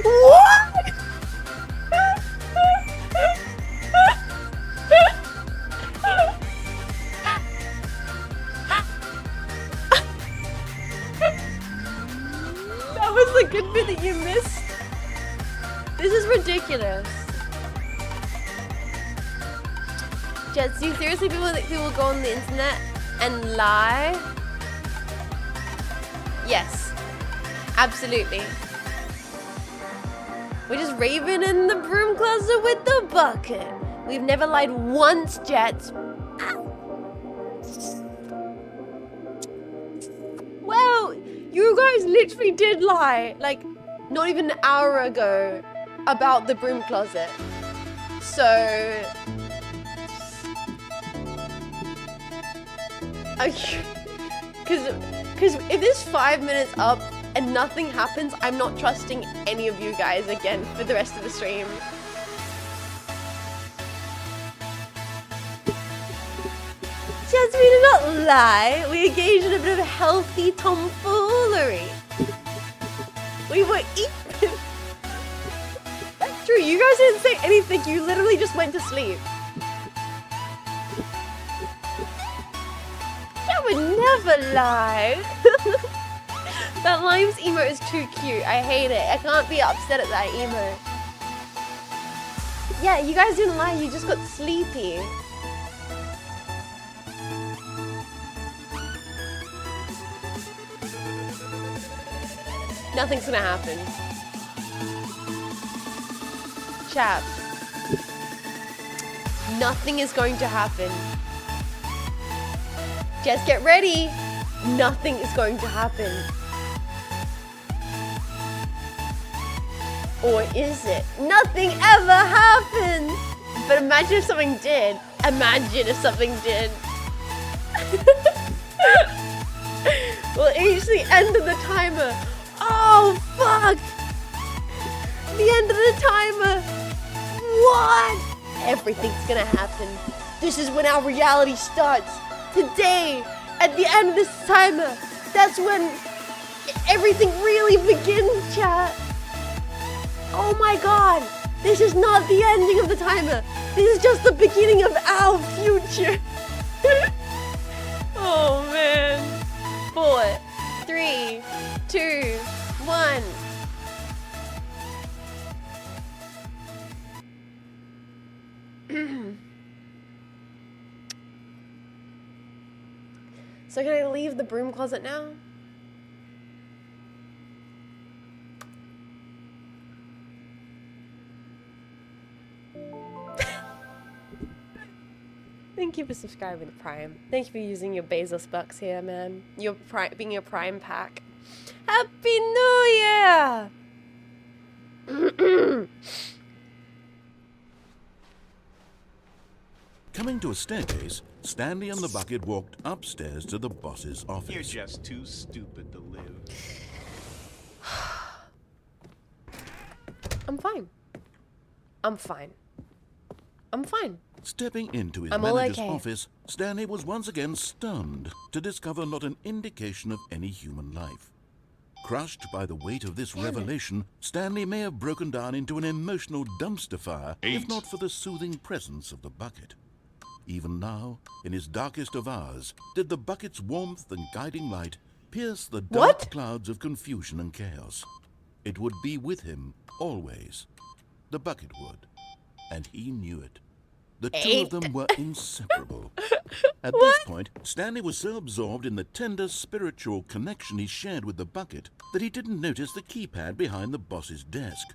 What? That was the good bit that you missed. This is ridiculous. Jets, do you seriously think people go on the internet and lie? Yes, absolutely. We're just raving in the broom closet with the bucket. We've never lied once, Jets. Well, you guys literally did lie, like, not even an hour ago about the broom closet. So... Because if this 5 minutes up and nothing happens, I'm not trusting any of you guys again for the rest of the stream. Just we did not lie. We engaged in a bit of healthy tomfoolery. We were even... That's true. You guys didn't say anything. You literally just went to sleep. I would never lie. That Lime's emote is too cute. I hate it. I can't be upset at that emote. Yeah, you guys didn't lie. You just got sleepy. Nothing's gonna happen. Chap. Nothing is going to happen. Just get ready. Nothing is going to happen. Or is it? Nothing ever happens. But imagine if something did. Imagine if something did. We'll reach the end of the timer. Oh, fuck. The end of the timer. What? Everything's gonna happen. This is when our reality starts. Today, at the end of this timer, that's when everything really begins, chat. Oh my god, this is not the ending of the timer. This is just the beginning of our future. Oh man. 4, 3, 2, 1. So can I leave the broom closet now? Thank you for subscribing to Prime. Thank you for using your Bezos bucks here, man. Your being your Prime pack. Happy New Year! Coming to a staircase, Stanley and the bucket walked upstairs to the boss's office. You're just too stupid to live. I'm fine. I'm fine. I'm fine. Stepping into his I'm all manager's okay. office, Stanley was once again stunned to discover not an indication of any human life. Crushed by the weight of this revelation, Stanley may have broken down into an emotional dumpster fire if not for the soothing presence of the bucket. Even now, in his darkest of hours, did the bucket's warmth and guiding light pierce the dark clouds of confusion and chaos. It would be with him always. The bucket would. And he knew it. The two of them were inseparable. At this point, Stanley was so absorbed in the tender spiritual connection he shared with the bucket that he didn't notice the keypad behind the boss's desk.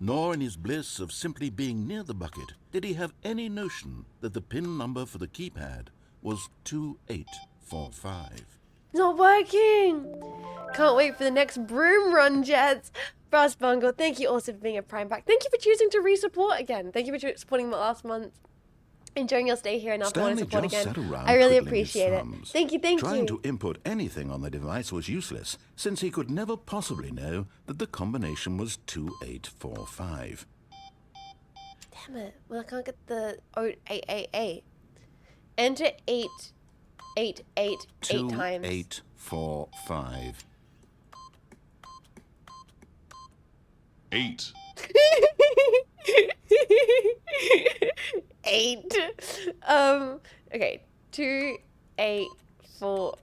Nor in his bliss of simply being near the bucket did he have any notion that the PIN number for the keypad was 2845. Not working! Can't wait for the next broom run, Jets! Brass Bungle, thank you also for being a Prime Pack. Thank you for choosing to re-support again. Thank you for supporting me last month. Enjoying your stay here and after want to Stanley support just again. sat around I really twiddling his appreciate it. thumbs. Thank you, Trying to input anything on the device was useless, since he could never possibly know that the combination was 2845. Damn it. Well, I can't get the 888. Enter 888 8 times. 2845. 8. 8. Okay. 2 8 4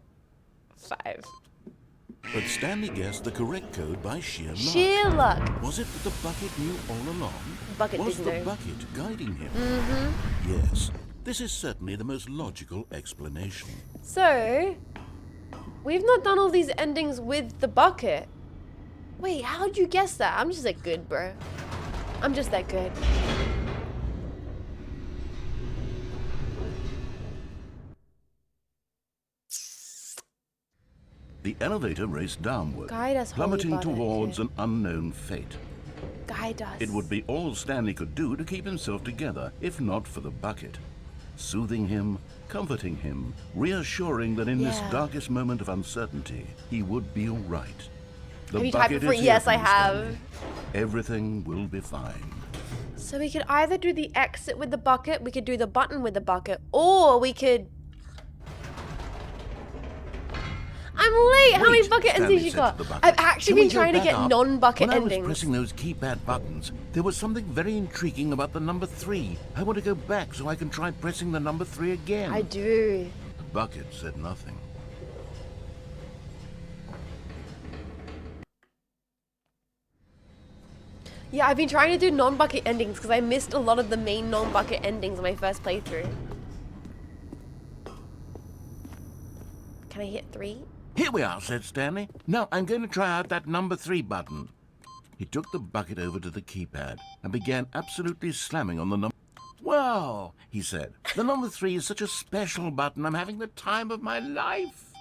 5. But Stanley guessed the correct code by sheer luck. Sheer luck. Was it that the bucket knew all along? Bucket Was didn't the know. bucket guiding him? Yes. This is certainly the most logical explanation. So, we've not done all these endings with the bucket. Wait, how'd you guess that? I'm just that good, bro. I'm just that good. The elevator raced downward, Guide us, Holy plummeting Father. towards an unknown fate. Guide us. It would be all Stanley could do to keep himself together, if not for the bucket. Soothing him, comforting him, reassuring that in this Yeah. darkest moment of uncertainty, he would be all right. The Have you typed bucket it for- is here Yes, for I you, have. Stanley. Everything will be fine. So we could either do the exit with the bucket, we could do the button with the bucket, or we could... I'm late! How many Wait, bucket Stanley endings you said got? to the bucket. I've actually Can we been go trying to back get up? non-bucket When I was endings. pressing those keypad buttons, there was something very intriguing about the number 3. I want to go back so I can try pressing the number 3 again. I do. The bucket said nothing. Yeah, I've been trying to do non-bucket endings because I missed a lot of the main non-bucket endings in my first playthrough. Can I hit 3? Here we are, said Stanley. Now I'm going to try out that number 3 button. He took the bucket over to the keypad and began absolutely slamming on the number. Wow, he said. The number 3 is such a special button. I'm having the time of my life.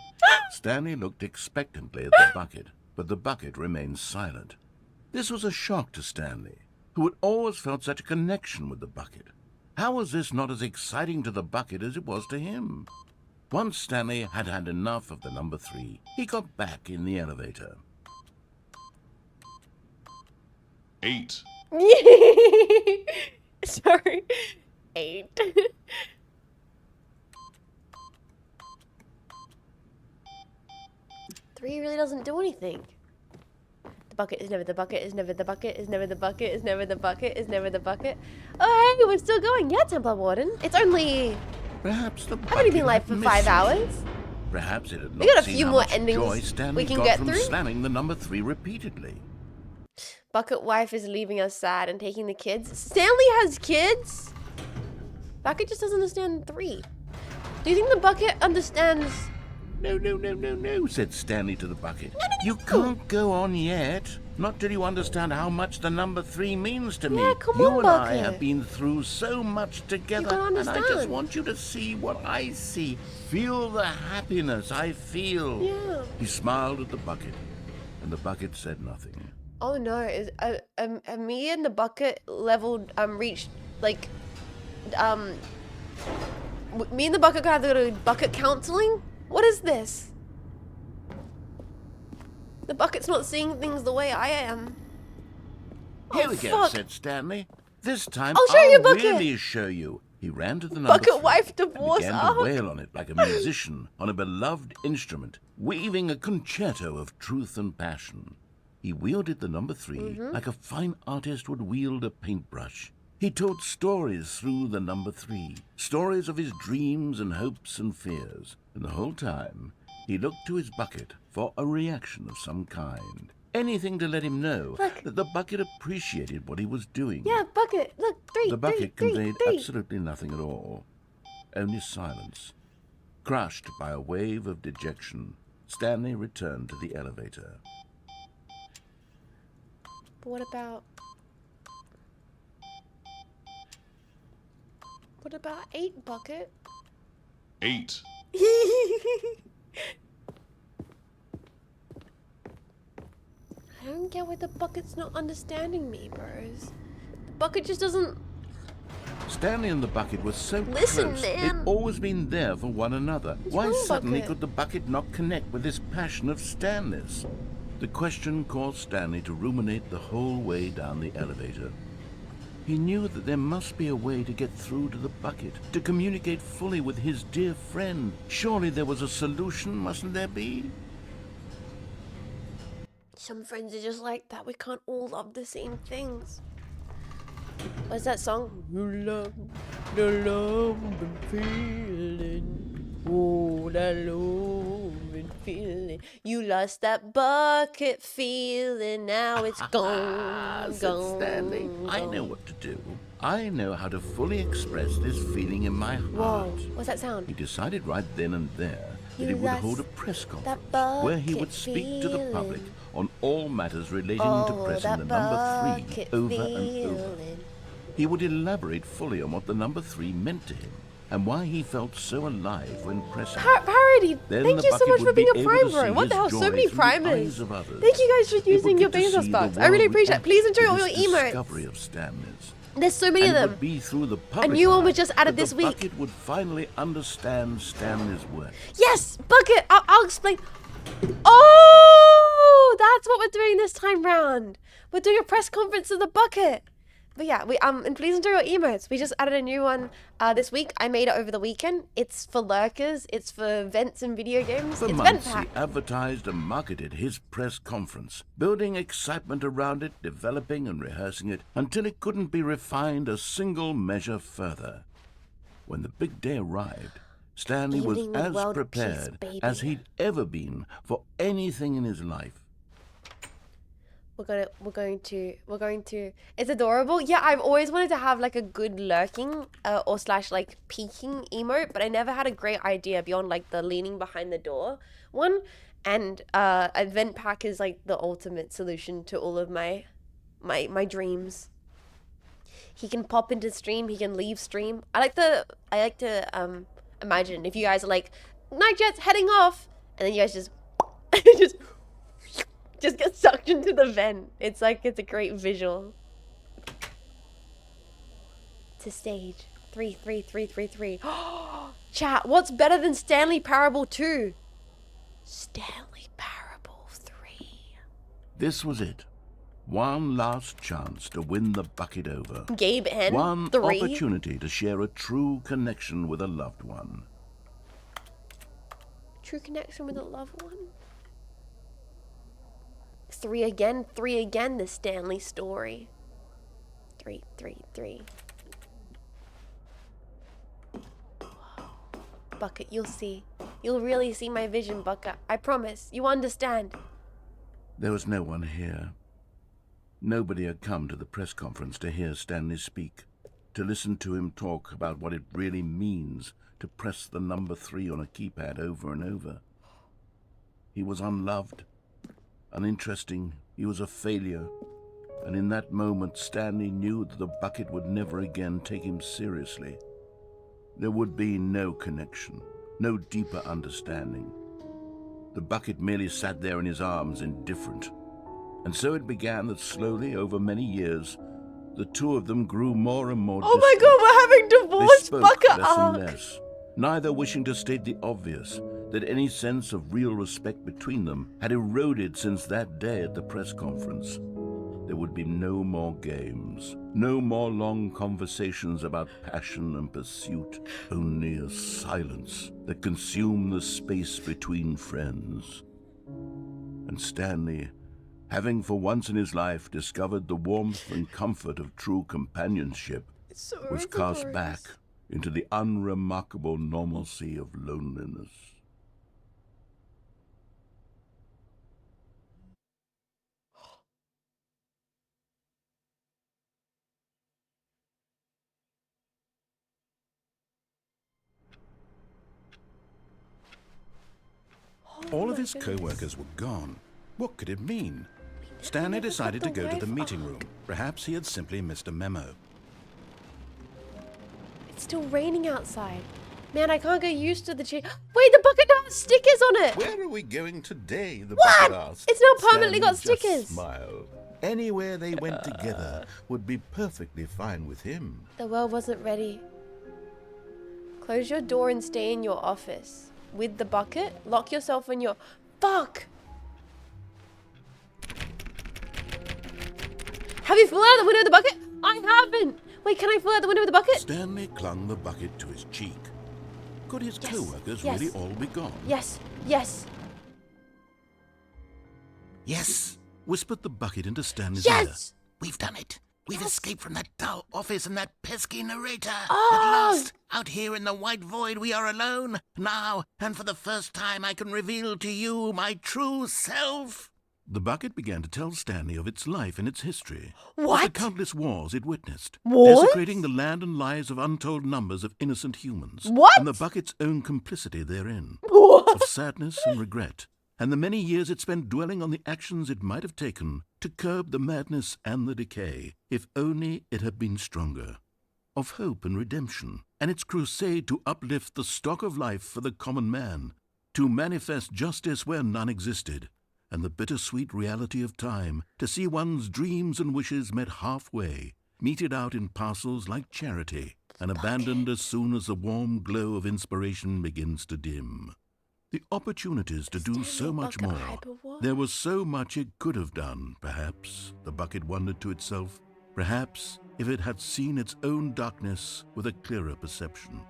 Stanley looked expectantly at the bucket, but the bucket remained silent. This was a shock to Stanley, who had always felt such a connection with the bucket. How was this not as exciting to the bucket as it was to him? Once Stanley had had enough of the number 3, he got back in the elevator. 8. Sorry. 8. Three really doesn't do anything. The bucket is never the bucket, is never the bucket, is never the bucket, is never the bucket, is never the bucket. Oh, hey, we're still going. Yeah, Templar Warden. It's only... Perhaps the I've only been live for 5 hours. Perhaps it had We not got a seen few how more much endings joy Stanley we can got get from through. slamming the number 3 repeatedly. Bucket wife is leaving us sad and taking the kids. Stanley has kids? Bucket just doesn't understand 3. Do you think the bucket understands... No, said Stanley to the bucket. You can't go on yet. Not till you understand how much the number 3 means to me. Yeah, come you on, and I Bucket. have been through so much together, gotta and I just understand. want you to see what I see. Feel the happiness I feel. Yeah. He smiled at the bucket, and the bucket said nothing. Oh no, is me and the bucket leveled reached like me and the bucket have to go to bucket counseling? What is this? The bucket's not seeing things the way I am. Here Oh, we go, fuck. said Stanley. This time I'll show you, Bucket. really show you. He ran to the number Bucket 3 wife and divorce began arc. to wail on it like a musician on a beloved instrument, weaving a concerto of truth and passion. He wielded the number 3 like a fine artist would wield a paintbrush. He told stories through the number 3, stories of his dreams and hopes and fears, and the whole time he looked to his bucket for a reaction of some kind. Anything to let him know Look. that the bucket appreciated what he was doing. Yeah, bucket. Look, 3. The bucket 3, conveyed 3. absolutely nothing at all. Only silence. Crushed by a wave of dejection, Stanley returned to the elevator. But what about 8, bucket? 8. I don't get why the bucket's not understanding me, bros. The bucket just doesn't... Stanley and the bucket were so Listen, close. man. They'd always been there for one another. Why wrong, suddenly Bucket? could the bucket not connect with this passion of Stanley's? The question caused Stanley to ruminate the whole way down the elevator. He knew that there must be a way to get through to the bucket, to communicate fully with his dear friend. Surely there was a solution, mustn't there be? Some friends are just like that. We can't all love the same things. What's that song? You love the love and feeling. Oh, that love and feeling. You lost that bucket feeling. Now it's gone. Said gone. Stanley, I know what to do. I know how to fully express this feeling in my Whoa. heart. What's that sound? He decided right then and there that You he would lost hold a press conference that where he bucket would speak to the public feeling. on all matters relating to Oh, pressing that the number 3 bucket over and over. feeling. He would elaborate fully on what the number 3 meant to him and why he felt so alive when pressing. Parody, Then thank the you so bucket much for would be being a able prime to bro. see What his the hell? So joy many through the primers. eyes of others. Thank you guys for It using would your get to Bezos see bucks. the I really world appreciate it. react Please enjoy to all your this emotes. discovery of Stanley's. There's so many And of it them. would be through the public new one eye was just added that this the week. bucket would finally understand Stanley's work. Yes, bucket. I'll explain. Oh, that's what we're doing this time round. We're doing a press conference of the bucket. But yeah, and please enjoy your emotes. We just added a new one this week. I made it over the weekend. It's for lurkers. It's for vents and video games. For It's months, vent he pack. advertised and marketed his press conference, building excitement around it, developing and rehearsing it, until it couldn't be refined a single measure further. When the big day arrived, Stanley was Evening with as world prepared peace, baby. as he'd ever been for anything in his life. We're going to. It's adorable. Yeah, I've always wanted to have like a good lurking or slash like peeking emote, but I never had a great idea beyond like the leaning behind the door one. And a vent pack is like the ultimate solution to all of my dreams. He can pop into stream. He can leave stream. I like to imagine if you guys are like night jets heading off, and then you guys just just get sucked into the vent. It's a great visual. To stage 33333. Chat, what's better than Stanley Parable 2? Stanley Parable 3. This was it. One last chance to win the bucket over. Gabe N. One 3. opportunity to share a true connection with a loved one. True connection with a loved one. 3 again, the Stanley story. 333. Bucket, you'll see. You'll really see my vision, Bucket. I promise. You understand. There was no one here. Nobody had come to the press conference to hear Stanley speak, to listen to him talk about what it really means to press the number 3 on a keypad over and over. He was unloved, uninteresting. He was a failure. And in that moment, Stanley knew that the bucket would never again take him seriously. There would be no connection, no deeper understanding. The bucket merely sat there in his arms, indifferent. And so it began that slowly, over many years, the two of them grew more and more Oh my distant. god, we're having They divorce spoke Bucket less and arc. less, neither wishing to state the obvious, that any sense of real respect between them had eroded since that day at the press conference. There would be no more games, no more long conversations about passion and pursuit, only a silence that consumed the space between friends. And Stanley, having for once in his life discovered the warmth and comfort of true companionship, was cast back into the unremarkable normalcy of loneliness. All of his co-workers were gone. What could it mean? Stanley decided to go to the meeting room. Perhaps he had simply missed a memo. It's still raining outside. Man, I can't get used to the change. Wait, the bucket now has stickers on it. Where are we going today? The What? bucket asked. It's now permanently got Stanley just stickers. smiled. Anywhere they went together would be perfectly fine with him. The world wasn't ready. Close your door and stay in your office. With the bucket, lock yourself in your... Fuck! Have you fallen out the window of the bucket? I haven't! Wait, can I fall out the window of the bucket? Stanley clung the bucket to his cheek. Could his Yes. co-workers Yes. really all be gone? Yes, yes, Yes, whispered the bucket into Stanley's ear. yes! We've done it. We've escaped from that dull office and that pesky narrator. Oh! At last, out here in the white void, we are alone. Now, and for the first time, I can reveal to you my true self. The bucket began to tell Stanley of its life and its history. What? Of the countless wars it witnessed. What? Desecrating the land and lives of untold numbers of innocent humans. What? And the bucket's own complicity therein. What? Of sadness and regret. And the many years it spent dwelling on the actions it might have taken to curb the madness and the decay, if only it had been stronger. Of hope and redemption, and its crusade to uplift the stock of life for the common man, to manifest justice where none existed, and the bittersweet reality of time, to see one's dreams and wishes met halfway, meted out in parcels like charity, and abandoned as soon as the warm glow of inspiration begins to dim. The opportunities to do so much more. There was so much it could have done, perhaps, the bucket wondered to itself. Perhaps if it had seen its own darkness with a clearer perception.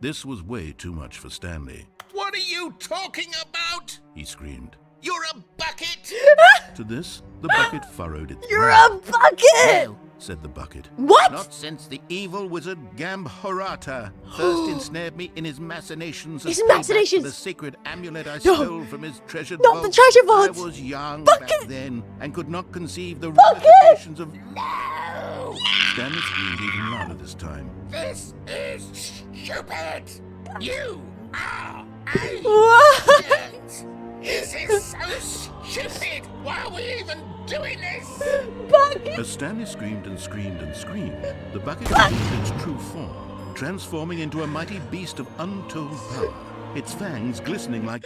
This was way too much for Stanley. What are you talking about? He screamed. You're a bucket! To this, the bucket furrowed its You're brow. a bucket! No, said the bucket. What? Not since the evil wizard Gambhorata first ensnared me in his machinations. His as payback machinations! for the sacred amulet I No. stole from his treasured Not vault. the treasure vault! I was young Bucket! back then and could not conceive the Bucket! ramifications of... No! Stanley screamed even louder this time. This is stupid! You are a What? idiot! This is so stupid! Why are we even doing this? Bucket! As Stanley screamed and screamed and screamed, the bucket assumed its true form, transforming into a mighty beast of untold power, its fangs glistening like...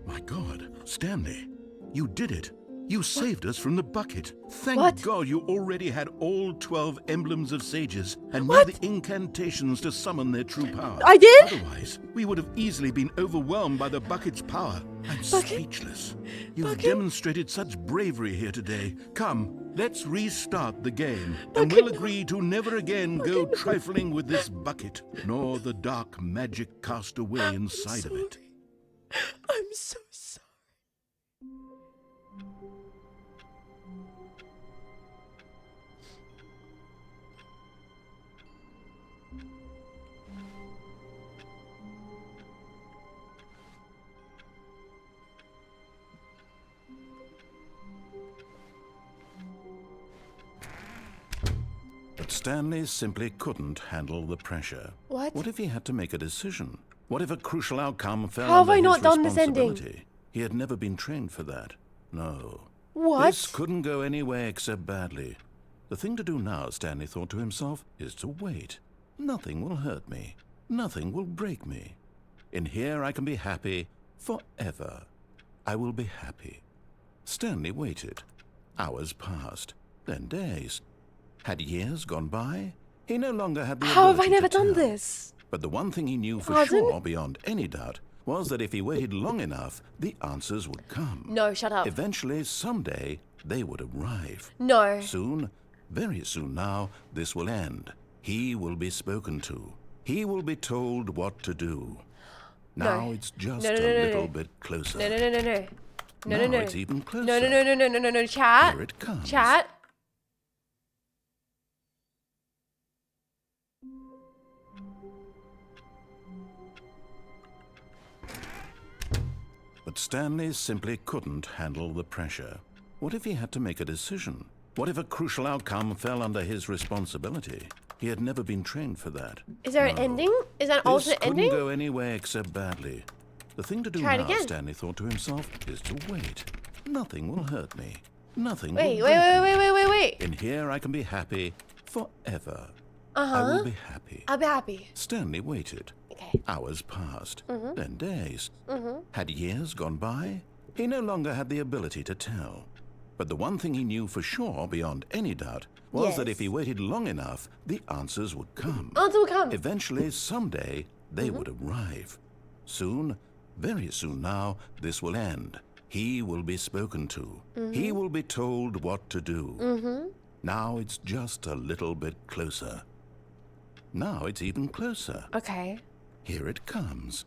My God, Stanley, you did it. You saved us from the bucket. Thank What? God you already had all 12 emblems of sages and knew What? the incantations to summon their true power. I did? Otherwise, we would have easily been overwhelmed by the bucket's power. I'm speechless. You've Bucket? demonstrated such bravery here today. Come, let's restart the game, and we'll agree to never again go trifling with this bucket, nor the dark magic cast away inside of it. I'm so sorry. But Stanley simply couldn't handle the pressure. What? What if he had to make a decision? What if a crucial outcome fell How have under I his not done this ending? responsibility? He had never been trained for that. No. What? This couldn't go any way except badly. The thing to do now, Stanley thought to himself, is to wait. Nothing will hurt me. Nothing will break me. In here I can be happy forever. I will be happy. Stanley waited. Hours passed, then days. Had years gone by? He no longer had the How have I ability never to done tell. this? But the one thing he knew for Pardon? sure, beyond any doubt, was that if he waited long enough, the answers would come. No, shut up. Eventually, someday, they would arrive. No. Soon, very soon now, this will end. He will be spoken to. He will be told what to do. Now No. it's just No, no, a no, no, little no. bit closer. No, no, no, no, no. No, Now no, no. it's even closer. No, no, no, no, no, no, no, no. Chat. Here it comes. Chat. But Stanley simply couldn't handle the pressure. What if he had to make a decision? What if a crucial outcome fell under his responsibility? He had never been trained for that. Is there an No. ending? Is that an This alternate couldn't ending? go any way except badly. The thing to do Try it now, again. Stanley thought to himself, is to wait. Nothing will hurt me. Nothing Wait, will wait, break wait, me. wait, wait, wait, wait. In here I can be happy forever. Uh-huh. I will be happy. I'll be happy. Stanley waited. Okay. Hours passed, then days. Had years gone by? He no longer had the ability to tell. But the one thing he knew for sure, beyond any doubt, was that if he waited long enough, the answers would come. Answer will come. Eventually, someday, they would arrive. Soon, very soon now, this will end. He will be spoken to. He will be told what to do. Now it's just a little bit closer. Now it's even closer. Okay. Here it comes.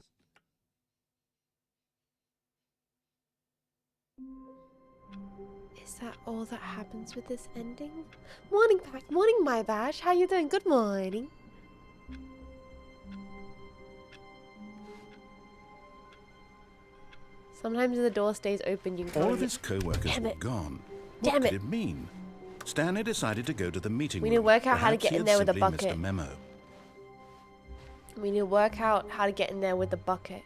Is that all that happens with this ending? Morning, Pack. Morning, my bash. How you doing? Good morning. Sometimes the door stays open. You can All of his co-workers Damn were it. gone. Damn What it. could it mean? Stanley decided to go to the meeting We room. need to work out how to Perhaps get he in had there with a simply missed bucket. memo. We need to work out how to get in there with the bucket.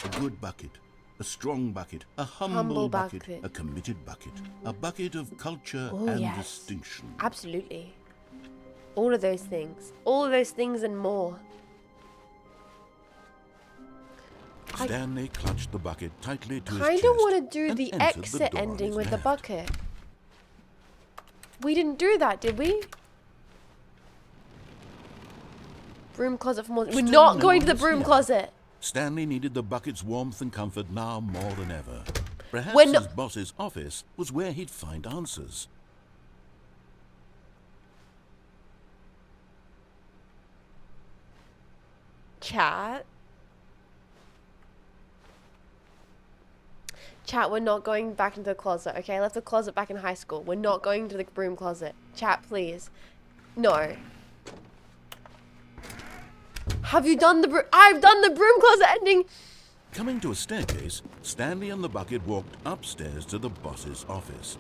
A good bucket, a strong bucket, a humble, Humble bucket, bucket. a committed bucket, a bucket of culture Oh, and yes. distinction. Absolutely. All of those things. All of those things and more. Stanley clutched the bucket tightly to his Kind chest of want to do and the entered exit door on ending his with the left. bucket. We didn't do that, did we? Broom closet for more. We're Still not no going to the one was broom here. closet. Stanley needed the bucket's warmth and comfort now more than ever. Perhaps We're not- his boss's office was where he'd find answers. Chat. Chat, we're not going back into the closet, okay? I left the closet back in high school. We're not going to the broom closet. Chat, please. No. Have you done the I've done the broom closet ending! Coming to a staircase, Stanley and the bucket walked upstairs to the boss's office.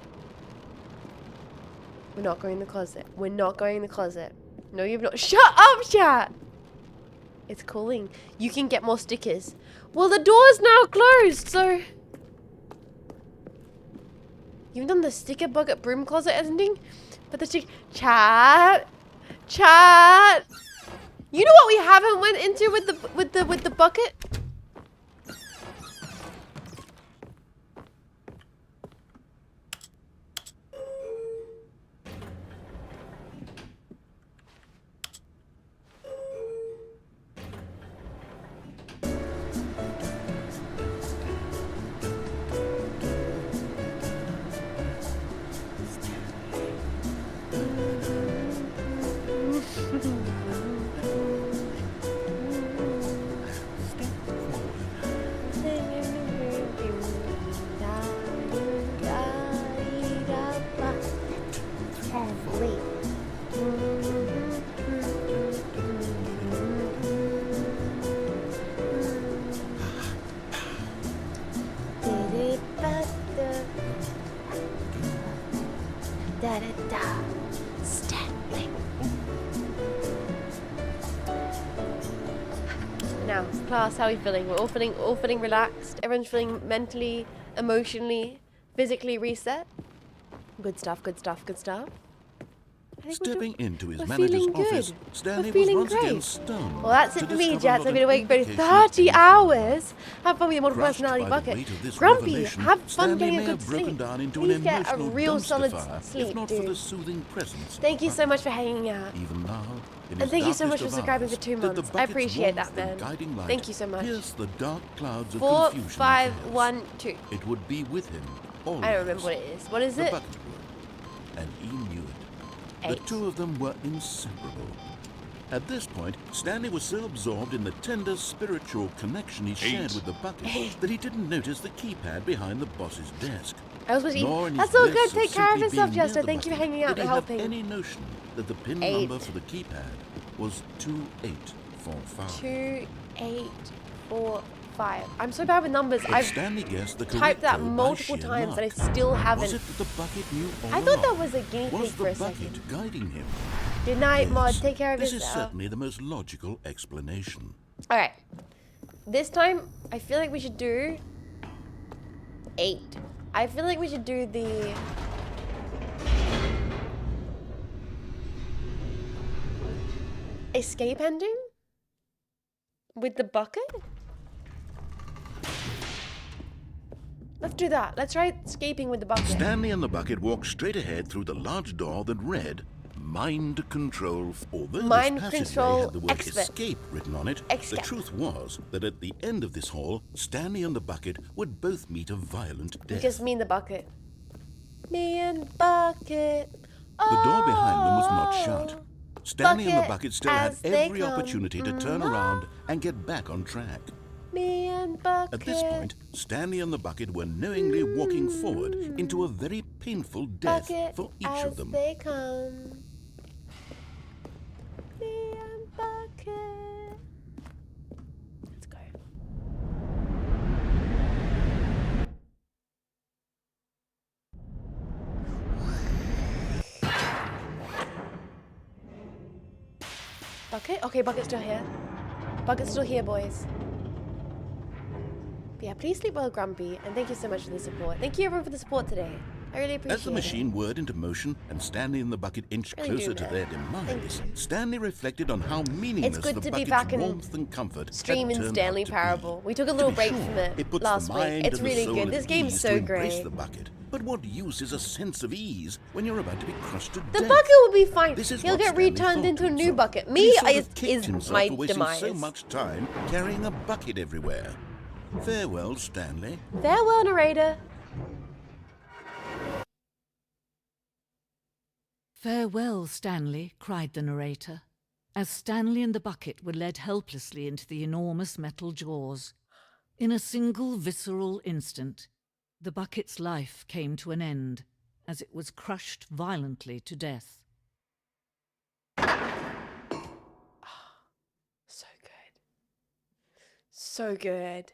We're not going in the closet. We're not going in the closet. No, you've not. Shut up, chat! It's cooling. You can get more stickers. Well, the door's now closed, so... You've done the sticker bucket broom closet ending? But the chat! Chat! You know what we haven't went into with the bucket? Stanley. Now, class, how are we feeling? We're all feeling relaxed. Everyone's feeling mentally, emotionally, physically reset. Good stuff, good stuff, good stuff. I think Stepping into his we're manager's feeling office, good. Stanley We're was feeling once again great. stunned. Well, that's it to for me, discover Jazz. what I've been an awake for implication 30 it hours. Have fun with your multiple Crushed personality by the bucket. weight of this Grumpy, revelation, have fun Stanley getting a may good have broken sleep. down into Please an get a emotional real dumpster solid fire, sleep, if not for dude. the soothing presence. Thank you of so much for hanging out. Even now, in And his thank you so much darkest for of subscribing for hours, 2 did the months. I bucket's appreciate warmth that, and man. guiding light Thank you so much. pierce the dark clouds of 4, confusion 5, and chaos. 1, 2. It would be with him always. I don't remember what it is. What is The it? bucket would, and he knew it. 8. The two of them were inseparable. At this point, Stanley was so absorbed in the tender spiritual connection he shared with the bucket that he didn't notice the keypad behind the boss's desk. I was supposed to Nor eat. in That's his all bliss good. Take care of simply yourself, being near Jester. the Thank you for bucket, hanging out did and he have helping. any notion that the pin 8. number for the keypad was 2845. 2, 8, 4, 5. I'm so bad with numbers. But I've Stanley guessed the typed correct that code by multiple sheer times and I luck. still Was haven't. it that the bucket knew all I thought that along? was a guinea pig Was for the a bucket second. guiding him? Good night, Mod. Yes, Take care of this is yourself. certainly the most logical explanation. Alright. This time, I feel like we should do 8. I feel like we should do the... escape ending? With the bucket? Let's do that. Let's try escaping with the bucket. Stanley and the bucket walked straight ahead through the large door that read Mind Control. Although Mind this passageway Control had the word Expert. escape written on it, Escape. the truth was that at the end of this hall, Stanley and the bucket would both meet a violent death. Just me and the bucket. Me and bucket. The door behind them was not shut. Stanley and the Bucket bucket still had as they every come. opportunity to turn around and get back on track. Me and bucket. At this point, Stanley and the bucket were knowingly walking forward into a very painful death Bucket for each as of them. they come. Me and bucket. Let's go. Bucket? Okay, Bucket's still here. Bucket's still here, boys. But yeah, please sleep well, Grumpy, and thank you so much for the support. Thank you everyone for the support today. I really appreciate it. As the machine whirred into motion and Stanley and the bucket inched Really closer do to that. their Thank demise, you. Stanley reflected on how meaningless good the to be bucket's back in warmth and comfort Streaming had turned Stanley out to Parable. be. We took a To little be break sure, from it puts last the week. mind It's and the really soul good. at This game's ease so to embrace great. the bucket. But what use is a sense of ease when you're about to be crushed to The death? bucket will be fine. This is He'll what get Stanley returned thought into a to new himself. bucket. But Me he sort of is kicked himself my for wasting demise. so much time carrying a bucket everywhere. Farewell, Stanley. Farewell, narrator. Farewell, Stanley, cried the narrator, as Stanley and the bucket were led helplessly into the enormous metal jaws. In a single visceral instant, the bucket's life came to an end as it was crushed violently to death. So good. So good.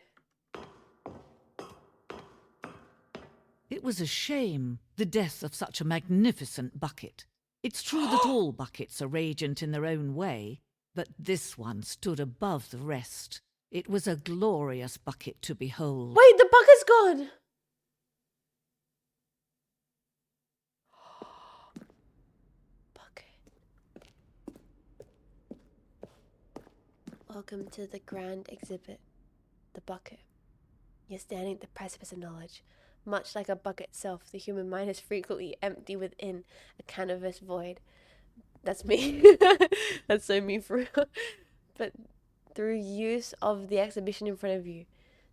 It was a shame, the death of such a magnificent bucket. It's true that all buckets are radiant in their own way, but this one stood above the rest. It was a glorious bucket to behold. Wait, the bucket's gone. Bucket. Welcome to the grand exhibit. The bucket. You're standing at the precipice of knowledge. Much like a bucket itself, the human mind is frequently empty within a canvas void. That's me. That's so me for real. But through use of the exhibition in front of you,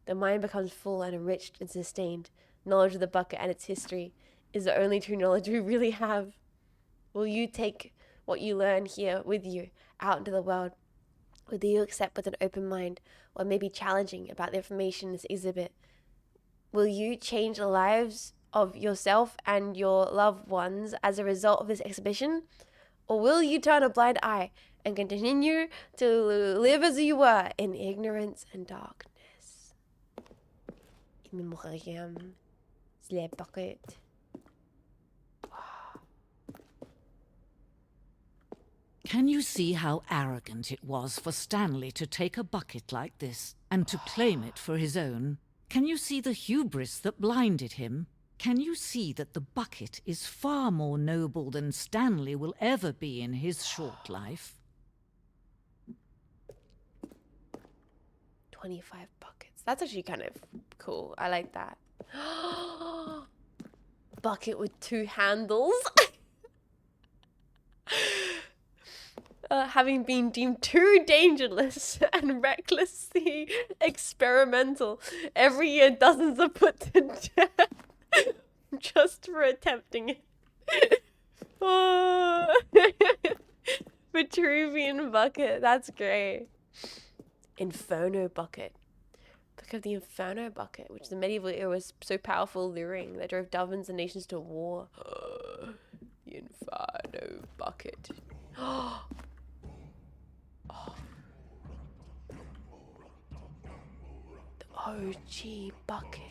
the mind becomes full and enriched and sustained. Knowledge of the bucket and its history is the only true knowledge we really have. Will you take what you learn here with you out into the world? Will you accept with an open mind what may be challenging about the information in this exhibit? Will you change the lives of yourself and your loved ones as a result of this exhibition? Or will you turn a blind eye and continue to live as you were in ignorance and darkness? In memoriam, le bucket. Can you see how arrogant it was for Stanley to take a bucket like this and to claim it for his own? Can you see the hubris that blinded him? Can you see that the bucket is far more noble than Stanley will ever be in his short life? 25 buckets. That's actually kind of cool. I like that. Bucket with 2 handles. Having been deemed too dangerous and recklessly experimental, every year dozens are put to death just for attempting it. Oh. Vitruvian bucket, that's great. Inferno bucket. Book of the Inferno bucket, which the medieval era was so powerful, alluring, that drove dozens of nations to war. The Inferno bucket. The OG bucket.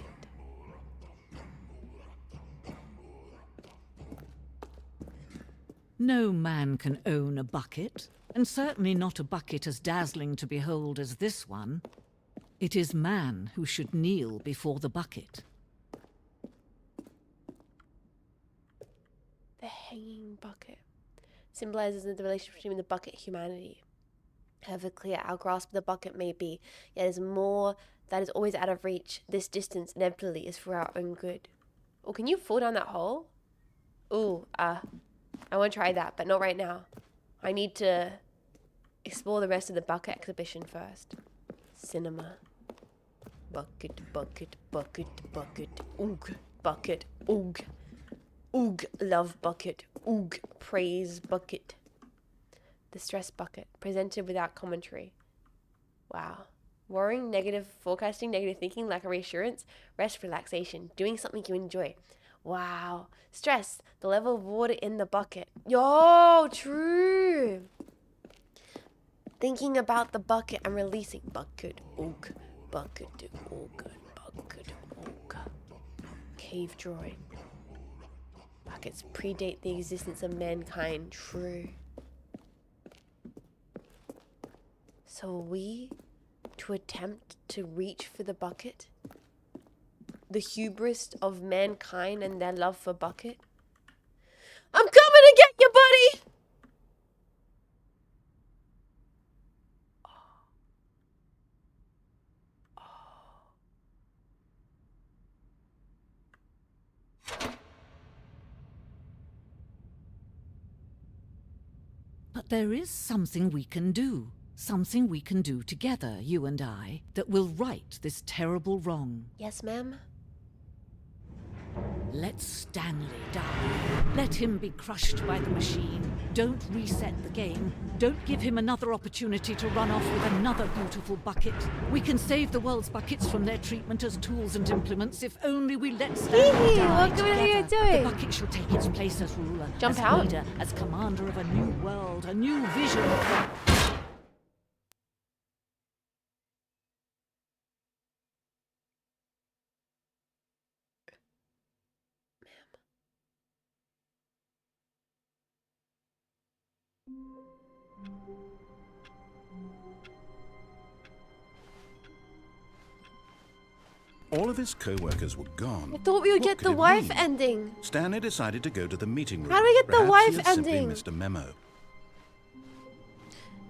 No man can own a bucket, and certainly not a bucket as dazzling to behold as this one. It is man who should kneel before the bucket. The hanging bucket symbolizes the relationship between the bucket and humanity. However clear our grasp of the bucket may be, yet is more that is always out of reach. This distance inevitably is for our own good. Oh, can you fall down that hole? Ooh, I want to try that, but not right now. I need to explore the rest of the bucket exhibition first. Cinema. Bucket, bucket, bucket, bucket. Oog, bucket, oog. Oog, love bucket. Oog, praise bucket. The stress bucket, presented without commentary. Wow. Worrying, negative, forecasting, negative thinking, lack of reassurance, rest, relaxation, doing something you enjoy. Wow. Stress, the level of water in the bucket. Yo, true. Thinking about the bucket and releasing. Bucket, oog, bucket, oog, bucket, oog. Cave drawing. Buckets predate the existence of mankind. True. So are we to attempt to reach for the bucket? The hubris of mankind and their love for bucket? I'm coming to get you, buddy! But there is something we can do. Something we can do together, you and I, that will right this terrible wrong. Yes, ma'am? Let Stanley die. Let him be crushed by the machine. Don't reset the game. Don't give him another opportunity to run off with another beautiful bucket. We can save the world's buckets from their treatment as tools and implements if only we let Stanley die what are you together. doing? The bucket shall take its place as ruler, Jump as out? leader, as commander of a new world, a new vision. All of his co-workers were gone. I thought we would What get could the it wife mean? ending. Stanley decided to go to the meeting room. How do we get the Perhaps wife he had simply ending? missed a memo.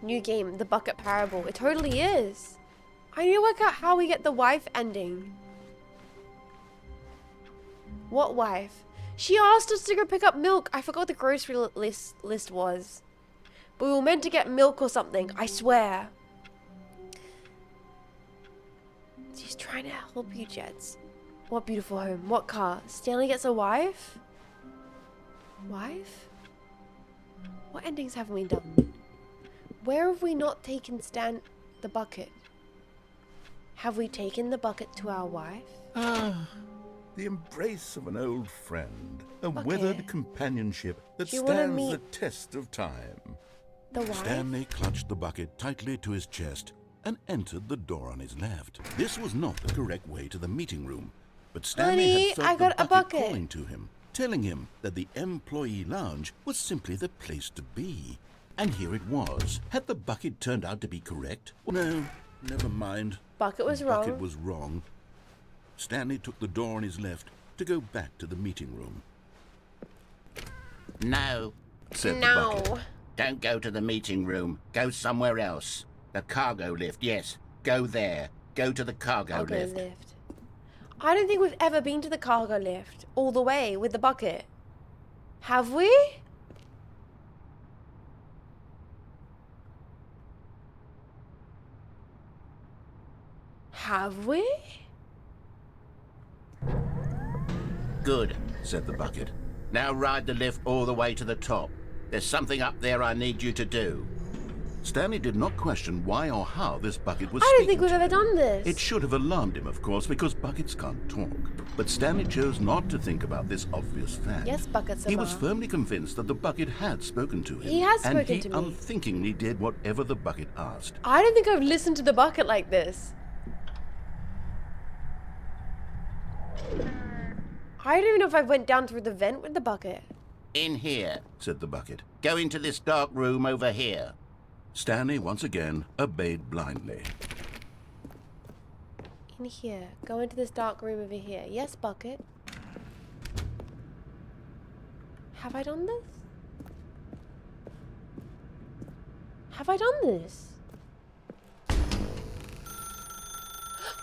New game, the bucket parable. It totally is. I need to work out how we get the wife ending. What wife? She asked us to go pick up milk. I forgot what the grocery list was. But we were meant to get milk or something, I swear. She's trying to help you, Jets. What beautiful home. What car? Stanley gets a wife? Wife? What endings have we done? Where have we not taken the bucket? Have we taken the bucket to our wife? Ah, the embrace of an old friend. A Okay. weathered companionship that Do you wanna stands meet the test of time. The wife? Stanley clutched the bucket tightly to his chest and entered the door on his left. This was not the correct way to the meeting room, but Stanley Honey, had felt I got the a bucket. calling to him, telling him that the employee lounge was simply the place to be. And here it was. Had the bucket turned out to be correct? No, never mind. Bucket was The wrong. bucket was wrong. Stanley took the door on his left to go back to the meeting room. No, Said the No. bucket. don't go to the meeting room. Go somewhere else. The cargo lift, yes. Go there. Go to the cargo lift. lift. I don't think we've ever been to the cargo lift all the way with the bucket. Have we? Have we? Good. Said the bucket. Now ride the lift all the way to the top. There's something up there I need you to do. Stanley did not question why or how this bucket was I don't speaking think we've to ever him. done this. It should have alarmed him, of course, because buckets can't talk. But Stanley chose not to think about this obvious fact. Yes, buckets He are. was firmly convinced that the bucket had spoken to him. He has and spoken he to me. unthinkingly did whatever the bucket asked. I don't think I've listened to the bucket like this. I don't even know if I went down through the vent with the bucket. In here. Said the bucket. Go into this dark room over here. Stanley once again obeyed blindly. In here. Go into this dark room over here. Yes, bucket. Have I done this? Have I done this?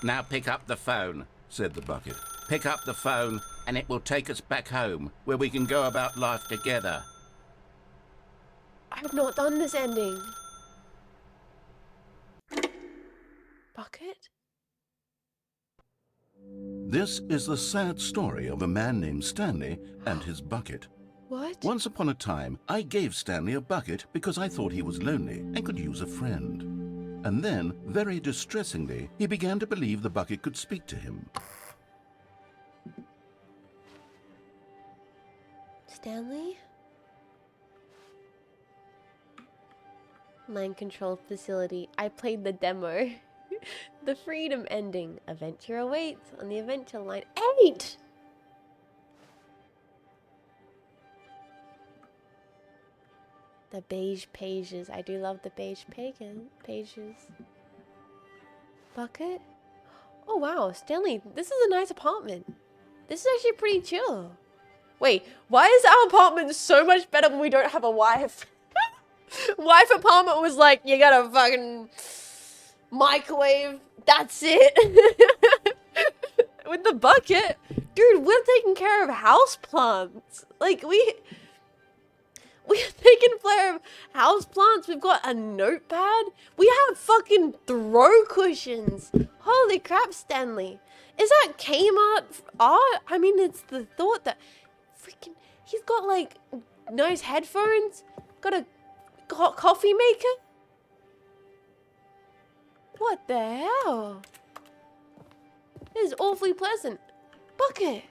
Now pick up the phone, said the bucket. pick up the phone, and it will take us back home, where we can go about life together. I've not done this ending. Bucket? This is the sad story of a man named Stanley and his bucket. What? Once upon a time, I gave Stanley a bucket because I thought he was lonely and could use a friend. And then, very distressingly, he began to believe the bucket could speak to him. Stanley? Mind control facility. I played the demo. The freedom ending. Adventure awaits on the adventure line 8! The beige pages. I do love the beige pages. Bucket? Oh wow, Stanley, this is a nice apartment. This is actually pretty chill. Wait, why is our apartment so much better when we don't have a wife? Wife apartment was like, you got a fucking microwave, that's it. With the bucket, dude, we're taking care of house plants. Like, we're taking care of house plants. We've got a notepad. We have fucking throw cushions. Holy crap, Stanley. Is that Kmart art? I mean, it's the thought that freaking, he's got like nice headphones, got a coffee maker. What the hell? This is awfully pleasant. Bucket.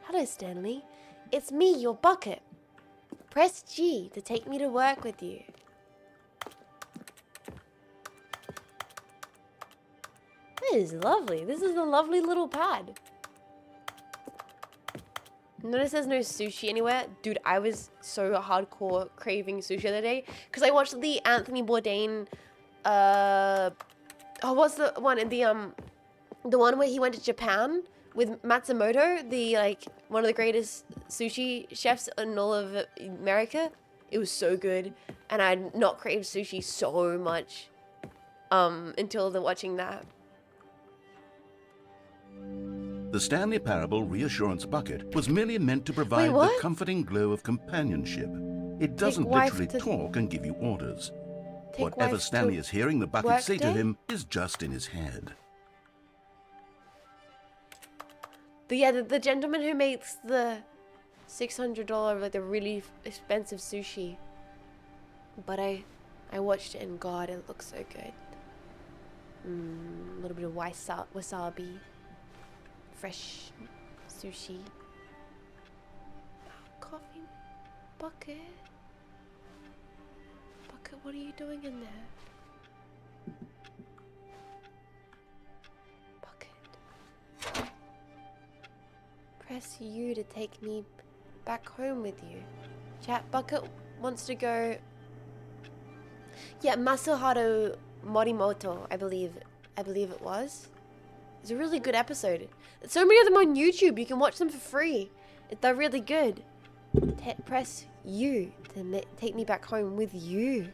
Hello, Stanley. It's me, your bucket. Press G to take me to work with you. This is lovely. This is a lovely little pad. Notice there's no sushi anywhere. Dude, I was so hardcore craving sushi the other day because I watched the Anthony Bourdain what's the one in the one where he went to Japan with Matsumoto, the like one of the greatest sushi chefs in all of America. It was so good, and I'd not craved sushi so much until watching that. The Stanley Parable Reassurance Bucket was merely meant to provide the what? comforting glow of companionship. It doesn't wife literally to- talk and give you orders. Take Whatever wife Stanley to is hearing the bucket work say to day? him is just in his head. The gentleman who makes the $600 like the really expensive sushi. But I watched it and God, it looks so good. A little bit of wasabi. Fresh sushi. Coffee bucket. Bucket, what are you doing in there? Bucket. Press U to take me back home with you. Chat, Bucket wants to go. Yeah, Masahiro Morimoto, I believe it was. It's a really good episode. There's so many of them on YouTube. You can watch them for free. They're really good. Press U to take me back home with you.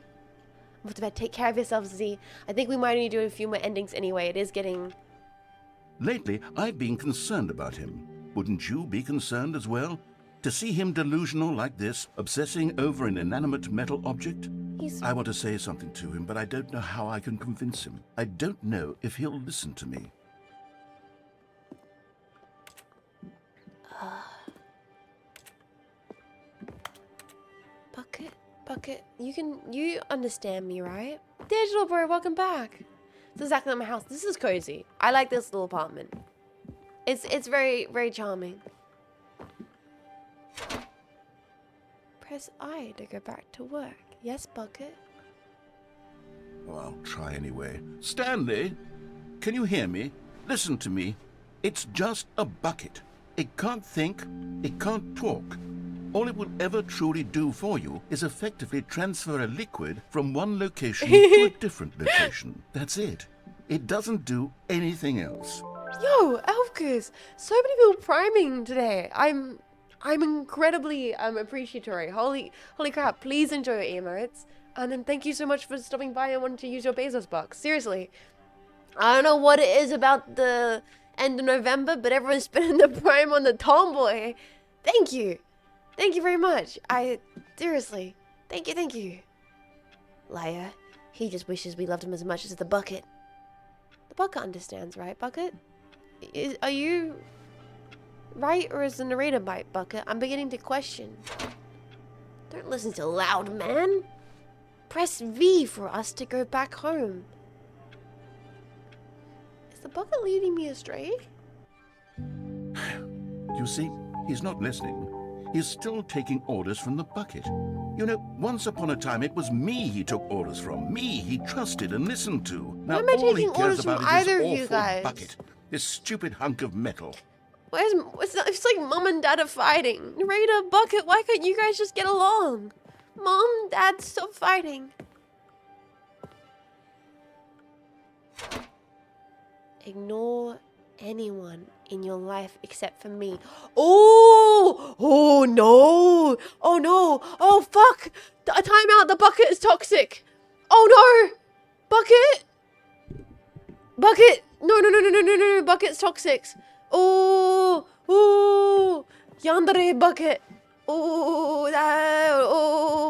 I'm about to take care of yourself, Z. I think we might only do a few more endings anyway. It is getting. Lately, I've been concerned about him. Wouldn't you be concerned as well? To see him delusional like this, obsessing over an inanimate metal object? I want to say something to him, but I don't know how I can convince him. I don't know if he'll listen to me. Bucket, you understand me, right? Digital Bro, welcome back. It's exactly like my house. This is cozy. I like this little apartment. It's very, very charming. Press I to go back to work. Yes, Bucket. Oh, I'll try anyway. Stanley, can you hear me? Listen to me. It's just a bucket. It can't think. It can't talk. All it will ever truly do for you is effectively transfer a liquid from one location to a different location. That's it. It doesn't do anything else. Yo, Elfkers! So many people priming today. I'm incredibly appreciatory. Holy crap! Please enjoy your emotes, and then thank you so much for stopping by and wanting to use your Bezos box. Seriously, I don't know what it is about the end of November, but everyone's spending the prime on the tomboy. Thank you. Thank you very much. Seriously. Thank you. Liar. He just wishes we loved him as much as the bucket. The bucket understands, right, Bucket? Are you right, or is the narrator right, Bucket? I'm beginning to question. Don't listen to loud man. Press V for us to go back home. Is the bucket leading me astray? You see, he's not listening. He's still taking orders from the bucket. You know, once upon a time it was me he took orders from. Me he trusted and listened to. Now am I all he taking cares orders from about either is of this you awful guys? bucket. This stupid hunk of metal. It's like mom and dad are fighting. Narrator, Bucket, why can't you guys just get along? Mom, dad, stop fighting. Ignore anyone in your life except for me. Oh no. Oh no. Oh fuck. Time out. The bucket is toxic. Oh no. Bucket. No. Bucket's toxic. Oh. Yandere bucket. Oh,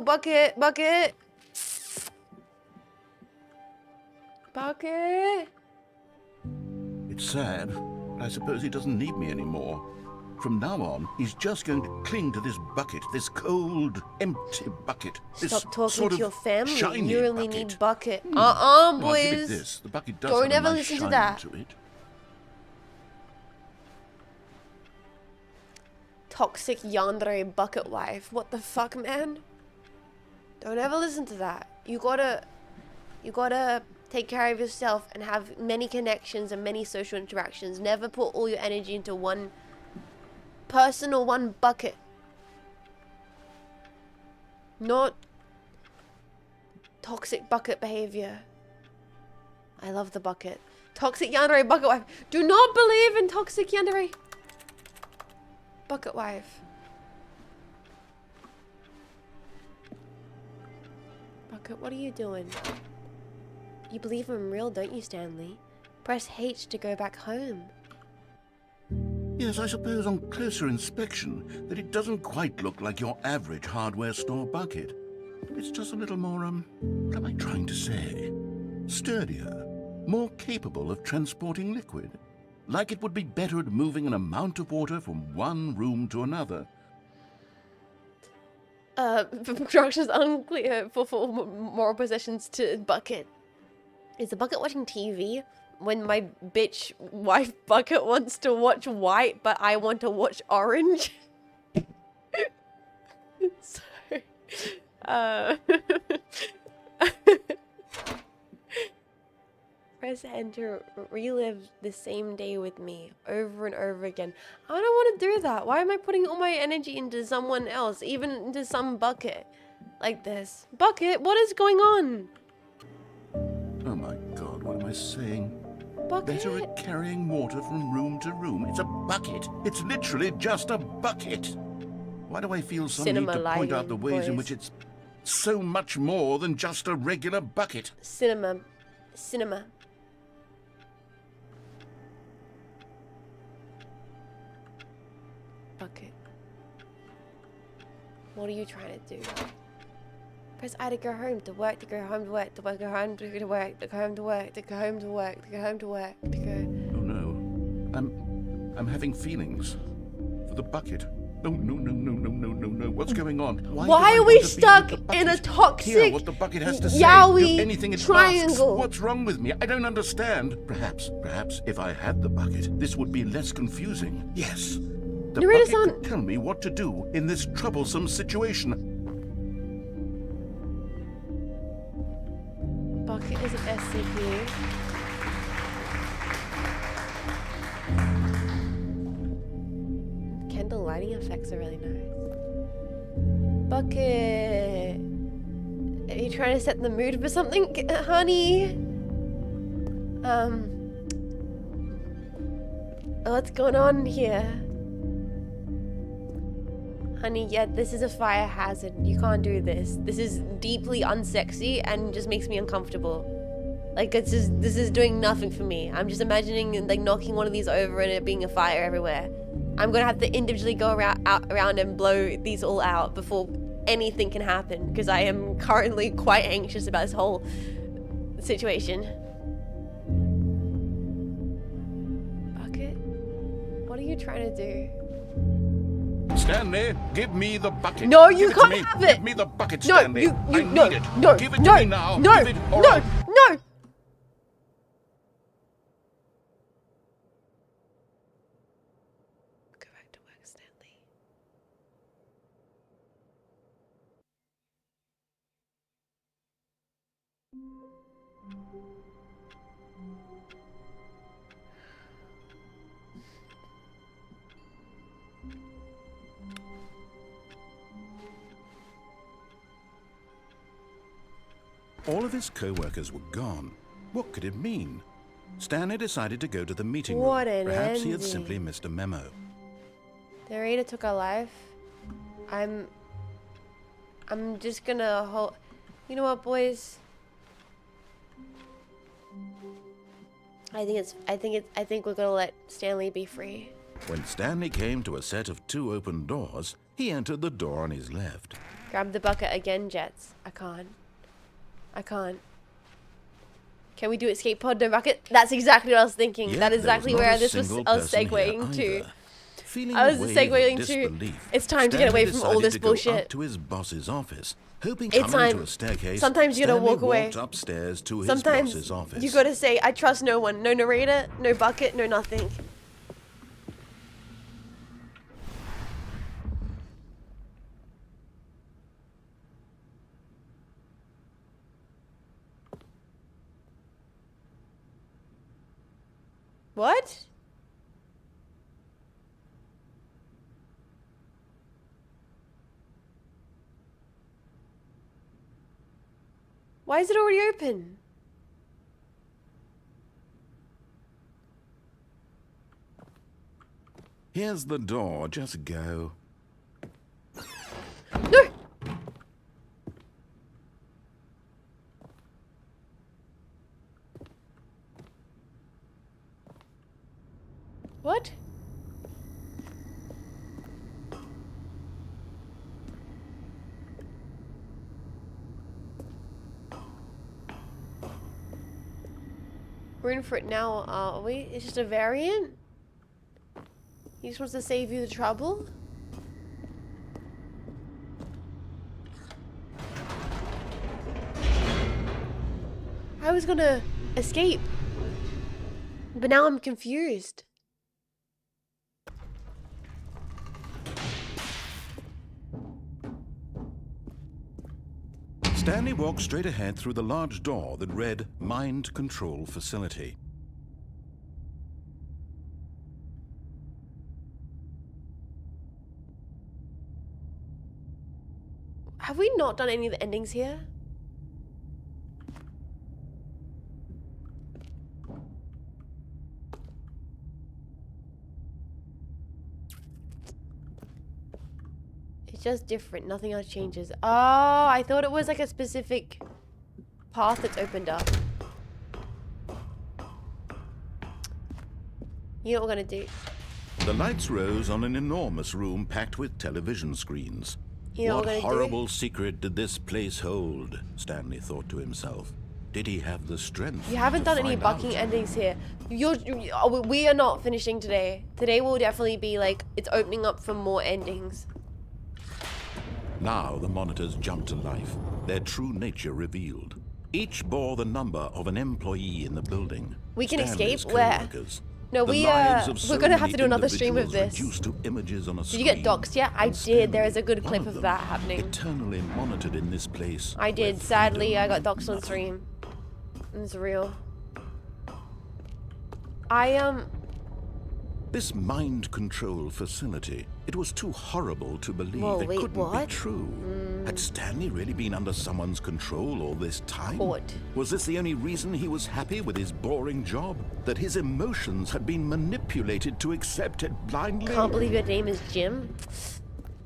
bucket. Bucket. It's sad, but I suppose he doesn't need me anymore. From now on, he's just going to cling to this bucket, this cold, empty bucket. This Stop talking sort to of your family. shiny You only bucket. need bucket. Well, I'll give it Boys. this. The bucket does Don't have a ever nice listen to shine that. to it. Toxic yandere bucket wife. What the fuck, man? Don't ever listen to that. You gotta take care of yourself and have many connections and many social interactions. Never put all your energy into one person or one bucket. Not toxic bucket behavior. I love the bucket. Toxic yandere bucket wife. Do not believe in toxic yandere bucket wife. Bucket, what are you doing? You believe I'm real, don't you, Stanley? Press H to go back home. Yes, I suppose on closer inspection that it doesn't quite look like your average hardware store bucket. It's just a little more, what am I trying to say? Sturdier, more capable of transporting liquid. Like it would be better at moving an amount of water from one room to another. Instructions unclear for moral possessions to Bucket. Is the Bucket watching TV when my bitch wife Bucket wants to watch white, but I want to watch orange? Sorry. Press enter, relive the same day with me over and over again. I don't want to do that. Why am I putting all my energy into someone else, even into some bucket like this? Bucket, what is going on? Oh my god, what am I saying? Bucket? Better at carrying water from room to room. It's a bucket. It's literally just a bucket. Why do I feel some Cinema need to point out lighting, the ways in boys. which it's so much more than just a regular bucket? Cinema. Bucket. What are you trying to do? Press I to go home, to work, to go home, to work, to go home, to go to work, to go home, to work, to go home, to work, to go home, to work, to go. Oh no. I'm having feelings for the bucket. No. What's going on? Why do I are we want to be with stuck the in a bucket? toxic Hear what the bucket has to say. yaoi Do anything it asks. triangle? What's wrong with me? I don't understand. Perhaps if I had the bucket, this would be less confusing. Yes. The bucket could tell me what to do in this troublesome situation. Bucket is an SCP. Candle lighting effects are really nice. Bucket. Are you trying to set the mood for something, honey? What's going on here? Honey, yeah, this is a fire hazard. You can't do this. This is deeply unsexy and just makes me uncomfortable. Like, this is doing nothing for me. I'm just imagining like knocking one of these over and it being a fire everywhere. I'm gonna have to individually go around and blow these all out before anything can happen, because I am currently quite anxious about this whole situation. Bucket? What are you trying to do? Stanley, give me the bucket. No, you Give can't it to me. have it. Give me the bucket, No, Stanley. you I no, need it. no, Give it no, to me now. no, Give it, or no, I'll- no. Go back to work, Stanley. All of his co-workers were gone. What could it mean? Stanley decided to go to the meeting What room. an Perhaps he had ending. simply missed a memo. The narrator took our life. I'm just gonna hold. You know what, boys? I think we're gonna let Stanley be free. When Stanley came to a set of 2 open doors, he entered the door on his left. Grab the bucket again, Jets. I can't. Can we do escape pod, no bucket? That's exactly what I was thinking. Yet that is there was exactly not where a this was. single I was person here segueing to. either. Feeling I was a wave of segueing to. disbelief, It's time to get Stanley away from all decided this to go bullshit. up to his boss's office, hoping It's coming time. to a staircase. Sometimes you gotta Stanley walk away. walked upstairs to his Sometimes boss's office. you gotta say, I trust no one. No narrator, no bucket, no nothing. What? Why is it already open? Here's the door. Just go. No! What? We're in for it now, are we? It's just a variant? He just wants to save you the trouble? I was gonna escape, but now I'm confused. Stanley walked straight ahead through the large door that read Mind Control Facility. Have we not done any of the endings here? It's just different. Nothing else changes. Oh, I thought it was like a specific path that's opened up. You know what we're gonna do? The lights rose on an enormous room packed with television screens. You know what What we're gonna horrible secret did this place hold? Stanley thought to himself. Did he have the strength? You haven't to done any find bucking out? endings here. We are not finishing today. Today will definitely be like, it's opening up for more endings. Now the monitors jumped to life, their true nature revealed. Each bore the number of an employee in the building. We can Stanley's escape? Where? co-workers. No, The we, lives of so we're gonna have many to do another stream of individuals this. reduced to images on a Did you get screen. doxed yet? I And did. There is a Stanley, good one clip of of them, that happening. Eternally monitored in this place. I did. where Sadly, I got freedom doxed on meant stream. It's real. This mind control facility, it was too horrible to believe. Whoa, it wait, couldn't what? be true. Had Stanley really been under someone's control all this time? What? Was this the only reason he was happy with his boring job? That his emotions had been manipulated to accept it blindly? Can't believe your name is Jim.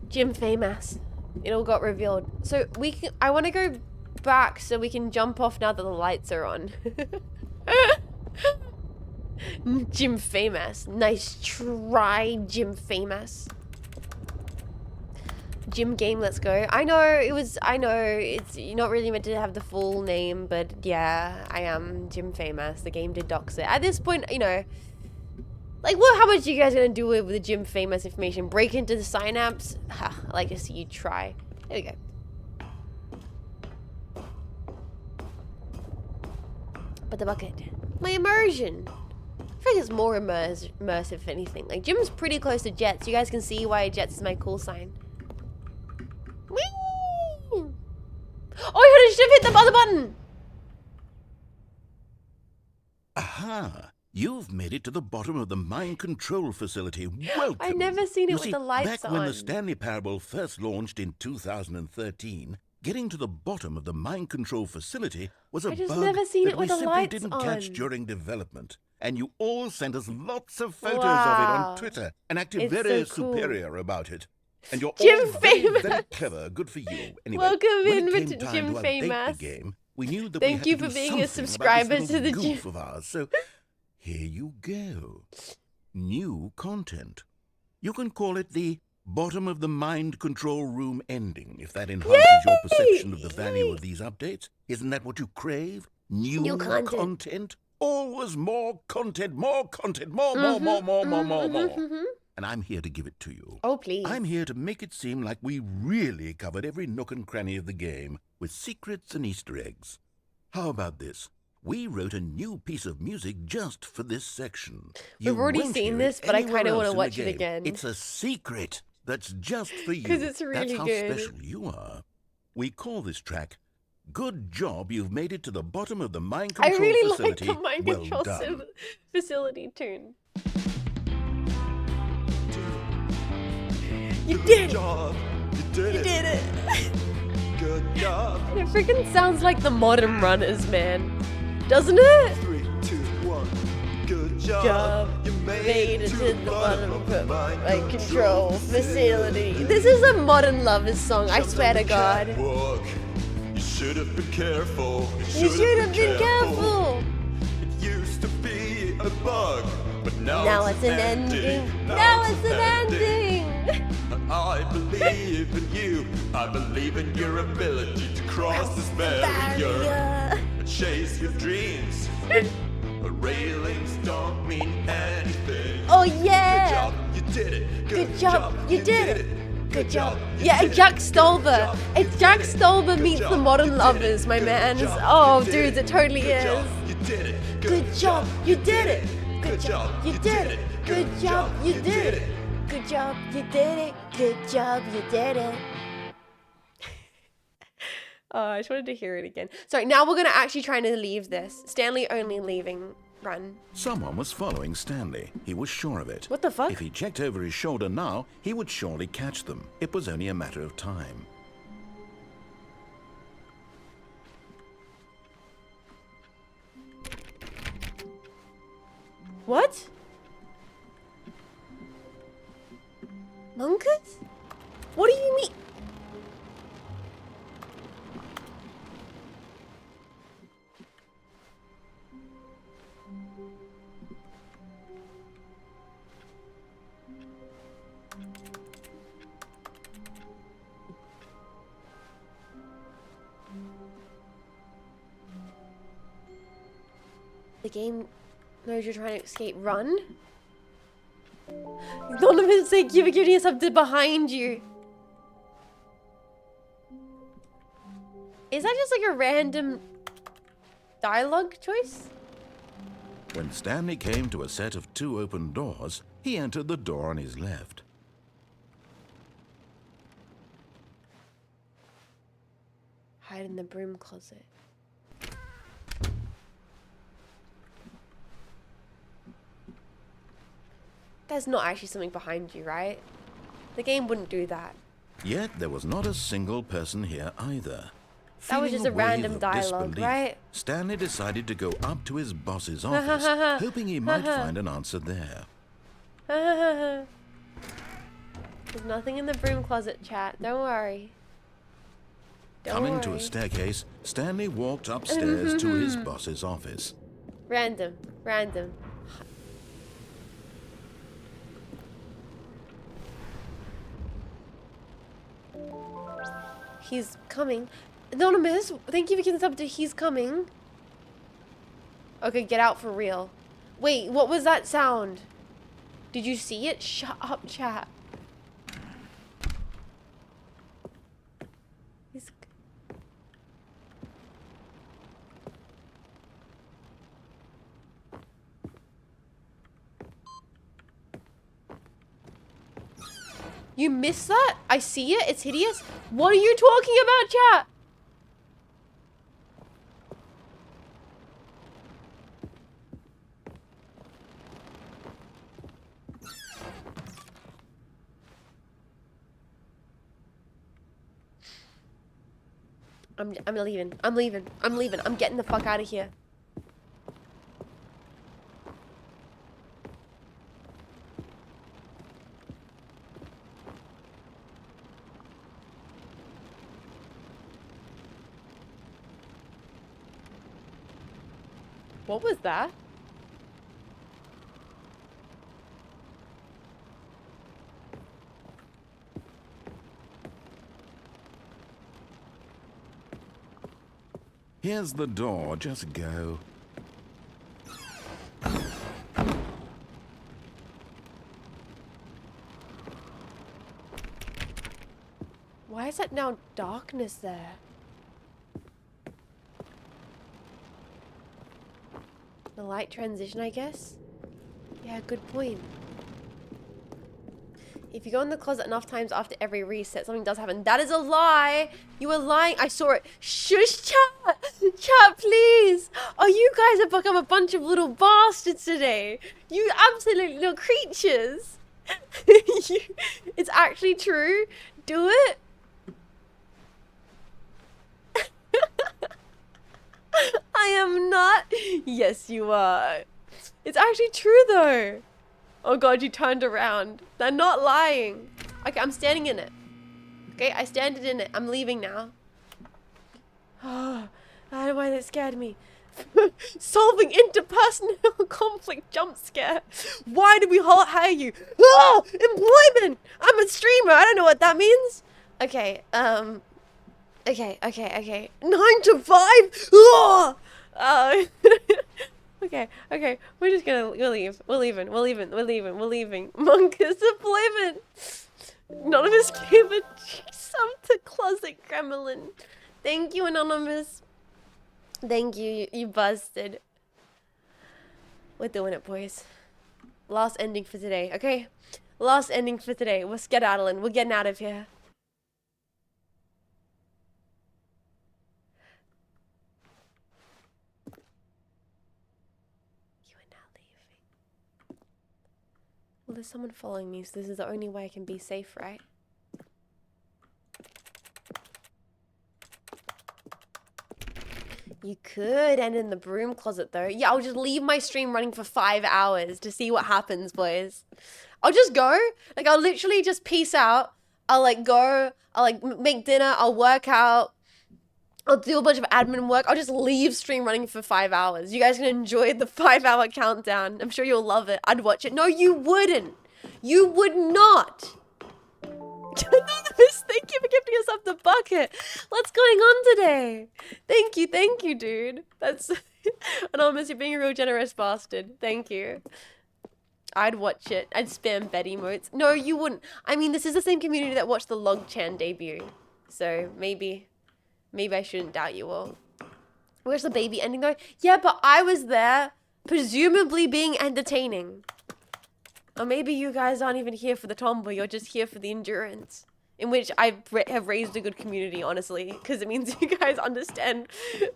Jean Faymas. It all got revealed. So I want to go back so we can jump off now that the lights are on. Jean Faymas. Nice try, Jean Faymas. Gym game, let's go. I know it's you're not really meant to have the full name, but yeah, I am Jean Faymas. The game did dox it. At this point, you know, like, what? How much are you guys gonna do with the Jean Faymas information? Break into the Cynapse? Ha, I like to see you try. There we go. But the bucket. My immersion. I think it's more immersive if anything. Like, Jim's pretty close to Jets. You guys can see why Jets is my call sign. Whee! Oh, I should have hit the other button! Aha! You've made it to the bottom of the mind control facility. Welcome. I've never seen it with the lights back on. when the Stanley Parable first launched in 2013, getting to the bottom of the mind control facility was a I just bug never seen that it we with the simply lights didn't on. catch during development. And you all sent us lots of photos of it Wow. on Twitter and acted It's very so cool. superior about it. And you're Jim all very, Faymas. very clever. Good for you. Anyway, Welcome when in it came with time Jim to update Faymas. the game, we knew that Thank we you had to for do being a something subscriber about this to the little gym. goof of ours. So here you go. New content. You can call it the bottom of the mind control room ending, if that enhances your perception of the value of these updates. Isn't that what you crave? New content? Always more content, more content, more. And I'm here to give it to you. Oh, please. I'm here to make it seem like we really covered every nook and cranny of the game with secrets and Easter eggs. How about this? We wrote a new piece of music just for this section. We've already won't seen hear this, it but I anywhere kinda else wanna in the watch it game. again. It's a secret that's just for you. 'Cause it's really That's how good. special you are. We call this track Good Job You've Made It to the Bottom of the Mind I Control really Facility. like the mind Well control done. facility tune. You did it! You did it! Good job. It freaking sounds like the modern runners, man. Doesn't it? 3, 2, 1. Good job. Job. You Made it to the bottom of the mind control facility. This is a modern lovers song, I swear to God. Catwalk. You should have been careful. You should have been careful! It used to be a bug, but Now it's an ending. Now it's an ending! I believe in you. I believe in your ability to cross this barrier. Chase your dreams. Railings don't mean anything. Oh yeah! Good job, you did it. Good job, you did it. Good job. Yeah, and Jack Stolber. It's Jack Stolber meets the modern lovers, my man. Oh, dudes, it totally is. You did it. Good job, you did it. Good job, you did it. Good job, you did it. Good job, you did it. Good job, you did it. Oh, I just wanted to hear it again. Sorry, now we're gonna actually try to leave this. Stanley only leaving run. Someone was following Stanley. He was sure of it. What the fuck? If he checked over his shoulder now, he would surely catch them. It was only a matter of time. What? Monkeys? What do you mean? The game knows you're trying to escape. Run? Donovan's like, you're giving something behind you. Is that just like a random dialogue choice? When Stanley came to a set of 2 open doors, he entered the door on his left. Hide in the broom closet. There's not actually something behind you, right? The game wouldn't do that. Yet there was not a single person here either. That was Feeling just a wave random of dialogue, disbelief, right? Stanley decided to go up to his boss's office, hoping he might find an answer there. There's nothing in the broom closet, chat. Don't worry. Coming to worry. a staircase, Stanley walked upstairs to his boss's office. Random. He's coming. Anonymous, thank you for giving this up to he's coming. Okay, get out for real. Wait, what was that sound? Did you see it? Shut up, chat. He's... You missed that? I see it. It's hideous. What are you talking about, chat? I'm leaving. I'm leaving. I'm getting the fuck out of here. What was that? Here's the door, just go. Why is that now darkness there? The light transition, I guess? Yeah, good point. If you go in the closet enough times after every reset, something does happen. That is a lie! You were lying! I saw it! Shush, chat! Chat, please! Oh, you guys have become a bunch of little bastards today! You absolute little creatures! It's actually true? Do it? I am not. Yes, you are. It's actually true, though. Oh, God, you turned around. They're not lying. Okay, I'm standing in it. Okay, I stand in it. I'm leaving now. Oh, I don't know why that scared me. Solving interpersonal conflict jump scare. Why did we hire you? Oh, employment. I'm a streamer. I don't know what that means. Okay, Okay. 9 to 5? Oh! Okay. We'll leave. We're leaving. Monkus deployment. Anonymous gave a sub to Closet Gremlin. Thank you, Anonymous. Thank you, you busted. We're doing it, boys. Last ending for today, okay? Last ending for today. We're skedaddling. We're getting out of here. Well, there's someone following me, so this is the only way I can be safe, right? You could end in the broom closet, though. Yeah, I'll just leave my stream running for 5 hours to see what happens, boys. I'll just go. Like, I'll literally just peace out. I'll, like, go. I'll, like, make dinner. I'll work out. I'll do a bunch of admin work. I'll just leave stream running for 5 hours. You guys can enjoy the 5-hour countdown. I'm sure you'll love it. I'd watch it. No, you wouldn't. You would not. Anonymous, thank you for gifting us up the bucket. What's going on today? Thank you, dude. That's Anonymous, you're being a real generous bastard. Thank you. I'd watch it. I'd spam Betty emotes. No, you wouldn't. I mean, this is the same community that watched the Log Chan debut. So maybe I shouldn't doubt you all. Where's the baby ending though? Yeah, but I was there, presumably being entertaining. Or maybe you guys aren't even here for the tomboy, you're just here for the endurance. In which I have raised a good community, honestly. Because it means you guys understand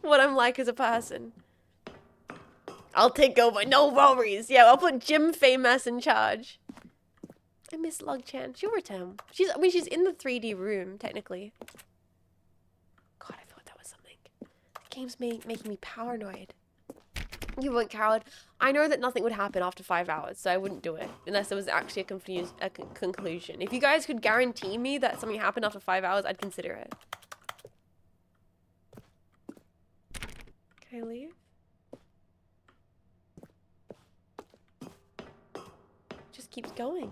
what I'm like as a person. I'll take over, no worries. Yeah, I'll put Jean Faymas in charge. I miss Log-chan. She'll return. She's in the 3D room, technically. God, I thought that was something. The game's making me paranoid. You weren't coward. I know that nothing would happen after 5 hours, so I wouldn't do it unless there was actually a conclusion. If you guys could guarantee me that something happened after 5 hours, I'd consider it. Can I leave? Just keeps going.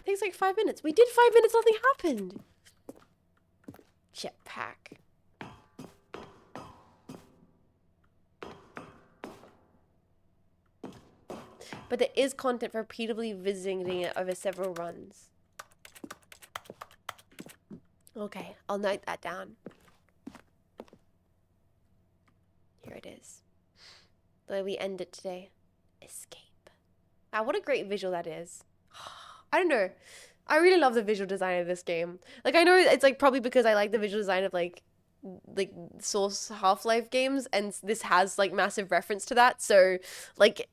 Takes like 5 minutes. We did 5 minutes, nothing happened. Jetpack. But there is content for repeatedly visiting it over several runs. Okay, I'll note that down. Here it is. The way we end it today. Escape. Wow, what a great visual that is. I don't know. I really love the visual design of this game. Like, I know it's like probably because I like the visual design of like Source Half-Life games, and this has like massive reference to that. So like,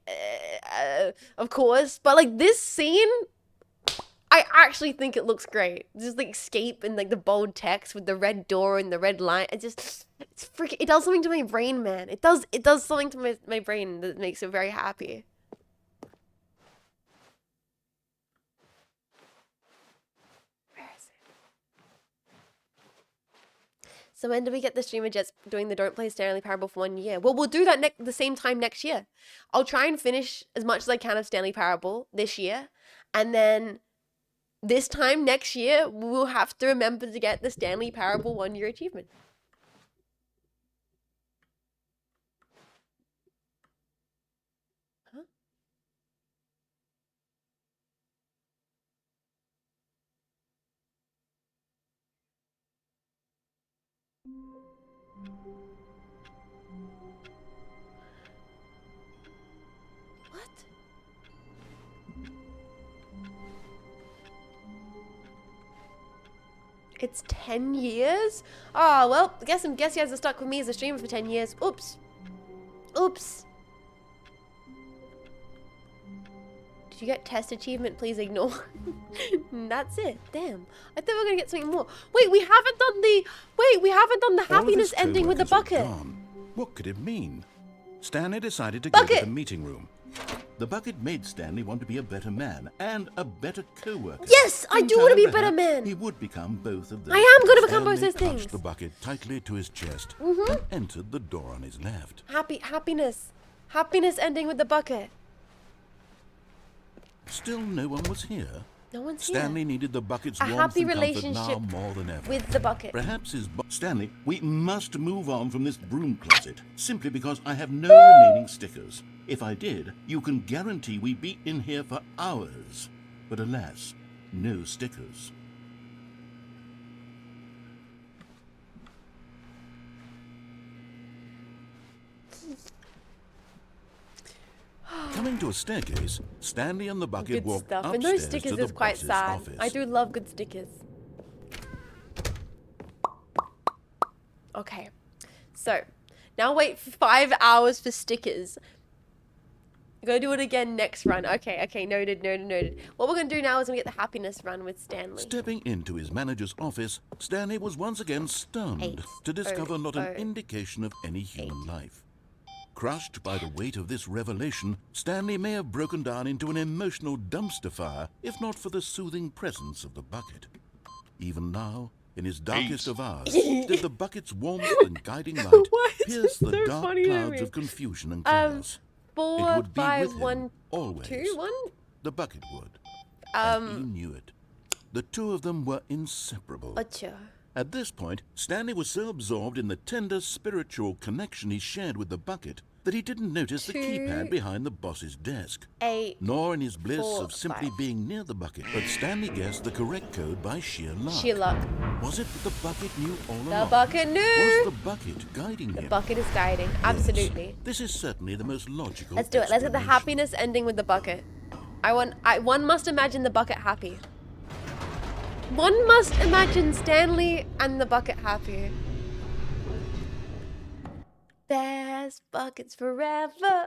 of course, but like this scene, I actually think it looks great. Just like escape and like the bold text with the red door and the red line. It's freaking, it does something to my brain, man. It does something to my brain that makes it very happy. So when do we get the streamer jets doing the Don't Play Stanley Parable for 1 year? Well, we'll do that the same time next year. I'll try and finish as much as I can of Stanley Parable this year. And then this time next year, we'll have to remember to get the Stanley Parable 1 year achievement. Huh? What? It's 10 years? Oh, well, I guess you guys are stuck with me as a streamer for 10 years. Oops. Oops. Did you get test achievement? Please ignore. That's it. Damn. I thought we were gonna get something more. Wait, we haven't done the happiness ending with the bucket. What could it mean? Stanley decided to Bucket. go to the meeting room. The bucket made Stanley want to be a better man and a better co-worker. Yes, I do want to be a better Perhaps man. He would become both of them. I am going to become both Stanley those things. clutched the bucket tightly to his chest and entered the door on his left. Happiness ending with the bucket. Still no one was here. No one's Stanley here. needed the bucket's A warmth happy and comfort relationship now more than ever. with the bucket. Perhaps his Stanley, we must move on from this broom closet, simply because I have no remaining stickers. If I did, you can guarantee we'd be in here for hours. But alas, no stickers. Coming to a staircase, Stanley and the bucket Good walked stuff. upstairs And those stickers to the is quite boss's sad. office. I do love good stickers. Okay. So, now wait for 5 hours for stickers. Go do it again next run. Okay, noted. What we're gonna do now is we get the happiness run with Stanley. Stepping into his manager's office, Stanley was once again stunned to discover not an indication of any human life. Crushed by the weight of this revelation, Stanley may have broken down into an emotional dumpster fire if not for the soothing presence of the bucket. Even now, in his darkest of hours, did the bucket's warmth and guiding light pierce the so dark funny to clouds me? of confusion and chaos. 4, would be 5, with him 1, always. 2, 1. The bucket would. And he knew it. The two of them were inseparable. Acha. At this point, Stanley was so absorbed in the tender spiritual connection he shared with the bucket that he didn't notice the 2, keypad behind the boss's desk. 8. Nor in his bliss 4, of simply 5. being near the bucket. But Stanley guessed the correct code by sheer luck. Sheer luck. Was it that the bucket knew all along? The bucket knew. Was the bucket guiding him? The bucket is guiding. Absolutely. Yes. This is certainly the most logical Let's do it. Let's get the explanation. happiness ending with the bucket. One must imagine the bucket happy. One must imagine Stanley and the bucket happy. Best buckets forever.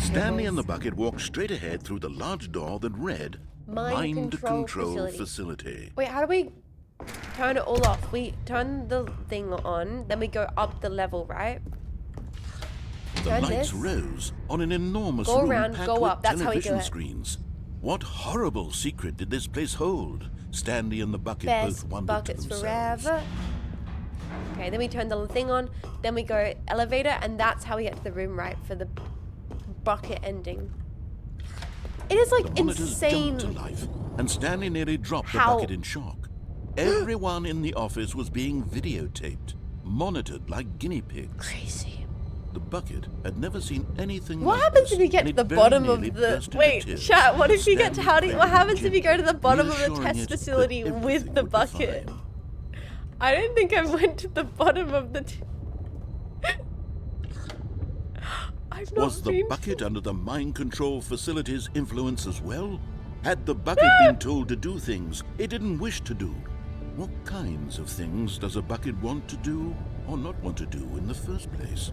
Stanley and the bucket walked straight ahead through the large door that read Mind control facility. Wait, how do we turn it all off? We turn the thing on, then we go up the level, right? The Turn lights this. rose on an enormous Go room around, packed go with up. That's how we do television it. screens. What horrible secret did this place hold? Stanley and the bucket Best both wondered buckets to themselves. forever. Okay, then we turn the thing on. Then we go elevator, and that's how we get to the room, right? For the bucket ending. It is like The monitors insane. jumped to life, and Stanley nearly dropped the How? bucket in shock. Everyone in the office was being videotaped, monitored like guinea pigs. Crazy. The bucket had never seen anything What like happens this, if you get and to it the very bottom nearly of the... burst into Wait, tears. chat, what if you get to Stanley howdy? What prayed happens if you go to the bottom of the reassuring test it that facility with everything the would be bucket? fine. I don't think I went to the bottom of the... I've not Was the been... bucket under the mind control facility's influence as well? Had the bucket been told to do things it didn't wish to do? What kinds of things does a bucket want to do or not want to do in the first place?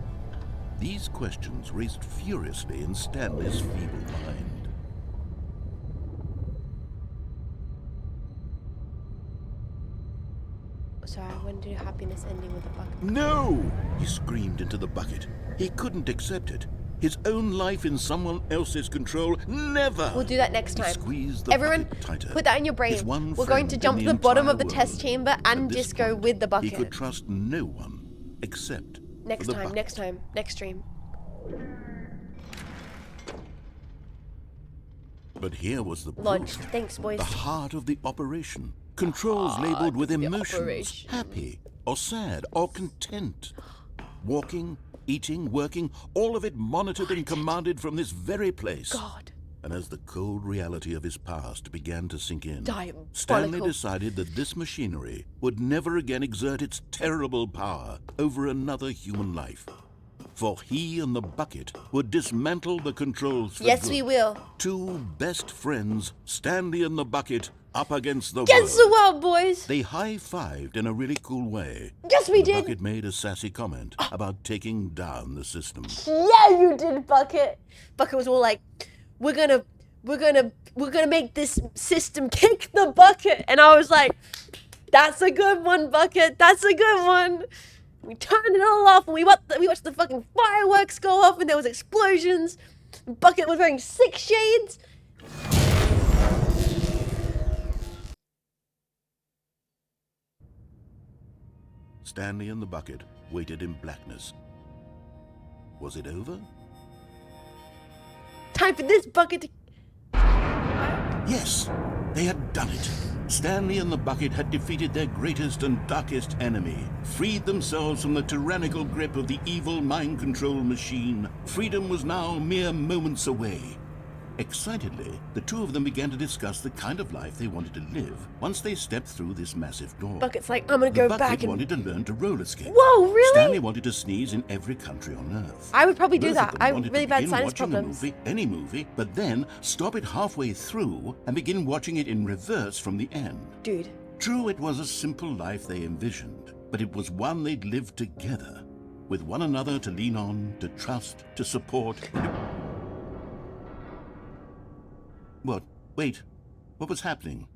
These questions raced furiously in Stanley's feeble mind. Sorry, I want to do happiness ending with the bucket. No! He screamed into the bucket. He couldn't accept it. His own life in someone else's control, never! We'll do that next He time. squeezed the Everyone, bucket tighter. put that in your brain. His one We're going friend to in jump to the bottom of the entire test world. chamber At and this disco point, with the He bucket. could trust no one except Next for the time, bucket. next time, next stream. But here was the proof. Launched. Thanks, boys. The heart of the operation. Controls labeled with of the emotions. operation. Happy or sad or content. Walking, eating, working, all of it monitored and commanded from this very place. God. And as the cold reality of his past began to sink in, Diabolical. Stanley decided that this machinery would never again exert its terrible power over another human life. For he and the bucket would dismantle the controls for Yes, good. we will. Two best friends, Stanley and the bucket, up against the Against world. the world, boys. They high-fived in a really cool way. Yes, we The did. bucket made a sassy comment about taking down the system. Yeah, you did, Bucket. Bucket was all like, we're gonna make this system kick the bucket. And I was like, that's a good one, Bucket. That's a good one. We turned it all off, and we watched the fucking fireworks go off, and there was explosions. Bucket was wearing 6 shades. Stanley and the bucket waited in blackness. Was it over? Time for this bucket to... Yes, they had done it. Stanley and the bucket had defeated their greatest and darkest enemy, freed themselves from the tyrannical grip of the evil mind control machine. Freedom was now mere moments away. Excitedly, the two of them began to discuss the kind of life they wanted to live once they stepped through this massive door. Bucket's like, I'm gonna The go bucket back and... wanted to learn to roller skate. Whoa, really? Stanley wanted to sneeze in every country on Earth. I would probably do Both that. of them I have wanted really to bad begin sinus watching problems. a movie, any movie, but then stop it halfway through and begin watching it in reverse from the end. Dude. True, it was a simple life they envisioned, but it was one they'd lived together, with one another to lean on, to trust, to support. What? Wait. What was happening?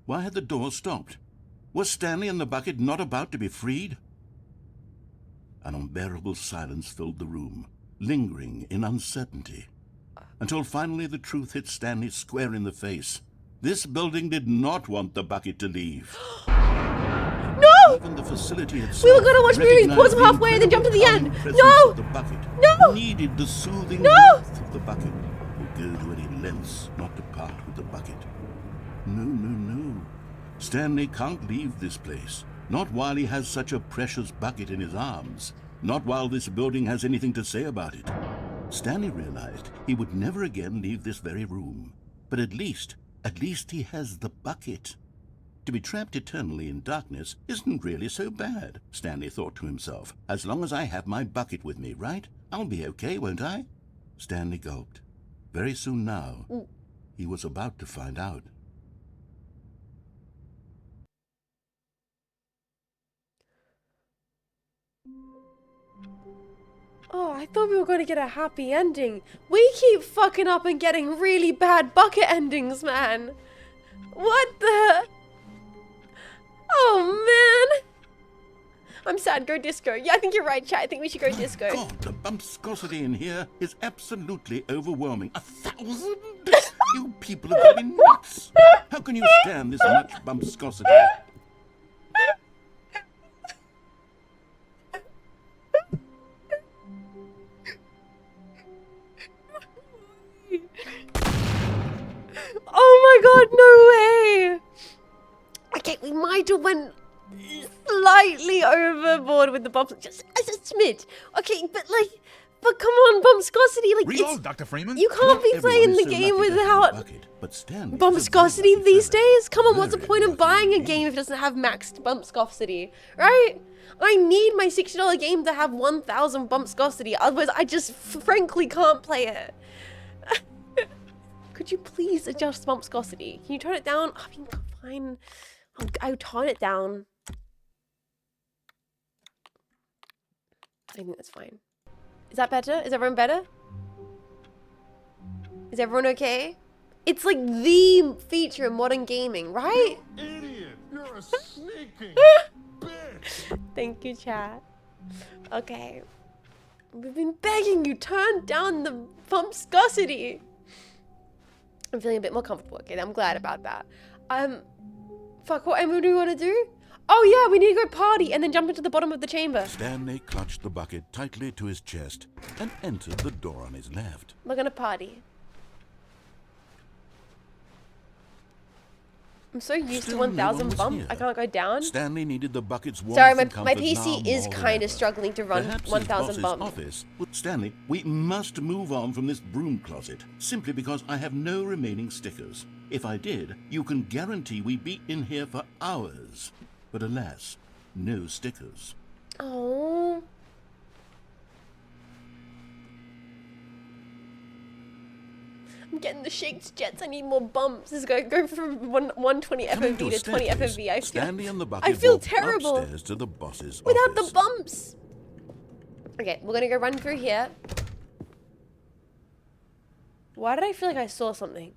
Why had the door stopped? Was Stanley and the bucket not about to be freed? An unbearable silence filled the room, lingering in uncertainty, until finally the truth hit Stanley square in the face. This building did not want the bucket to leave. No! Even the facility itself, We were gonna watch movies, pause them recognized the halfway, then jump to the end. incredible calming No! presence of the bucket, No! needed the soothing No! warmth of the bucket, would go to any lengths not to part with the bucket. No, no, no. Stanley can't leave this place. Not while he has such a precious bucket in his arms. Not while this building has anything to say about it. Stanley realized he would never again leave this very room. But at least he has the bucket. To be trapped eternally in darkness isn't really so bad, Stanley thought to himself. As long as I have my bucket with me, right? I'll be okay, won't I? Stanley gulped. Very soon now, he was about to find out. Oh, I thought we were going to get a happy ending. We keep fucking up and getting really bad bucket endings, man. What the... Oh, man. I'm sad. Go disco. Yeah, I think you're right, chat. I think we should go disco. God, the bumpscosity in here is absolutely overwhelming. 1,000? You people have got to be nuts. How can you stand this much bumpscosity? Oh my god, no way! Okay, we might have went slightly overboard with the bumps, just as a smidge. Okay, but come on, bumpscosity, Reload, Dr. Freeman. you can't be Not playing everyone the is so game lucky to have a without bucket, but Stanley is a bumpscosity very lucky these fella. days. Come on, what's the Very point of lucky buying a indeed. game if it doesn't have maxed bumpscosity, right? I need my $60 game to have 1,000 bumpscosity, otherwise I just frankly can't play it. Could you please adjust bumpscosity? Can you turn it down? I mean, fine. I'll turn it down. I think that's fine. Is that better? Is everyone better? Is everyone okay? It's like the feature in modern gaming, right? Idiot! You're a sneaking bitch! Thank you, chat. Okay. We've been begging you, turn down the bumpscosity. I'm feeling a bit more comfortable. Okay, I'm glad about that. Fuck, what do we want to do? Oh yeah, we need to go party and then jump into the bottom of the chamber. Stanley clutched the bucket tightly to his chest and entered the door on his left. We're gonna party. I'm so used Still to no 1,000 one was bump. here. I can't go down. Stanley needed the bucket's warmth Sorry, and my comfort PC now is more than kind ever. of struggling to run Perhaps his 1,000 boss's bump. office would... Stanley, we must move on from this broom closet, simply because I have no remaining stickers. If I did, you can guarantee we'd be in here for hours. But alas, no stickers. Oh. I'm getting the shaked jets. I need more bumps. This is going to go from 120 Coming FMV a to 20 staircase, FMV. Stanley and the I bucket feel walked terrible upstairs to the boss's without office. the bumps. Okay, we're going to go run through here. Why did I feel like I saw something?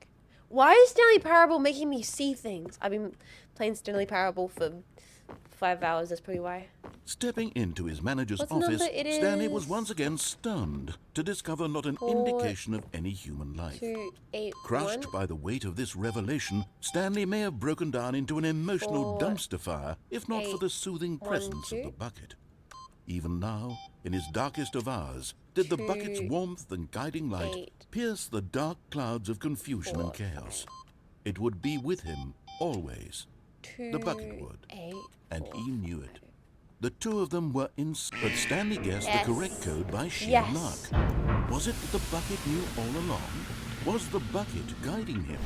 Why is Stanley Parable making me see things? I've been playing Stanley Parable for 5 hours. That's probably why. Stepping into his manager's What's office, number it Stanley was is? once again stunned to discover not an 4, indication of any human life. 2, 8, Crushed 1. by the weight of this revelation, Stanley may have broken down into an emotional 4, dumpster fire if not for 8, the soothing 1, presence 2. of the bucket. Even now, in his darkest of hours, did the bucket's 2, warmth and guiding light 8, pierce the dark clouds of confusion 4, and chaos. It would be with him always. 2, The bucket would, 8, and 4. he knew it. The two of them were in, but Stanley guessed Yes. the correct code by sheer Yes. luck. Was it that the bucket knew all along? Was the bucket guiding him?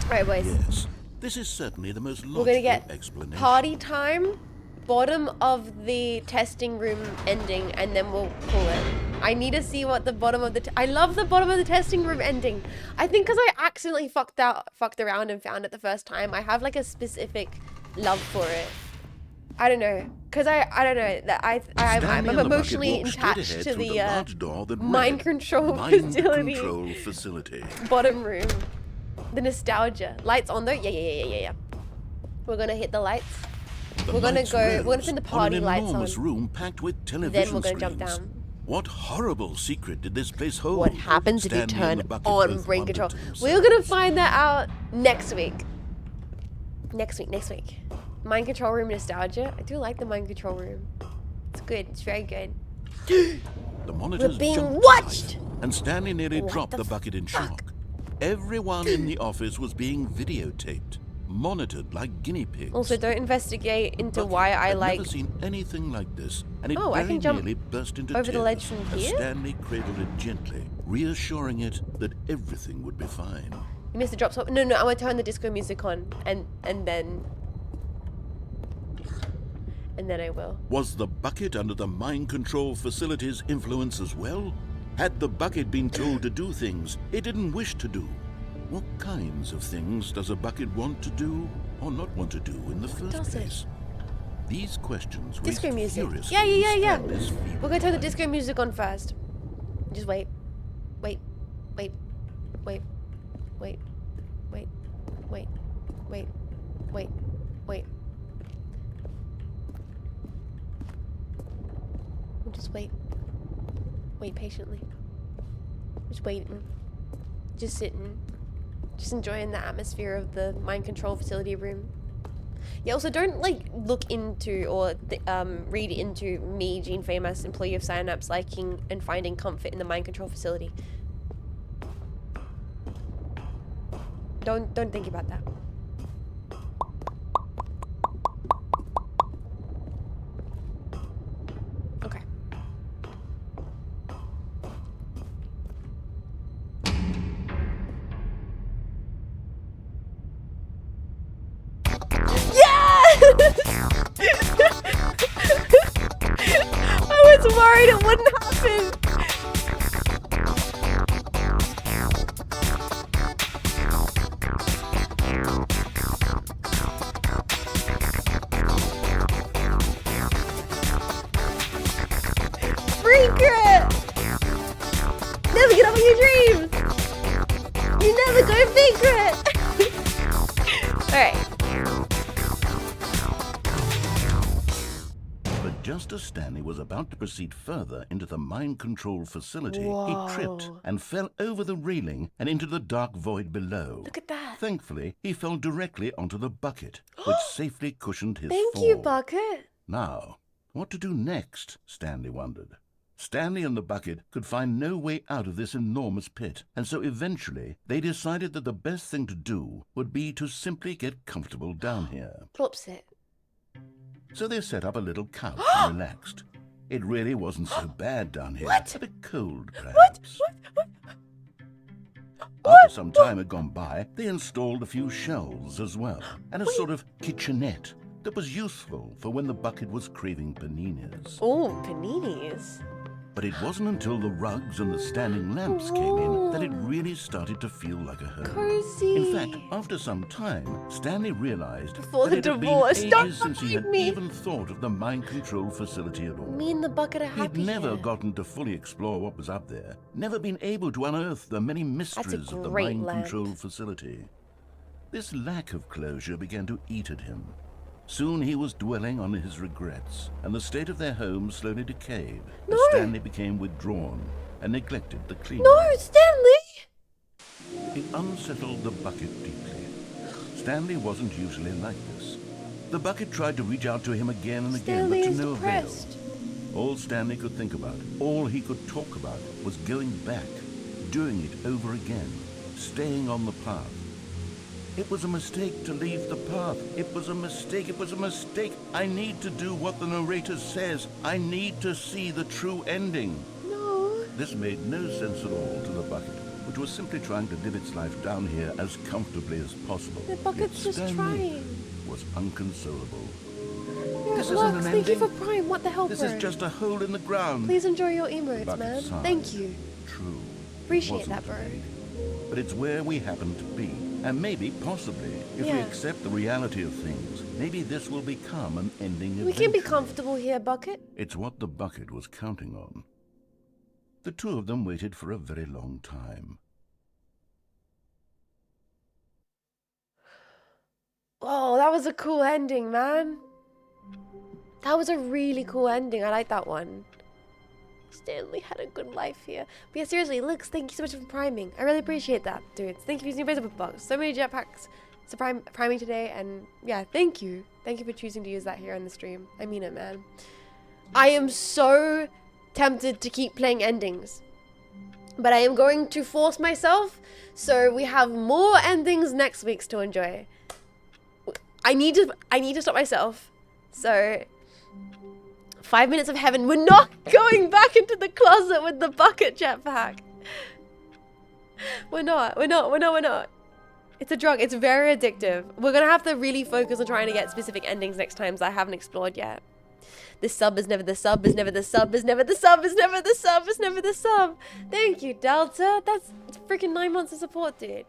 Alright, boys. Yes, this is certainly the most We're gonna logical get explanation. party time, bottom of the testing room ending, and then we'll pull it. I need to see what the bottom of the... I love the bottom of the testing room ending. I think because I accidentally fucked around and found it the first time, I have like a specific love for it. I don't know, because I don't know, that I'm Stanley and the bucket emotionally walked straight attached ahead to through the large door that mind read, control Mind facility. Control Facility. Bottom room. The nostalgia. Lights on though? Yeah. We're gonna hit the lights. The We're gonna lights go- we're gonna rose turn the party on an lights enormous on. room packed with television Then we're gonna screens. jump down. What horrible secret did this place hold? What happens if you Stanley and turn the bucket on both brain wondered control? to themselves. We're gonna find that out next week. Next week. Mind control room nostalgia. I do like the mind control room. It's good. It's very good. The monitors being jumped to watched! life, and Stanley nearly What dropped the the bucket in fuck? shock. Everyone in the office was being videotaped, monitored like guinea pigs. Also, don't investigate into Bucket why I had like. never seen anything like this, and it Oh, I very can jump nearly burst into over the tears ledge from as here? Stanley cradled it gently, reassuring it that everything would be fine. You missed the drop stop. No, I'm gonna turn the disco music on, and then I will. Was the bucket under the mind control facility's influence as well? Had the bucket been told to do things it didn't wish to do? What kinds of things does a bucket want to do or not want to do in the first does it? place? These questions Disco raised music. furiously Yeah. in Stanley's feeble We're gonna turn the mind. disco music on first. Just wait. We'll just wait. Wait patiently. Just waiting. Just sitting. Just enjoying the atmosphere of the mind control facility room. Yeah, also don't like look into or read into me, Jean Faymas, employee of Cynapse, liking and finding comfort in the mind control facility. Don't think about that. Okay. I was worried it wouldn't happen. Secret! Never get up on your dreams! You never go secret! Alright. But just as Stanley was about to proceed further into the mind control facility, Whoa. he tripped and fell over the railing and into the dark void below. Look at that. Thankfully, he fell directly onto the bucket, which safely cushioned his Thank fall. you, Bucket. Now, what to do next, Stanley wondered. Stanley and the bucket could find no way out of this enormous pit, and so eventually they decided that the best thing to do would be to simply get comfortable down here. Flops it. So they set up a little couch and relaxed. It really wasn't so bad down here. What? A bit cold, perhaps. What? After some time had gone by, they installed a few shelves as well, and a sort of kitchenette that was useful for when the bucket was craving paninis. Oh, paninis. But it wasn't until the rugs and the standing lamps came in that it really started to feel like a home. Cozy. In fact, after some time, Stanley realized Before that the it had divorce. been Don't ages since he had remind me. even thought of the mind control facility at all. Me and the bucket are happy He'd never here. gotten to fully explore what was up there, never been able to unearth the many mysteries of the great mind lamp. control facility. This lack of closure began to eat at him. Soon he was dwelling on his regrets, and the state of their home slowly decayed as Stanley became withdrawn and neglected the cleaning. No, Stanley! It unsettled the bucket deeply. Stanley wasn't usually like this. The bucket tried to reach out to him again and again, Stanley but to is no depressed. avail. All Stanley could think about, all he could talk about, was going back, doing it over again, staying on the path. It was a mistake to leave the path. It was a mistake. It was a mistake. I need to do what the narrator says. I need to see the true ending. No. This made no sense at all to the bucket, which was simply trying to live its life down here as comfortably as possible. The bucket's Yet just Stanley trying. was unconsolable. Yeah, This isn't Lux, an thank you ending. for Prime. What the hell, This bro? is just a hole in the ground. Please enjoy your emotes, Bucket man. sighed. Thank you. True. Appreciate Wasn't that, bro. big. But it's where we happen to be. And maybe, possibly, if we Yeah. accept the reality of things, maybe this will become an ending We can be eventually. comfortable here, Bucket. It's what the bucket was counting on. The two of them waited for a very long time. Oh, that was a cool ending, man. That was a really cool ending. I like that one. Stanley had a good life here. But yeah, seriously, Lux, thank you so much for priming. I really appreciate that, dudes. Thank you for using your Facebook box. So many jetpacks to priming today, and yeah, thank you. Thank you for choosing to use that here on the stream. I mean it, man. I am so tempted to keep playing endings, but I am going to force myself, so we have more endings next week to enjoy. I need to stop myself. So 5 minutes of heaven. We're not going back into the closet with the bucket jetpack. We're not. It's a drug. It's very addictive. We're gonna have to really focus on trying to get specific endings next time that I haven't explored yet. This sub is never the sub, is never the sub, is never the sub, is never the sub, is never the sub. Thank you, Delta. That's freaking 9 months of support, dude.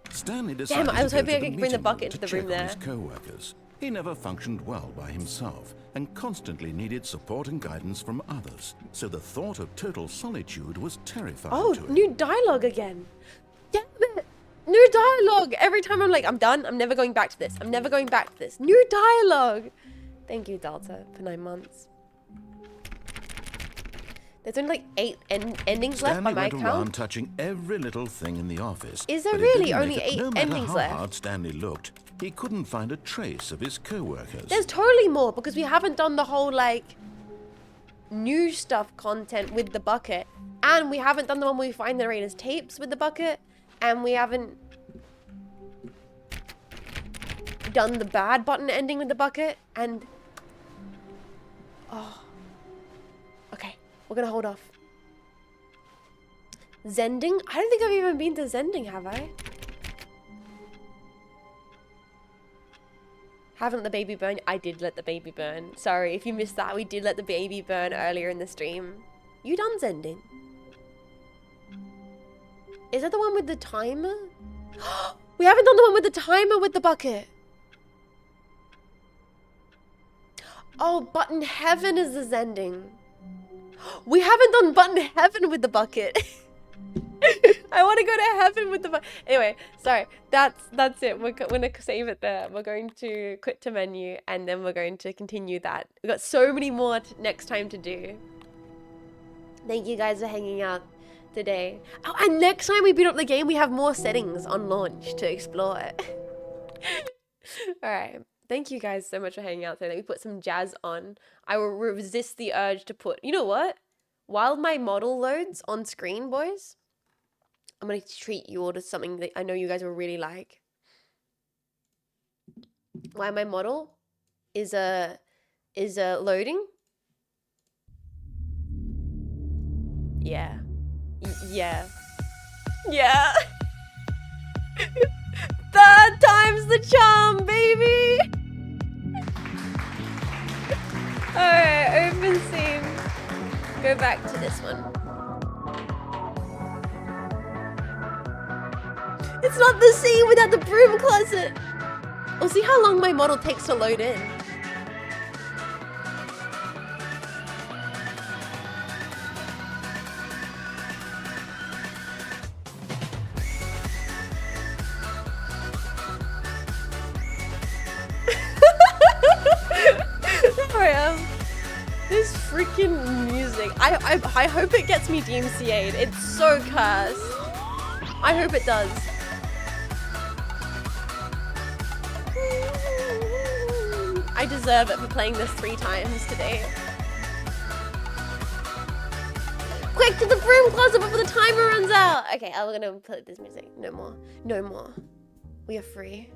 Stanley decided Damn, I was to go hoping to I could bring the meeting bucket room into the to room check on there. his co-workers. He never functioned well by himself and constantly needed support and guidance from others. So the thought of total solitude was terrifying Oh, to him. new dialogue again. Damn it. New dialogue. Every time I'm like, I'm done. I'm never going back to this. I'm never going back to this. New dialogue. Thank you, Delta, for 9 months. There's only like 8 endings left Stanley by my went around count. touching every little thing in the office. Is there but it really didn't only make it- 8 no matter endings how left? hard Stanley looked, he couldn't find a trace of his co-workers. There's totally more because we haven't done the whole like new stuff content with the bucket, and we haven't done the one where we find the narrator's tapes with the bucket, and we haven't done the bad button ending with the bucket, and oh, okay, we're gonna hold off. Zending? I don't think I've even been to Zending, have I? Haven't let the baby burn. I did let the baby burn. Sorry if you missed that. We did let the baby burn earlier in the stream. You done Zending? Is that the one with the timer? We haven't done the one with the timer with the bucket. Oh, Button Heaven is the Zending. We haven't done Button Heaven with the bucket. I want to go to heaven with the bucket. Anyway, sorry. That's it. We're going to save it there. We're going to quit to menu, and then we're going to continue that. We've got so many more next time to do. Thank you guys for hanging out today. Oh, and next time we beat up the game, we have more settings on launch to explore. Alright. Thank you guys so much for hanging out today. Let me put some jazz on. I will resist the urge to put... You know what? While my model loads on screen, boys, I'm going to treat you all to something that I know you guys will really like. While my model is loading. Yeah. Yeah. Yeah. Third time's the charm, baby. Alright, open scene. Go back to this one. It's not the scene without the broom closet. We'll see how long my model takes to load in. This freaking music. I hope it gets me DMCA'd. It's so cursed. I hope it does. I deserve it for playing this 3 times today. Quick to the broom closet before the timer runs out. Okay, I'm gonna play this music. No more. No more. We are free.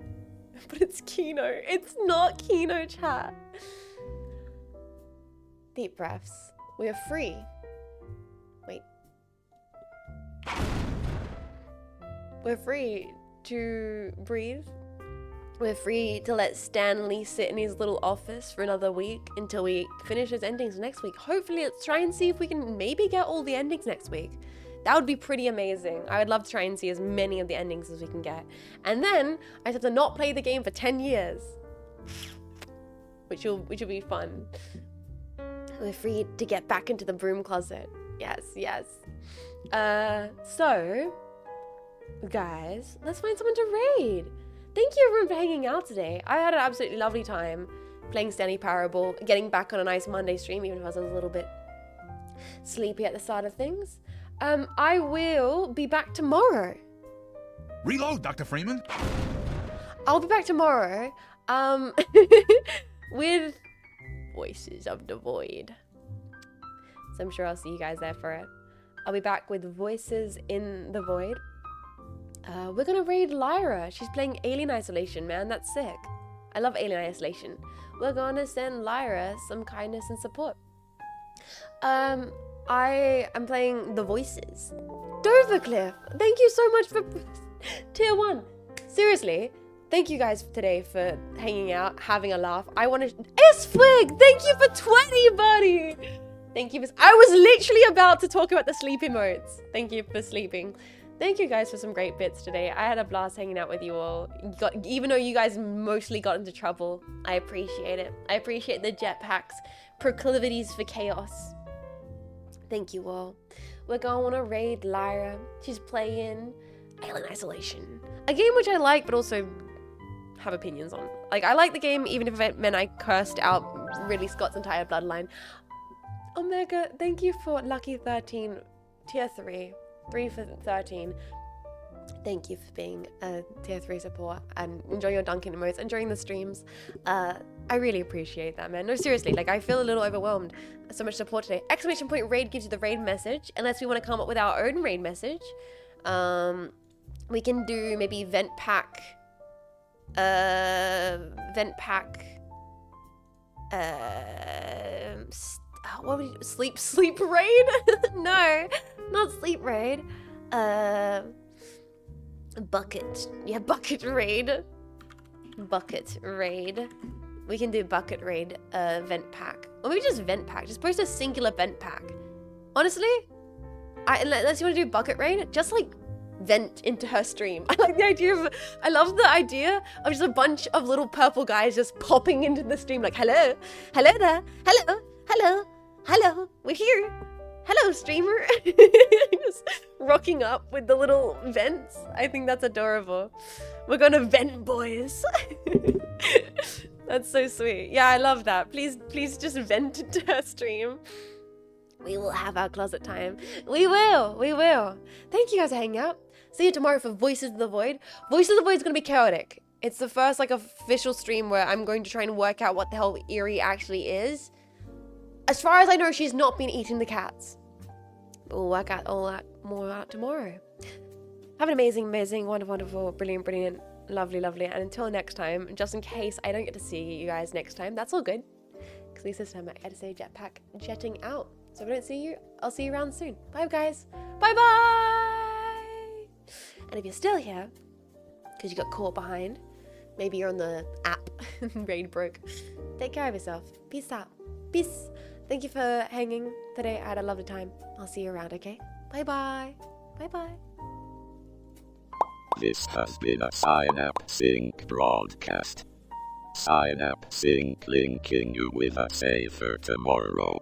But it's Kino. It's not Kino, chat. Deep breaths. We are free. Wait. We're free to breathe. We're free to let Stanley sit in his little office for another week until we finish his endings next week. Hopefully, let's try and see if we can maybe get all the endings next week. That would be pretty amazing. I would love to try and see as many of the endings as we can get. And then I just have to not play the game for 10 years. Which will be fun. We're free to get back into the broom closet. Yes, yes. So, guys, let's find someone to raid. Thank you everyone for hanging out today. I had an absolutely lovely time playing Stanley Parable, getting back on a nice Monday stream, even if I was a little bit sleepy at the start of things. I will be back tomorrow. Reload, Dr. Freeman. I'll be back tomorrow, with Voices of the Void. So I'm sure I'll see you guys there for it. I'll be back with Voices in the Void. We're gonna raid Lyra. She's playing Alien Isolation, man. That's sick. I love Alien Isolation. We're gonna send Lyra some kindness and support. I am playing The Voices. Dovercliff, thank you so much for tier 1. Seriously, thank you guys today for hanging out, having a laugh. I want to... S-Fwig, thank you for 20, buddy. Thank you for... I was literally about to talk about the sleep emotes. Thank you for sleeping. Thank you guys for some great bits today. I had a blast hanging out with you all. Even though you guys mostly got into trouble, I appreciate it. I appreciate the jetpacks, proclivities for chaos. Thank you all. We're going to raid Lyra. She's playing Alien Isolation. A game which I like, but also have opinions on. Like, I like the game, even if it meant I cursed out Ridley Scott's entire bloodline. Omega, thank you for Lucky 13, tier 3. 3 for 13. Thank you for being a tier 3 support and enjoying your dunking emotes and during the streams. I really appreciate that, man. No, seriously, like I feel a little overwhelmed. So much support today. Exclamation point raid gives you the raid message, unless we want to come up with our own raid message. We can do maybe vent pack. What would you, sleep raid? No, not sleep raid. Bucket. Yeah, bucket raid. Bucket raid. We can do bucket raid, vent pack. Or maybe just vent pack. Just post a singular vent pack. Honestly, unless you want to do bucket raid, just like vent into her stream. I like the idea of, I love the idea of just a bunch of little purple guys just popping into the stream like, hello, hello there, hello, hello, hello, we're here. Hello, streamer. Just rocking up with the little vents. I think that's adorable. We're gonna vent, boys. That's so sweet. Yeah, I love that. Please just vent into her stream. We will have our closet time. We will. Thank you guys for hanging out. See you tomorrow for Voices of the Void. Voices of the Void is gonna be chaotic. It's the first like official stream where I'm going to try and work out what the hell Eerie actually is. As far as I know, she's not been eating the cats. But we'll work out all that more out tomorrow. Have an amazing, wonderful, brilliant, lovely. And until next time, just in case I don't get to see you guys next time, that's all good. Because at least this time I had to say jetpack jetting out. So if I don't see you, I'll see you around soon. Bye, guys. Bye. And if you're still here, because you got caught behind, maybe you're on the app, raid broke, take care of yourself. Peace out. Peace. Thank you for hanging today. I had a lovely time. I'll see you around, okay? Bye-bye. Bye-bye. This has been a Cynapse Inc. broadcast. Cynapse Inc. linking you with a safer tomorrow.